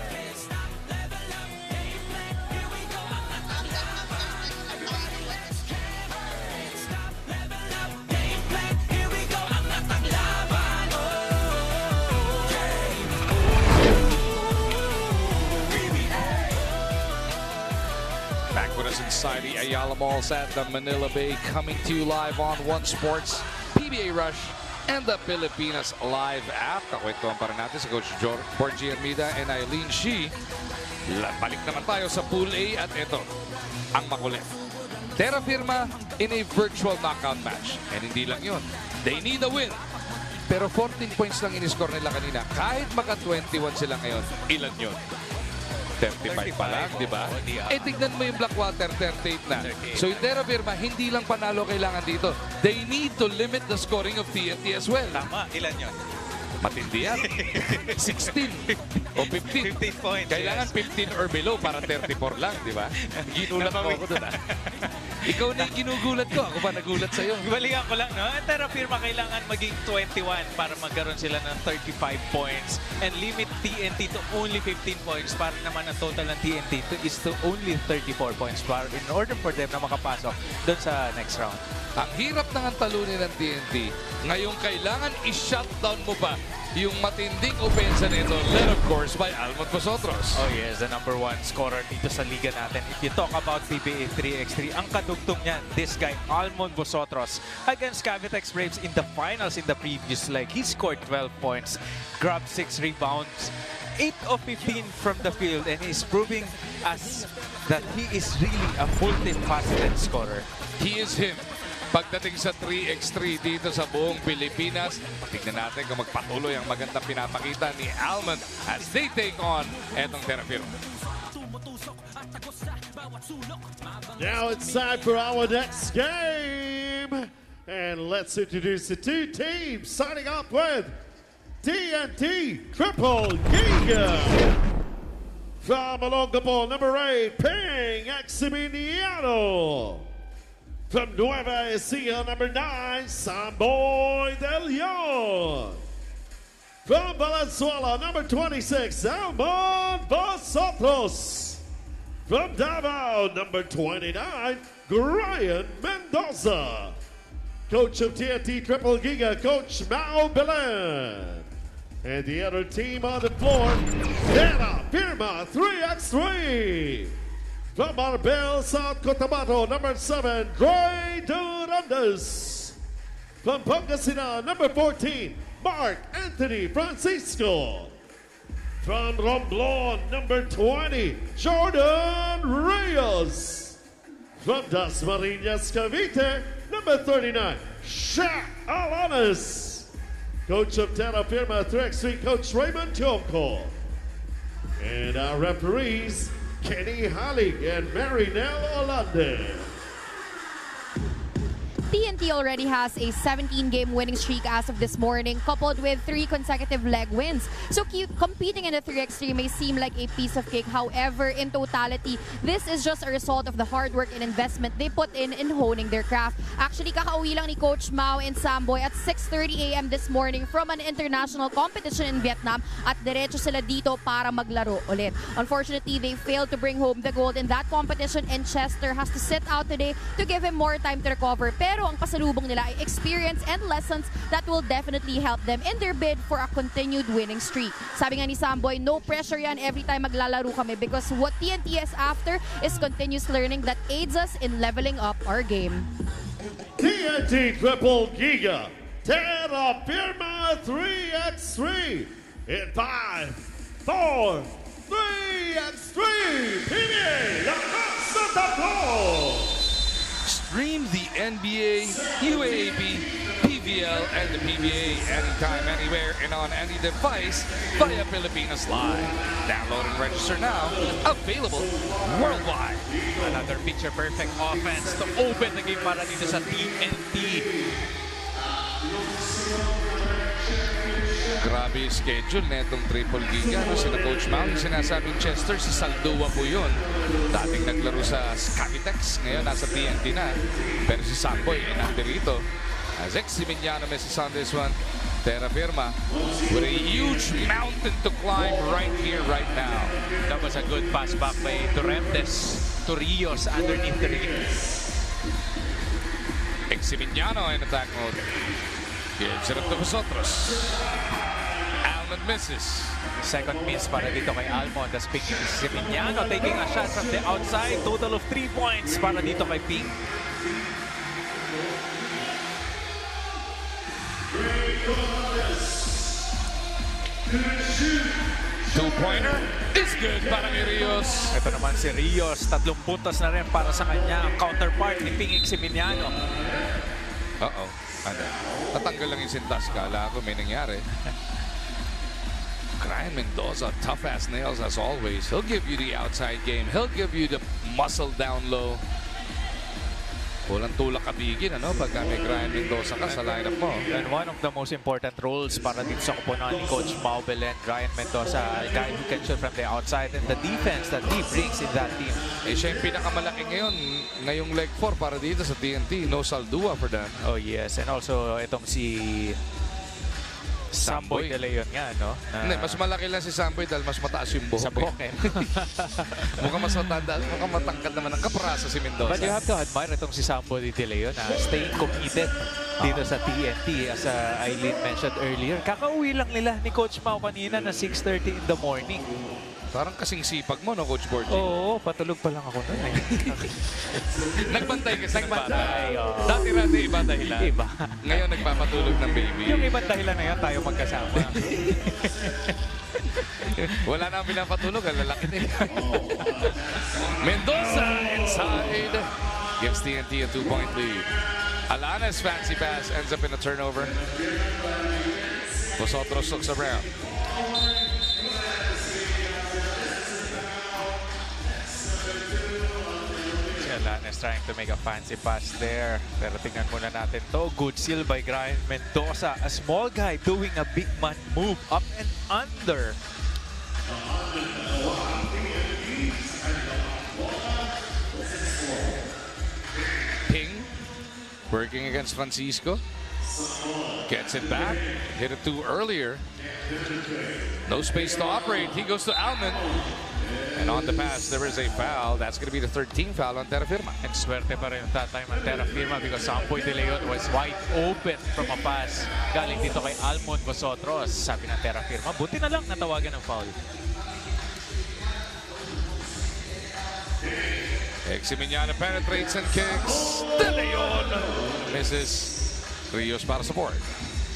F: Can't stop, level up, game plan. Here we go. Ang taglaban. Everybody let's jam. Can't stop, level up, game plan. Here we go. Ang taglaban. Oh, game. PBA.
H: Back with us inside the Ayala Malls at the Manila Bay, coming to you live on One Sports, PBA Rush, and the Pilipinas Live app. Kakwentuhan pa rin natin si Coach Borgie Armida and Eileen Shi. Balik naman tayo sa Pool A at ito, ang makulit. Terra Firma in a virtual knockout match. And hindi lang yun. They need a win. Pero 14 points lang in-score nila kanina. Kahit maka 21 sila ngayon, ilan yun? 35 pa lang, di ba? Eh, tignan mo yung Blackwater, 38 na. So, yung Terra Firma, hindi lang panalo kailangan dito. They need to limit the scoring of TNT as well.
K: Tama, ilan yun?
H: Matindi yan. 16 o 15.
K: 15 points.
H: Kailangan 15 or below para 34 lang, di ba? Ginulat mo ako doon, ah. Ikaw na yung ginugulat ko. Ako ba nagulat sa'yo?
K: Balikan ko lang, no? Ang Terra Firma kailangan maging 21 para magkaroon sila ng 35 points and limit TNT to only 15 points para naman ang total ng TNT is to only 34 points para in order for them na makapasok doon sa next round.
H: Ang hirap ng talunin ng TNT. Ngayon, kailangan i-shutdown mo pa yung matinding opensa nito, led of course by Almond Vosotros.
K: Oh yes, the number 1 scorer dito sa liga natin. If you talk about PBA 3x3, ang kadugtong niyan, this guy, Almond Vosotros, against Cavitex Braves in the finals in the previous leg. He scored 12 points, grabbed 6 rebounds, 8 of 15 from the field, and he's proving us that he is really a multifaceted scorer.
H: He is him. Pagdating sa 3x3 dito sa buong Pilipinas, tignan natin kung magpatuloy ang magandang pinapakita ni Almond as they take on etong Terra Firma.
C: Now it's time for our next game. And let's introduce the two teams, starting off with TNT Triple Giga. From Olongapo, number 8, Ping Eximiniano. From Nueva Ecija, number 9, Samboy De Leon. From Valenzuela, number 26, Almond Vosotros. From Davao, number 29, Brian Mendoza. Coach of TNT Triple Giga, Coach Mao Belen. And the other team on the floor, Terra Firma 3x3. From Marbel, South Cotabato, number 7, Dre Durandes. From Pangasinan, number 14, Mark Anthony Francisco. From Romblon, number 20, Jordan Reyes. From Dasmariñas, Cavite, number 39, Shaq Alanis. Coach of Terra Firma 3x3, Coach Raymond Tiomco. And our referees, Kenny Hallig and Marinelle Olande.
J: TNT already has a 17-game winning streak as of this morning, coupled with 3 consecutive leg wins. So competing in the 3x3 may seem like a piece of cake. However, in totality, this is just a result of the hard work and investment they put in honing their craft. Actually, kakauwi lang ni Coach Mao and Samboy at 6:30 a.m. this morning from an international competition in Vietnam at diretso sila dito para maglaro ulit. Unfortunately, they failed to bring home the gold in that competition and Chester has to sit out today to give him more time to recover. Pero ang pasalubong nila ay experience and lessons that will definitely help them in their bid for a continued winning streak. Sabi nga ni Samboy, no pressure yan every time maglalaro kami because what TNT is after is continuous learning that aids us in leveling up our game.
C: TNT Triple Giga, Terra Firma 3x3 in 5, 4, 3x3, PBA, Lakas sa Tatlo!
H: Stream the NBA, UAAP, PVL, and the PBA anytime, anywhere, and on any device via Pilipinas Live. Download and register now. Available worldwide.
K: Another picture-perfect offense to open the game para dito sa TNT.
H: Grabe yung schedule na itong Triple Giga. No? Sina Coach Mao, yung sinasabing Chester, si Saldua po yun. Dating naglaro sa Cavitex, ngayon nasa TNT na. Pero si Samboy ay nandirito. As Eximiniano misses on this one. Terra Firma with a huge mountain to climb right here, right now.
K: That was a good pass back by Torrentes to Rios underneath the ring.
H: Eximiniano in attack mode. Gives it up to Vosotros. Almond misses.
K: Second miss para dito kay Almond. That's Ping Eximiniano taking a shot from the outside. Total of 3 points para dito kay Ping.
H: Two-pointer is good para kay Rios.
K: Ito naman si Rios. 3 puntos na rin para sa kanya. Ang counterpart ni Ping Eximiniano.
H: Uh-oh. Ano? Natanggal lang yung sintas. Kala ko may nangyari. Ryan Mendoza, tough as nails as always. He'll give you the outside game. He'll give you the muscle down low. Walang tulak kabigin, ano? Pagka may Ryan Mendoza ka sa lineup mo.
K: And one of the most important roles para dito sa kupunan ni Coach Mau Belen, Ryan Mendoza, a guy who can shoot from the outside, and the defense that he brings in that team.
H: Eh, siya yung pinakamalaki ngayon, ngayong leg 4 para dito sa TNT. No Saldua for that.
K: Oh yes, and also itong si Samboy De Leon nga, no?
H: Hindi, mas malaki lang si Samboy dahil mas mataas yung buhok.
K: Sa buhok,
H: Mukhang mas matanda, mukhang matangkad naman ang kapraso si Mendoza.
K: But you have to admire itong si Samboy De Leon, staying committed dito sa TNT. As Eileen mentioned earlier, kakauwi lang nila ni Coach Mau kanina na 6:30 in the morning.
H: Parang kasing sipag mo, no, Coach Borgie?
K: Oo, patulog pa lang ako nun.
H: Nagbantay kasi ng bata.
K: Nagbantay, oo.
H: Dati-dati iba dahilan.
K: Iba.
H: Ngayon nagpapatulog ng baby.
K: Yung ibang dahilan na yan, tayo magkasama.
H: Wala na ang pinapatulog, ang lalaki din. Mendoza inside. Gives TNT a 2-point lead. Alana's fancy pass ends up in a turnover. Vosotros looks around.
K: Alanes trying to make a fancy pass there. Pero tingnan muna natin to. Good seal by Ryan Mendoza. A small guy doing a big man move up and under.
H: Ping working against Francisco. Gets it back. Hit it too earlier. No space to operate. He goes to Almond. And on the pass, there is a foul. That's going to be the 13th foul on Terra Firma.
K: And swerte pa rin that time on Terra Firma because Samboy De Leon was wide open from a pass. Galing dito kay Almond Vosotros. Sabi ng Terra Firma, buti na lang natawagan ng foul.
H: Eximiniano penetrates and kicks. De Leon misses. Rios para support.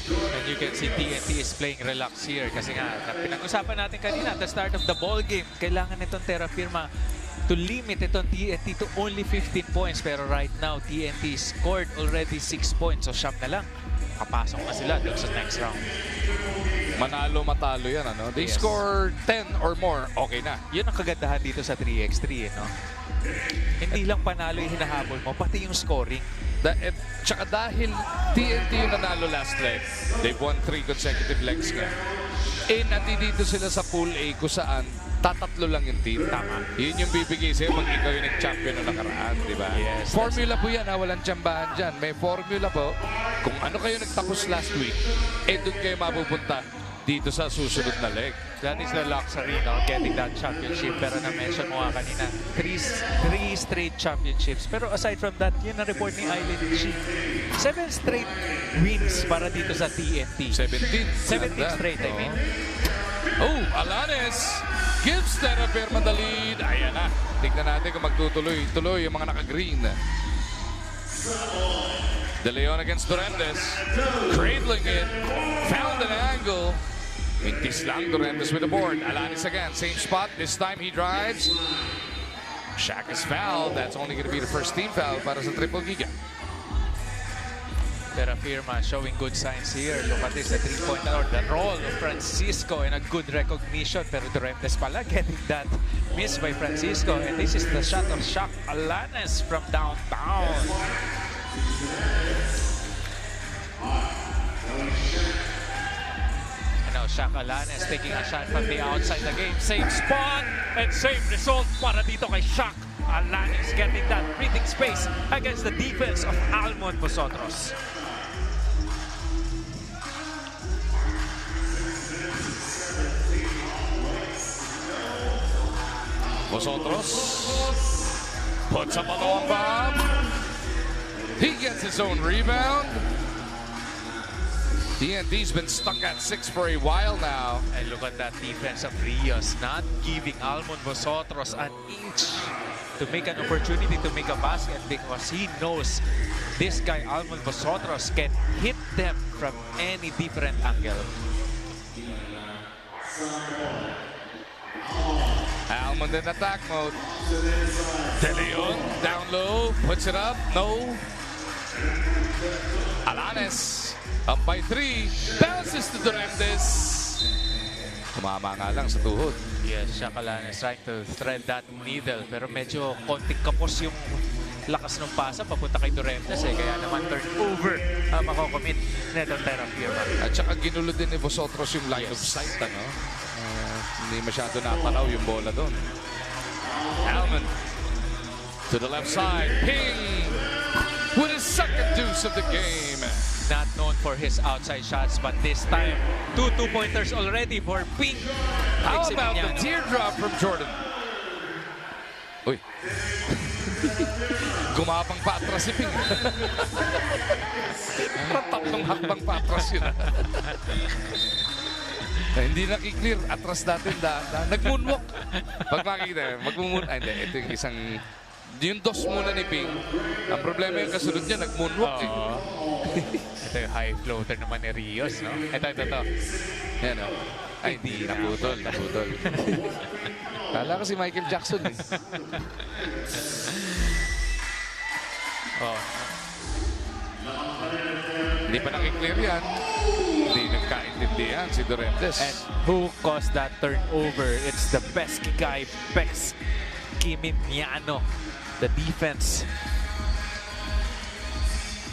K: And you can see TNT is playing relax here kasi nga pinag-usapan natin kanina at the start of the ball game, kailangan itong Terra Firma to limit itong TNT to only 15 points, pero right now TNT scored already 6 points, so siyam na lang kapasok na sila doon sa next round.
H: Manalo matalo yan, ano? They score 10 or more, okay na.
K: Yun ang kagandahan dito sa 3x3, no? Hindi lang panalo yung hinahabol mo, pati yung scoring.
H: Tsaka dahil TNT yung nanalo last leg, they've won 3 consecutive legs nga. Nandito sila sa Pool A kung saan tatatlo lang yung team.
K: Tama.
H: Yun yung bibigay sa'yo pag ikaw yung nag-champion na nakaraan, di ba?
K: Yes.
H: Formula po yan, ha? Walang tsambahan dyan. May formula po. Kung ano kayo nagtapos last week, doon kayo mapupunta dito sa susunod na leg.
K: That is the luxury, no? Getting that championship. Pero na-mention mo nga kanina, 3 straight championships. Pero aside from that, yun ang report ni Eileen Chi. 7 straight wins para dito sa TNT. 17 straight, I mean.
H: Oh, Alanes gives Terra Firma the lead. Ayan na. Tignan natin kung magtutuloy-tuloy yung mga naka-green. De Leon against Durantes. Cradling it. Found an angle. Mintis lang Durantes with the board. Alanes again. Same spot. This time he drives. Shaq is fouled. That's only going to be the first team foul para sa Triple Giga.
K: Terra Firma showing good signs here. Look at this, the 3-point or the roll of Francisco and a good recognition. Pero Durantes pala getting that miss by Francisco. And this is the shot of Shaq Alanes from downtown. Shaq Alanes taking a shot from the outside the game. Same spot and same result para dito kay Shaq Alanes getting that breathing space against the defense of Almond Vosotros.
H: Vosotros puts up a long bomb. He gets his own rebound. TNT's been stuck at 6 for a while now.
K: And look at that defense of Rios, not giving Almond Vosotros an inch to make an opportunity to make a basket because he knows this guy, Almond Vosotros, can hit them from any different angle.
H: Almond in attack mode. De Leon down low, puts it up, no. Alanes up by 3, bounces to Durantes. Kumama nga lang sa tuhod.
K: Yes, Alanes trying to thread that needle pero medyo konting kapos yung lakas ng pasa papunta kay Durantes kaya naman turnover makocommit netong Terrafirma.
H: At saka ginulo din ni Vosotros yung line of sight, ano? Hindi masyado napanaw yung bola doon. Almond to the left side. Ping with his second deuce of the game.
K: Not known for his outside shots, but this time, 2 two-pointers already for Ping.
H: How about the teardrop from Jordan? Uy. Gumapang pa atras si Ping. Tatlong hakbang pa atras yun. Hindi nakiklear. Atras natin. Nag-moonwalk. Pag makikita, mag-moonwalk. Hindi, ito yung isang... Yung dos muna ni Ping. Ang problema yung kasunod niya, nag-moonwalk.
K: Ito yung high floater naman ni Rios, no? Ito.
H: Yan, o. Ay, hindi. Naputol. Kala ko si Michael Jackson, eh. Hindi pa nakiklear yan. Hindi nagkaintindihan si Durantes.
K: And who caused that turnover? It's the pesky guy, Kimimiano. The defense.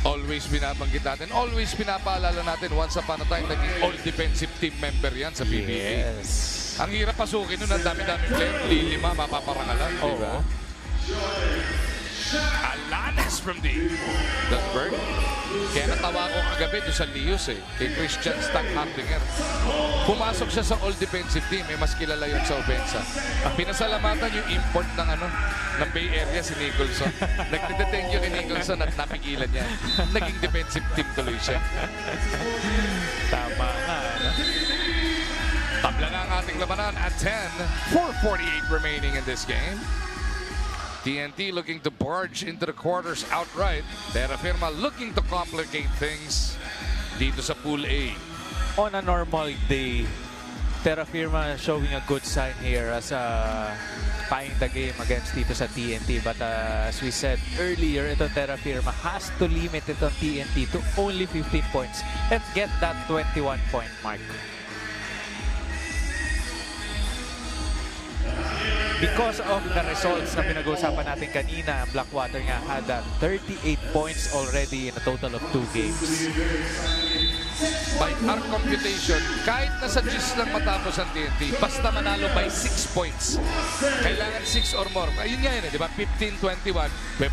H: Always binabanggit natin. Always pinapaalala natin. Once upon a time, naging all-defensive team member yan sa PBA.
K: Yes.
H: Ang hirap pasukin nun. Ang dami-dami player. Lilima, mapaparangalan. Diba? Alanes from deep. Dunsberg. Kaya natawa ko kagabi doon sa Lius kay Christian Stackhamdinger. Pumasok siya sa all-defensive team. Mas kilala yun sa opensa. Pinasalamatan yung import ng ng Bay Area si Nicholson. Nagtithank you kay Nicholson at napigilan niya. Naging defensive team tuloy siya.
K: Tama nga.
H: Tabla na ang ating labanan at 10. 4:48 remaining in this game. TNT looking to barge into the quarters outright. Terrafirma looking to complicate things dito sa Pool A.
K: On a normal day, Terrafirma showing a good sign here as tying the game against dito sa TNT. But as we said earlier, ito Terrafirma has to limit ito TNT to only 15 points and get that 21-point mark. Because of the results na pinag-uusapan natin kanina, Blackwater nga had 38 points already in a total of 2 games.
H: By our computation, kahit nasa G's lang matapos ang TNT, basta manalo by 6 points. Kailangan 6 or more. Ayun nga yun, di ba? 15-21,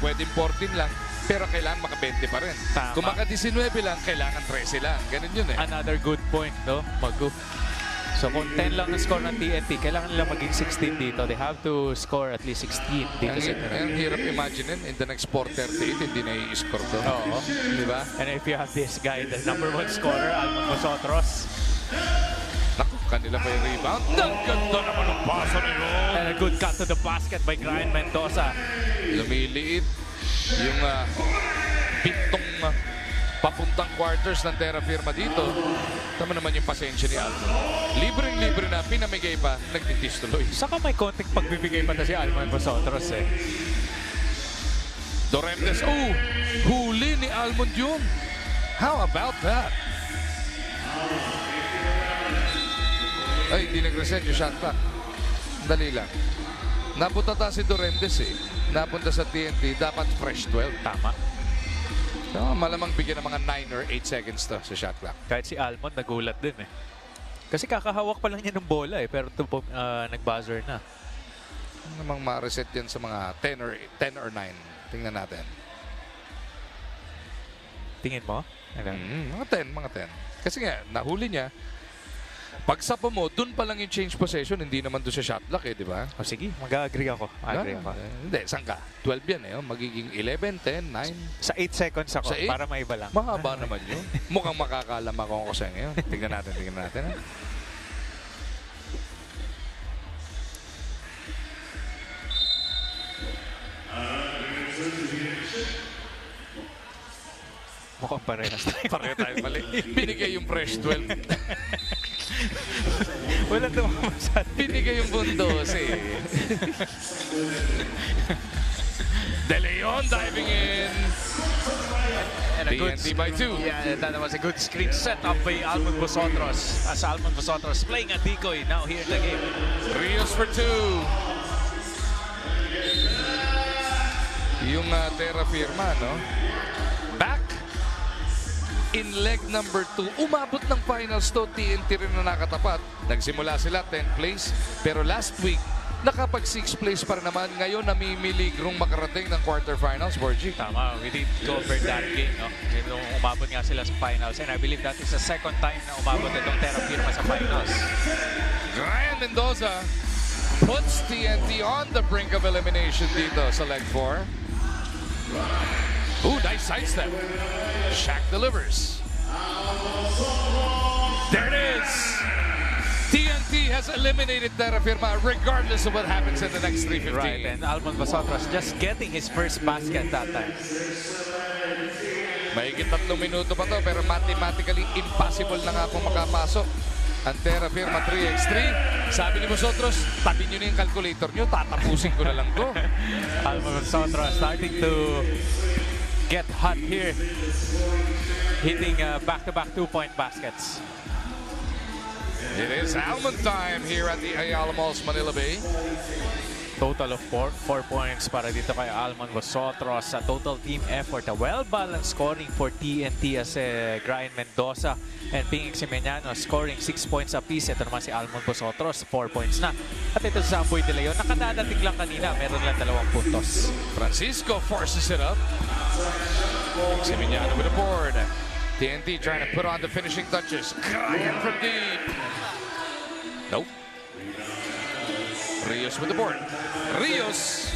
H: pwedeng 14 lang, pero kailangan maka-20 pa rin.
K: Tama.
H: Kung maka-19 lang, kailangan 13 lang. Ganun yun
K: Another good point, no? So kung 10 lang ang score ng TNT, kailangan nila maging 16 dito. They have to score at least 16 dito sa
H: Ang hirap imagine in the next 4:38, hindi na i-score to.
K: Oo.
H: Di ba?
K: And if you have this guy, the #1 scorer, Almond Vosotros.
H: Naku, kanila pa yung rebound. Ang ganda naman ng pasa ni Ron.
K: And a good cut to the basket by Brian Mendoza.
H: Lumiliit yung pintong papuntang quarters ng Terrafirma dito. Tama naman yung pasensya ni Almond. Libreng-libre na, pinamigay pa, nagtitis tuloy.
K: Saka may konting pagbibigay pa na si Almond Vosotros
H: Durantes, huli ni Almond yun. How about that? Ay, hindi nag-reset yung shot clock. Dali lang. Napunta si Durantes Napunta sa TNT, dapat fresh 12.
K: Tama.
H: So, malamang bigyan ng mga 9 or 8 seconds to sa shot clock.
K: Kahit si Almond nagulat din Kasi kakahawak pa lang niya ng bola pero nag-buzzer na.
H: Namang ma-reset yan sa mga 10 or 9. Tingnan natin.
K: Tingin mo?
H: Mga 10. Kasi nga, nahuli niya. Pag sapo mo, dun pa lang yung change possession, hindi naman doon sa shot clock eh, di ba?
K: O sige, mag-agree ako. Agree ako.
H: Hindi, saan ka? 12 yan eh. Magiging 11, 10, 9.
K: Sa 8 seconds ako,
H: Sa 8?
K: para maiba lang.
H: Mahaba naman yun. Mukhang makakalama ko ako sa'yo ngayon. Tignan natin, tignan natin. Ha?
K: Mukhang parehas tayo.
H: Pareho tayo mali. Binigay yung fresh 12.
K: Walang tumamasan.
H: Binigay yung bundos eh. De Leon diving in.
K: And a good
H: TNT by 2.
K: Yeah, that was a good screen set up by Almond Vosotros. As Almond Vosotros playing a decoy now here in the game.
H: Rios for 2. Yung Terra Firma, no? Back in leg number 2. Umabot ng finals to. TNT rin na nakatapat. Nagsimula sila 10th place. Pero last week, nakapag 6th place pa rin naman. Ngayon, namimiligrong makarating ng quarterfinals, Borgie.
K: Tama, we did cover that game, no? Yung umabot nga sila sa finals. And I believe that is the second time na umabot itong Terra Firma sa finals.
H: Ryan Mendoza puts TNT on the brink of elimination dito sa leg 4. Ooh, nice sidestep. Shaq delivers. There it is. TNT has eliminated Terra Firma regardless of what happens in the next 3:15.
K: Right, and Almond Vosotros just getting his first basket that time.
H: Mahigit 3 minuto pa to pero mathematically impossible na nga pong makapasok ang Terra Firma 3x3. Sabi ni Vosotros, tabi nyo na yung calculator nyo, tatapusin ko na lang to.
K: Almond Vosotros starting to get hot here, hitting back-to-back 2-point baskets.
H: It is Almond time here at the Ayala Malls, Manila Bay.
K: Total of 4 points para dito kay Almond Vosotros. A total team effort. A well-balanced scoring for TNT as Brian Mendoza and Ping Ximeniano scoring 6 points apiece. Ito naman si Almond Vosotros, 4 points na. At ito si Samboy De Leon, nakadadating lang kanina. Meron lang 2 puntos.
H: Francisco forces it up. Ximeniano with a board. TNT trying to put on the finishing touches. Kraken from deep. Nope. Rios with the board. Rios.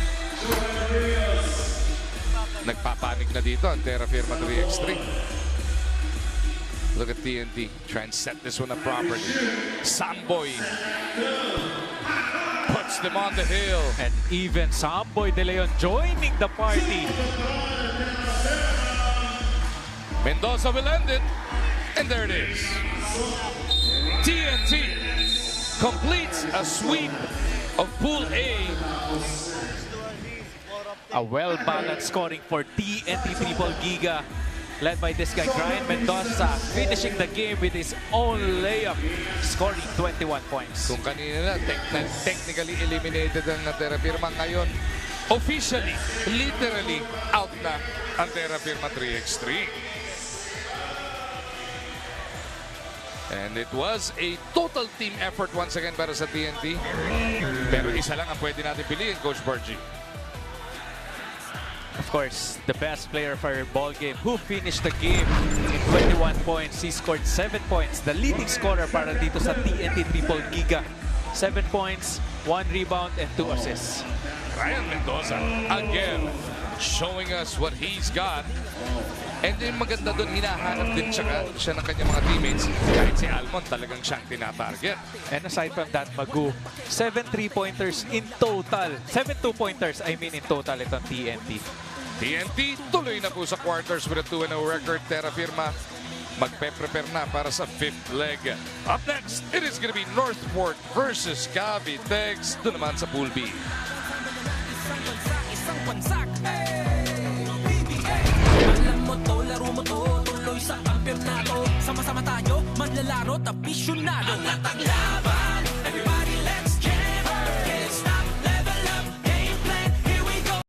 H: Nagpapanik na dito ang Terra Firma 3x3. Look at TNT. Try and set this one up properly. Samboy puts them on the hill.
K: And even Samboy De Leon joining the party.
H: Mendoza will end it. And there it is. TNT completes a sweep of Pool A.
K: A well-balanced scoring for TNT Triple Giga, led by this guy, Brian Mendoza, finishing the game with his own layup, scoring 21 points.
H: Kung kanina na, technically eliminated ang Terra Firma, ngayon, officially, literally, out na ang Terra Firma 3x3. And it was a total team effort once again para sa TNT. Pero isa lang ang pwede natin piliin, Coach Borgie.
K: Of course, the best player for our ball game who finished the game in 21 points. He scored 7 points. The leading scorer para dito sa TNT Triple Giga. 7 points, 1 rebound, and 2 assists.
H: Ryan Mendoza, again, showing us what he's got. And yung maganda doon, hinahanap din siya ng kanyang mga teammates. Kahit si Almond, talagang siyang tinatarget.
K: And aside from that, Magu, 7 3-pointers in total. 7 2-pointers, I mean in total itong TNT.
H: TNT tuloy na po sa quarters with a 2-0 record. Terra Firma magpe-prepare na para sa 5th leg. Up next, it is gonna be Northport versus Cavitex. Doon naman sa Pool B.
F: Isang pansak, PBA. Alam mo to, laro mo to, tuloy sa kampyonato. Sama-sama tayo, manlalaro, tapisyonado. Ang laban, everybody let's jam. Can't stop, level up, game plan, here we go.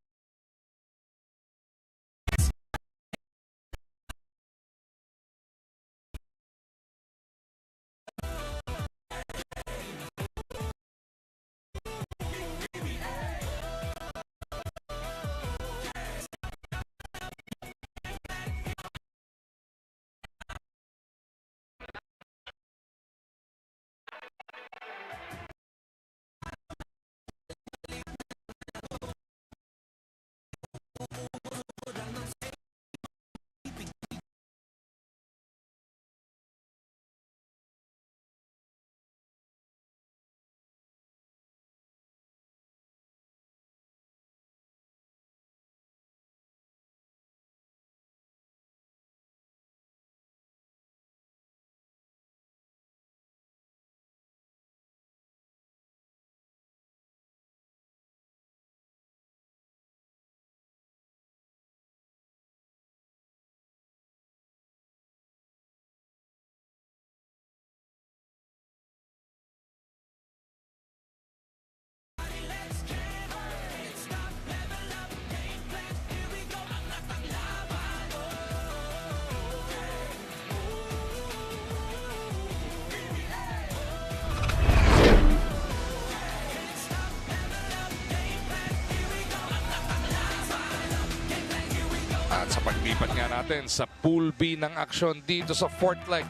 H: Lipat nga natin sa Pool B ng aksyon dito sa fourth leg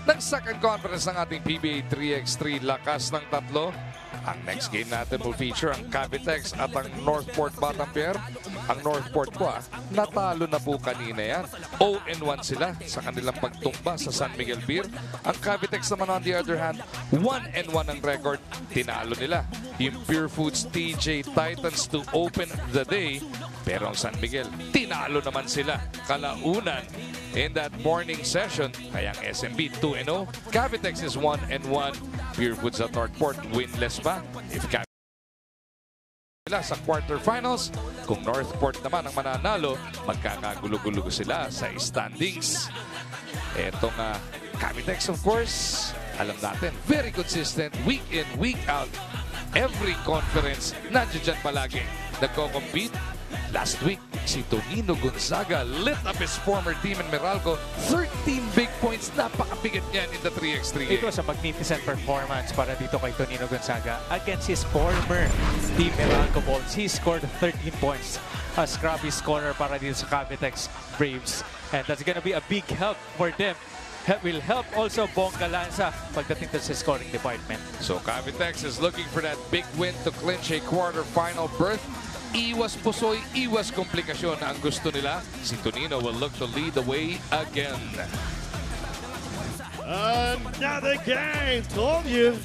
H: ng second conference ng ating PBA 3x3 lakas ng tatlo. Ang next game natin will feature ang Cavitex at ang Northport Batampier. Ang Northport po natalo na po kanina yan. 0-1 sila sa kanilang pagtumba sa San Miguel Beer. Ang Cavitex naman on the other hand, 1-1 ang record. Tinalo nila yung Pure Foods TJ Titans to open the day. Pero ang San Miguel, tinalo naman sila kalaunan in that morning session. Kaya ang SMB 2-0. Cavitex is 1-1. Pure Foods at Northport winless pa. If Cavitex sa quarterfinals, kung Northport naman ang mananalo, magkakagulo-gulo sila sa standings. Etong Cavitex, of course, alam natin, very consistent, week in, week out. Every conference, nandiyan dyan palagi. Nagko-compete. Last week, si Tonino Gonzaga lit up his former team in Meralco. 13 big points. Napakabigat niyan in the 3x3 game.
K: It was a magnificent performance para dito kay Tonino Gonzaga against his former team Meralco Bolts. He scored 13 points. A scrappy scorer para dito sa Cavitex Braves. And that's gonna be a big help for them. Will help also Bong Galanza pagdating to sa scoring department.
H: So Cavitex is looking for that big win to clinch a quarterfinal berth. Iwas pusoy, iwas komplikasyon ang gusto nila. Si Tonino will look to lead the way again.
C: Another game, told you.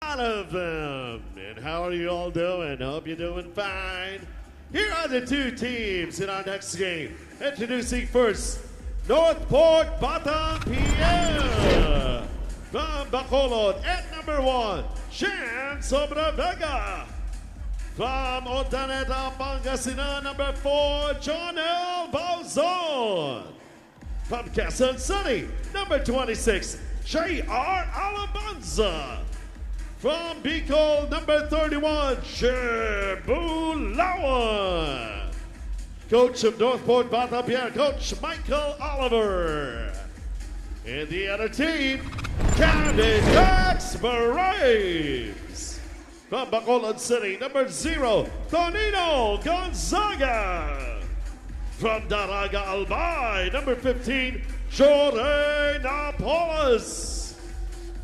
C: One of them. And how are you all doing? Hope you're doing fine. Here are the two teams in our next game. Introducing first, Northport Batampier. From Bacolod at number 1, Chan Sobravega. From Otaneta, Pangasinan, number 4, John L. Bauzon. From Quezon City, number 26, J.R. Alabanza. From Bicol, number 31, Shebu Lawan. Coach of Northport Batampier, Coach Michael Oliver. And the other team, Cavitex Braves. From Bacolod City, number 0, Tonino Gonzaga. From Daraga Albay, number 15, Jorge Napoles.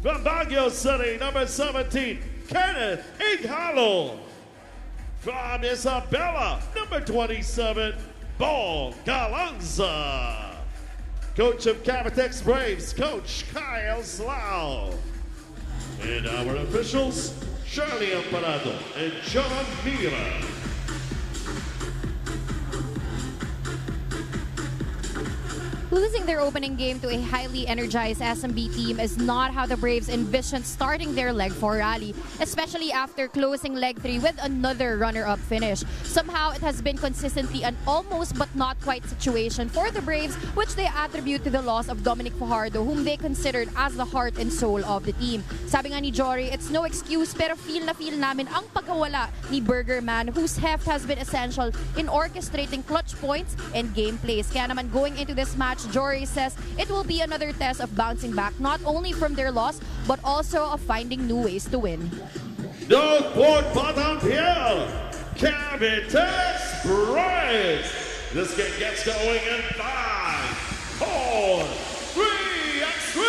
C: From Baguio City, number 17, Kenneth Ighalo. From Isabela, number 27, Bong Galanza. Coach of Cavitex Braves, Coach Kyle Slau. And our officials, Charlie Amparado and John Mira.
J: Losing their opening game to a highly energized SMB team is not how the Braves envisioned starting their Leg 4 rally, especially after closing Leg 3 with another runner-up finish. Somehow, it has been consistently an almost but not quite situation for the Braves, which they attribute to the loss of Dominic Fajardo, whom they considered as the heart and soul of the team. Sabi nga ni Jory, it's no excuse pero feel namin ang pagkawala ni Burger Man, whose heft has been essential in orchestrating clutch points and game plays. Kaya naman going into this match, Jory says it will be another test of bouncing back, not only from their loss, but also of finding new ways to win.
C: Northport Batampier, Cavitex Braves. This game gets going in 5, 4, 3, and 3.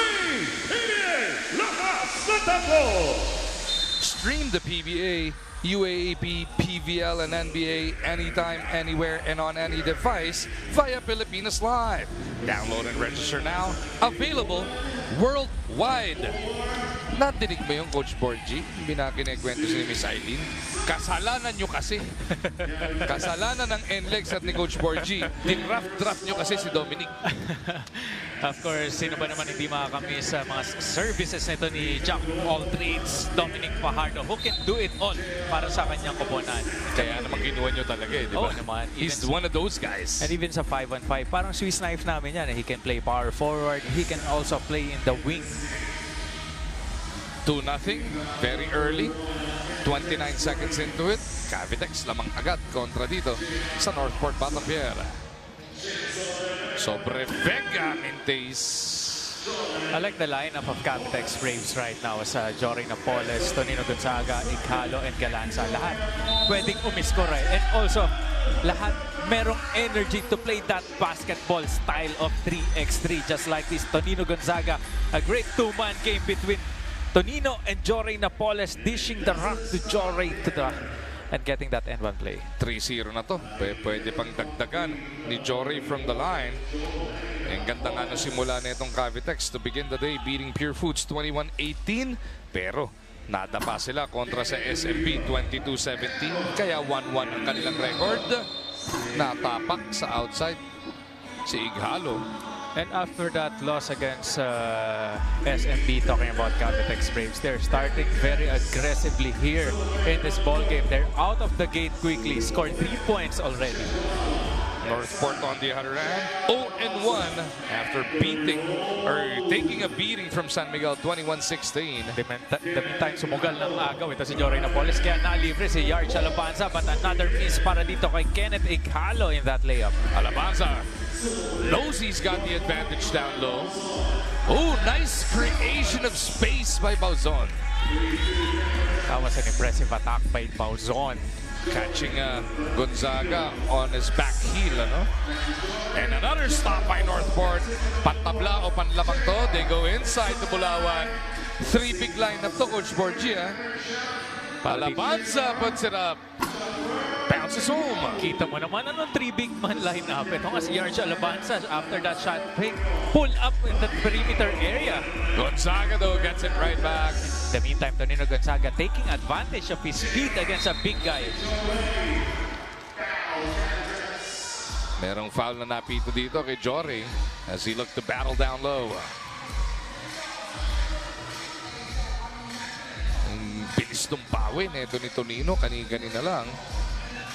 C: PBA, lakas ng tatlo.
H: Stream the PBA, UAAP, PVL, and NBA anytime, anywhere, and on any device via Pilipinas Live. Download and register now. Available worldwide. Nadinig mo yung Coach Borgie? Binakinekwento si Miss Eileen. Kasalanan nyo kasi. Kasalanan ng NLEX at ni Coach Borgie. Dinraft-draft nyo kasi si Dominic.
K: Of course, sino ba naman hindi makakamiss sa mga services nito ni Jack of all trades, Dominic Fajardo, who can do it all para sa kanyang koponan.
H: Kaya naman kinuha nyo talaga eh, di ba?
K: Oo naman.
H: He's one of those guys.
K: And even sa 5-on-5, parang Swiss knife namin yan. He can play power forward. He can also play in the wing.
H: 2-0, very early. 29 seconds into it. Cavitex lamang agad kontra dito sa Northport Batampier. Sobre Vega Mintes.
K: I like the lineup of Cavitex Braves right now sa Jory Napoles, Tonino Gonzaga, Ighalo, and Galanza. Lahat pwedeng umiskore. And also, lahat merong energy to play that basketball style of 3x3. Just like this, Tonino Gonzaga, a great two-man game between Tonino and Jory Napoles, dishing the rock to Jory and getting that N1 play.
H: 3-0 na to. Pwede pang dagdagan ni Jory from the line. Ang ganda nga na simula na itong Cavitex to begin the day, beating Pure Foods 21-18. Pero nadapa sila kontra sa SMB 22-17. Kaya 1-1 ang kanilang record. Natapak sa outside si Ighalo.
K: And after that loss against SMB, talking about Cavitex Braves, they're starting very aggressively here in this ball game. They're out of the gate quickly, scored 3 points already.
H: Northport on the other hand, 0-1 after taking a beating from San Miguel 21-16.
K: The meantime, sumugal ng agaw ito si Jory Napoles, kaya nalibre si Yard Alabanza, but another miss para dito kay Kenneth Ighalo in that layup.
H: Alabanza knows he's got the advantage down low. Oh, nice creation of space by Bauzon.
K: That was an impressive attack by Bauzon.
H: Catching Gonzaga on his back heel, ano? And another stop by Northport. Pantabla o panlamang to. They go inside the Bulawan. 3 big lineup to, Coach Borgia. Alabanza puts it up. Bounces home.
K: Kita mo naman anong 3 big man lineup. Ito nga si Yarja Alabanza after that shot fake, pull up in the perimeter area.
H: Gonzaga though gets it right back.
K: In the meantime, Tonino Gonzaga taking advantage of his speed against a big guy.
H: Merong foul na napito dito kay Jory as he looked to battle down low. Bilis ng bawin ito ni Tonino, kanina lang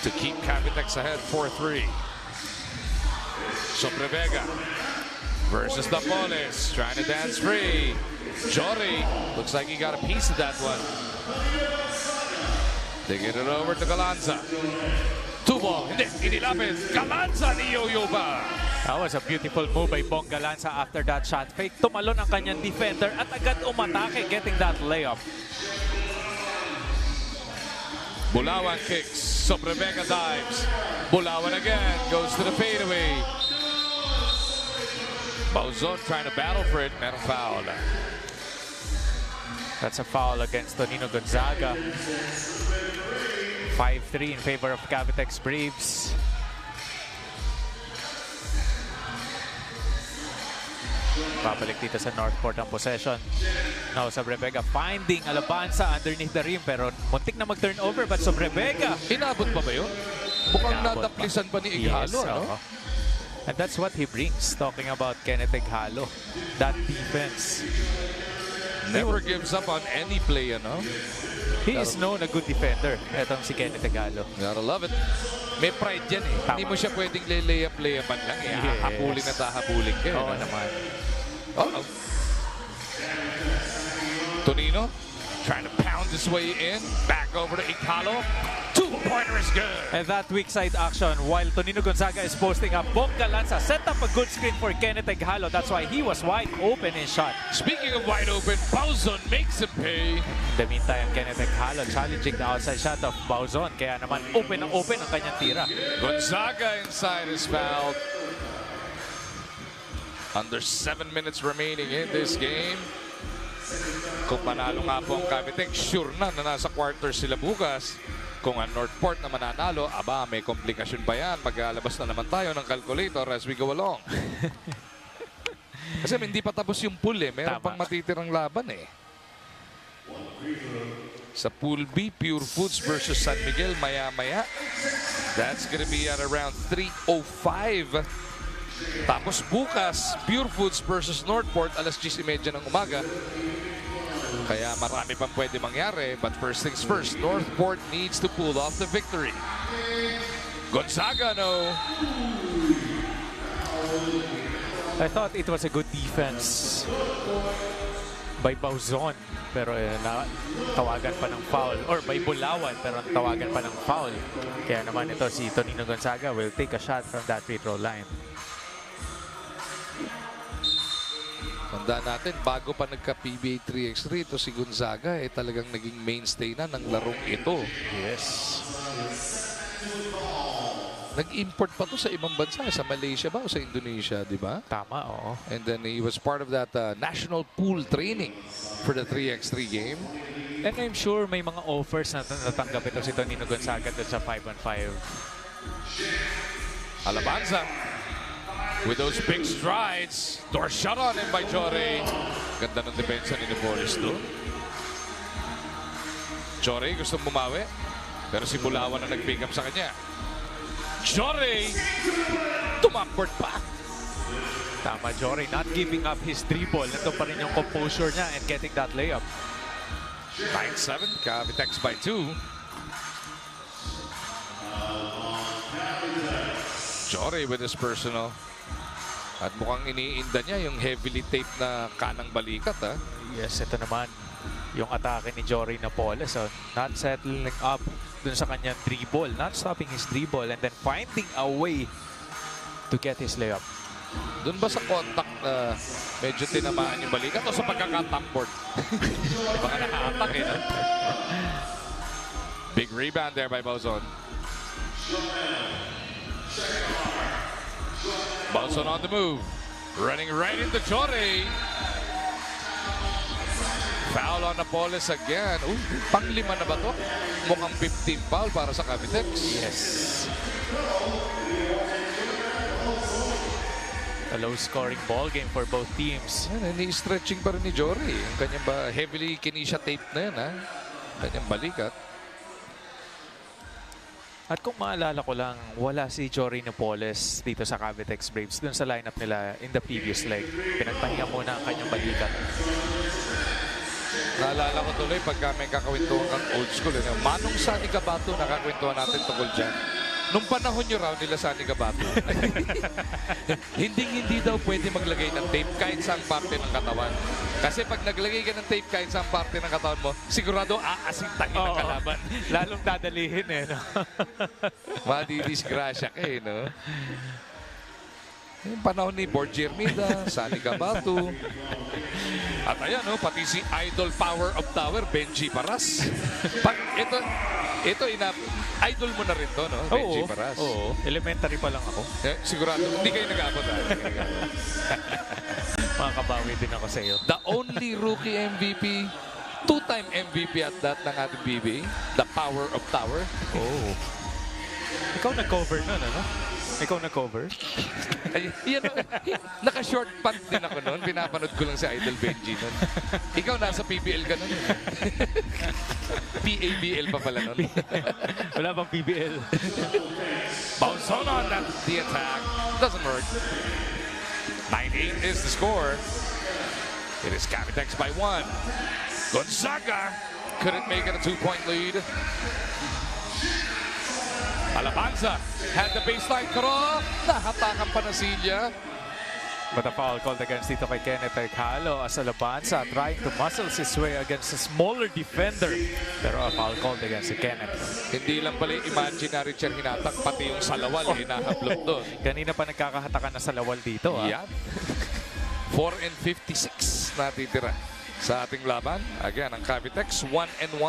H: to keep Cavitex ahead 4-3. Sobrevega versus Napoles, trying to dance free. Jory looks like he got a piece of that one. They get it over to Galanza. 2-ball, hindi, inilapit. Galanza ni Yo-Yo ba?
K: That was a beautiful move by Bong Galanza after that shot fake. Tumalon ang kanyang defender at agad umatake, getting that layup.
H: Bulawan kicks. Sobrevega dives. Bulawan again. Goes to the fadeaway. Bauzon trying to battle for it. Meron foul.
K: That's a foul against Tonino Gonzaga. 5-3 in favor of Cavitex Braves. Babalik dito sa Northport ang possession. Now Sobrevega finding Alabanza underneath the rim, pero muntik na mag-turnover, but Sobrevega.
H: Inabot pa ba yun? Mukhang
K: Inabot
H: nadaplisan pa ni Ighalo.
K: Yes,
H: no?
K: And that's what he brings, talking about Kenneth Ighalo. That defense.
H: Never gives up on any play, ano?
K: He is known a good defender. Etong si Kenneth Ighalo.
H: Gotta love it. May pride yan eh.
K: Tama.
H: Hindi mo siya pwedeng lay-up-layapan lang eh.
K: Yes.
H: Hahapulin at hahapulin ka.
K: Oo naman.
H: Uh-oh. Tonino trying to pound his way in. Back over to Ighalo. 2-pointer is good.
K: And that weak side action, while Tonino Gonzaga is posting up, Bong Galanza set up a good screen for Kenneth Ighalo. That's why he was wide open in shot.
H: Speaking of wide open, Bauzon makes him pay.
K: In the meantime, Kenneth Ighalo challenging the outside shot of Bauzon. Kaya naman open ang kanyang tira.
H: Gonzaga inside is fouled. Under 7 minutes remaining in this game. Kung manalo nga po ang Cavitex, sure na nasa quarter sila bukas. Kung ang Northport na mananalo, aba, may komplikasyon pa yan. Maglalabas na naman tayo ng calculator as we go along. Kasi hindi pa tapos yung pool eh. Meron pang matitirang laban eh. Sa Pool B, Pure Foods versus San Miguel maya-maya. That's gonna be at around 3:05. Tapos bukas, Pure Foods versus Northport, alas 10:30 ng umaga. Kaya marami pang pwede mangyari. But first things first, Northport needs to pull off the victory. Gonzaga, no.
K: I thought it was a good defense by Bauzon. Pero tawagan pa ng foul. Or by Bulawan, pero tawagan pa ng foul. Kaya naman ito si Tonino Gonzaga will take a shot from that free throw line.
H: Tandaan natin, bago pa nagka-PBA 3x3, ito si Gonzaga, talagang naging mainstay na ng larong ito.
K: Yes.
H: Nag-import pa to sa ibang bansa, sa Malaysia ba o sa Indonesia, di ba?
K: Tama, oo.
H: And then he was part of that national pool training for the 3x3 game.
K: And I'm sure may mga offers na natanggap ito si Tonino Gonzaga doon sa 5-on-5.
H: Alabanza with those big strides. Door shot on him by Jory. Ganda ng depensa ni Napoles doon. Jory gusto bumawi, pero si Bulawan na nag-pick up sa kanya. Jory tumakbord pa.
K: Tama, Jory not giving up his dribble. Ito pa rin yung composure niya and getting that layup.
H: 9-7, Cavitex by 2. Jory with his personal. At mukhang iniinda niya yung heavily taped na kanang balikat.
K: Yes, ito naman. Yung atake ni Jory Napoles. So, not settling up dun sa kanyang dribble. Not stopping his dribble and then finding a way to get his layup.
H: Doon ba sa contact na medyo tinamaan yung balikat o sa pagkaka-tapboard? Baka naka-attack no? Big rebound there by Bauzon. Bauzon on the move. Running right into Jory. Foul on Napoles again. Pang-5 na ba to? Mukhang 15 foul para sa Cavitex.
K: Yes. A low-scoring ball game for both teams.
H: Ni-stretching pa rin ni Jory. Ang kanyang heavily kinesia tape na yan, kanyang balikat.
K: At kung maalala ko lang, wala si Jory Napoles dito sa Cavitex Braves dun sa lineup nila in the previous leg. Pinagpahinga muna ang kanyang balikat.
H: Naalala ko tuloy pagka may kakawintuhan kang old school. Manong Sani Gabato, nakakawintuhan natin tungkol dyan. Nung panahon nyo raw nila Sani Gabato, hindi daw pwede maglagay ng tape kahit saang parte ng katawan. Kasi pag naglagay ka ng tape kahit saang parte ng katawan mo, sigurado aasintangin ang kalaban.
K: Lalong dadalihin no?
H: Madidisgrasya ka no? Yung panahon ni Borgie Hermida, Sani Gabato. At ayan, pati si Idol Power of Tower, Benji Paras. Ito idol mo na rin to, no? Benji Paras.
K: Oo, elementary pa lang ako.
H: Sigurado, hindi kayo nag-aabot.
K: Makakabawi din ako sa iyo.
H: The only rookie MVP, two-time MVP at that ng ating PBA, the Power of Tower.
K: Ikaw nag-cover nun, ano? Ikaw nag-cover?
H: Ay, naka-short pant din ako noon. Pinapanood ko lang si Idol Benji noon. Ikaw nasa PBL ka noon. PABL pa pala noon.
K: Wala bang PBL?
H: Bounce on that the attack. Doesn't work. 9-8 is the score. It is Cavitex by 1. Gonzaga couldn't make it a 2-point lead. Alabanza had the baseline cut off. Nahatakan pa na Silya.
K: But a foul called against dito kay Kenneth Halo as Alabanza trying to muscle his way against a smaller defender. Pero a foul called against si Kenneth.
H: Hindi lang pala yung imaginary chair hinatak, pati yung salawal hinahablok doon.
K: Kanina pa nagkakahatakan na salawal dito.
H: Yeah. 4-56 natitira sa ating laban. Again, ang Cavitex 1-1.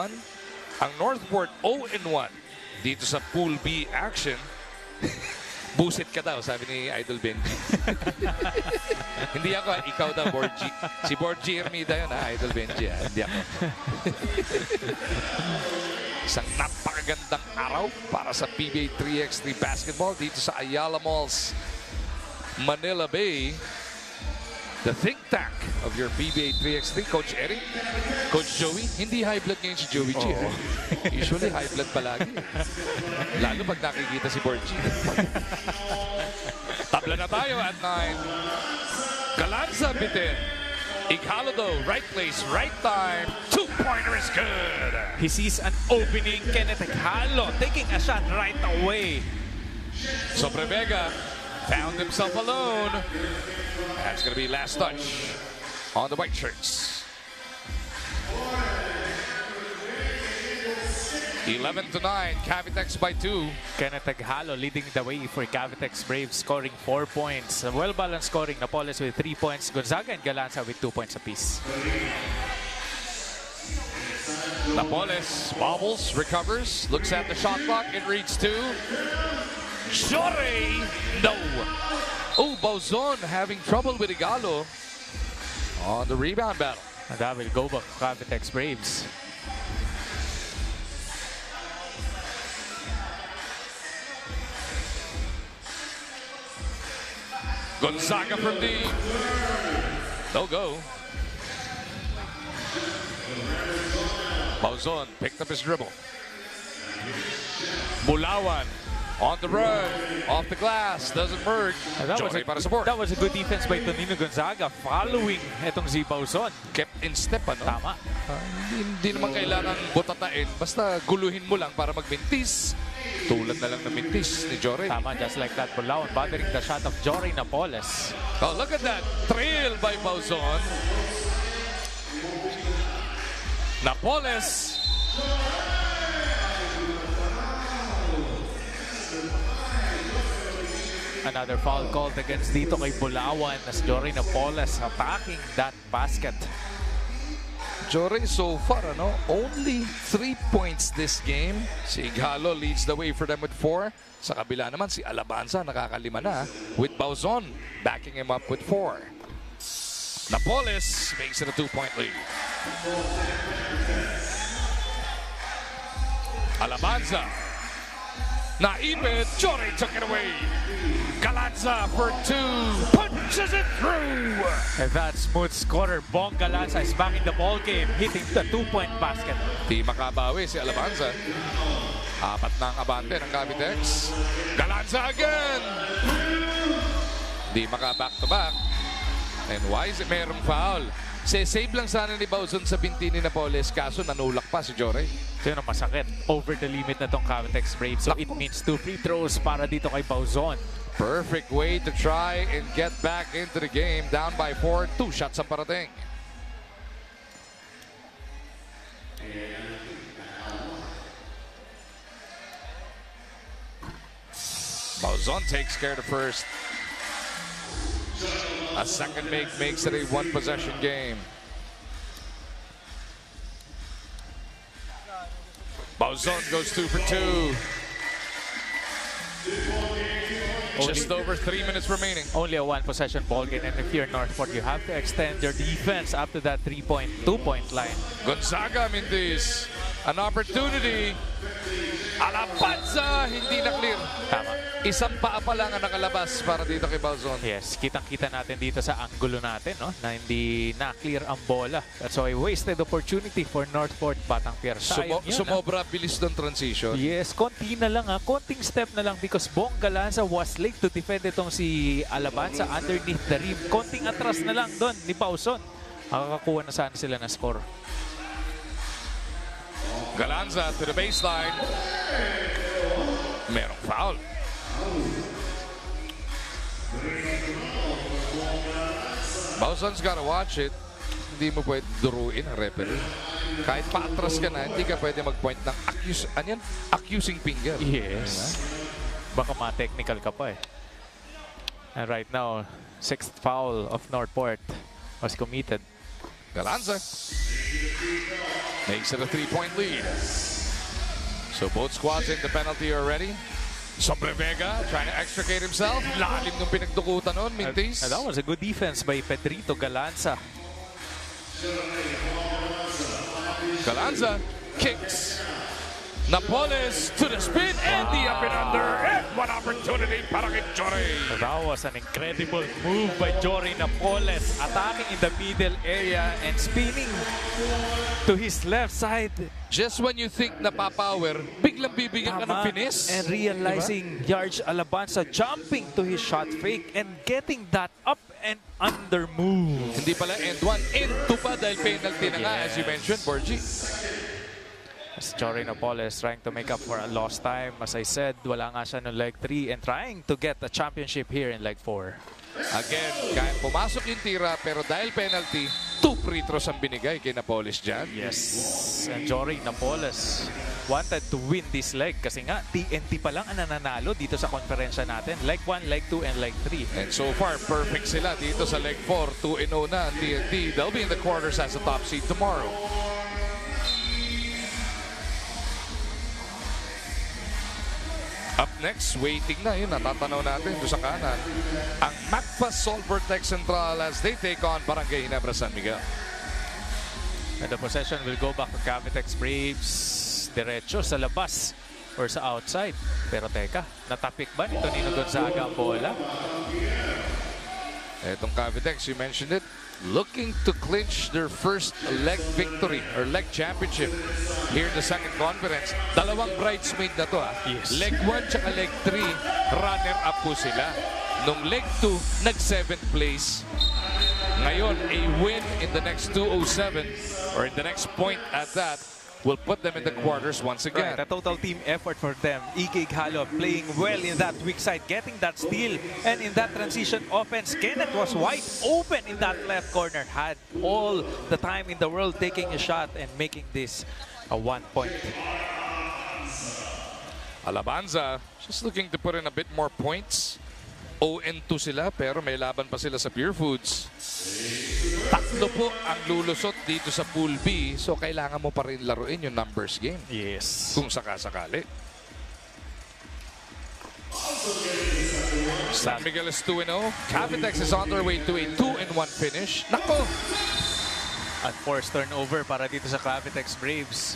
H: Ang Northport 0-1. Dito sa Pool B action. Busit ka daw, sabi ni Idol Benji. Hindi ako, ikaw daw, Borgie. Si Borgie Hermida yun, Idol Benji. Hindi ako. Isang napakagandang araw para sa PBA 3x3 basketball dito sa Ayala Malls, Manila Bay. The think tank of your PBA 3x3, Coach Eric, Coach Joey. Hindi high blood ngayon si Joey G. Usually high blood palagi. Lalo pag nakikita si Borgie. Tabla na tayo at 9. Galanza bitin. Ighalado, right place, right time. Two-pointer is good.
K: He sees an opening. Kenneth Halo taking a shot right away.
H: Sobrevega found himself alone. That's going to be last touch on the white shirts. 11-9, Cavitex by 2.
K: Kenneth Halo leading the way for Cavitex Braves, scoring 4 points. Well-balanced scoring. Napoles with 3 points. Gonzaga and Galanza with 2 points apiece.
H: Napoles bobbles, recovers, looks at the shot clock. It reads 2. Jory, no. Oh, Bauzon having trouble with Igalo on the rebound battle.
K: And that will go back to Cavitex Braves.
H: Gonzaga from deep. No go. Bauzon picked up his dribble. Bulawan on the run, off the glass, doesn't work. Jory para support.
K: That was a good defense by Tonino Gonzaga following etong si Bauzon.
H: Kept in step, ano?
K: Tama.
H: Hindi naman kailangan butatain, basta guluhin mo lang para magmintis. Tulad na lang ng mintis ni Jory.
K: Tama, just like that. Bulawan bothering the shot of Jory Napoles.
H: Oh, look at that. Trail by Bauzon. Napoles.
K: Another foul called against dito kay Bulawan as Jory Napoles attacking that basket.
H: Jory so far, only 3 points this game. Si Igalo leads the way for them with 4. Sa kabila naman, si Alabanza nakakalima na with Bauzon backing him up with 4. Napoles makes it a 2-point lead. Alabanza. Naipit. Jory took it away. Galanza for 2. Punches it through.
K: And that smooth scorer, Bong Galanza, is back in the ball game, hitting the 2-point basket.
H: Di makabawi si Alabanza. 4 na ang abante ng Cavitex. Galanza again. Di maka back-to-back. And why is it merong foul? Save lang sana ni Bauzon sa binti ni Napoles, kaso nanulak pa si Jory.
K: So yun ang masakit. Over the limit na tong Cavitex Braves. So it means 2 free throws para dito kay Bauzon.
H: Perfect way to try and get back into the game. Down by 4. 2 shots ang parating. Bauzon takes care of the first. A second make makes it a 1-possession game. Bauzon goes 2 for 2. Just over 3 minutes remaining.
K: Only a 1-possession ball game, and if you're Northport, you have to extend your defense up to that 2-point line.
H: Gonzaga, Mintis. An opportunity. Alabanza, hindi na clear.
K: Tama.
H: Isang paa pa lang ang nakalabas para dito kay Bauzon.
K: Yes, kitang-kita natin dito sa angulo natin, na hindi na-clear ang bola. So a wasted opportunity for Northport, Batang Pier.
H: Sumobra bilis ng transition.
K: Yes, konti na lang, konting step na lang because Bong Galanza was late to defend itong si Alabanza underneath the rim. Konting atras na lang doon ni Bauzon. Makakakuha na sana sila na score.
H: Galanza to the baseline. Merong foul. Bauzon's gotta watch it. Hindi mo pwede duruin ang referee. Kahit paatras ka na, hindi ka pwede mag-point ng accusing finger.
K: Yes. Baka ma-technical ka pa eh. And right now, 6th foul of Northport was committed.
H: Galanza makes it a 3-point lead. So both squads in the penalty already. Sobrevega trying to extricate himself. Lalim nung pinagdukutan nun, Mintis.
K: And that was a good defense by Pedrito Galanza.
H: Galanza kicks. Napoles to the spin and the up and under. And one opportunity para kay Jory.
K: That was an incredible move by Jory Napoles. Attacking in the middle area and spinning to his left side.
H: Just when you think napapower, biglang bibigyan ka ng finish.
K: And realizing Yarj Alabanza jumping to his shot fake and getting that up and under move.
H: Hindi pala end 1, end 2 pa dahil penalty na nga as you mentioned, Borgie.
K: Jory Napoles trying to make up for a lost time. As I said, wala nga siya no leg 3 and trying to get the championship here in leg 4.
H: Again, kahit pumasok yung tira pero dahil penalty, 2 free throws ang binigay kay Napoles dyan.
K: Yes. And Jory Napoles wanted to win this leg kasi nga TNT pa lang ang nananalo dito sa konferensya natin. Leg 1, leg 2, and leg 3.
H: And so far, perfect sila dito sa leg 4. 2-0 na ang TNT. They'll be in the quarters as a top seed tomorrow. Up next, waiting na yun. Natatanaw natin doon sa kanan. Ang Macfa Solvertech Central as they take on Barangay Ginebra San Miguel.
K: And the possession will go back to Cavitex Braves. Diretso sa labas or sa outside. Pero teka, natapik ba nito Nino Gonzaga ang bola?
H: Etong Cavitex, you mentioned it, looking to clinch their first leg victory or leg championship here in the second conference. Dalawang bridesmaid na to
K: Yes.
H: Leg 1 tsaka leg 3, runner-up po sila. Nung leg 2, nag-7th place. Ngayon, a win in the next 207 or in the next point at that will put them in the quarters once again.
K: Right, a total team effort for them. Ike Ighalo playing well in that weak side, getting that steal. And in that transition offense, Kenneth was wide open in that left corner. Had all the time in the world taking a shot and making this a 1 point.
H: Alabanza, just looking to put in a bit more points. 0-2 sila pero may laban pa sila sa Pure Foods. Tatlo po ang lulusot dito sa Pool B. So kailangan mo pa rin laruin yung numbers game.
K: Yes.
H: Kung sakasakali. San Miguel is 2-0. Cavitex is on their way to a 2-1 finish. Nako!
K: At forced turnover para dito sa Cavitex Braves.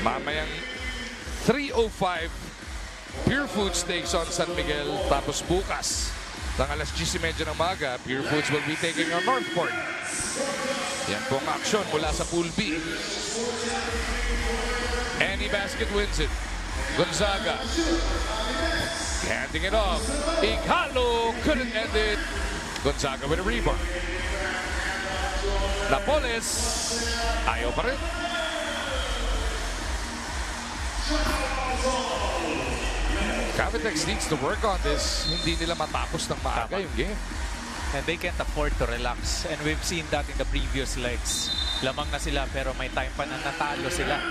H: Mamayang 3:05 Pure Foods takes on San Miguel. Tapos bukas ng alas 10:30 ng umaga, Pure Foods will be taking on Northport. Yan po ang action mula sa Pool B. Any basket wins it. Gonzaga handing it off. Ighalo couldn't end it. Gonzaga with a rebound. Napoles ayaw pa rin. Cavitex needs to work on this. Hindi nila matapos ng maaga yung game.
K: And they can't afford to relax. And we've seen that in the previous legs. Lamang na sila pero may time pa na natalo sila.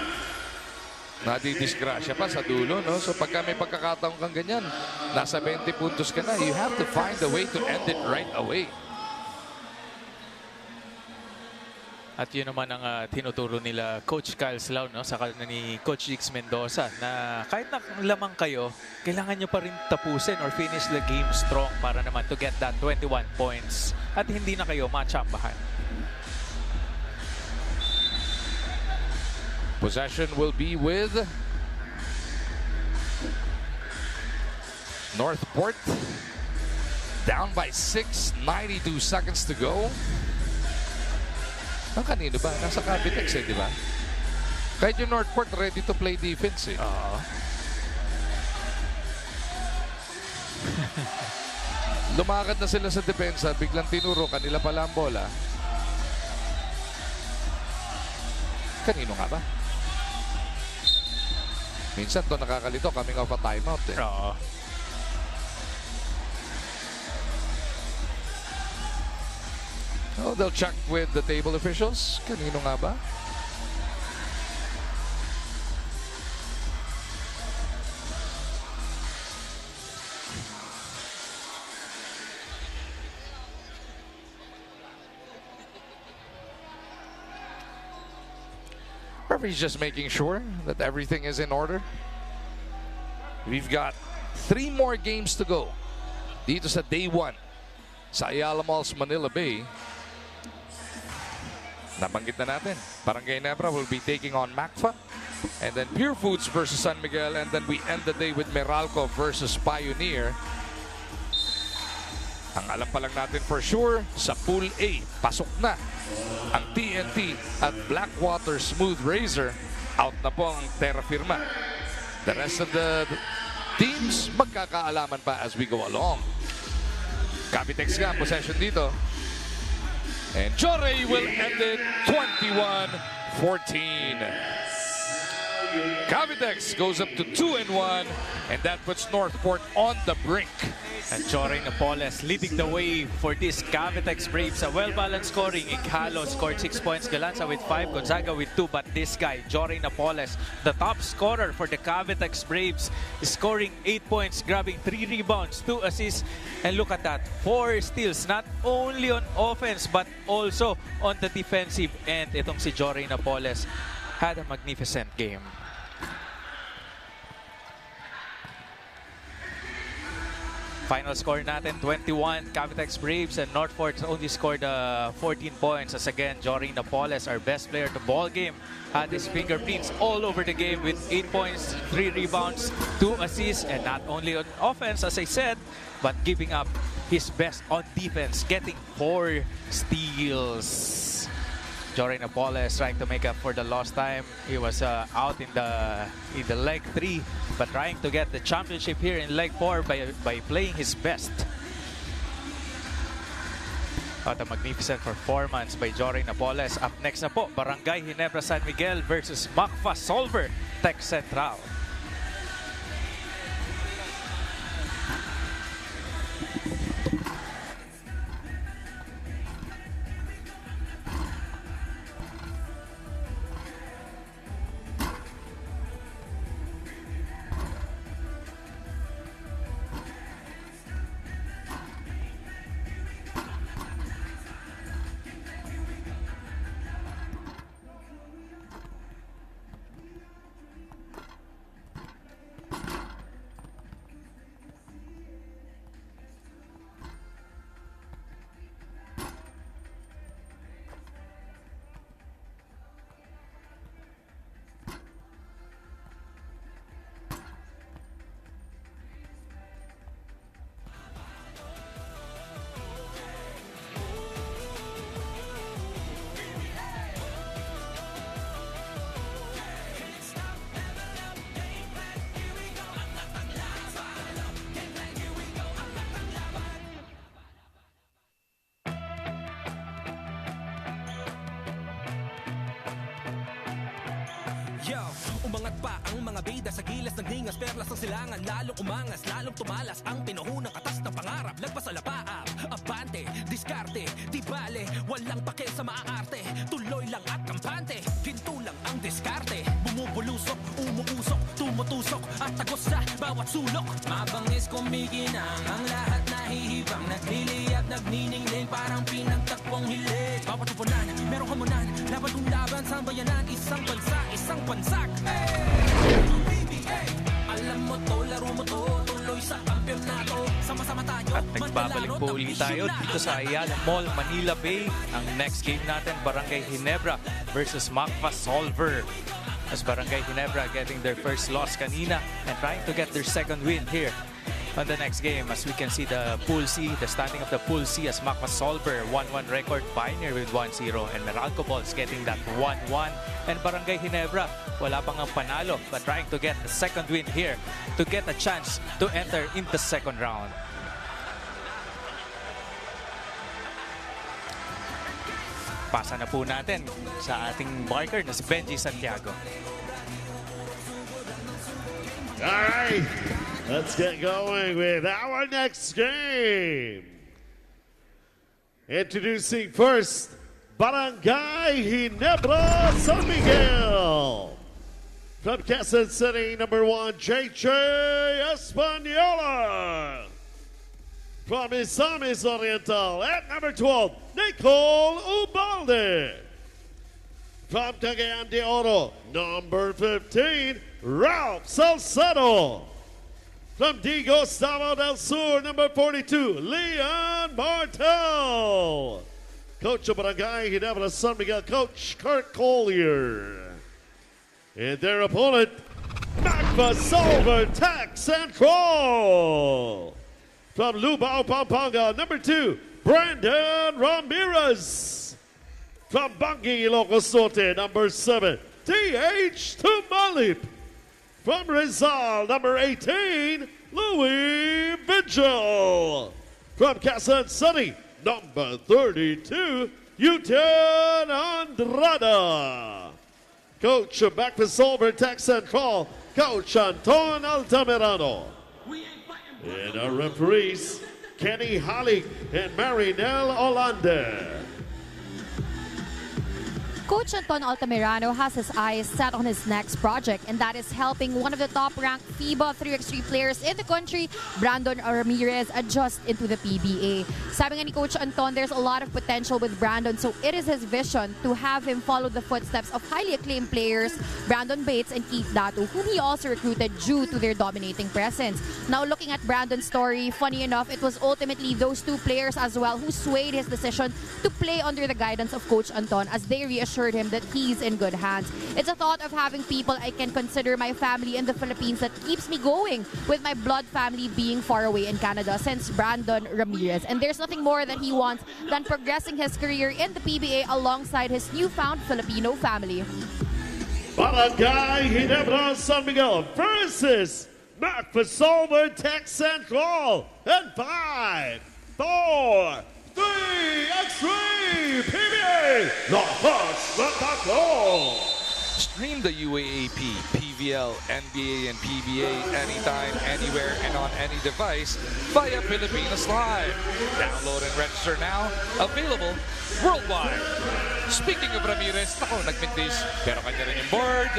H: Nadidisgrasya pa sa dulo, no? So pagka may pagkakataon kang ganyan, nasa 20 puntos ka na, you have to find a way to end it right away.
K: At yun naman ang tinuturo nila Coach Kyle Sloan, no? Saka ni Coach Jix Mendoza na kahit na lamang kayo, kailangan nyo pa rin tapusin or finish the game strong para naman to get that 21 points at hindi na kayo matsambahan.
H: Possession will be with Northport. Down by 6, 92 seconds to go. Ang kanino ba? Nasa Cavitex di ba? Kahit yung Northport ready to play defense Lumakad na sila sa depensa, biglang tinuro, kanila pala ang bola. Kanino nga ba? Minsan to nakakalito, coming off a timeout Oh, they'll check with the table officials. Kanino nga ba? Referee's just making sure that everything is in order. We've got 3 more games to go dito sa day 1 sa Ayala Malls, Manila Bay. Nabanggit na natin, Barangay Ginebra will be taking on Macfa. And then Pure Foods versus San Miguel. And then we end the day with Meralco versus Pioneer. Ang alam pa lang natin for sure, sa Pool A, pasok na ang TNT at Blackwater Smooth Razor. Out na po ang Terra Firma. The rest of the teams, magkakaalaman pa as we go along. Cavitex nga, possession dito. And Jorey will end it 21-14. Cavitex goes up to 2-1, and that puts Northport on the brink.
K: And Jorey Napoles leading the way for this Cavitex Braves. A well-balanced scoring. Ighalo scored 6 points. Galanza with 5. Gonzaga with 2. But this guy, Jorey Napoles, the top scorer for the Cavitex Braves, is scoring 8 points, grabbing 3 rebounds, 2 assists. And look at that, 4 steals. Not only on offense, but also on the defensive end. Itong si Jorey Napoles. had a magnificent game. Final score natin, 21. Cavitex Braves and Northfort only scored 14 points. As again, Jory Napoles, our best player to ball game, had his fingerprints all over the game with 8 points, 3 rebounds, 2 assists, and not only on offense, as I said, but giving up his best on defense, getting 4 steals. Jory Napoles trying to make up for the lost time. He was out in the leg 3, but trying to get the championship here in leg 4 by playing his best. What a magnificent performance by Jory Napoles. Up next na po, Barangay Ginebra San Miguel versus Macfa Solver Tech Central.
F: Yo, umangat pa ang mga bida sa gilas ng hingas, perlas ng silangan, lalong umangas, lalong tumalas ang pinuhunang katas ng pangarap. Lagpas sa lapaab, abante, diskarte, di bale, walang pake sa maaarte, tuloy lang at kampante, ginto lang ang diskarte, bumubulusok, umuusok, tumutusok at tagos sa bawat sulok. Mabangis kumikinang ang lahat nahihibang, nagliliyab, nagniningning, parang pinagtakpong hilig. Bawat upunan, merong hamunan, laban kung laban sa bayanan, isang bansa, isang bansak. PBA, alam mo to, laro mo to, tuloy sa kampyonato, sama-sama tayo.
K: At nagbabalik po ulit tayo dito sa Ayala Mall, Manila Bay. Ang next game natin, Barangay Ginebra versus Macfa Solver. As Barangay Ginebra getting their first loss kanina and trying to get their second win here on the next game. As we can see the Pool C, the standing of the Pool C, as Macfa Solver 1-1 record, Pioneer with 1-0, and Meralco Balls getting that 1-1. And Barangay Ginebra, wala pang ang panalo, but trying to get the second win here to get a chance to enter in the second round. Pasa na po natin sa ating marker na si Benji Santiago.
C: All right, let's get going with our next game. Introducing first, Barangay Ginebra San Miguel. From Quezon City, number 1, JJ Espanola. From Isamis Oriental, at number 12, Nicole Ubalde. From Cagayan de Oro, number 15, Ralph Salcedo. From D. Gustavo del Sur, number 42, Leon Martel. Coach of Barangay Ginebra San Miguel, Coach Kurt Collier. And their opponent, Macfa Solver Tech Central. From Lubao, Pampanga, number 2, Brandon Ramirez. From Bangi, Ilocos Norte, number 7, T.H. Tumalip. From Rizal, number 18, Louis Vigil. From Quezon City, number 32, Uten Andrada. Coach of Macfa Solver Tech Central, Coach Anton Altamirano. And our referees, Kenny Holly and Marinelle Olander.
J: Coach Anton Altamirano has his eyes set on his next project, and that is helping one of the top-ranked FIBA 3x3 players in the country, Brandon Ramirez, adjust into the PBA. Sabi nga ni Coach Anton, there's a lot of potential with Brandon, so it is his vision to have him follow the footsteps of highly acclaimed players, Brandon Bates and Keith Datu, whom he also recruited due to their dominating presence. Now, looking at Brandon's story, funny enough, it was ultimately those two players as well who swayed his decision to play under the guidance of Coach Anton as they reassured him that he's in good hands. It's a thought of having people I can consider my family in the Philippines that keeps me going, with my blood family being far away in Canada, since Brandon Ramirez. And there's nothing more that he wants than progressing his career in the PBA alongside his newfound Filipino family.
C: Barangay Ginebra San Miguel versus Macfasolver Tech Central. And 5, 4, 3, Extreme PBA, Lakas ng Tatlo.
L: Stream the UAAP, PVL, NBA, and PBA anytime, anywhere, and on any device via Pilipinas Live. Download and register now. Available worldwide. Speaking of Ramirez, ako nagmintis, pero kanya rin yung board.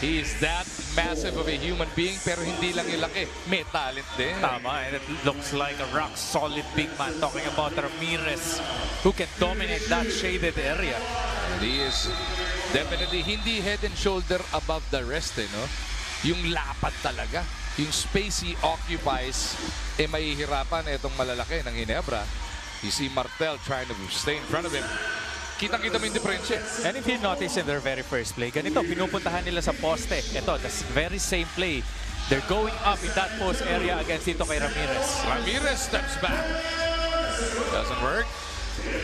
L: He is that massive of a human being, pero hindi lang yung laki. May talent din.
K: Tama, and it looks like a rock-solid big man. Talking about Ramirez, who can dominate that shaded area.
L: And he is definitely hindi head and shoulder above the rest, no? Yung lapad talaga. Yung space he occupies, mahihirapan itong malalaki ng Ginebra. You see Martel trying to stay in front of him. Kitang-kita mo yung diferensya.
K: And if you notice in their very first play, ganito, pinupuntahan nila sa poste. Ito, the very same play. They're going up in that post area against dito kay Ramirez.
L: Ramirez steps back. Doesn't work.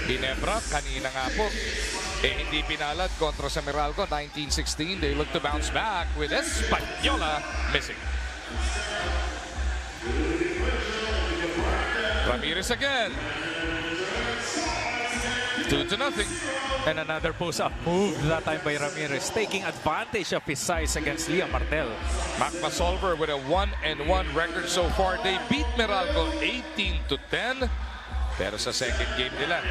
L: Ginebra, kanina nga po, hindi pinalad kontra sa Meralco, 1916. They look to bounce back with Española missing. Ramirez again. 2-0.
K: And another post-up move that time by Ramirez, taking advantage of his size against Liam Martel.
L: Macfasolver with a 1-1 record so far. They beat Meralco 18-10. Pero sa second game nila,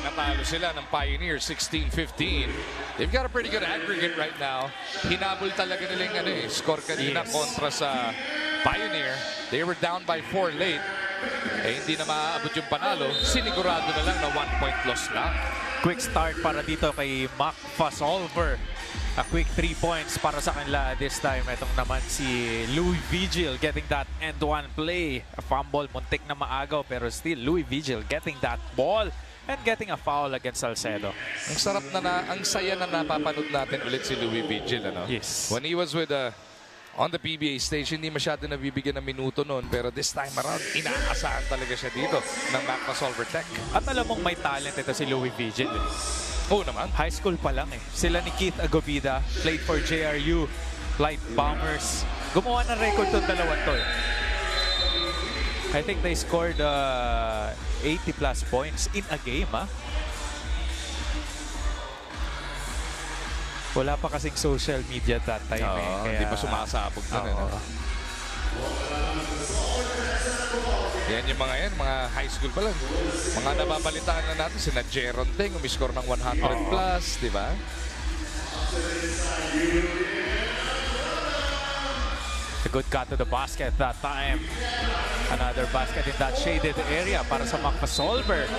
L: natalo sila ng Pioneer 16-15. They've got a pretty good aggregate right now. Hinabol talaga nila yung score kanina kontra sa Pioneer. They were down by 4 late. Hindi na maaabot yung panalo. Sinigurado na lang na 1-point loss na.
K: Quick start para dito kay Macfasolver. A quick 3 points para sa kanila this time. Itong naman si Louis Vigil getting that end-one play. A fumble, muntik na maagaw, pero still Louis Vigil getting that ball and getting a foul against Salcedo.
L: Ang sarap ang saya na napapanood natin ulit si Louis Vigil.
K: Yes.
L: When he was with on the PBA stage, hindi masyado nabibigyan ng minuto noon. Pero this time around, inaasahan talaga siya dito ng Macfasolver Tech.
K: At alam mong may talent ito si Louis Vigil.
L: Oo naman.
K: High school pa lang Sila ni Keith Agobida, played for JRU, Light Bombers. Gumawa ng record itong dalawang to. I think they scored 80 plus points in a game, Wala pa kasing social media that time.
L: Kaya hindi pa sumasabog na rin. Yan yung mga high school pa lang. Mga nababalitaan na natin, sina Jeron Teng, umiscore ng 100 plus, di ba?
K: A good cut to the basket that time. Another basket in that shaded area para sa Macfasolver.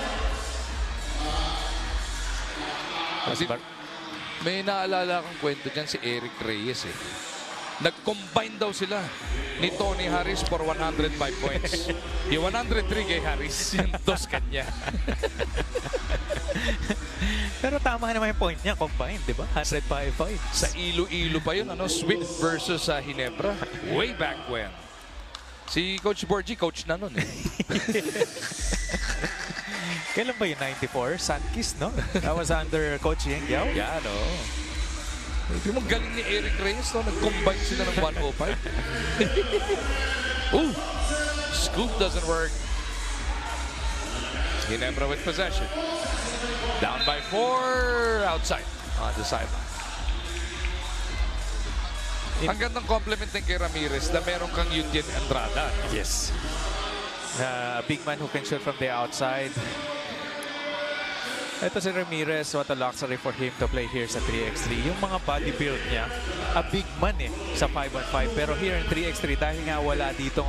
L: Kasi may naalala kang kwento dyan si Eric Reyes Nag-combine daw sila ni Tony Harris for 105 points. Yung 103 kay Harris, yung 2 kanya.
K: Pero tama naman yung point niya, combined, di ba? 105 points.
L: Sa Iloilo pa yun, Swift versus Ginebra. Way back when. Si Coach Borgie, coach na nun
K: Kailan ba yung 94? Sunkist, no? That was under Coach Yeng Yao?
L: Yeah, no. Hindi mo galing ni Eric Reyes, no? Nag-combine sila ng 105. Ooh! Scoop doesn't work. Ginebra with possession. Down by 4. Outside. On the sideline. Ang gandang compliment din kay Ramirez na meron kang Yudin Andrada.
K: Yes. A big man who can shoot from the outside. Ito si Ramirez, what a luxury for him to play here sa 3x3. Yung mga body build niya, a big man sa 5-on-5. Pero here in 3x3, dahil nga wala ditong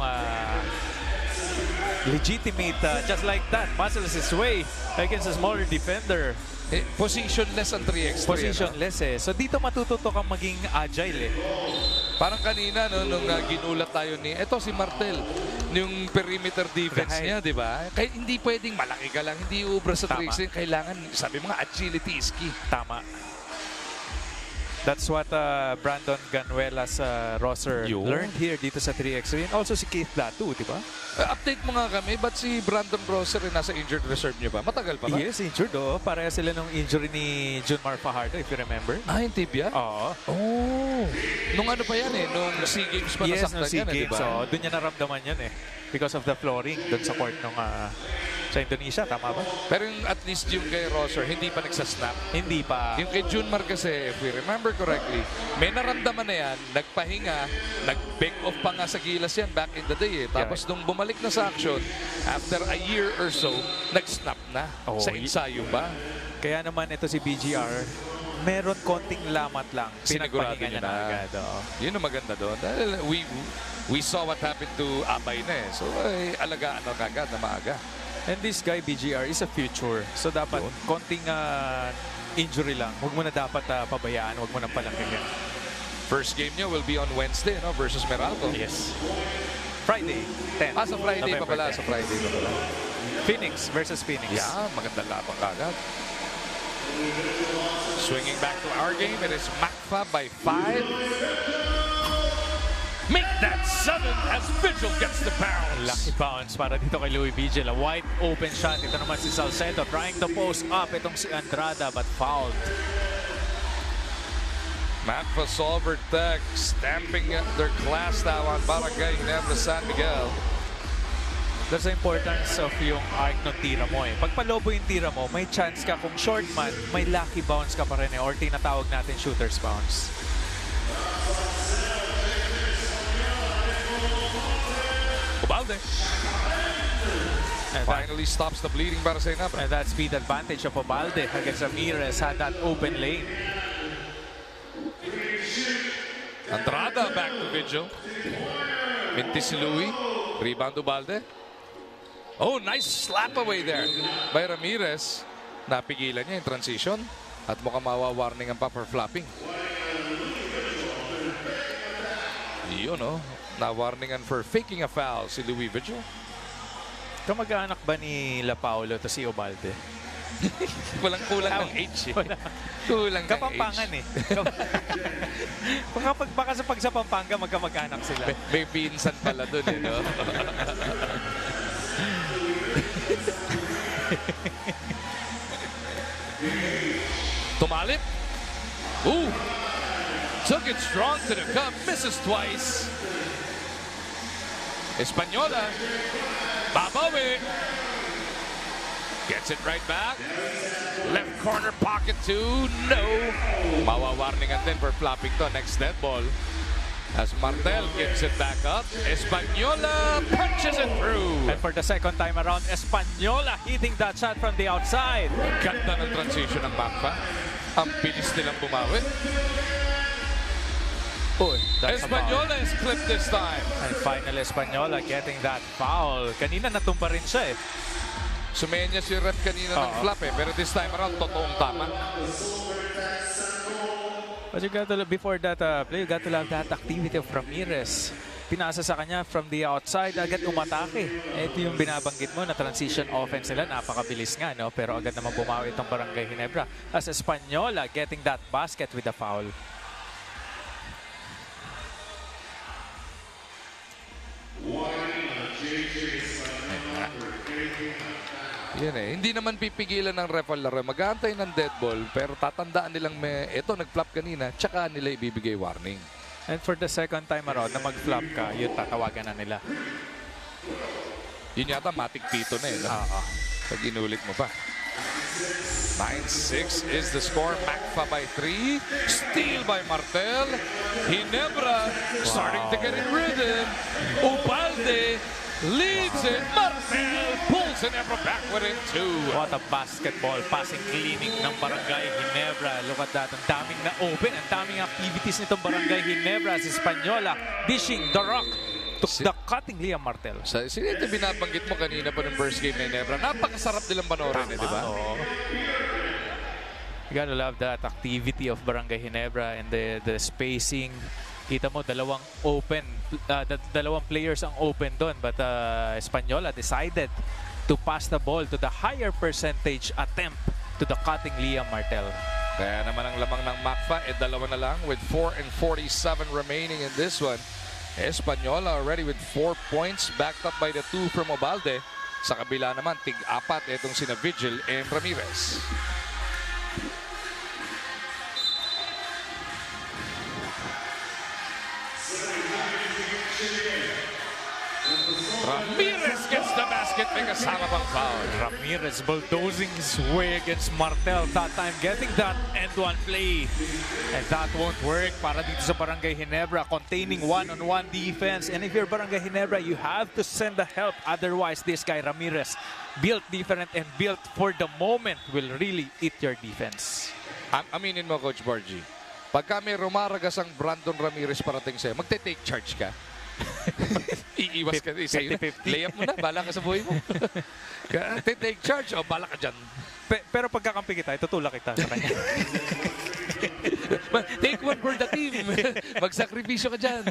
K: legitimate, just like that, muscles his way against a smaller defender.
L: Positionless ang 3x3.
K: Positionless So dito matututo kang maging agile
L: Parang kanina nung ginulat tayo eto si Martel, yung perimeter defense niya, di ba? Kaya hindi pwedeng malaki ka lang, hindi ubra sa 3x3. Kailangan, sabi mga agility is key.
K: Tama. That's what Brandon Ganuela's roster learned here dito sa 3x3. And also si Keith Datu, di ba?
L: Update mo nga kami, ba't si Brandon Rosser nasa injured reserve niyo ba? Matagal pa ba?
K: Yes, injured Pareha sila nung injury ni Junmar Fajardo, if you remember.
L: Yung tibia?
K: Oo.
L: Oh. Nung ano pa yan Nung SEA Games pa nasaktan
K: SEA
L: yan
K: Games,
L: di ba?
K: doon niya naramdaman yan because of the flooring doon sa court nung sa Indonesia, tama ba?
L: Pero yung at least yung kay Rosser, hindi pa nagsasnap.
K: Hindi pa.
L: Yung kay Junmar kasi, if we remember correctly, may naramdaman na yan, nagpahinga, nag-back off pa nga sa gilas yan back in the day Tapos nung bumalik na sa action, after a year or so, nag-snap na sa ensayo ba?
K: Kaya naman ito si BGR, meron konting lamat lang.
L: Sinigurado
K: Pinagpahinga niya na agad.
L: Yun ang maganda doon. Dahil we saw what happened to Abay na So, alagaan na kagad na maaga.
K: And this guy, BGR, is a future. So, dapat konting injury lang. Huwag mo na dapat pabayaan. Huwag mo na palangkihin.
L: First game niya will be on Wednesday versus Meralco.
K: Yes. Friday, 10.
L: Sa Friday
K: November
L: pa pala.
K: 10.
L: Sa Friday pa pala.
K: Phoenix versus Phoenix.
L: Yeah, magandang laban kagad. Swinging back to our game, it is Macfa by 5. Make that 7 as Vigil gets the bounce.
K: Lucky bounce para dito kay Louis Vigil. A wide open shot. Ito naman si Salcedo trying to post up. Itong si Andrada but fouled.
L: Macfa Solver Tech stamping their class now on Barangay Ginebra San Miguel.
K: That's the importance of yung arc ng tira mo Pag palobo yung tira mo, may chance ka kung short man, may lucky bounce ka pa rin or tinatawag natin shooter's bounce.
L: Ubalde. And finally stops the bleeding para sa Ginebra.
K: And that speed advantage of Ubalde against Ramirez had that open lane.
L: Andrada back to Vigil. Minti si Louis. Rebound Ubalde. Oh, nice slap away there by Ramirez. Napigilan niya yung transition at mukhang mawawarning ang upper flopping. Yun na-warningan for faking a foul si Louis Vigil.
K: Kamag-anak ba ni La Paulo to si Ubalde?
L: Walang kulang ng age Kulang
K: Kapampangan
L: ng age.
K: Baka sa Pampanga magkamag-anak sila.
L: May pinsan pala dun Tumalip. Ooh. Took it strong to the cup. Misses twice. Española. Babawi. Gets it right back. Left corner pocket two. No. Mawawarningan din for flopping to. Next dead ball. As Martel gives it back up. Española punches it through.
K: And for the second time around, Española hitting that shot from the outside.
L: Ganda ng transition ng Macfa. Ang bilis nilang bumawi. Española is clipped this time.
K: And finally, Española getting that foul. Kanina natumpa rin siya
L: Sumenya si ref kanina ng flap pero this time around, totoong tama.
K: But you got to, before that play, you got to love that activity of Ramirez. Pinasa sa kanya from the outside, agad umatake. Ito yung binabanggit mo na transition offense nila. Napakabilis nga, pero agad naman bumawi itong Barangay Ginebra. As Española getting that basket with the foul.
L: Yan hindi naman pipigilan ng ref ang laro. Mag-aantay ng dead ball, pero tatandaan nilang ito, nag-flop kanina, tsaka nila ibibigay warning.
K: And for the second time around na mag-flop ka, yun tatawagan na nila.
L: Yun yata matik pito na pag inulit mo pa. 9-6 is the score. Macfa by 3. Steal by Martel. Ginebra starting to get in rhythm. Ubalde leads it. Martel pulls Ginebra backward in 2.
K: What a basketball passing clinic ng Barangay Ginebra. Look at that. Ang daming na open. Ang daming activities nitong Barangay Ginebra. Si Espanyola dishing the rock to the cutting Liam Martel.
L: Sino ito binabanggit mo kanina pa ng first game na Ginebra? Napakasarap nilang panoorin, di ba?
K: Oo. You gotta love that activity of Barangay Ginebra and the spacing. Kita mo, dalawang players ang open doon. But Espanyola decided to pass the ball to the higher percentage attempt to the cutting Liam Martel.
L: Kaya naman ang lamang ng MACFA, dalawa na lang with 4:47 remaining in this one. Espanyola already with 4 points, backed up by the 2 from Obalde. Sa kabila naman, tig-apat itong sina Vigil and Ramirez. Ramirez gets the basket, may kasama pang foul.
K: Ramirez bulldozing his way against Martel. That time getting that end-one play. And that won't work para dito sa Barangay Ginebra. Containing one-on-one defense. And if you're Barangay Ginebra, you have to send the help. Otherwise, this guy Ramirez, built different and built for the moment, will really eat your defense.
L: Aminin mo, Coach Borgie, pagka may rumaragas ang Brandon Ramirez parating sa'yo, magte-take charge ka. Iiwas ka. Sa'yo na. Layup mo na. Bala ka sa buhay mo. Take charge. O, bala ka dyan.
K: Pero pagkakampi kita, itutulak kita sa kanya.
L: Take one for the team. Magsakripisyo ka dyan.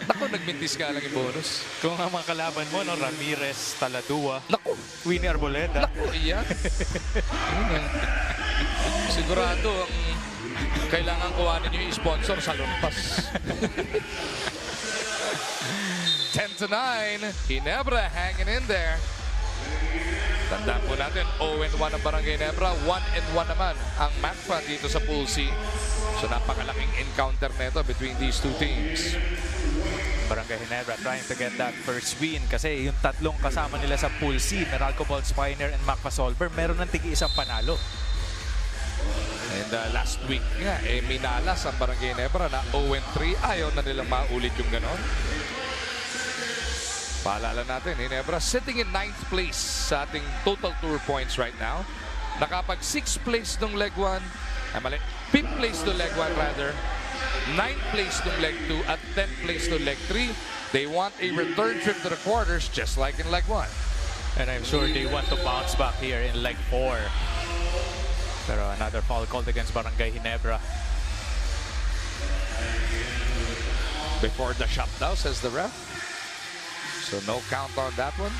L: Naku, nagmintis ka lang yung bonus.
K: Kung ang mga kalaban mo, no, Ramirez, Taladua,
L: naku,
K: Winnie Arboleda.
L: Naku, iyan. Sigurado ang kailangan kuhanin yung sponsor sa lumpas. 10-9. Ginebra hanging in there. Tandaan po natin, 0-1 ang Barangay Ginebra, 1-1 naman ang MACFA dito sa Pool C. So napakalaking encounter nito between these two teams.
K: Barangay Ginebra trying to get that first win kasi yung tatlong kasama nila sa Pool C, Meralco Ball Spiner and MACFA Solver, meron ng tigi-isang panalo.
L: And last week nga, minalas ang Barangay Ginebra na 0-3. Ayaw na nilang maulit yung ganon. Paalala natin, Ginebra sitting in 9th place sa ating total tour points right now. Nakapag 6th place nung leg 1, 5th place to leg 1 rather, 9th place to leg 2, at 10th place to leg 3. They want a return trip to the quarters just like in leg 1.
K: And I'm sure they want to bounce back here in leg 4. Pero another foul called against Barangay Ginebra.
L: Before the shot down, says the ref. So no count on that one.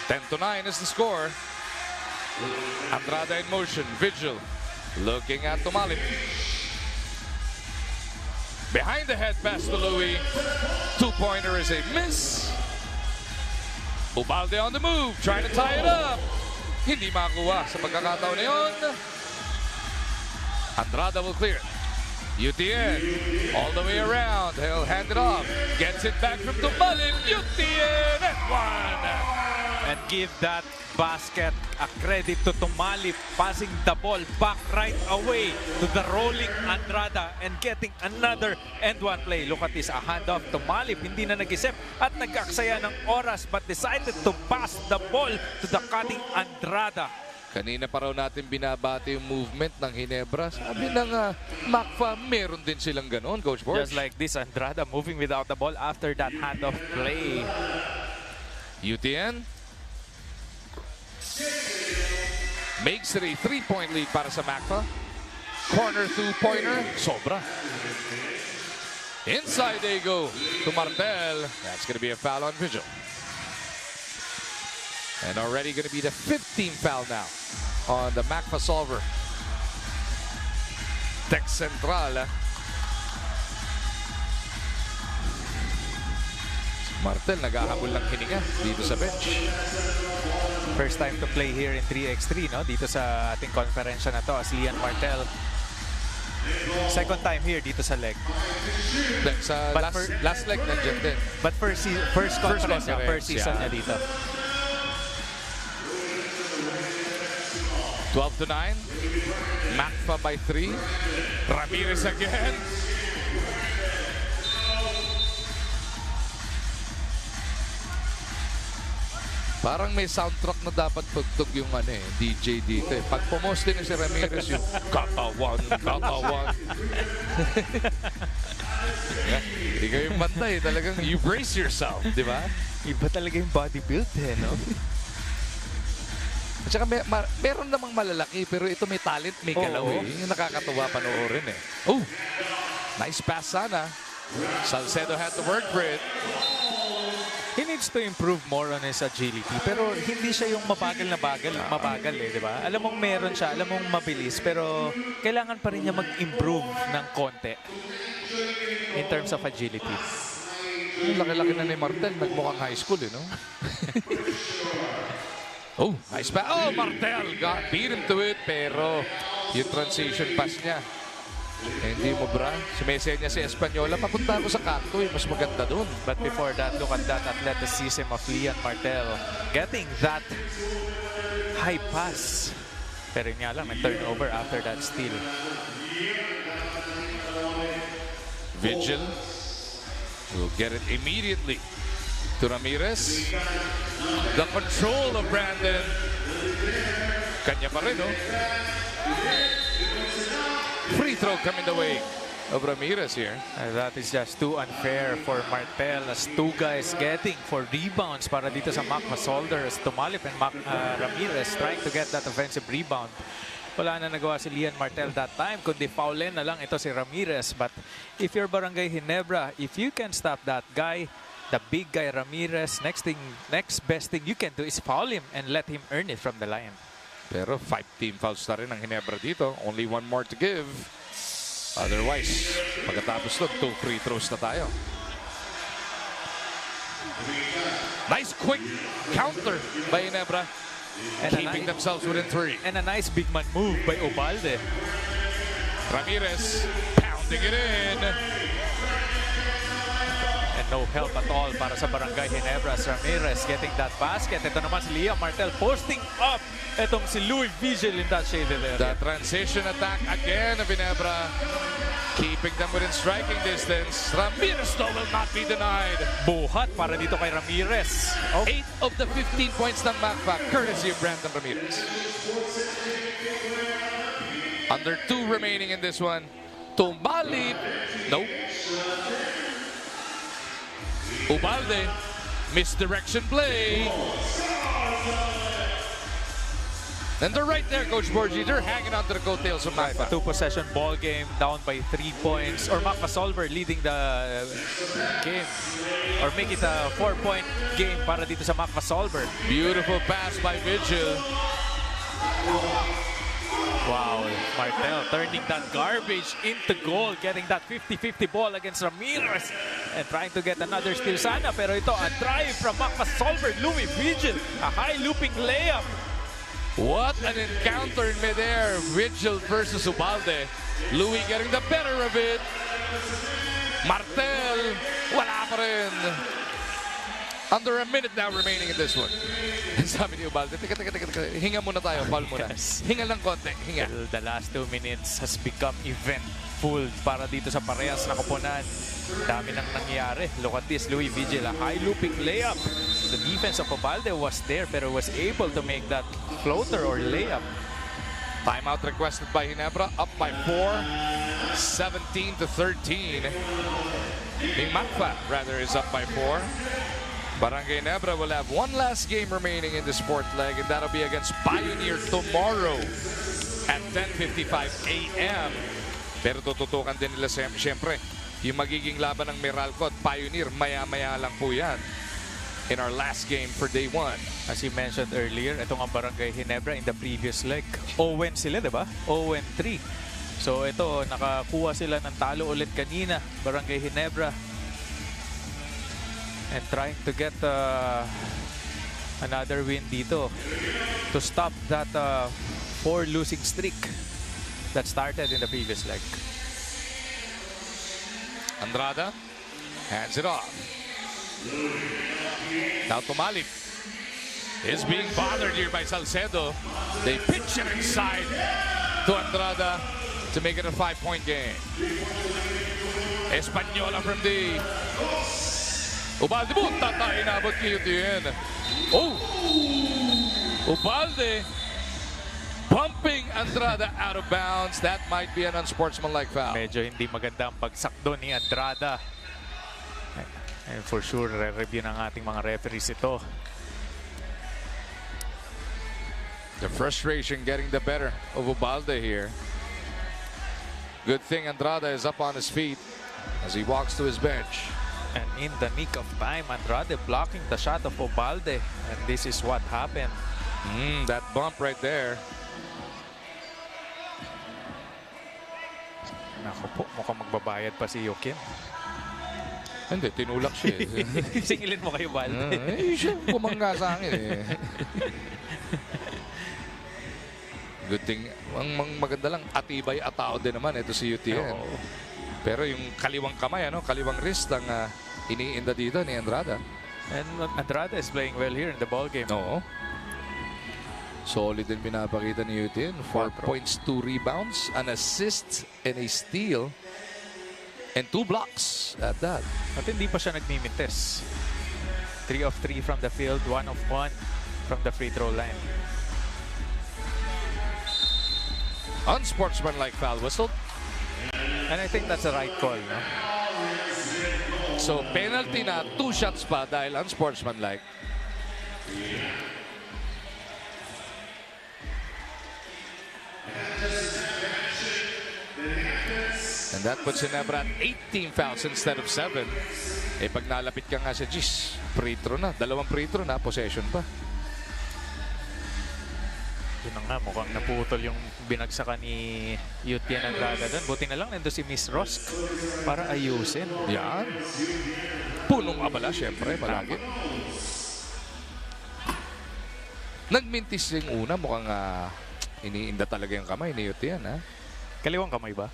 L: Ten to 9 is the score. Andrada in motion. Vigil looking at Tumalip. Behind the head pass to Louis. Two-pointer is a miss. Ubalde on the move, trying to tie it up. Hindi makuha sa pagkakataon na yun. Andrada will clear it. UTN all the way around. He'll hand it off. Gets it back from Tumalip. UTN at 1.
K: And give that basket a credit to Tumalip, passing the ball back right away to the rolling Andrada and getting another end-one play. Look at this, a handoff. Tumalip hindi na nag-isip at nag-aksaya ng oras but decided to pass the ball to the cutting Andrada.
L: Kanina pa raw natin binabati yung movement ng Ginebra. Sabi ng MACFA, meron din silang ganon, Coach Borge.
K: Just like this, Andrada moving without the ball after that handoff play.
L: UTN makes it a 3-point lead para sa MACFA. Corner two-pointer, sobra. Inside they go to Martel. That's going to be a foul on Vigil. And already going to be the 15th foul now on the MACFA Solver. Tech Central. Martel naghahabol ng hininga dito sa bench.
K: First time to play here in 3x3, no? Dito sa ating konferensya na to as Liam Martel. Second time here dito sa leg.
L: Sa last leg nandiyan din.
K: But first conference niya, first season niya dito.
L: 12-9. Macfa by 3. Ramirez again. Parang may soundtrack na dapat tugtog yung DJ dito eh. Pag pumoste na si Ramirez yung katawan. Hindi kayo bantay. Talagang you brace yourself, di ba?
K: Iba talaga yung body build no?
L: At saka meron namang malalaki pero ito may talent, may galaw eh. Yung nakakatuwa panoorin eh. Oh, nice pass sana. Salcedo had to work for it.
K: He needs to improve more on his agility. Pero hindi siya yung mabagal eh, di ba? Alam mong meron siya, alam mong mabilis, pero kailangan pa rin niya mag-improve ng konti in terms of agility.
L: Yung laki-laki na ni Martel, nagmukhang high school, no? Oh, nice pass. Oh, Martel beat him to it, pero yung transition pass niya, hindi mo bra. Sumesenya si Espanyola. Papunta ako sa kanto eh. Mas maganda doon.
K: But before that, look at that athleticism of Lian Martel. Getting that high pass. Pero yun nga lang, may turnover after that steal.
L: Vigil will get it immediately to Ramirez. The control of Brandon. Kanya pa rin, no? Free throw coming the way of Ramirez here.
K: That is just too unfair for Martel as two guys getting for rebounds para dito sa Mac Masolder as Tumalip and Ramirez trying to get that offensive rebound. Wala na nagawa si Lian Martel that time, kundi foulin na lang ito si Ramirez. But if you're Barangay Ginebra, if you can stop that guy, the big guy Ramirez, next best thing you can do is foul him and let him earn it from the line.
L: Pero 5 team fouls na rin ang Ginebra dito. Only one more to give. Otherwise, pagkatapos nun, 2 free throws na tayo. Nice quick counter by Ginebra. And keeping themselves within 3.
K: And a nice big man move by Ubalde.
L: Ramirez pounding it in.
K: And no help at all para sa Barangay Ginebra. Ramirez getting that basket. Ito naman si Liam Martel posting up. Itong si Louis Vigil in that shaded area.
L: The transition attack again of Ginebra. Keeping them within striking distance. Ramirez though will not be denied.
K: Buhat para dito kay Ramirez.
L: 8 of the 15 points ng Macfa, courtesy of Brandon Ramirez. Under 2 remaining in this one. Tumalip. Nope. Ubalde. Misdirection play. And they're right there, Coach Borgi. They're hanging on to the coattails of Macfa.
K: 2-possession ball game, down by 3 points. Or Macfa Solver leading the game. Or make it a 4-point game para dito sa Macfa Solver.
L: Beautiful pass by Vigil.
K: Wow, Martel turning that garbage into goal. Getting that 50-50 ball against Ramirez. And trying to get another steal sana. Pero ito, a drive from Macfa Solver. Louis Vigil, a high looping layup.
L: What an encounter in midair. Vigil versus Ubalde. Louis getting the better of it. Martel, wala pa rin. Under a minute now remaining in this one. Sabi ni Ubalde, teka, hinga muna tayo, foul muna. Hinga lang konti, hinga.
K: The last 2 minutes has become eventful para dito sa parehas na koponan. Dami nang nangyari. Look at this, Louis Vigil, a high looping layup. The defense of Ubalde was there pero was able to make that floater or layup.
L: Timeout requested by Ginebra, up by 4, 17-13. The Macfa, rather, is up by 4. Barangay Ginebra will have one last game remaining in the sport leg, and that'll be against Pioneer tomorrow at 10:55 a.m. Pero tututukan din nila siyempre yung magiging laban ng Meralco at Pioneer. Maya-maya lang po yan in our last game for day 1.
K: As you mentioned earlier, itong ang Barangay Ginebra in the previous leg. 0-win sila, diba? 0-3. So ito, nakakuha sila ng talo ulit kanina, Barangay Ginebra. And trying to get another win dito to stop that 4 losing streak that started in the previous leg.
L: Andrada hands it off. Now Tumalip. is being bothered here by Salcedo. They pitch it inside to Andrada to make it a 5-point game. Española from D. Ubalde mo, tatay inabot kayo din. Oh! Ubalde bumping Andrada out of bounds. That might be an unsportsmanlike foul.
K: Medyo hindi maganda ang pagsakdo ni Andrada. And for sure, re-review ng ating mga referees ito.
L: The frustration getting the better of Ubalde here. Good thing Andrada is up on his feet as he walks to his bench.
K: And in the nick of time, Andrade blocking the shot of Ubalde. And this is what happened.
L: That bump right there.
K: Naku po, mukhang magbabayad pa si Joaquin.
L: Hindi, tinulak siya eh.
K: Singilin mo kayo, Balde.
L: Siya bumangga sa akin eh. Good thing, ang maganda lang, atibay atao din naman ito si UTN.
K: Oo.
L: Pero yung kaliwang kamay, kaliwang wrist ang iniinda dito ni Andrada.
K: And Andrade is playing well here in the ball game.
L: Oo. Solid din pinapakita ni UTN. 4 points, 2 rebounds, an assist, and a steal. And 2 blocks at that.
K: At hindi pa siya nagmimintes. 3 of 3 from the field, 1 of 1 from the free throw line.
L: Unsportsmanlike foul whistle.
K: And I think that's the right call, no?
L: So penalty na, 2 shots pa dahil unsportsmanlike. And that puts Ginebra at 18 fouls instead of 7. Eh pag nalapit ka nga sa Gis, free throw na. 2 free throw na, possession pa.
K: Yun na nga, mukhang naputol yung binagsakan ni UTN Andrada doon. Buti na lang nandun si Miss Rosk para ayusin.
L: Yan. Punong abala, syempre, palagi. Nagmintis yung una, mukhang iniinda talaga yung kamay ni UTN, ha?
K: Kaliwang kamay ba?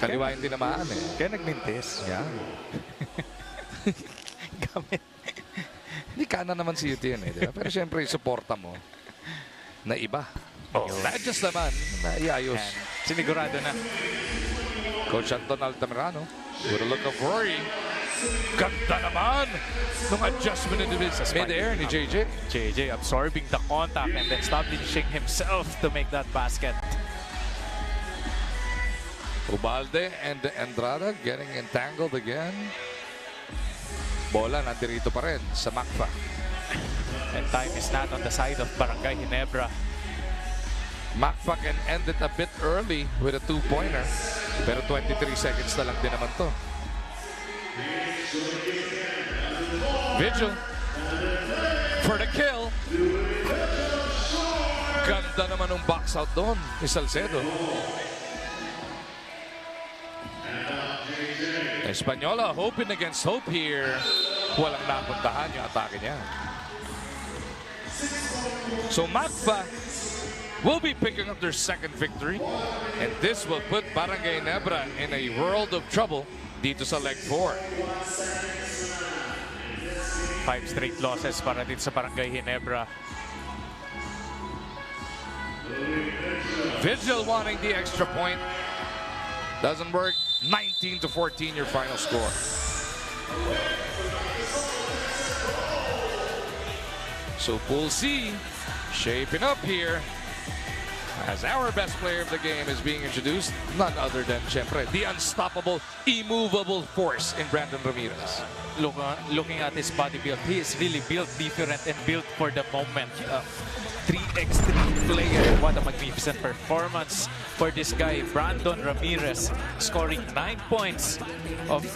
L: Kaliwa hindi namaan eh.
K: Kaya nagmintis.
L: Yan.
K: Gamit.
L: Hindi kanan naman si UTN eh, di ba? Pero syempre, suporta mo na iba.
K: Oh.
L: Na-adjust naman, na iayos.
K: Sinigurado na.
L: Coach Anton Altamirano with a look of Rory. Ganda naman nung adjustment in the mid-air ni JJ.
K: JJ absorbing the contact and then establishing himself to make that basket.
L: Ubalde and Andrada getting entangled again. Bola nandirito pa rin sa Macfa.
K: And time is not on the side of Barangay Ginebra.
L: Macfa can end it a bit early with a 2-pointer. Pero 23 seconds na lang din naman to. Vigil for the kill. Ganda naman ng box out doon ni Salcedo. Española hoping against hope here. Walang napuntahan yung atake niya. So Macfa will be picking up their second victory. And this will put Barangay Ginebra in a world of trouble dito sa leg 4.
K: 5 straight losses para dito sa Barangay Ginebra.
L: Vigil wanting the extra point. Doesn't work. 19-14 your final score. So Pool C shaping up here as our best player of the game is being introduced. None other than, syempre, the unstoppable, immovable force in Brandon Ramirez.
K: Looking at his body build, he is really built different and built for the moment. 3x3 player. What a magnificent performance for this guy, Brandon Ramirez, scoring 9 points of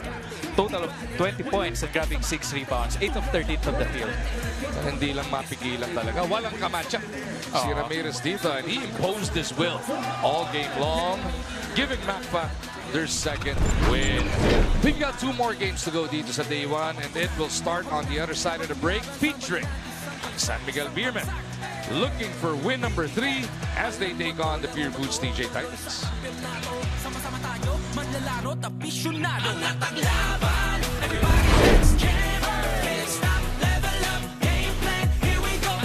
K: total of 20 points and grabbing 6 rebounds, 8 of 13 from the field.
L: Hindi lang mapigilan talaga. Walang kamatcha si Ramirez dito, and he imposed his will all game long, giving Macfa their second win. We've got 2 more games to go dito sa day 1, and it will start on the other side of the break, featuring San Miguel Beermen, looking for win number 3 as they take on the Pure Foods TJ Titans.
F: Sama-sama tayo, manlalaro, tapisyonado. Angat ang laban, everybody let's jam. Can't stop, level up, game plan, here we go.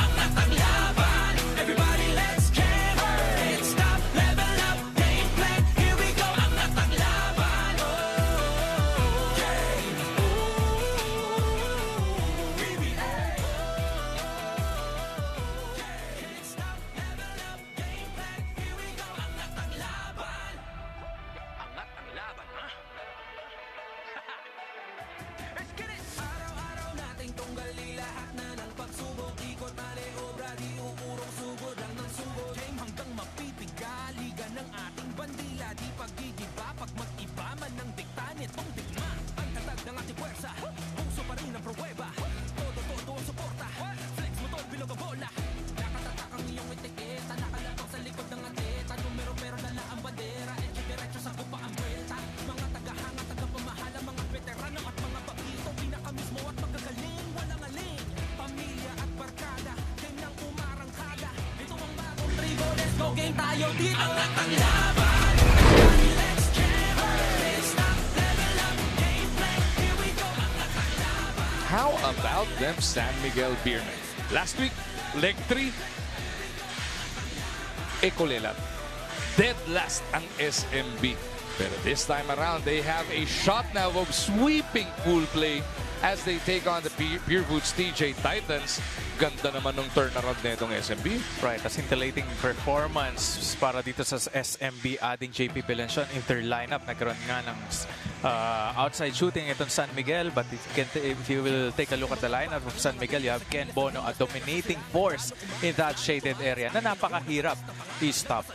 F: ng ating bandila, di paggigiba pag mag-iba man ng dikta nitong digma. Ang tatag ng ating puwersa, puso pa rin ang pruweba. Todo ang suporta, flex mo tol, bilog ang bola. Nakatatak ang iyong etiketa, nakalapag sa likod ng atleta. Numero pero nala ang bandera, diretso sa kupa ang buwelta. Mga tagahanga, tagapamahala, mga veterano at mga bagito. Pinakamismo at magagaling, walang aling. Pamilya at barkada, game ng umarangkada. Ito ang bagong tribo, let's go game tayo dito. Ang laban, let's jam, let's stop, level up, gameplay, here we go.
L: How about them San Miguel Beermen? Last week, leg 3, Ekolela. Dead last ang SMB. Pero this time around, they have a shot now of sweeping pool play as they take on the Pure Foods TJ Titans. Ganda naman ng turnaround netong SMB.
K: Right, a scintillating performance para dito sa SMB, adding JP Belencion in their lineup. Nagkaroon nga ng outside shooting itong San Miguel, but if you will take a look at the lineup of San Miguel, you have Ken Bono, a dominating force in that shaded area na napakahirap i-stop.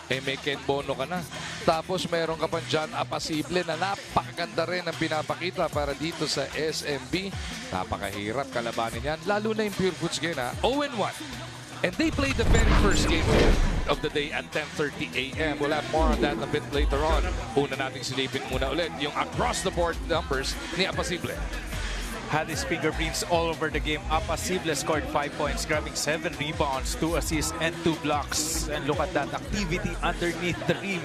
L: May Ken Bono ka na. Tapos meron ka pang John Apasible na napakaganda rin ang pinapakita para dito sa SMB. Napakahirap kalabanin yan. Lalo na yung Pure Foods game, 0-1. And they played the very first game of the day at 10:30 a.m. We'll have more on that a bit later on. Una nating silipin muna ulit yung across-the-board numbers ni Apasible.
K: Had his fingerprints all over the game. Apasible scored 5 points, grabbing 7 rebounds, 2 assists, and 2 blocks. And look at that activity underneath the rim.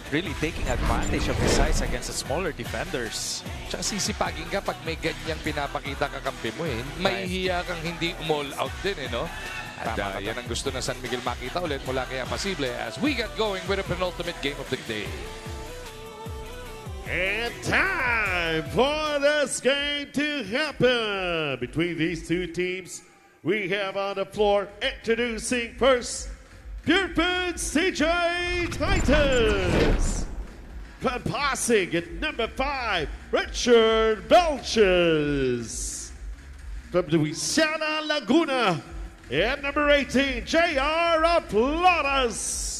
K: Really taking advantage of his size against the smaller defenders.
L: Tsaka sisipagin ka pag may ganyang pinapakita kakampi mo eh. May hiya kang hindi all out din no? At yan ang gusto ng San Miguel makita ulit mula kay Apasible as we get going with a penultimate game of the day.
C: And time for this game to happen between these two teams. We have on the floor introducing first Pure Foods TJ Titans. From passing at number 5, Richard Belches. From Louisiana Laguna at number 18, JR Apladas.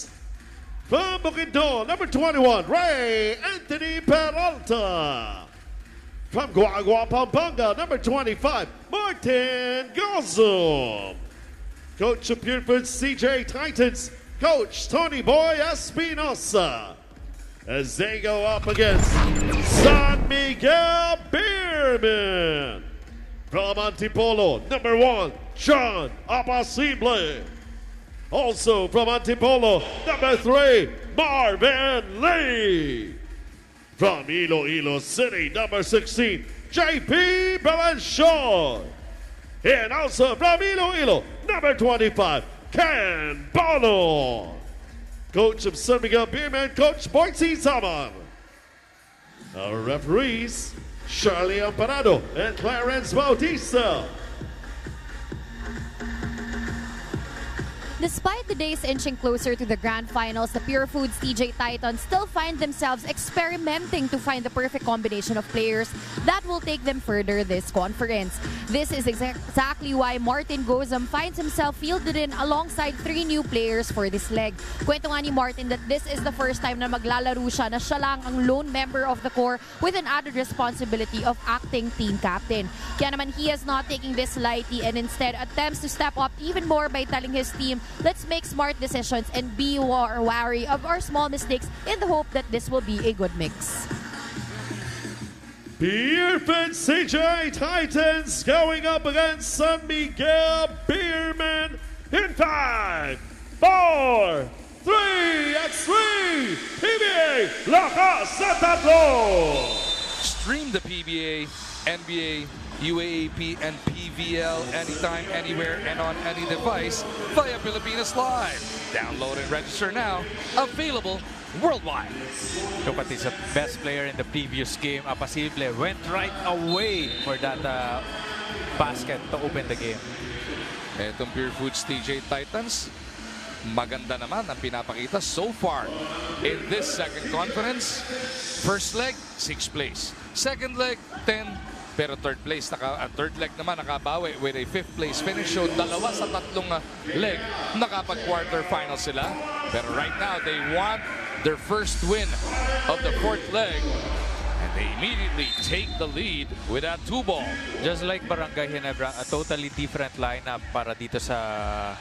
C: From Bukidnon, number 21, Ray Anthony Peralta. From Guagua, Pampanga, number 25, Martin Gozum. Coach of Pure Foods CJ Titans, Coach Tony Boy Espinosa. As they go up against San Miguel Beermen. From Antipolo, number 1, John Apasible. Also from Antipolo, number 3, Marvin Lee. From Iloilo City, number 16, JP Belencion. And also from Iloilo, number 25, Ken Bono. Coach of San Miguel Beermen, Coach Boyce Zaman. Our referees, Charlie Amparado and Clarence Bautista.
J: Despite the days inching closer to the grand finals, the Pure Foods TJ Titans still find themselves experimenting to find the perfect combination of players that will take them further this conference. This is exactly why Martin Gozum finds himself fielded in alongside 3 new players for this leg. Kwento nga ni Martin that this is the first time na maglalaro siya na siya lang ang lone member of the core with an added responsibility of acting team captain. Kaya naman he is not taking this lightly and instead attempts to step up even more by telling his team, let's make smart decisions and be wary of our small mistakes in the hope that this will be a good mix.
C: Pure Foods CJ Titans going up against San Miguel Beermen in 5, 4, 3, that's 3, PBA Lakas sa tatlo!
L: Stream the PBA, NBA, UAAP, and PVL anytime, anywhere, and on any device via Pilipinas Live. Download and register now. Available worldwide.
K: Look at this, the best player in the previous game, Apasible, went right away for that basket to open the game.
L: Etong Pure Foods TJ Titans, maganda naman ang pinapakita so far in this second conference. First leg, 6th place. Second leg, 10th. Pero third leg naman nakabawi with a 5th place finish. So 2 sa 3 leg nakapag-quarterfinal sila. Pero right now they want their first win of the 4th leg. And they immediately take the lead with that 2-ball.
K: Just like Barangay Ginebra, a totally different lineup para dito sa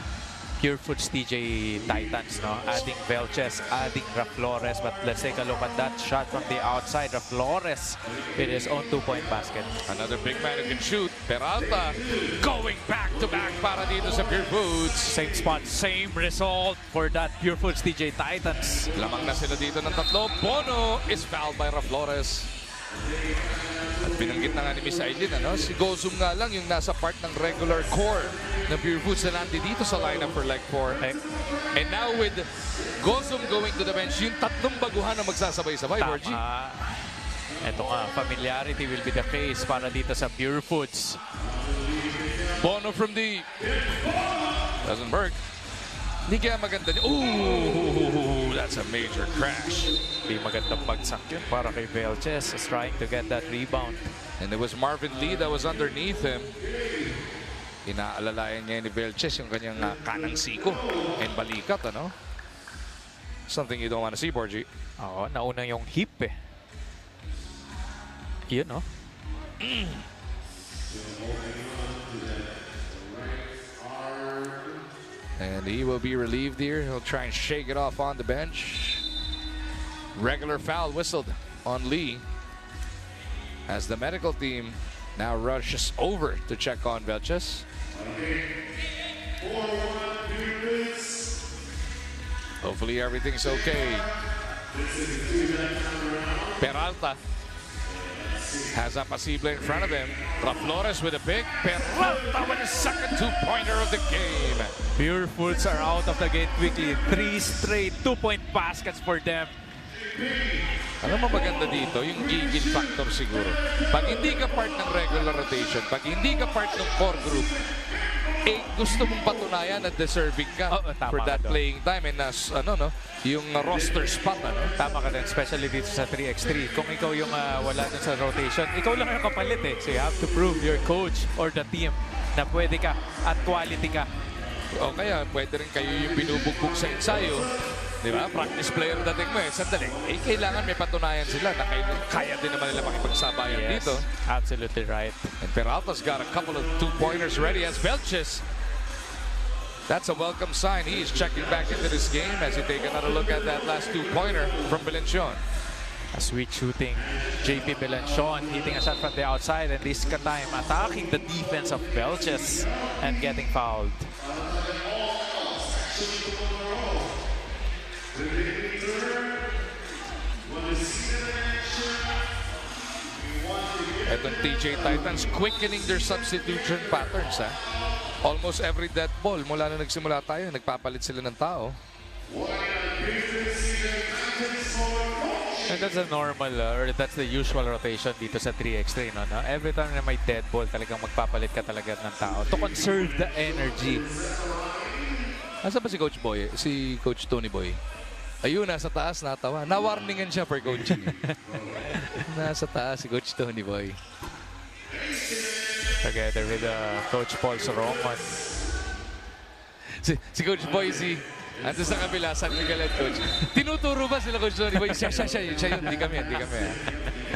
K: Pure Foods TJ Titans, no? Adding Velches, adding Raflores, but let's take a look at that shot from the outside. Raflores with his own 2-point basket.
L: Another big man who can shoot. Peralta going back-to-back para dito sa Pure Foods.
K: Same spot, same result for that Pure Foods TJ Titans.
L: Lamang na sila dito ng 3. Bono is fouled by Raflores. At binanggit na nga ni Miss Aileen, si Gozum nga lang yung nasa part ng regular core ng Pure Foods na nandito sa lineup for leg 4. And now with Gozum going to the bench, yung 3 baguhan na magsasabay-sabay, Borgie.
K: Ito nga, familiarity will be the case para dito sa Pure Foods.
L: Bono from deep. Doesn't work. Hindi kaya maganda. Ooh, that's a major crash.
K: Di magandang bagsak yun para kay Velches, is trying to get that rebound.
L: And it was Marvin Lee that was underneath him. Inaalalayan niya ni Velches yung kanyang kanang siko and balikat, Something you don't want to see, Borgie.
K: Oo, nauna yung hip eh. Yun, no?
L: And he will be relieved here. He'll try and shake it off on the bench. Regular foul whistled on Lee as the medical team now rushes over to check on Velches. Hopefully everything's okay. Peralta has a Pasible in front of him. Raflores with a pick. Peralta with his second 2-pointer of the game.
K: Pure Foods are out of the gate quickly. 3 straight 2-point baskets for them.
L: Alam mo maganda dito, yung gigil factor siguro. Pag hindi ka part ng regular rotation, pag hindi ka part ng core group, gusto mong patunayan na deserving ka for that playing time and yung roster spot.
K: Tama ka din, especially dito sa 3x3. Kung ikaw yung wala dun sa rotation, ikaw lang yung kapalit eh. So you have to prove your coach or the team na pwede ka at quality ka.
L: O kaya pwede rin kayo yung binubugbog sa ensayo. Di ba? Practice player dating mo eh. Sandali. Kailangan may patunayan sila na kaya din naman nila makipagsabayan dito.
K: Absolutely right.
L: And Peralta's got a couple of 2-pointers ready as Velches. That's a welcome sign. He is checking back into this game as you take another look at that last 2-pointer from Belenchon.
K: A sweet shooting. JP Belenchon hitting a shot from the outside and this time attacking the defense of Velches and getting fouled.
L: Etong TJ Titans quickening their substitution patterns. Almost every dead ball mula na nagsimula tayo, nagpapalit sila ng tao.
K: And that's a normal or that's the usual rotation dito sa 3x3. No? Every time na may dead ball, talagang magpapalit ka talaga ng tao to conserve the energy.
L: Asa ba si Coach Boy? Si Coach Tony Boy? Ayun, nasa taas, natawa. Na-warningan siya for coaching. Nasa taas si Coach Tony Boy.
K: Together with Coach Paul Soroman.
L: Si Coach Boy, ando sa kabila, San Miguel Coach. Tinuturo ba sila Coach Tony Boy? Siya yun. Hindi kami.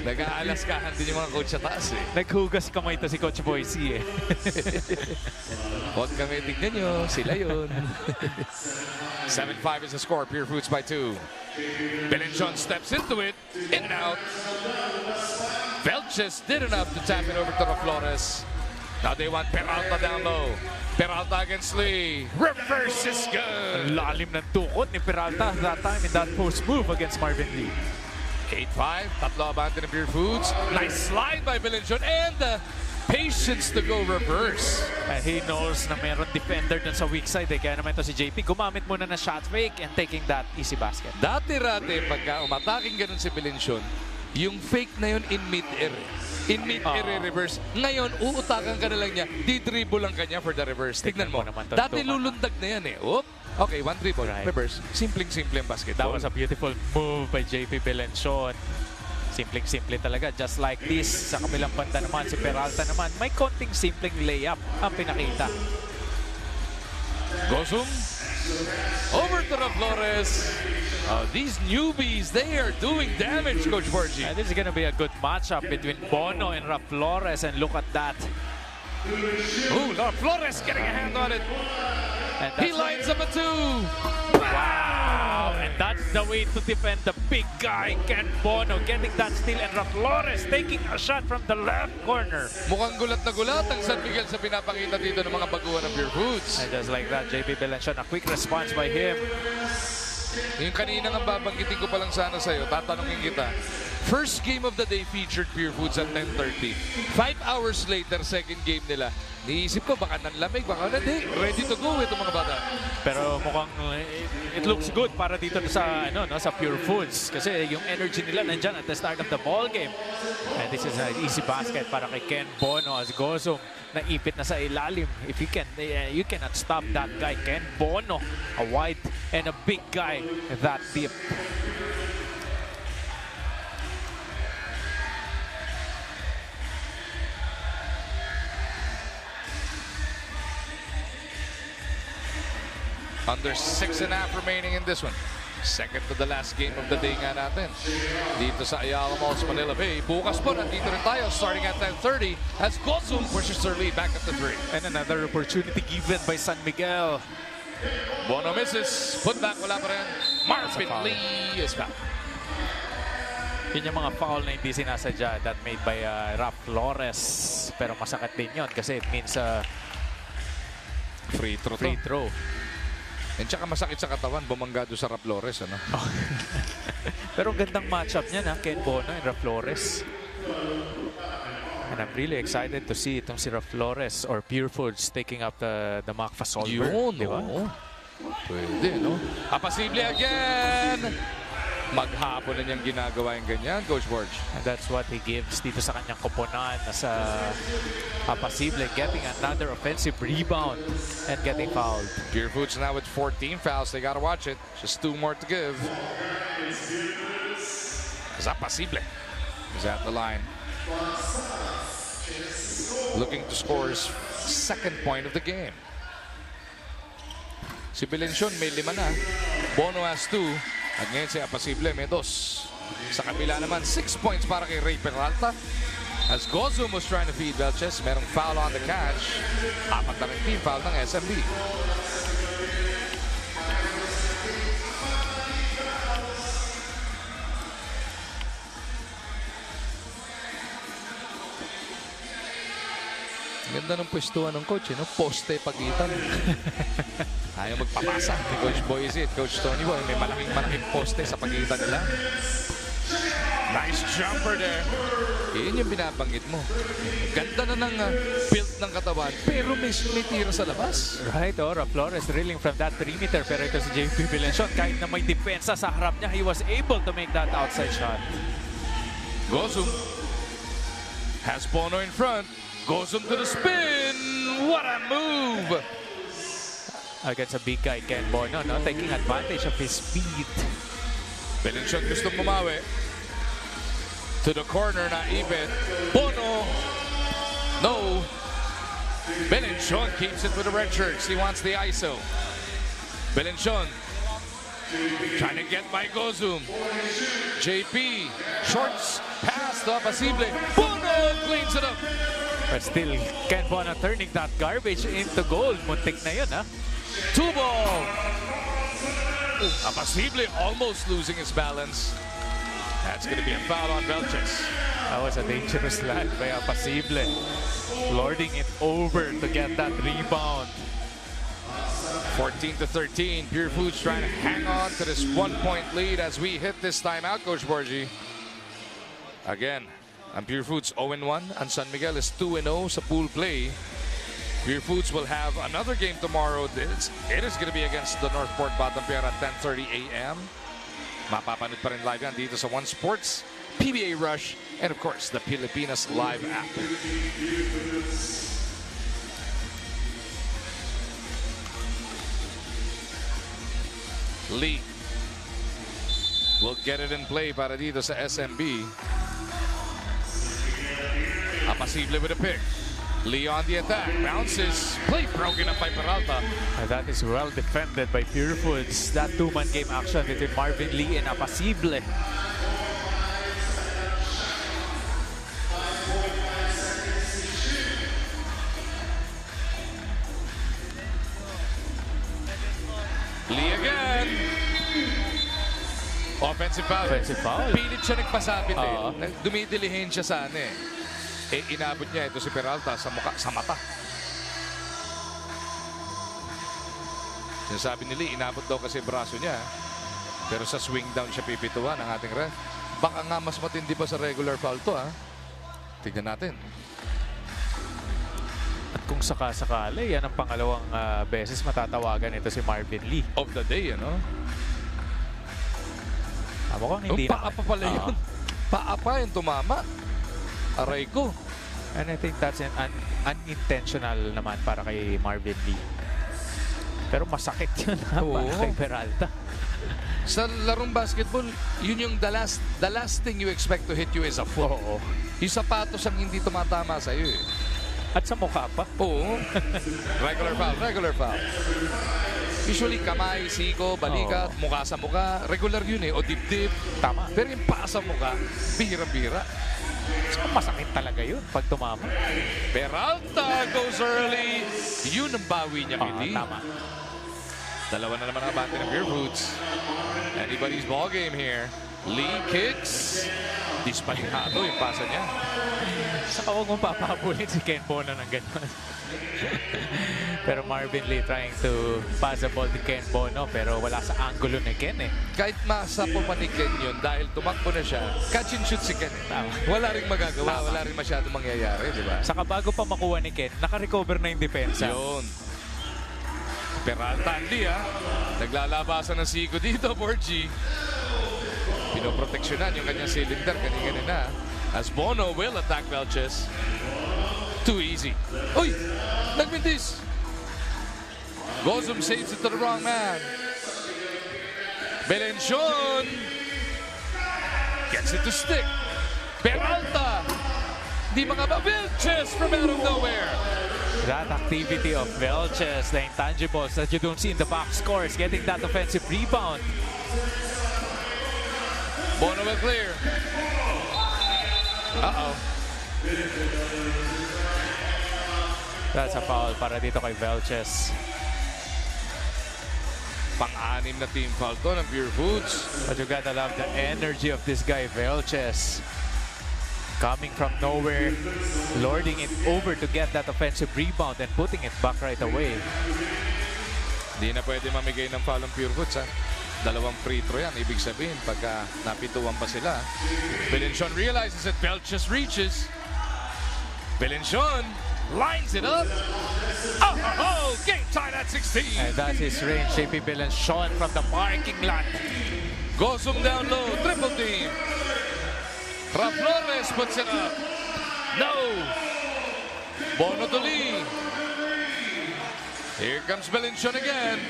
L: Nag-aalaskahan din yung mga coach sa taas eh.
K: Naghugas kamay to si Coach Boise eh.
L: Huwag kami, tignan nyo. Sila yun. 7-5 is the score. Pure Foods by 2. Belenchon steps into it. In and out. Velches did enough to tap it over to Raflores. Now they want Peralta down low. Peralta against Lee. Reverse is good.
K: Lalim ng tukot ni Peralta that time in that post move against Marvin Lee.
L: 8-5. Tatlo abante ng Pure Foods. Nice slide by Belenchon. And the patience to go reverse.
K: He knows na meron defender dun sa weak side. Kaya naman ito si JP, gumamit muna na shot fake and taking that easy basket.
L: Dati-rate, pagka umataking ganun si Belenchon, yung fake na yun in mid-air. In mid-air reverse. Ngayon, uutakan ka na lang niya. Di-dribble lang kanya for the reverse. Tignan mo. Dati lulundag na yan eh. Oop. Okay, 1 dribble. Right. Reverse. Simpleng-simple ang basketball.
K: That was a beautiful move by JP Belenchon. Simpleng-simple talaga. Just like this. Sa kabilang banda naman, si Peralta naman, may konting simpleng layup ang pinakita.
L: Gozum. Over to the Flores. These newbies, they are doing damage, Coach Borgie.
K: And this is gonna be a good matchup between Bono and Raf Flores, and look at that.
L: Ooh, Flores getting a hand on it.
K: And
L: He lines up a 2.
K: Wow! And that's the way to defend the big guy, Ken Bono, getting that steal, and Raf Flores taking a shot from the left corner.
L: Mukhang gulat na gulat ang San Miguel sa pinapakita dito ng mga baguhan ng Pure Foods.
K: And just like that, JP Belenchon, a quick response by him.
L: Yung kanina nga babanggitin ko pa lang sana sa'yo, tatanungin kita. First game of the day featured Pure Foods at 10:30. 5 hours later, second game nila. Niisip ko, baka nanlamig, baka hindi. Ready to go itong mga bata.
K: Pero mukhang it looks good para dito sa sa Pure Foods kasi yung energy nila nandyan at the start of the ball game. And this is an easy basket para kay Ken Bono as Gozum naipit na sa ilalim. If you cannot stop that guy, Ken Bono, a wide and a big guy that deep.
L: Under 6.5 remaining in this one. Second to the last game of the day nga natin. Dito sa Ayala Malls, Manila Bay. Bukas po, nandito rin tayo starting at 10:30 as Gozum pushes their lead back up to 3.
K: And another opportunity given by San Miguel.
L: Bono misses. Put back, wala pa rin. Marvin Lee is back.
K: Yun yung mga foul na hindi sinasadya that made by Raf Flores. Pero masakit din yun kasi it means
L: free throw.
K: Free throw.
L: And tsaka masakit sa katawan, bumangga doon sa Raf Flores. Ano?
K: Pero gandang matchup niya na, Ken Bono and Raf Flores. And I'm really excited to see itong si Raf Flores or Pure Foods taking up the Mac Fasolver.
L: Yun,
K: diba?
L: no? Pwede, no? Apasible again! Maghapon na niyang ginagawa yung ganyan, Coach Borge.
K: And that's what he gives dito sa kanyang koponan sa Apasible, getting another offensive rebound and getting fouled.
L: Pure Foods now with 14 fouls. They gotta watch it. Just 2 more to give. As Apasible is at the line. Looking to score his second point of the game. Si Belenchon may 5 na. Bono has 2. At ngayon si Apasible may 2. Sa kabila naman, 6 points para kay Ray Peralta. As Gozum was trying to feed Velches, merong foul on the catch. 4 na rin team foul ng SMB. Ganda ng pwestuhan ng coach, no? Poste pagitan. Ayaw magpapasa ni Coach Boise at Coach Tony Boy. May malaking poste sa pagitan nila. Nice jumper there. Yun yung binabanggit mo. Ganda na ng build ng katawan, pero may tira sa labas.
K: Right, Raf Flores drilling from that perimeter. Pero ito si JP Belenchon, kahit na may depensa sa harap niya, he was able to make that outside shot.
L: Gozum has Bono in front. Gozum to the spin. What a move!
K: Against a big guy, Ken Bono, no? Taking advantage of his speed.
L: Belenchon gusto bumawi. To the corner na ipit. Bono. No. Belenchon keeps it with the red shirts. He wants the ISO. Belenchon trying to get by Gozum. JP. Shorts. Pass to Apasible. Bono cleans it up.
K: But still, Ken Bono turning that garbage into goal. Muntik na yun, ha?
L: 2 ball. Apasible almost losing his balance. That's going to be a foul on Velches.
K: That was a dangerous land by Apasible. Lording it over to get that rebound.
L: 14-13. Pure Foods trying to hang on to this 1-point lead as we hit this timeout, Coach Borgie. Again, ang Pure Foods 0-1. And San Miguel is 2-0 sa pool play. Pure Foods will have another game tomorrow. It is going to be against the Northport Batampier at 10:30 a.m. Mapapanood pa rin live yan dito sa One Sports, PBA Rush, and of course, the Pilipinas Live app. Lee will get it in play para dito sa SMB. Apasible with a pick. Lee on the attack. Bounces. Play broken up by Peralta.
K: And that is well defended by Pure Foods. That two-man game action between Marvin Lee and Apasible.
L: Lee again. Offensive foul.
K: Offensive foul.
L: Pilit siya nagpasabit Dumidilihin siya sana inabot niya ito si Peralta sa mata. Sinasabi ni Lee, inabot daw kasi braso niya. Pero sa swing down siya pipituan ng ating ref. Baka nga mas matindi pa sa regular foul to Tignan natin.
K: At kung sakasakali, yan ang pangalawang beses matatawagan ito si Marvin Lee.
L: Of the day,
K: Mukhang hindi na.
L: Paa pa pala yun. Paa pa yung tumama. Aray ko.
K: And I think that's an unintentional naman para kay Marvin Lee. Pero masakit yun para kay Peralta.
L: Sa larong basketball, yun yung the last thing you expect to hit you is a foot. Yung sapatos ang hindi tumatama sa'yo
K: At sa mukha pa.
L: Oo. Regular foul. Usually kamay, siko, balikat, mukha sa mukha. Regular yun o dibdib.
K: Tama.
L: Pero yung paa sa mukha, bihira-bihira.
K: So, masakit talaga yun pag tumama.
L: Peralta goes early. Yun ang bawi niya, Pili.
K: Tama.
L: Dalawa na naman ang abante ng Pure Foods. Anybody's ball game here. Lee kicks. Dispalinado yung pasa niya.
K: Saka huwag mong papapulin si Ken Bono ng gano'n. Pero Marvin Lee trying to pass the ball to Ken Bono pero wala sa angulo ni Ken
L: Kahit masapo pa ni Ken yun dahil tumakbo na siya, catch and shoot si Ken Wala rin magagawa, wala rin masyadong mangyayari, di ba?
K: Saka bago pa makuha ni Ken, naka-recover na yung depensa.
L: Yun. Peralta Lee naglalabasan ng sigo dito, Borgie. Pinoproteksyonan yung kanyang cylinder kanina as Bono will attack Velches. Too easy. Uy! Nagmintis! Gozum saves it to the wrong man. Belencion gets it to stick. Peralta! Di mga Velches from out of nowhere.
K: That activity of Velches, the intangibles that you don't see in the box scores, getting that offensive rebound.
L: Bono will clear. Uh-oh.
K: That's a foul para dito kay Velches.
L: Pang-anim na team foul to ng Pure Foods.
K: But you gotta love the energy of this guy, Velches. Coming from nowhere, lording it over to get that offensive rebound and putting it back right away.
L: Hindi na pwede mamigay ng foul ng Pure Foods. Dalawang free throw yan. Ibig sabihin, pagka napituan pa sila. Belencion realizes that Velches reaches. Belencion lines it up. Oh, game tied at 16.
K: And that's his range. JP Belencion from the parking lot.
L: Gozum down low. Triple team. Flores puts it up. No. Bono to Lee. Here comes Belencion again.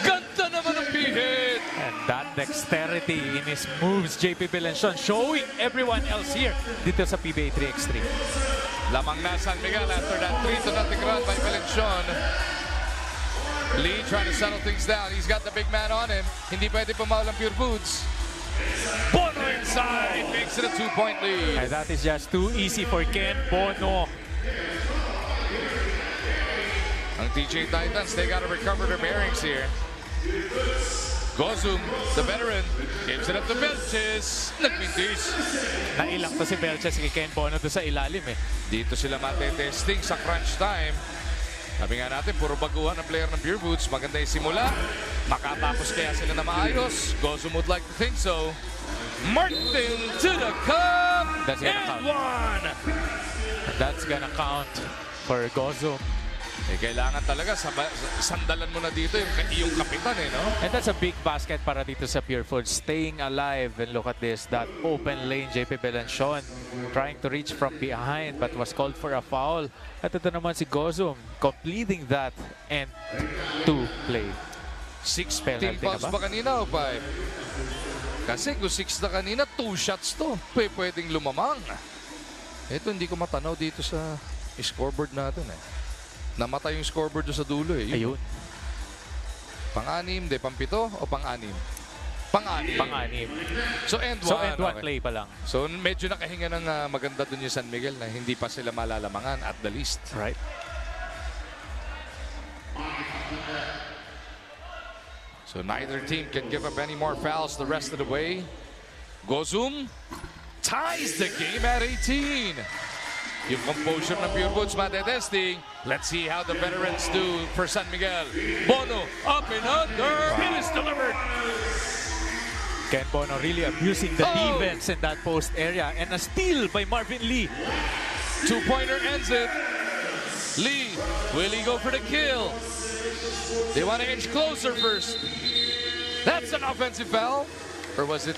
L: Ganda naman ang hit.
K: And that dexterity in his moves, JP Belencion showing everyone else here dito sa PBA 3x3.
L: Lamang na San Miguel after that 3-0 run by Belencion. Lee trying to settle things down. He's got the big man on him. Hindi pwede pumaul ang Pure Foods. Bono inside makes it a 2-point lead.
K: And that is just too easy for Ken Bono.
L: Ang TJ Titans, they gotta recover their bearings here. Gozum, the veteran, gives it up to Velches. Nagmintis.
K: Nailang to si Velches kay Ken Bono doon sa ilalim
L: Dito sila matetesting sa crunch time. Sabi nga natin, puro baguhan ang player ng Pure Foods. Maganda yung simula. Makatapos kaya sila na maayos. Gozum would like to think so. Martin to the cup.
K: That's gonna
L: and
K: count.
L: One.
K: That's gonna count for Gozum.
L: Kailangan talaga sandalan mo na dito yung kapitan no?
K: And that's a big basket para dito sa Pure Foods. Staying alive, and look at this, that open lane, JP Belencion trying to reach from behind but was called for a foul. At ito naman si Gozum completing that and 2 play.
L: 6
K: penalty
L: team fouls ba kanina o 5? Kasi kung 6 na kanina, 2 shots to. Pwedeng lumamang. Ito hindi ko matanaw dito sa scoreboard natin eh. Namatay yung scoreboard doon sa dulo eh.
K: Ayun.
L: Pang-anim, pang-pito o pang-anim? Pang-anim.
K: Pang-anim.
L: So end one.
K: So end one
L: okay.
K: play pa lang.
L: So medyo nakahinga ng maganda dun yung San Miguel na hindi pa sila malalamangan at the least.
K: Right.
L: So neither team can give up any more fouls the rest of the way. Gozum ties the game at 18. Yung composure ng Pure Foods matetesting. Let's see how the veterans do for San Miguel. Bono up and under. It is delivered.
K: Ken Bono really abusing the defense in that post area. And a steal by Marvin Lee.
L: Two-pointer ends it. Lee, will he go for the kill? They want to inch closer first. That's an offensive foul. Or was it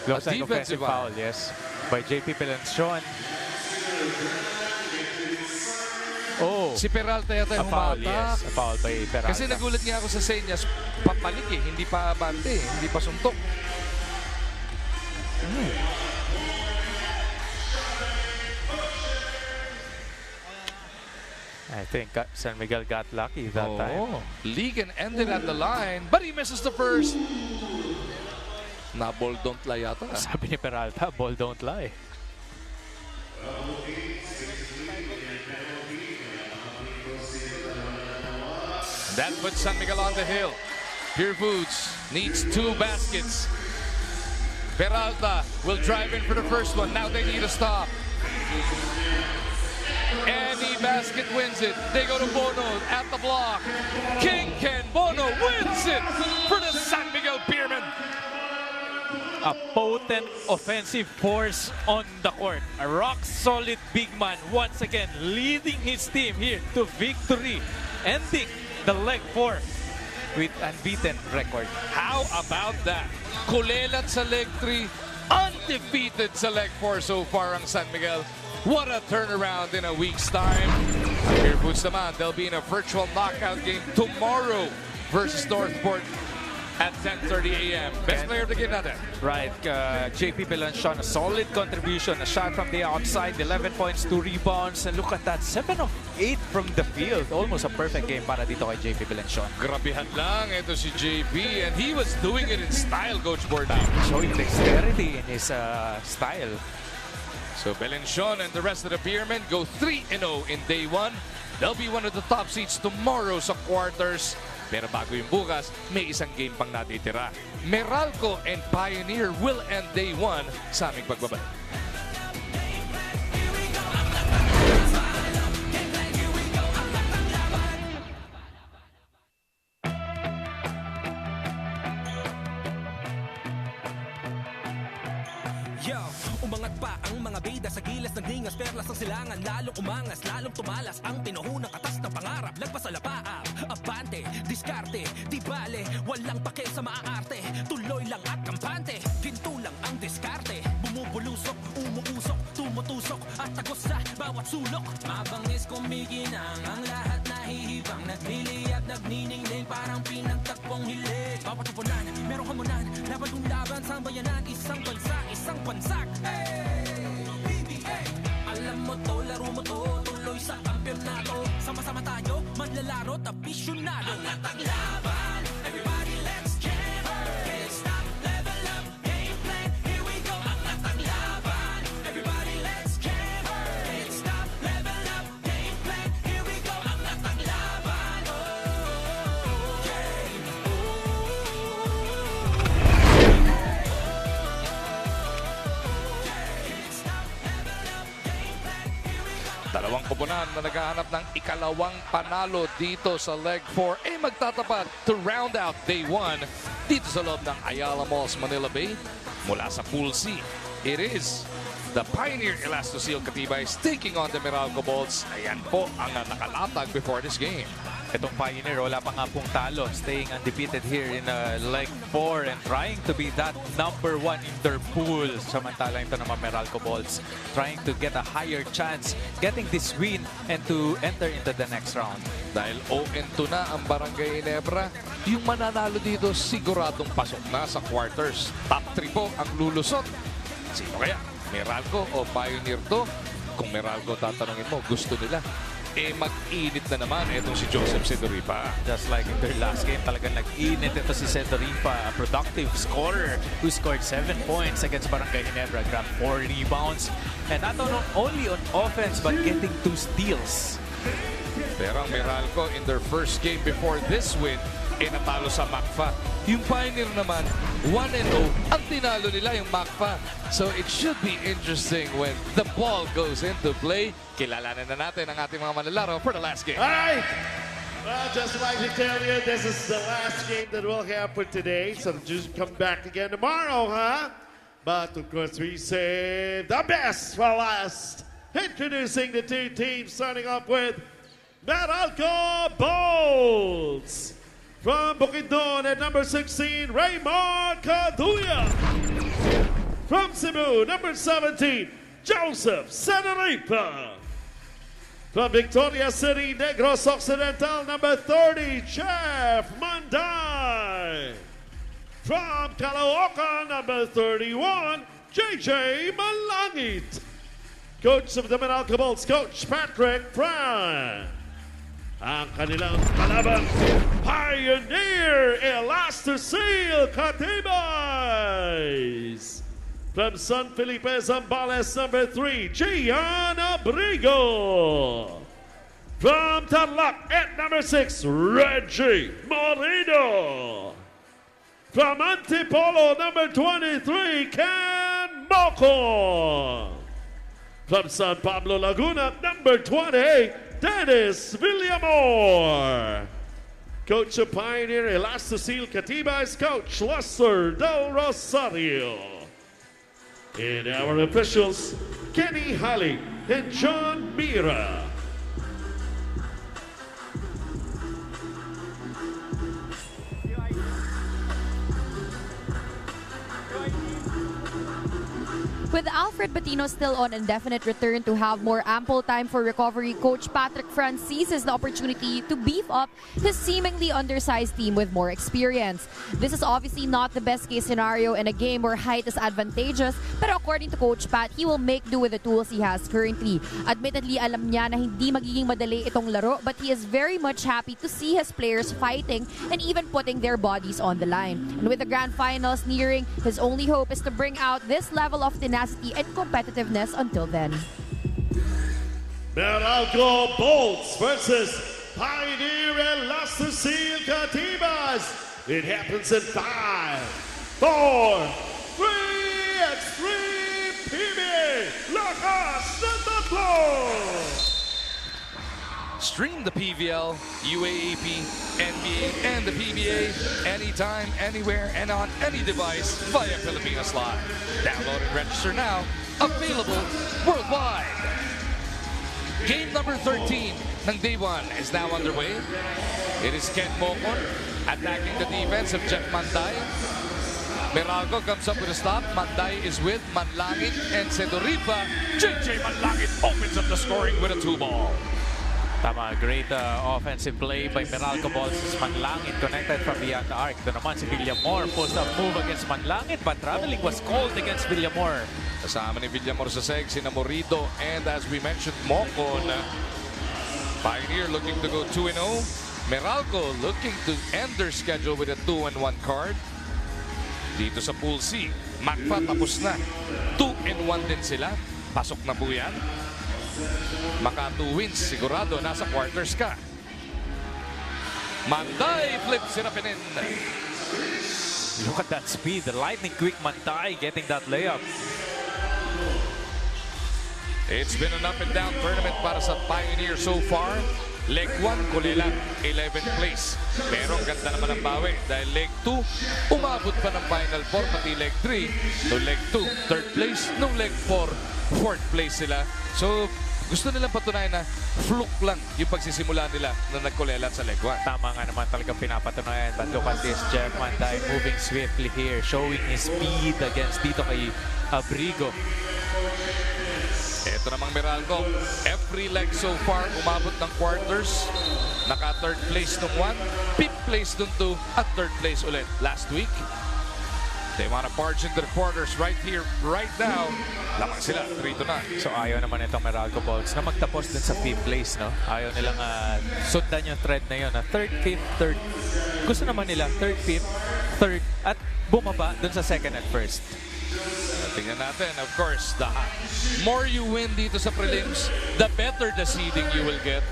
K: Looks
L: a
K: like
L: defensive
K: offensive foul, yes. By JP Pelanchon. Oh,
L: Si Peralta yata
K: a
L: yung
K: foul,
L: humata.
K: yes. A foul by Peralta.
L: Kasi nagulat nga ako sa senyas, papalik eh, hindi pa bante, hindi pa suntok.
K: I think San Miguel got lucky that time.
L: Ligan ended at the line, but he misses the first. Na ball don't lie yata.
K: Sabi ni Peralta, ball don't lie.
L: That puts San Miguel on the hill. Pure Foods needs 2 baskets. Peralta will drive in for the first one. Now they need a stop. Any basket wins it. They go to Bono at the block. King Ken Bono wins it for the San Miguel Beermen.
K: A potent offensive force on the court. A rock-solid big man once again leading his team here to victory. Ending the leg 4 with unbeaten record.
L: How about that? Kulelat sa leg 3, undefeated sa leg 4 so far ang San Miguel. What a turnaround in a week's time. Pure Foods naman, they'll be in a virtual knockout game tomorrow versus Northport at 10:30 a.m. Best player of the game natin.
K: Right, JP Pelanchon, a solid contribution, a shot from the outside, 11 points, 2 rebounds, and look at that, 7 of 8 from the field. Almost a perfect game para dito kay JP Pelanchon.
L: Grabihan lang, ito si JP, and he was doing it in style, Coach Borda.
K: Showing dexterity in his style.
L: So Pelanchon and the rest of the Beermen go 3-0 in day 1. They'll be one of the top seeds tomorrow sa quarters. Pero bago yung bukas, may isang game pang natitira. Meralco and Pioneer will end day 1 sa aming pagbabalik.
F: Yo, umangat pa ang mga bida sa gilas ng ningas, perlas ng silangan, lalong umangas, lalong tumalas ang pinuhunang katas ng pangarap. Lagpas sa lapaab, abante, diskarte, di bale, walang pake sa maaarte, tuloy lang at kampante, ginto lang ang diskarte, bumubulusok, umuusok, tumutusok at tagos sa bawat sulok. Mabangis kumikinang ang lahat nahihibang, nagliliyab, nagniningning parang pinagtagpong hilig. Bawat tupunan, merong hamunan, laban kung laban sa bayanan, isang bansa, isang bansak. Hey, PBA, alam mo to, laro mo to, tuloy sa kampyonato. Sama-sama tayo, manlalaro, tapisyonado. Ang laban, everybody let's jam. Can't stop, level up, game plan, here we go. Ang laban, everybody let's jam. Can't stop, level up, game plan, here we go. Ang laban,
L: Dalawang koponan na naghahanap ng ikalawang panalo dito sa leg 4 ay magtatapat to round out day 1 dito sa loob ng Ayala Malls, Manila Bay. Mula sa Pool C, it is the Pioneer Elastosil Katibays taking on the Meralco Bolts. Ayan po ang nakalatag before this game.
K: Itong Pioneer, wala pa nga pong talo, staying undefeated here in leg 4 and trying to be that number 1 in their pool. Samantalang ito naman Meralco Bolts trying to get a higher chance getting this win and to enter into the next round.
L: Dahil 0-2 na ang Barangay Ginebra, yung mananalo dito siguradong pasok na sa quarters. Top 3 po ang lulusot. Sino kaya? Meralco o Pioneer to? Kung Meralco tatanungin mo, gusto nila. Mag-init na naman itong si Joseph Sedoripa.
K: Just like in their last game, talagang nag-init ito si Sedoripa, a productive scorer who scored 7 points against Barangay Ginebra, grabbed 4 rebounds, and not only on offense but getting 2 steals.
L: Pero ang Meralco in their first game before this win, natalo sa MACFA. Yung Pioneer naman, 1-0, ang tinalo nila yung MACFA. So it should be interesting when the ball goes into play. Kilalanin na natin ang ating mga manlalaro for the last game.
C: All right. Well, just like to tell you, this is the last game that we'll have for today. So just come back again tomorrow, huh? But of course, we save the best for last. Introducing the 2 teams, starting off with Meralco Bolts. From Bukidnon at number 16, Raymond Caduya. From Cebu, number 17, Joseph Sedoripa. From Victoria City, Negros Occidental, number 30, Jeff Manday. From Caloocan, number 31, JJ Malangit. Coach of the Meralco Bolts, Coach Patrick Brown. Ang kanilang kalaban, Pioneer Elastosil Catibas. From San Felipe Zambales, number 3, Gian Abrigo. From Tarlac at number 6, Reggie Moreno. From Antipolo, number 23, Ken Moco. From San Pablo Laguna, number 28, Dennis Villamor. Coach of Pioneer Elastosil Catibas, Coach Lester Del Rosario. And our officials, Kenny Halley and John Mira.
J: With Alfred Batino still on indefinite return to have more ample time for recovery, Coach Patrick Franz seizes the opportunity to beef up his seemingly undersized team with more experience. This is obviously not the best case scenario in a game where height is advantageous, but according to Coach Pat, he will make do with the tools he has currently. Admittedly, alam niya na hindi magiging madali itong laro, but he is very much happy to see his players fighting and even putting their bodies on the line. And with the grand finals nearing, his only hope is to bring out this level of tenacity and competitiveness until then.
C: Meralco Bolts versus Pioneer Elastosil Catibas. It happens in 5, 4, 3, Extreme PBA. Lakas ng tatlo!
L: Stream the PVL, UAAP, NBA, and the PBA anytime, anywhere, and on any device via Pilipinas Live. Download and register now. Available worldwide. Game number 13 ng Day 1 is now underway. It is Ken Mocon attacking the defense of Jeff Manday. Meralco comes up with a stop. Manday is with Manlangit and Sedoripa. JJ Manlangit opens up the scoring with a 2-ball.
K: Tama, great offensive play by Meralco Bolts. Manlangit connected from beyond the arc. Ito naman si Villamor, post-up move against Manlangit, but traveling was called against Villamor.
L: Kasama ni Villamor sa seg, sina Morito, and as we mentioned, Mocon. Pioneer looking to go 2-0. Meralco looking to end their schedule with a 2-1 card. Dito sa Pool C, MACFA tapos na. 2-1 din sila. Pasok na po yan. Maka 2 wins, sigurado nasa quarters ka. Manday flips it up and in.
K: Look at that speed, the lightning quick Manday getting that layup.
L: It's been an up and down tournament para sa Pioneer so far. Leg 1, kulilang 11th place. Pero ang ganda naman ang bawi dahil leg 2, umabot pa ng Final 4, pati leg 3. No leg 2, 3rd place. No leg 4, 4th place sila. So, gusto nilang patunayan na fluke lang yung pagsisimula nila na nagkulelat sa leg 1.
K: Tama nga naman talaga pinapatunayan. But look at this, Jeff Manday moving swiftly here, showing his speed against dito kay Abrigo.
L: Ito namang Meralco, every leg so far umabot ng quarters. Naka 3rd place nung 1, 5th place nung 2, at 3rd place ulit last week. They want to barge into the quarters right here, right now. Lamang sila, 3-9.
K: So ayaw naman itong Meralco Bolts na magtapos din sa 5th place, no? Ayaw nilang sundan yung thread na yun. 3rd, 5th, 3rd. Gusto naman nila 3rd, 5th, 3rd at bumaba dun sa 2nd at 1st.
L: Tingnan natin, of course, the more you win dito sa prelims, the better the seeding you will get.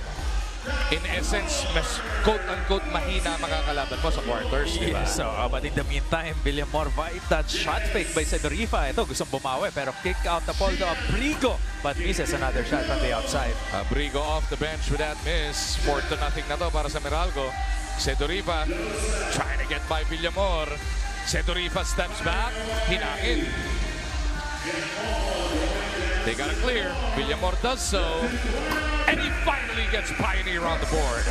L: In essence, mas quote-unquote mahina makakalaban mo sa quarters, di ba?
K: Yes, so, but in the meantime, Villamor fight that shot fake by Sedorifa. Ito, gustong bumawi pero kick out the ball to Abrigo but misses another shot from the outside.
L: Abrigo off the bench with that miss. 4-0 na to para sa Meralco. Sedorifa trying to get by Villamor. Sedorifa steps back. Hinangin. They got it clear. Villamor does so. And he finally gets Pioneer on the board.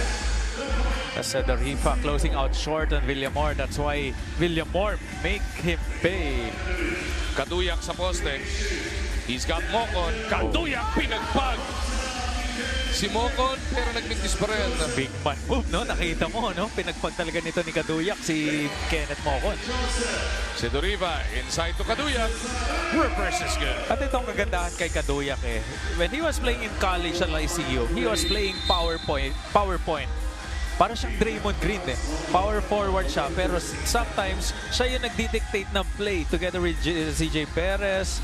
K: Sedorifa closing out short on Villamor. That's why Villamor make him pay.
L: Kaduyak sa poste. He's got Mocon. Kaduyak pinagpag. Si Mocon pero nagmintis pa rin.
K: Big man move, no? Nakita mo, no? Pinagpag talaga nito ni Kaduyak si Kenneth Mocon.
L: Sedorifa inside to Kaduyak. Reverse is good.
K: At itong kagandahan kay Kaduyak when he was playing in college at ICU, he was playing PowerPoint. Para siyang Draymond Green Power forward siya, pero sometimes siya yung nagdidictate ng play together with CJ Perez,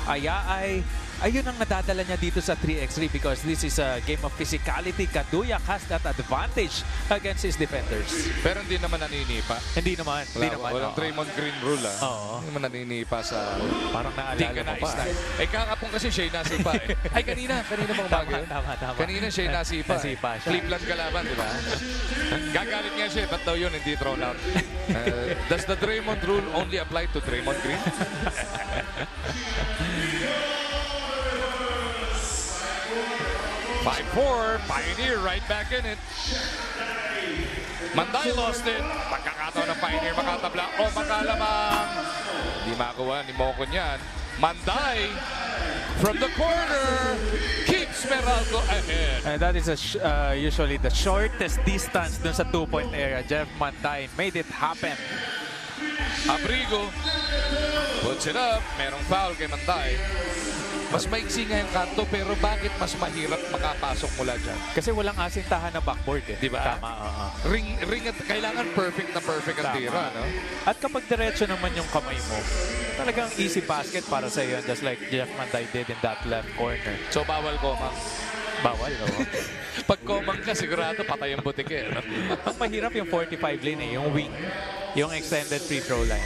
K: Ayaay. Ayun ang nadadala niya dito sa 3x3 because this is a game of physicality. Kaduyak has that advantage against his defenders.
L: Pero hindi naman naninipa.
K: Hindi naman.
L: Walang Draymond Green rule,
K: Oo.
L: Hindi naman naninipa sa...
K: Parang naalala mo pa.
L: Kahapon kasi siya nasipa Ay, kanina bang bago yun?
K: Tama.
L: Kanina siya nasipa
K: Nasipa siya.
L: Cleveland kalaban, di ba? Gagalit nga siya. Ba't daw yun hindi thrown out? Does the Draymond rule only apply to Draymond Green? 5-4, Pioneer right back in it. Manday lost it. Pagkakataon ng Pioneer makatabla o makalamang. Hindi makakuha ni Mocon yan. Manday from the corner keeps Meralco ahead.
K: And that is usually the shortest distance dun sa 2-point area. Jeff Manday made it happen.
L: Abrigo puts it up. Merong foul kay Manday. Mas maiksi nga yung kanto pero bakit mas mahirap makapasok mula dyan?
K: Kasi walang asintahan na backboard
L: Di ba?
K: Tama,
L: Ring at kailangan perfect ang tira, no?
K: At kapag diretso naman yung kamay mo, talagang easy basket para sa iyo, just like Jeff Manday did in that left corner.
L: So bawal komang.
K: Bawal, no?
L: Pag komang ka, sigurado patay ang butik eh. No?
K: Ang mahirap yung 45 lane yung wing. Yung extended free throw line.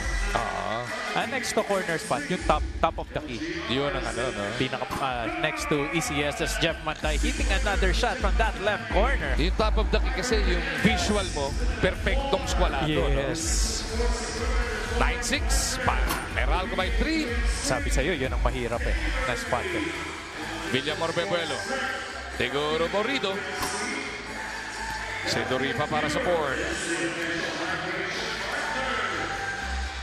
K: Next to corner spot, yung top of the key.
L: Yun ang no?
K: Next to ECS, as Jeff Manday hitting another shot from that left corner.
L: Yung top of the key kasi yung visual mo, perfectong squalado.
K: Yes.
L: No? 9-6. Meralco by 3.
K: Sabi sa'yo, yun ang mahirap na spot
L: Villamor Bebuelo. Teguro Morrido. Sedorifa para sa board.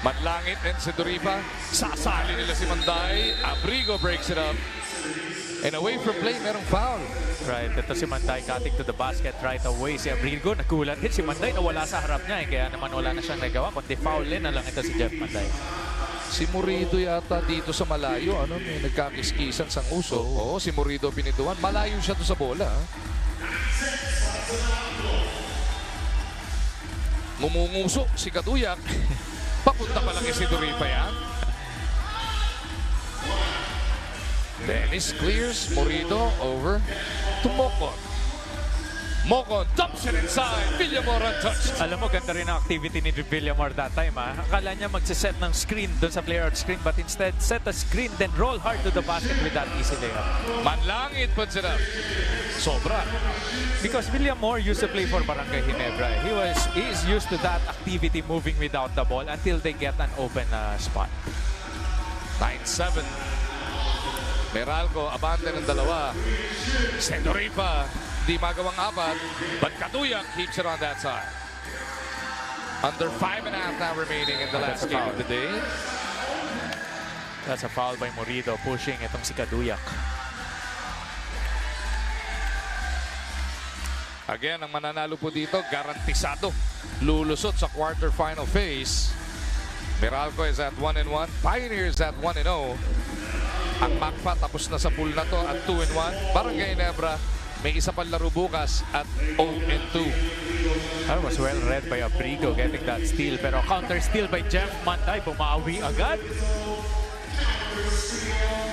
L: Manlangit and Sedorifa. Sasali nila si Manday. Abrigo breaks it up. And away from play, merong foul.
K: Right, ito si Manday cutting to the basket right away. Si Abrigo, nagulat din. Si Manday nawala sa harap niya. Kaya naman wala na siyang nagawa. Kundi foul na lang ito si Jeff Manday.
L: Si Murido yata dito sa malayo. May nagkakiskisan sa uso. Oo, si Murido pinituan. Malayo siya doon sa bola. Ngumunguso si Kaduyak. Papunta pa lang si Sedorifa yan. Dennis clears. Murido over to Mocon. Mocon dumps it inside. Villamor untouched.
K: Alam mo, ganda rin ang activity ni Villamor that time. Akala niya magsiset ng screen doon sa player out screen but instead set a screen then roll hard to the basket with that easy layup.
L: Manlangit puts it up. Sobra.
K: Because Villamor used to play for Barangay Ginebra. He is used to that activity moving without the ball until they get an open spot.
L: 9-7. Meralco, abante ng dalawa. Sedorifa, di magawang apat. But Kaduyak keeps it on that side. Under 5.5 now remaining in the last game of the day.
K: That's a foul by Murido pushing itong si Kaduyak.
L: Again, ang mananalo po dito, garantisado. Lulusot sa quarterfinal phase. Meralco is at 1-1. Pioneers at 1-0. Ang Macpa tapos na sa pool na to at 2-1. Barangay Nebra may isa pang laro bukas at 0-2.
K: That was well read by Abrigo getting that steal. Pero counter steal by Jeff Manday. Bumawi agad.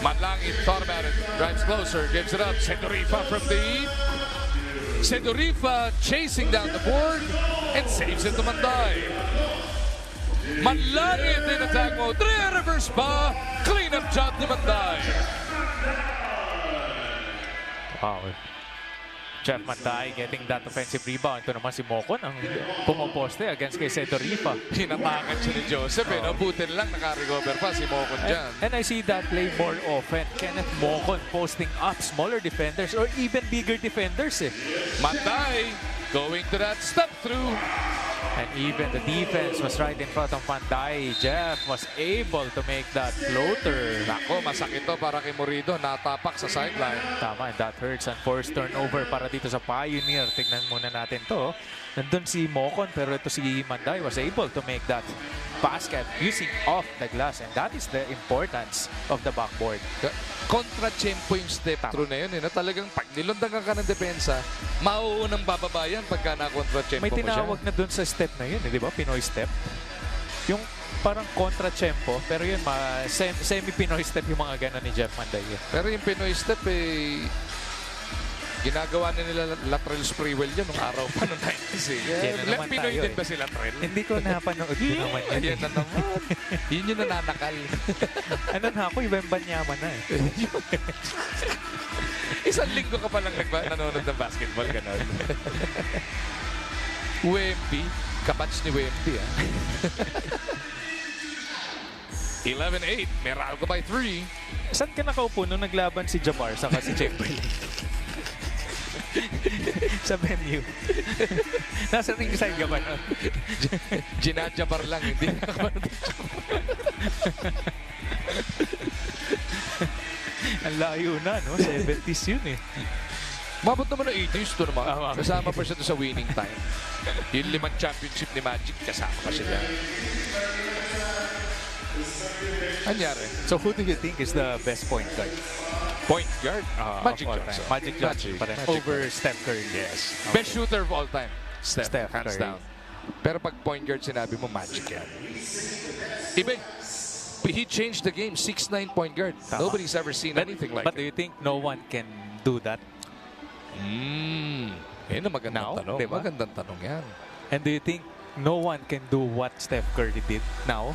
L: Manlangit thought about it. Drives closer. Gives it up. Sedorifa from deep. Sedorifa chasing down the board and saves it to Manday. Manlangit in attack mode. Reverse pa. Clean up job ni Manday.
K: Wow. Jeff Manday getting that offensive rebound. Ito naman si Mocon ang pumoposte against kay Sedorifa.
L: Hinatakan siya ni Joseph. Buti lang naka-recover pa si Mocon dyan.
K: And I see that play more often. Kenneth Mocon posting up smaller defenders or even bigger defenders.
L: Manday going to that step through.
K: And even the defense was right in front of Manday. Jeff was able to make that floater.
L: Nako, masakit to para kay Morido. Natapak sa sideline.
K: Tama, and that hurts. And forced turnover para dito sa Pioneer. Tignan muna natin to. Nandun si Mocon pero ito si Manday was able to make that basket using off the glass. And that is the importance of the backboard.
L: Kontra-tempo yung step through na yun. Talagang pag nilundagan ka ng depensa, mauunang bababayan pagka na-kontra-tempo mo
K: May
L: siya.
K: tinawag na dun sa step na yun, di ba? Pinoy step. Yung parang kontra-tempo, pero yun, semi-Pinoy step yung mga gano'n ni Jeff Manday.
L: Pero yung Pinoy step, ginagawa na nila lateral spraywell yan nung araw pa noong 90s.
K: Yan na naman
L: Pinoy
K: tayo,
L: din ba si lateral?
K: Hindi ko napanood din naman yan.
L: Yan na naman. Yun yung nananakal.
K: Ano na ako, ibang banyaman na eh.
L: Isang linggo ka palang nanonood ng basketball, gano'n. Wemby. Kabatch ni Wemby, 11-8. Meralco by 3.
K: Saan ka nakaupo nung naglaban si Jabbar saka si Chamberlain? Sa venue. Nasa ringside ka ba nun?
L: Ginajabar lang, hindi na
K: Ang layo na, no? 70s yun eh.
L: Mabot naman ng 80s to naman. Kasama pa siya to sa winning time. Yung 5 championship ni Magic, kasama pa siya dyan. Anyari?
K: So who do you think is the best point guard?
L: Point guard? Magic Johnson.
K: Magic Johnson pa rin. Over Steph Curry.
L: Yes. Okay. Best shooter of all time. Steph hands
K: Curry.
L: down. Pero pag point guard sinabi mo, Magic yan. Iba, he changed the game. 6'9" point guard.
K: Tama.
L: Nobody's ever seen anything like
K: But do
L: it.
K: you think no one can do that?
L: Yan ang magandang
K: Now,
L: tanong.
K: diba?
L: Magandang tanong yan.
K: And do you think no one can do what Steph Curry did now?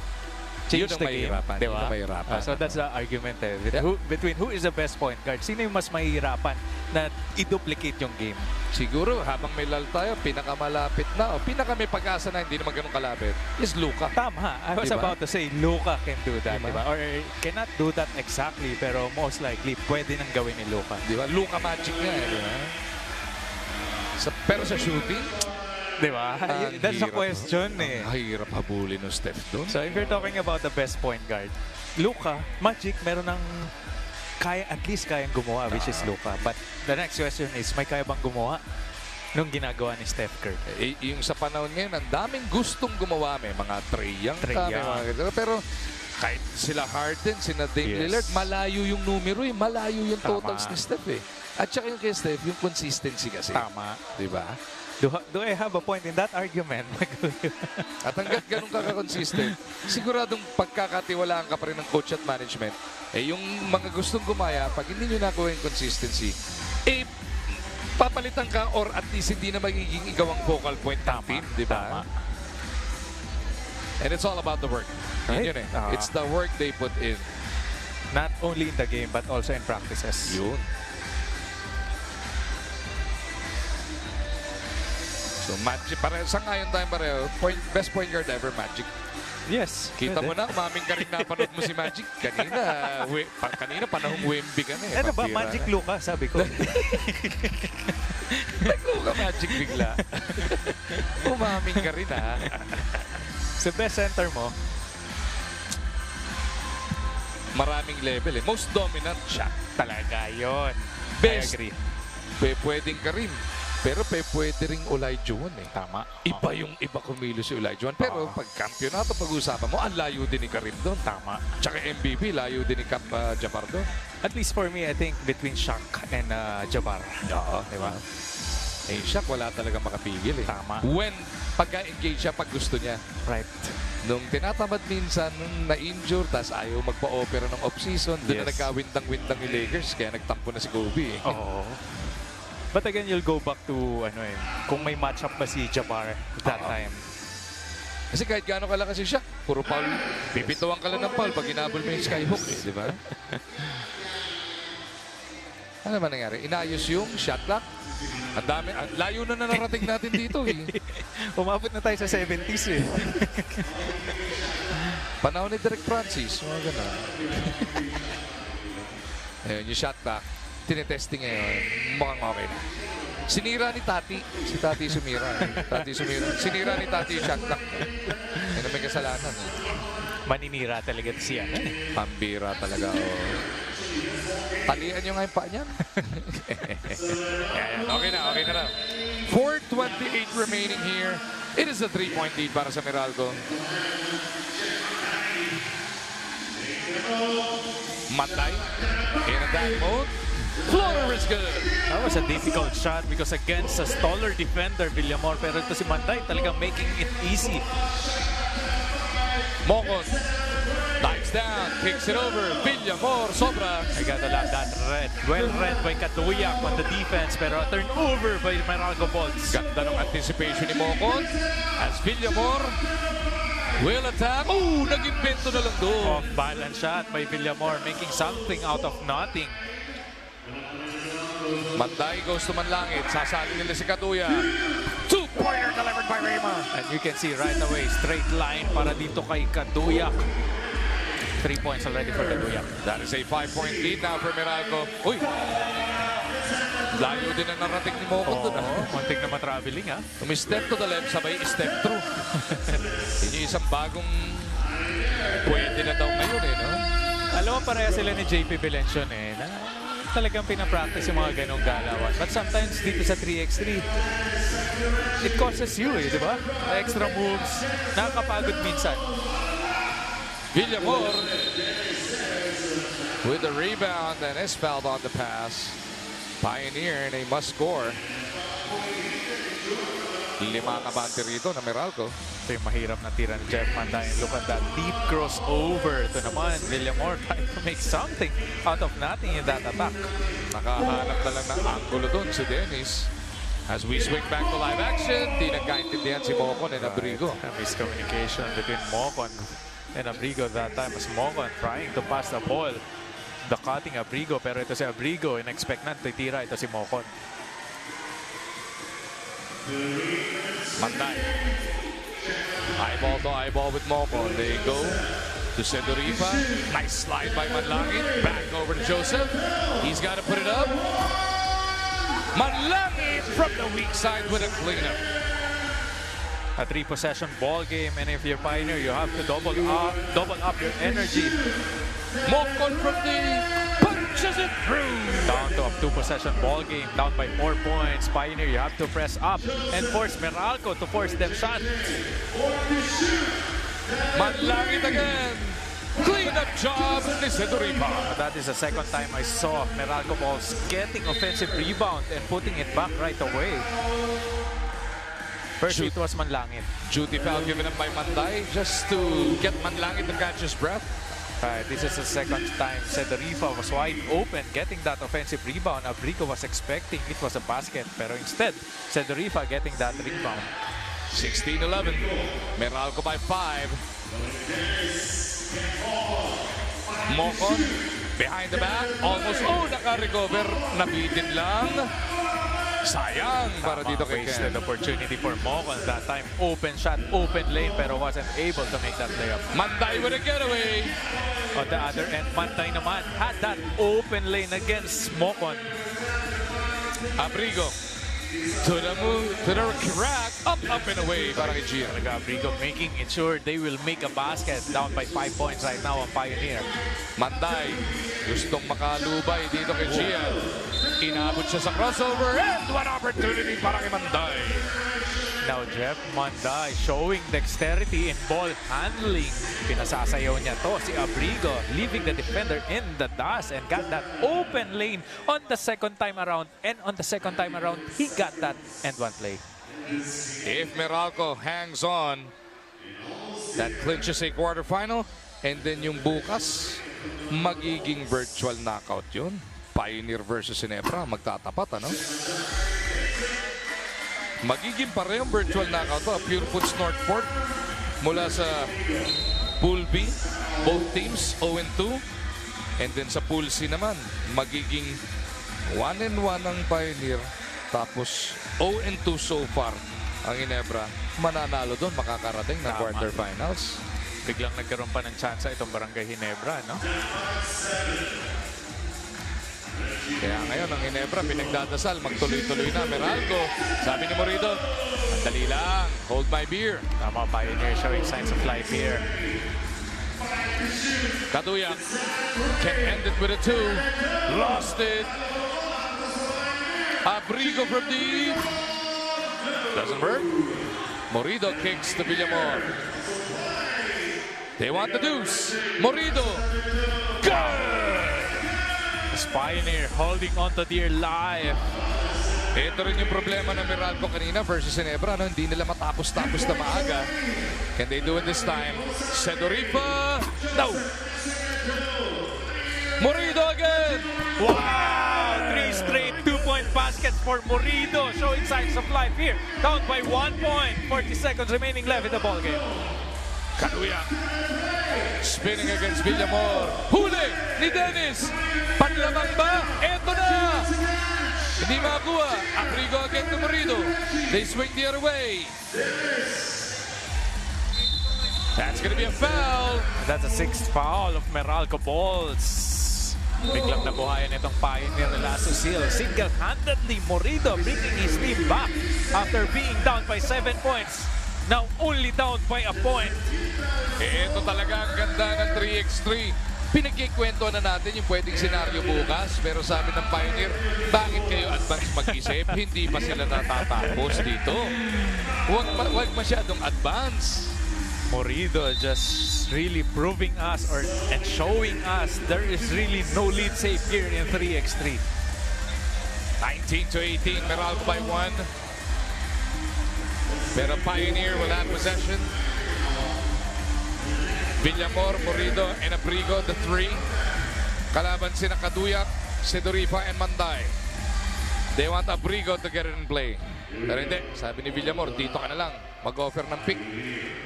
K: Change
L: Yun ang
K: the game,
L: mahirapan.
K: diba?
L: Yun ang mahirapan.
K: So that's the argument eh.
L: Yeah.
K: Between who is the best point guard? Sino yung mas mahihirapan na i-duplicate yung game?
L: Siguro, habang may lal tayo, pinakamalapit na o pinaka may pag-asa na hindi naman ganun kalapit is Luka.
K: Tama. I was
L: Diba?
K: about to say Luka can do that.
L: Diba?
K: Diba? Or cannot do that exactly, pero most likely pwede nang gawin ni Luka.
L: Di ba? Luka Magic nga eh. Di ba? Pero sa shooting,
K: Diba? That's a question eh.
L: Hirap habulin ng Steph doon.
K: So if you're talking about the best point guard, Luka, Magic, meron ng at least kayang gumawa, which is Luka. But the next question is, may kaya bang gumawa nung ginagawa ni Steph Curry?
L: Yung sa panahon ngayon, ang daming gustong gumawa. May mga Trae Young
K: Trae
L: ka, may
K: Young.
L: mga ganito. Pero kahit sila Harden, sina Dame
K: Yes.
L: Lillard, malayo yung numero eh. Malayo yung
K: Tama.
L: totals ni Steph eh. At saka yung kay Steph, yung consistency kasi.
K: Tama.
L: Di ba?
K: Do I have a point in that argument?
L: At hanggat ganun ka-consistent, siguradong pagkakatiwalaan ka pa rin ng coach at management. Yung mga gustong gumaya, pag hindi nyo nakuha yung consistency, papalitan ka or at least hindi na magiging ikaw ang focal point ng team, di ba? And it's all about the work.
K: Right?
L: Yun eh. It's the work they put in.
K: Not only in the game, but also in practices.
L: Yun. So, Magic, sa ngayon tayo pareho, best point guard ever, Magic.
K: Yes.
L: Kita
K: pwede.
L: mo na, umaming ka rin napanood mo si Magic. Kanina panahong Wemby ka na eh.
K: Ano ba?
L: Pampira.
K: Magic Luka, sabi ko.
L: Nagluka Magic bigla. Umaming ka rin ha.
K: Sa best center mo,
L: Maraming level eh. Most dominant siya.
K: talaga yon.
L: Best.
K: I agree.
L: Pwedeng ka rin. Pero pwede ring Olajuwon eh.
K: Tama.
L: Iba yung iba kumilo si Olajuwon. Pero pag kampyonato pag-usapan mo, ang layo din ni Karim doon.
K: Tama.
L: Tsaka MVP, layo din ni Cap Jabbar doon.
K: At least for me, I think between Shaq and Jabbar.
L: Oo.
K: Diba?
L: Eh, Shaq wala talaga makapigil eh.
K: Tama.
L: When pagka-engage siya pag gusto niya.
K: Right.
L: Nung tinatamad minsan, nung na-injure, tas ayaw magpa-opera ng off-season, doon na nagkawindang-windang yung Lakers, kaya nagtampo na si Kobe eh.
K: Oo. But again, you'll go back to kung may matchup ba si Jabbar that time.
L: Kasi kahit gaano kalakas si Shaq, puro foul, pipituan ka lang ng foul pag ginabol mo yung skyhook eh, di ba? Ano ba nangyari? Inayos yung shot clock? Ang dami, layo na narating natin dito eh.
K: Umabot na tayo sa 70s eh.
L: Panahon ni Derek Francis, mga gano'n. Ayun, yung shot clock. Tinetesting ngayon, mukhang okay na. Sinira ni Tati. Si Tati sumira. Tati sumira. Sinira ni Tati yung shot clock. Yan ang may kasalanan. Eh.
K: Maninira talaga siya.
L: Pambira talaga. Oh. Talian nyo nga yung paa niyan. Okay na, okay na na. 4:28 remaining here. It is a 3-point lead para sa Meralco. Matay. In attack mode. Floater is good.
K: That was a difficult shot because against a taller defender, Villamor. Pero ito si Manday talagang making it easy.
L: Mocon. Dives down, kicks it over. Villamor, sobra.
K: I gotta love that red. Well read by Katuyak on the defense, pero turnover by Meralco Bolts.
L: Ganda ng anticipation ni Mocon. As Villamor will attack. Oh, nag-invento na lang doon.
K: Off balance shot by Villamor, making something out of nothing.
L: Manday goes to Manlangit. Sasali nila si Katuya. Two-pointer delivered by Raymond.
K: And you can see right away, straight line para dito kay Katuyak. 3 points already for Katuyak.
L: That is a 5-point lead now for Meralco. Uy! Layo din ang narating ni Mocon doon.
K: Muntik na matraveling ha.
L: Step to the left, sabay step through. Yun yung isang bagong pwede na daw ngayon eh, no?
K: Alam mo, pareha sila ni JP Valencion eh. Na talagang pinapractice yung mga ganong galawan. But sometimes dito sa 3x3, it causes you eh, di ba? Extra moves, nakakapagod minsan.
L: Villamor with the rebound and is fouled on the pass. Pioneer, and they must score. 5 kabante rito na Meralco.
K: Ito yung mahirap na tira ni Jeff Manday. Look at that deep crossover. Ito naman, Villamor trying to make something out of nothing in that attack.
L: Nakahanap na lang ng angulo doon si Dennis. As we swing back to live action, di nagkaintindihan si Mocon and Abrigo.
K: Miscommunication between Mocon and Abrigo that time as Mocon trying to pass the ball. The cutting Abrigo, pero ito si Abrigo, in-expect na titira ito si Mocon.
L: Manday. Eyeball to eyeball with Mocon. They go to Sedorifa. Nice slide by Manlangit. Back over to Joseph. He's got to put it up. Manlangit from the weak side with a cleanup.
K: A 3-possession ball game, and if you're Pioneer, you have to double up your energy.
L: Mocon from the punches it through.
K: Down to a 2-possession ball game, down by 4 points. Pioneer, you have to press up and force Meralco to force them shot.
L: Manlangit again. Clean up job ni Sedoripa.
K: That is the second time I saw Meralco balls getting offensive rebound and putting it back right away. First, it was Manlangit.
L: Duty foul given up by Manday just to get Manlangit to catch his breath.
K: This is the second time Sedorifa was wide open getting that offensive rebound. Abrigo was expecting it was a basket, pero instead, Sedorifa getting that rebound.
L: 16-11. Meralco by 5. Mocon behind the back. Almost, naka-recover. Nabitin lang. Sayang para dito kay Ken.
K: Wasted opportunity for Mocon that time. Open shot, open lane, pero wasn't able to make that layup.
L: Manday with a getaway.
K: On the other end, Manday naman had that open lane against Mocon.
L: Abrigo to the move, to the crack, up and away para kay Gian.
K: Abrigo making it sure they will make a basket, down by 5 points right now on Pioneer.
L: Manday gustong makalubay dito kay Gian. Inabot siya sa crossover and one opportunity para kay Manday.
K: Now, Jeff Manday showing dexterity in ball handling. Pinasasayaw niya to si Abrigo, leaving the defender in the dust and got that open lane on the second time around. And on the second time around, he got that and one play.
L: If Meralco hangs on, that clinches a quarterfinal. And then yung bukas, magiging virtual knockout yun. Pioneer versus Ginebra, magtatapat, ano? Magiging parehong virtual knockout to. Pure Foods Northport mula sa Pool B. Both teams 0-2. And then sa Pool C naman, magiging 1-1 ang Pioneer. Tapos 0-2 so far ang Ginebra. Mananalo doon, makakarating na quarterfinals.
K: Biglang nagkaroon pa ng tsansa itong Barangay Ginebra, no?
L: Kaya ngayon ang Ginebra pinagdadasal, magtuloy-tuloy na. Meralco, sabi ni Morido, andali lang, hold my beer.
K: Tama, Pioneer showing signs of life here.
L: Kaduyak can end it with a 2. Lost it. Abrigo from deep. Doesn't work. Morido kicks to Villamor. They want the deuce. Morido. Good!
K: Pioneer holding on to their life.
L: Ito rin yung problema ng Meralco kanina versus Ginebra. No? Hindi nila matapos-tapos na maaga. Can they do it this time? Sedorifa. No! Morido again!
K: Wow! 3 straight 2-point baskets for Morido. Showing signs of life here. Down by 1 point. 40 seconds remaining left in the ballgame.
L: Kaduya. Spinning against Villamor. Huli ni Dennis. Panlamang ba? Eto na! Hindi makakuha. Abrigo again to Morido. They swing the other way. That's gonna be a foul.
K: That's a 6th foul of Meralco Balls. Biglang nabuhayan itong Pioneer na Lasso Seal. Single-handedly, Morido bringing his team back after being down by 7 points. Now only down by a point.
L: Ito talaga ang ganda ng 3x3. Pinagkikwento na natin yung pwedeng senaryo bukas. Pero sabi ng Pioneer, bakit kayo advance mag-isip? Hindi pa sila natatapos dito. Huwag masyadong advance.
K: Morido just really proving us and showing us there is really no lead safe here in 3x3.
L: 19-18, Meralco by 1. Pero Pioneer will have possession. Villamor, Morido, and Abrigo, the 3. Kalaban sina Kaduyak, Sedorifa, and Manday. They want Abrigo to get it in play. Pero hindi, sabi ni Villamor, dito ka na lang. Mag-offer ng pick.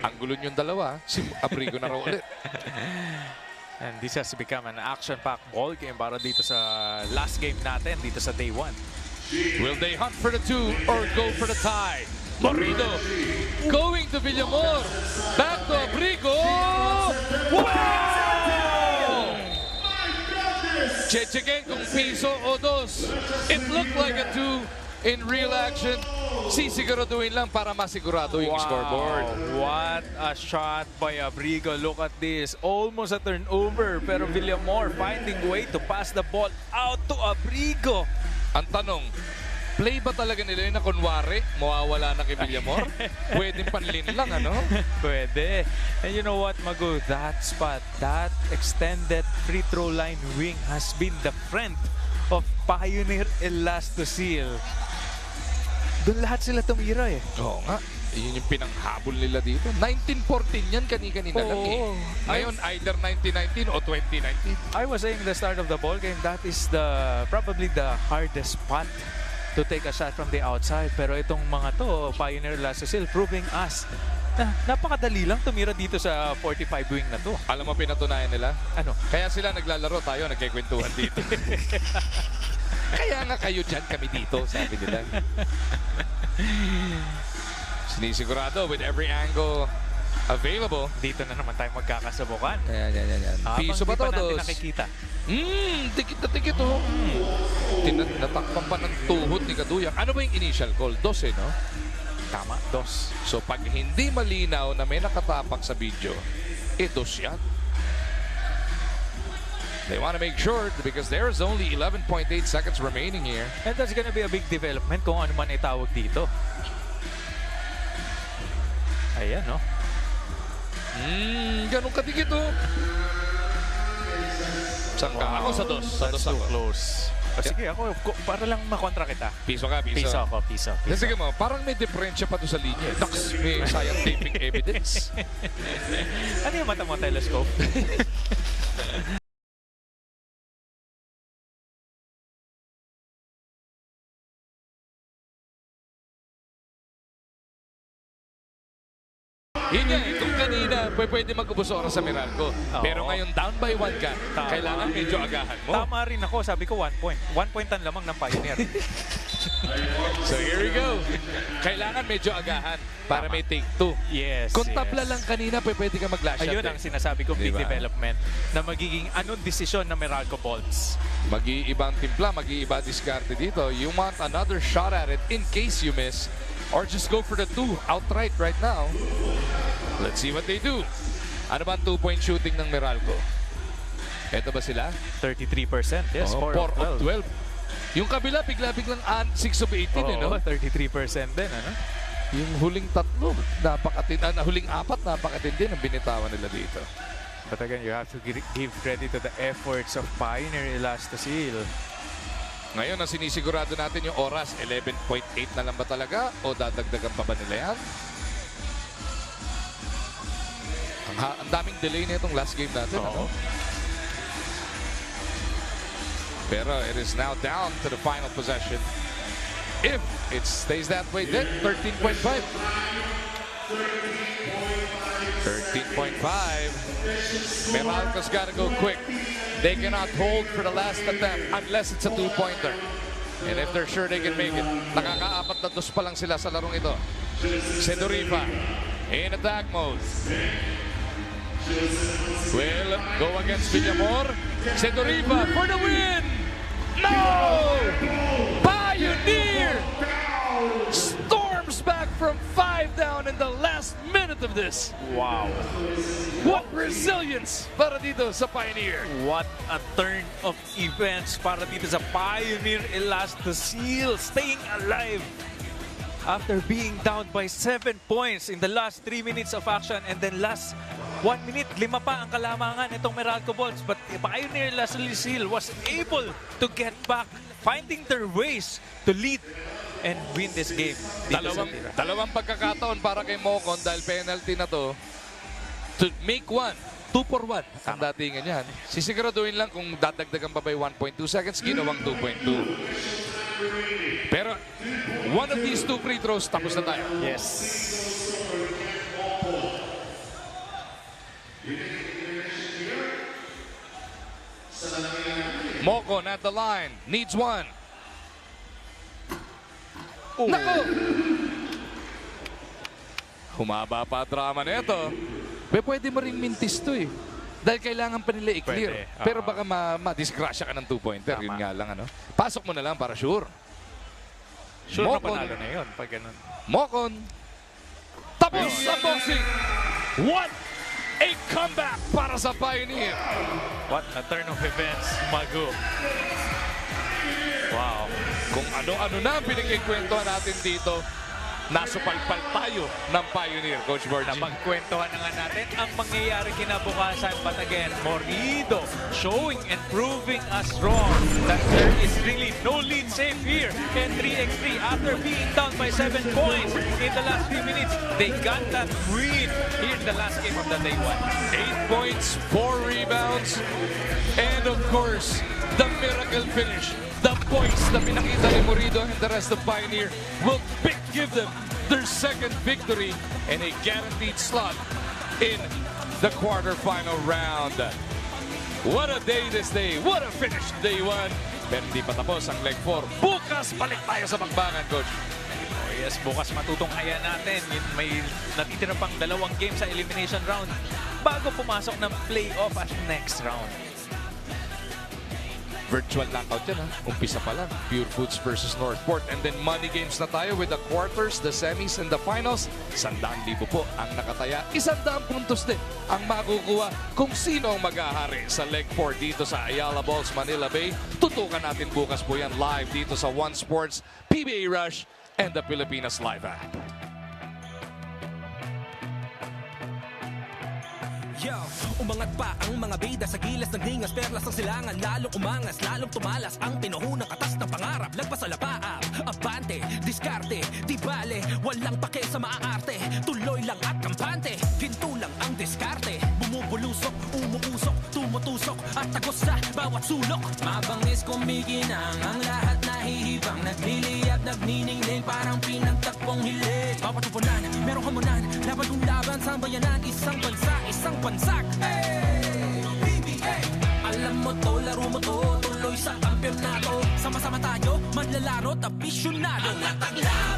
L: Ang gulo yung dalawa, si Abrigo na raw ulit.
K: And this has become an action-packed ball game para dito sa last game natin, dito sa day 1.
L: Will they hunt for the 2 or go for the tie? Morido going to Villamor. Back to Abrigo. Wow! Chechekin kung piso o dos. It looked like a 2 in real action. Sisiguraduhin lang para masigurado yung scoreboard.
K: What a shot by Abrigo. Look at this. Almost a turnover. Pero Villamor finding way to pass the ball out to Abrigo.
L: Ang tanong, play ba talaga nila yun na kunwari mawawala na kay Villamor? Pwedeng panlin lang, ano?
K: Pwede. And you know what, Magu? That spot, that extended free throw line wing has been the friend of Pioneer Elasto Seal. Doon lahat sila tumira eh.
L: Oo nga. Yun yung pinanghabol nila dito. 1914 yan kani-kanina lang eh. Ngayon, either 1919 o 2019.
K: I was saying the start of the ball game, that is probably the hardest spot to take a shot from the outside. Pero itong mga to, Pioneer Lasso Seal, proving us na napakadali lang tumira dito sa 45 wing na to.
L: Alam mo pinatunayan nila?
K: Ano?
L: Kaya sila naglalaro, tayo nagkikwentuhan dito. Kaya nga kayo dyan, kami dito, sabi nila. Sinisigurado with every angle available.
K: Dito na naman tayo magkakasabukan.
L: Yan. Piso ba to,
K: natin nakikita.
L: Tikit na tikit, oh. Natakpan pa ng tuhod ni Kaduyak. Ano ba yung initial call? 12, no?
K: Tama, 2.
L: So pag hindi malinaw na may nakatapak sa video, 2 yan. They want to make sure because there's only 11.8 seconds remaining here.
K: And that's gonna be a big development kung ano man itawag dito. Ayan, no?
L: Ganun katigit, oh. Saan ka? Ako sa dos. Sa dos
K: That's too
L: ako.
K: close. Sige, ako, para lang makontra kita.
L: Piso ka, piso.
K: Piso ako, piso.
L: Sige mo, parang may diferensya pa to sa linya. Naks, may scientific evidence.
K: Ano yung mata mo, telescope?
L: Yun yan, kung kanina, pwede mag-ubos oras sa Meralco. Pero ngayon, down by 1 ka, kailangan medyo agahan mo.
K: Tama rin ako, sabi ko 1 point. 1 point ang lamang ng Pioneer.
L: So here we go. Kailangan medyo agahan para may take 2.
K: Yes.
L: Kung tabla lang kanina, pwede ka mag-lash out.
K: Ayun ang sinasabi ko, big
L: Diba?
K: development na magiging anong desisyon ng Meralco Bolts.
L: Mag-iibang timpla, mag-iiba diskarte dito. You want another shot at it in case you miss. Or just go for the 2 outright right now. Let's see what they do. Ano ba ang 2-point shooting ng Meralco? Ito ba sila?
K: 33%. Yes, 4
L: 4
K: of 12.
L: Yung kabila, bigla-biglang 6 of 18,
K: Oo,
L: no?
K: 33% din, ano?
L: Yung huling 3, huling 4, napakatindi ang binitawan nila dito.
K: But again, you have to give credit to the efforts of Pioneer Elastosil.
L: Ngayon, ang sinisigurado natin yung oras, 11.8 na lang ba talaga? O dadagdagan pa ba nila yan? Ang daming delay na itong last game natin. Ano? Pero it is now down to the final possession. If it stays that way, then 13.5. 13.5. Meralco's got to go quick. They cannot hold for the last attempt unless it's a 2-pointer. And if they're sure they can make it, nakaka-4 na 2 pa lang sila sa larong ito. Sedorifa in attack mode. Will go against Villamor. Sedorifa for the win! No! Pioneer storms back from 5 down in the last minute of this.
K: Wow.
L: What resilience para dito sa Pioneer.
K: What a turn of events para dito sa Pioneer Elastosil, staying alive after being down by 7 points in the last 3 minutes of action, and then last 1 minute, 5 pa ang kalamangan itong Meralco Bolts, but Pioneer Elastosil was able to get back, finding their ways to lead and win this game.
L: Dalawang pagkakataon para kay Mocon dahil penalty na to to make 1. 2 for 1 ang datingan yan. Sisiguraduhin lang kung dadagdagan pa by 1.2 seconds, ginawang 2.2. Pero one of these 2 free throws, tapos na tayo.
K: Yes.
L: Mocon at the line, needs 1. Nako! Humaba pa drama nito. Pwede mo ring mintis to eh. Dahil kailangan pa nila i-clear.
K: Pwede.
L: Pero baka ma-disgrasya ka ng 2-pointer. Yun nga lang, ano. Pasok mo na lang para sure.
K: Sure na
L: Mocon.
K: panalo na yun pag ganun.
L: Mocon. Tapos sa boxing. What a comeback para sa Pioneer.
K: What a turn of events, Magu. Wow.
L: Kung ano-ano na ang pinagkikwentuhan natin dito, nasupalpal tayo ng Pioneer, Coach Borgie.
K: Na magkwentuhan na nga natin ang mangyayari kinabukasan. But again, Morido showing and proving us wrong that there is really no lead safe here. And 3x3, after being down by 7 points in the last 3 minutes, they got that win here in the last game of the day 1.
L: 8 points, 4 rebounds, and of course, the miracle finish. The points na pinakita ni Morido and the rest of Pioneer will give them their second victory and a guaranteed slot in the quarterfinal round. What a day this day. What a finish day 1. Pero hindi pa tapos ang leg 4. Bukas balik tayo sa bakbangan, Coach.
K: Oh yes, bukas matutunghayan natin. May natitira pang 2 games sa elimination round bago pumasok ng playoff at next round.
L: Virtual knockout yan ha. Umpisa pa lang. Pure Foods versus Northport. And then money games na tayo with the quarters, the semis, and the finals. 100,000 po ang nakataya. 100 puntos din ang makukuha kung sino ang mag-ahari sa leg 4 dito sa Ayala Malls, Manila Bay. Tutukan natin bukas po yan live dito sa One Sports, PBA Rush, and the Pilipinas Live app.
F: Yo, umangat pa ang mga bida sa gilas ng ningas, perlas ng silangan, lalong umangas, lalong tumalas ang pinuhunang katas ng pangarap, lagpas sa lapaab, abante, diskarte, di bale, walang pake sa maaarte, tuloy lang at kampante, ginto lang ang diskarte, bumubulusok, umuusok, tumutusok, at tagos sa bawat sulok, mabangis kumikinang, ang lahat nahihibang, nagliliyab, nagniningning, parang pinagtakpong hilig, bawat upunan, merong hamunan, laban kong laban sa bayanan, isang bansa, isang bansak. Hey, PBA. Alam mo to, laro mo to, tuloy sa kampyonato. Sama-sama tayo, manlalaro, tabisyonado. Ang lataglaw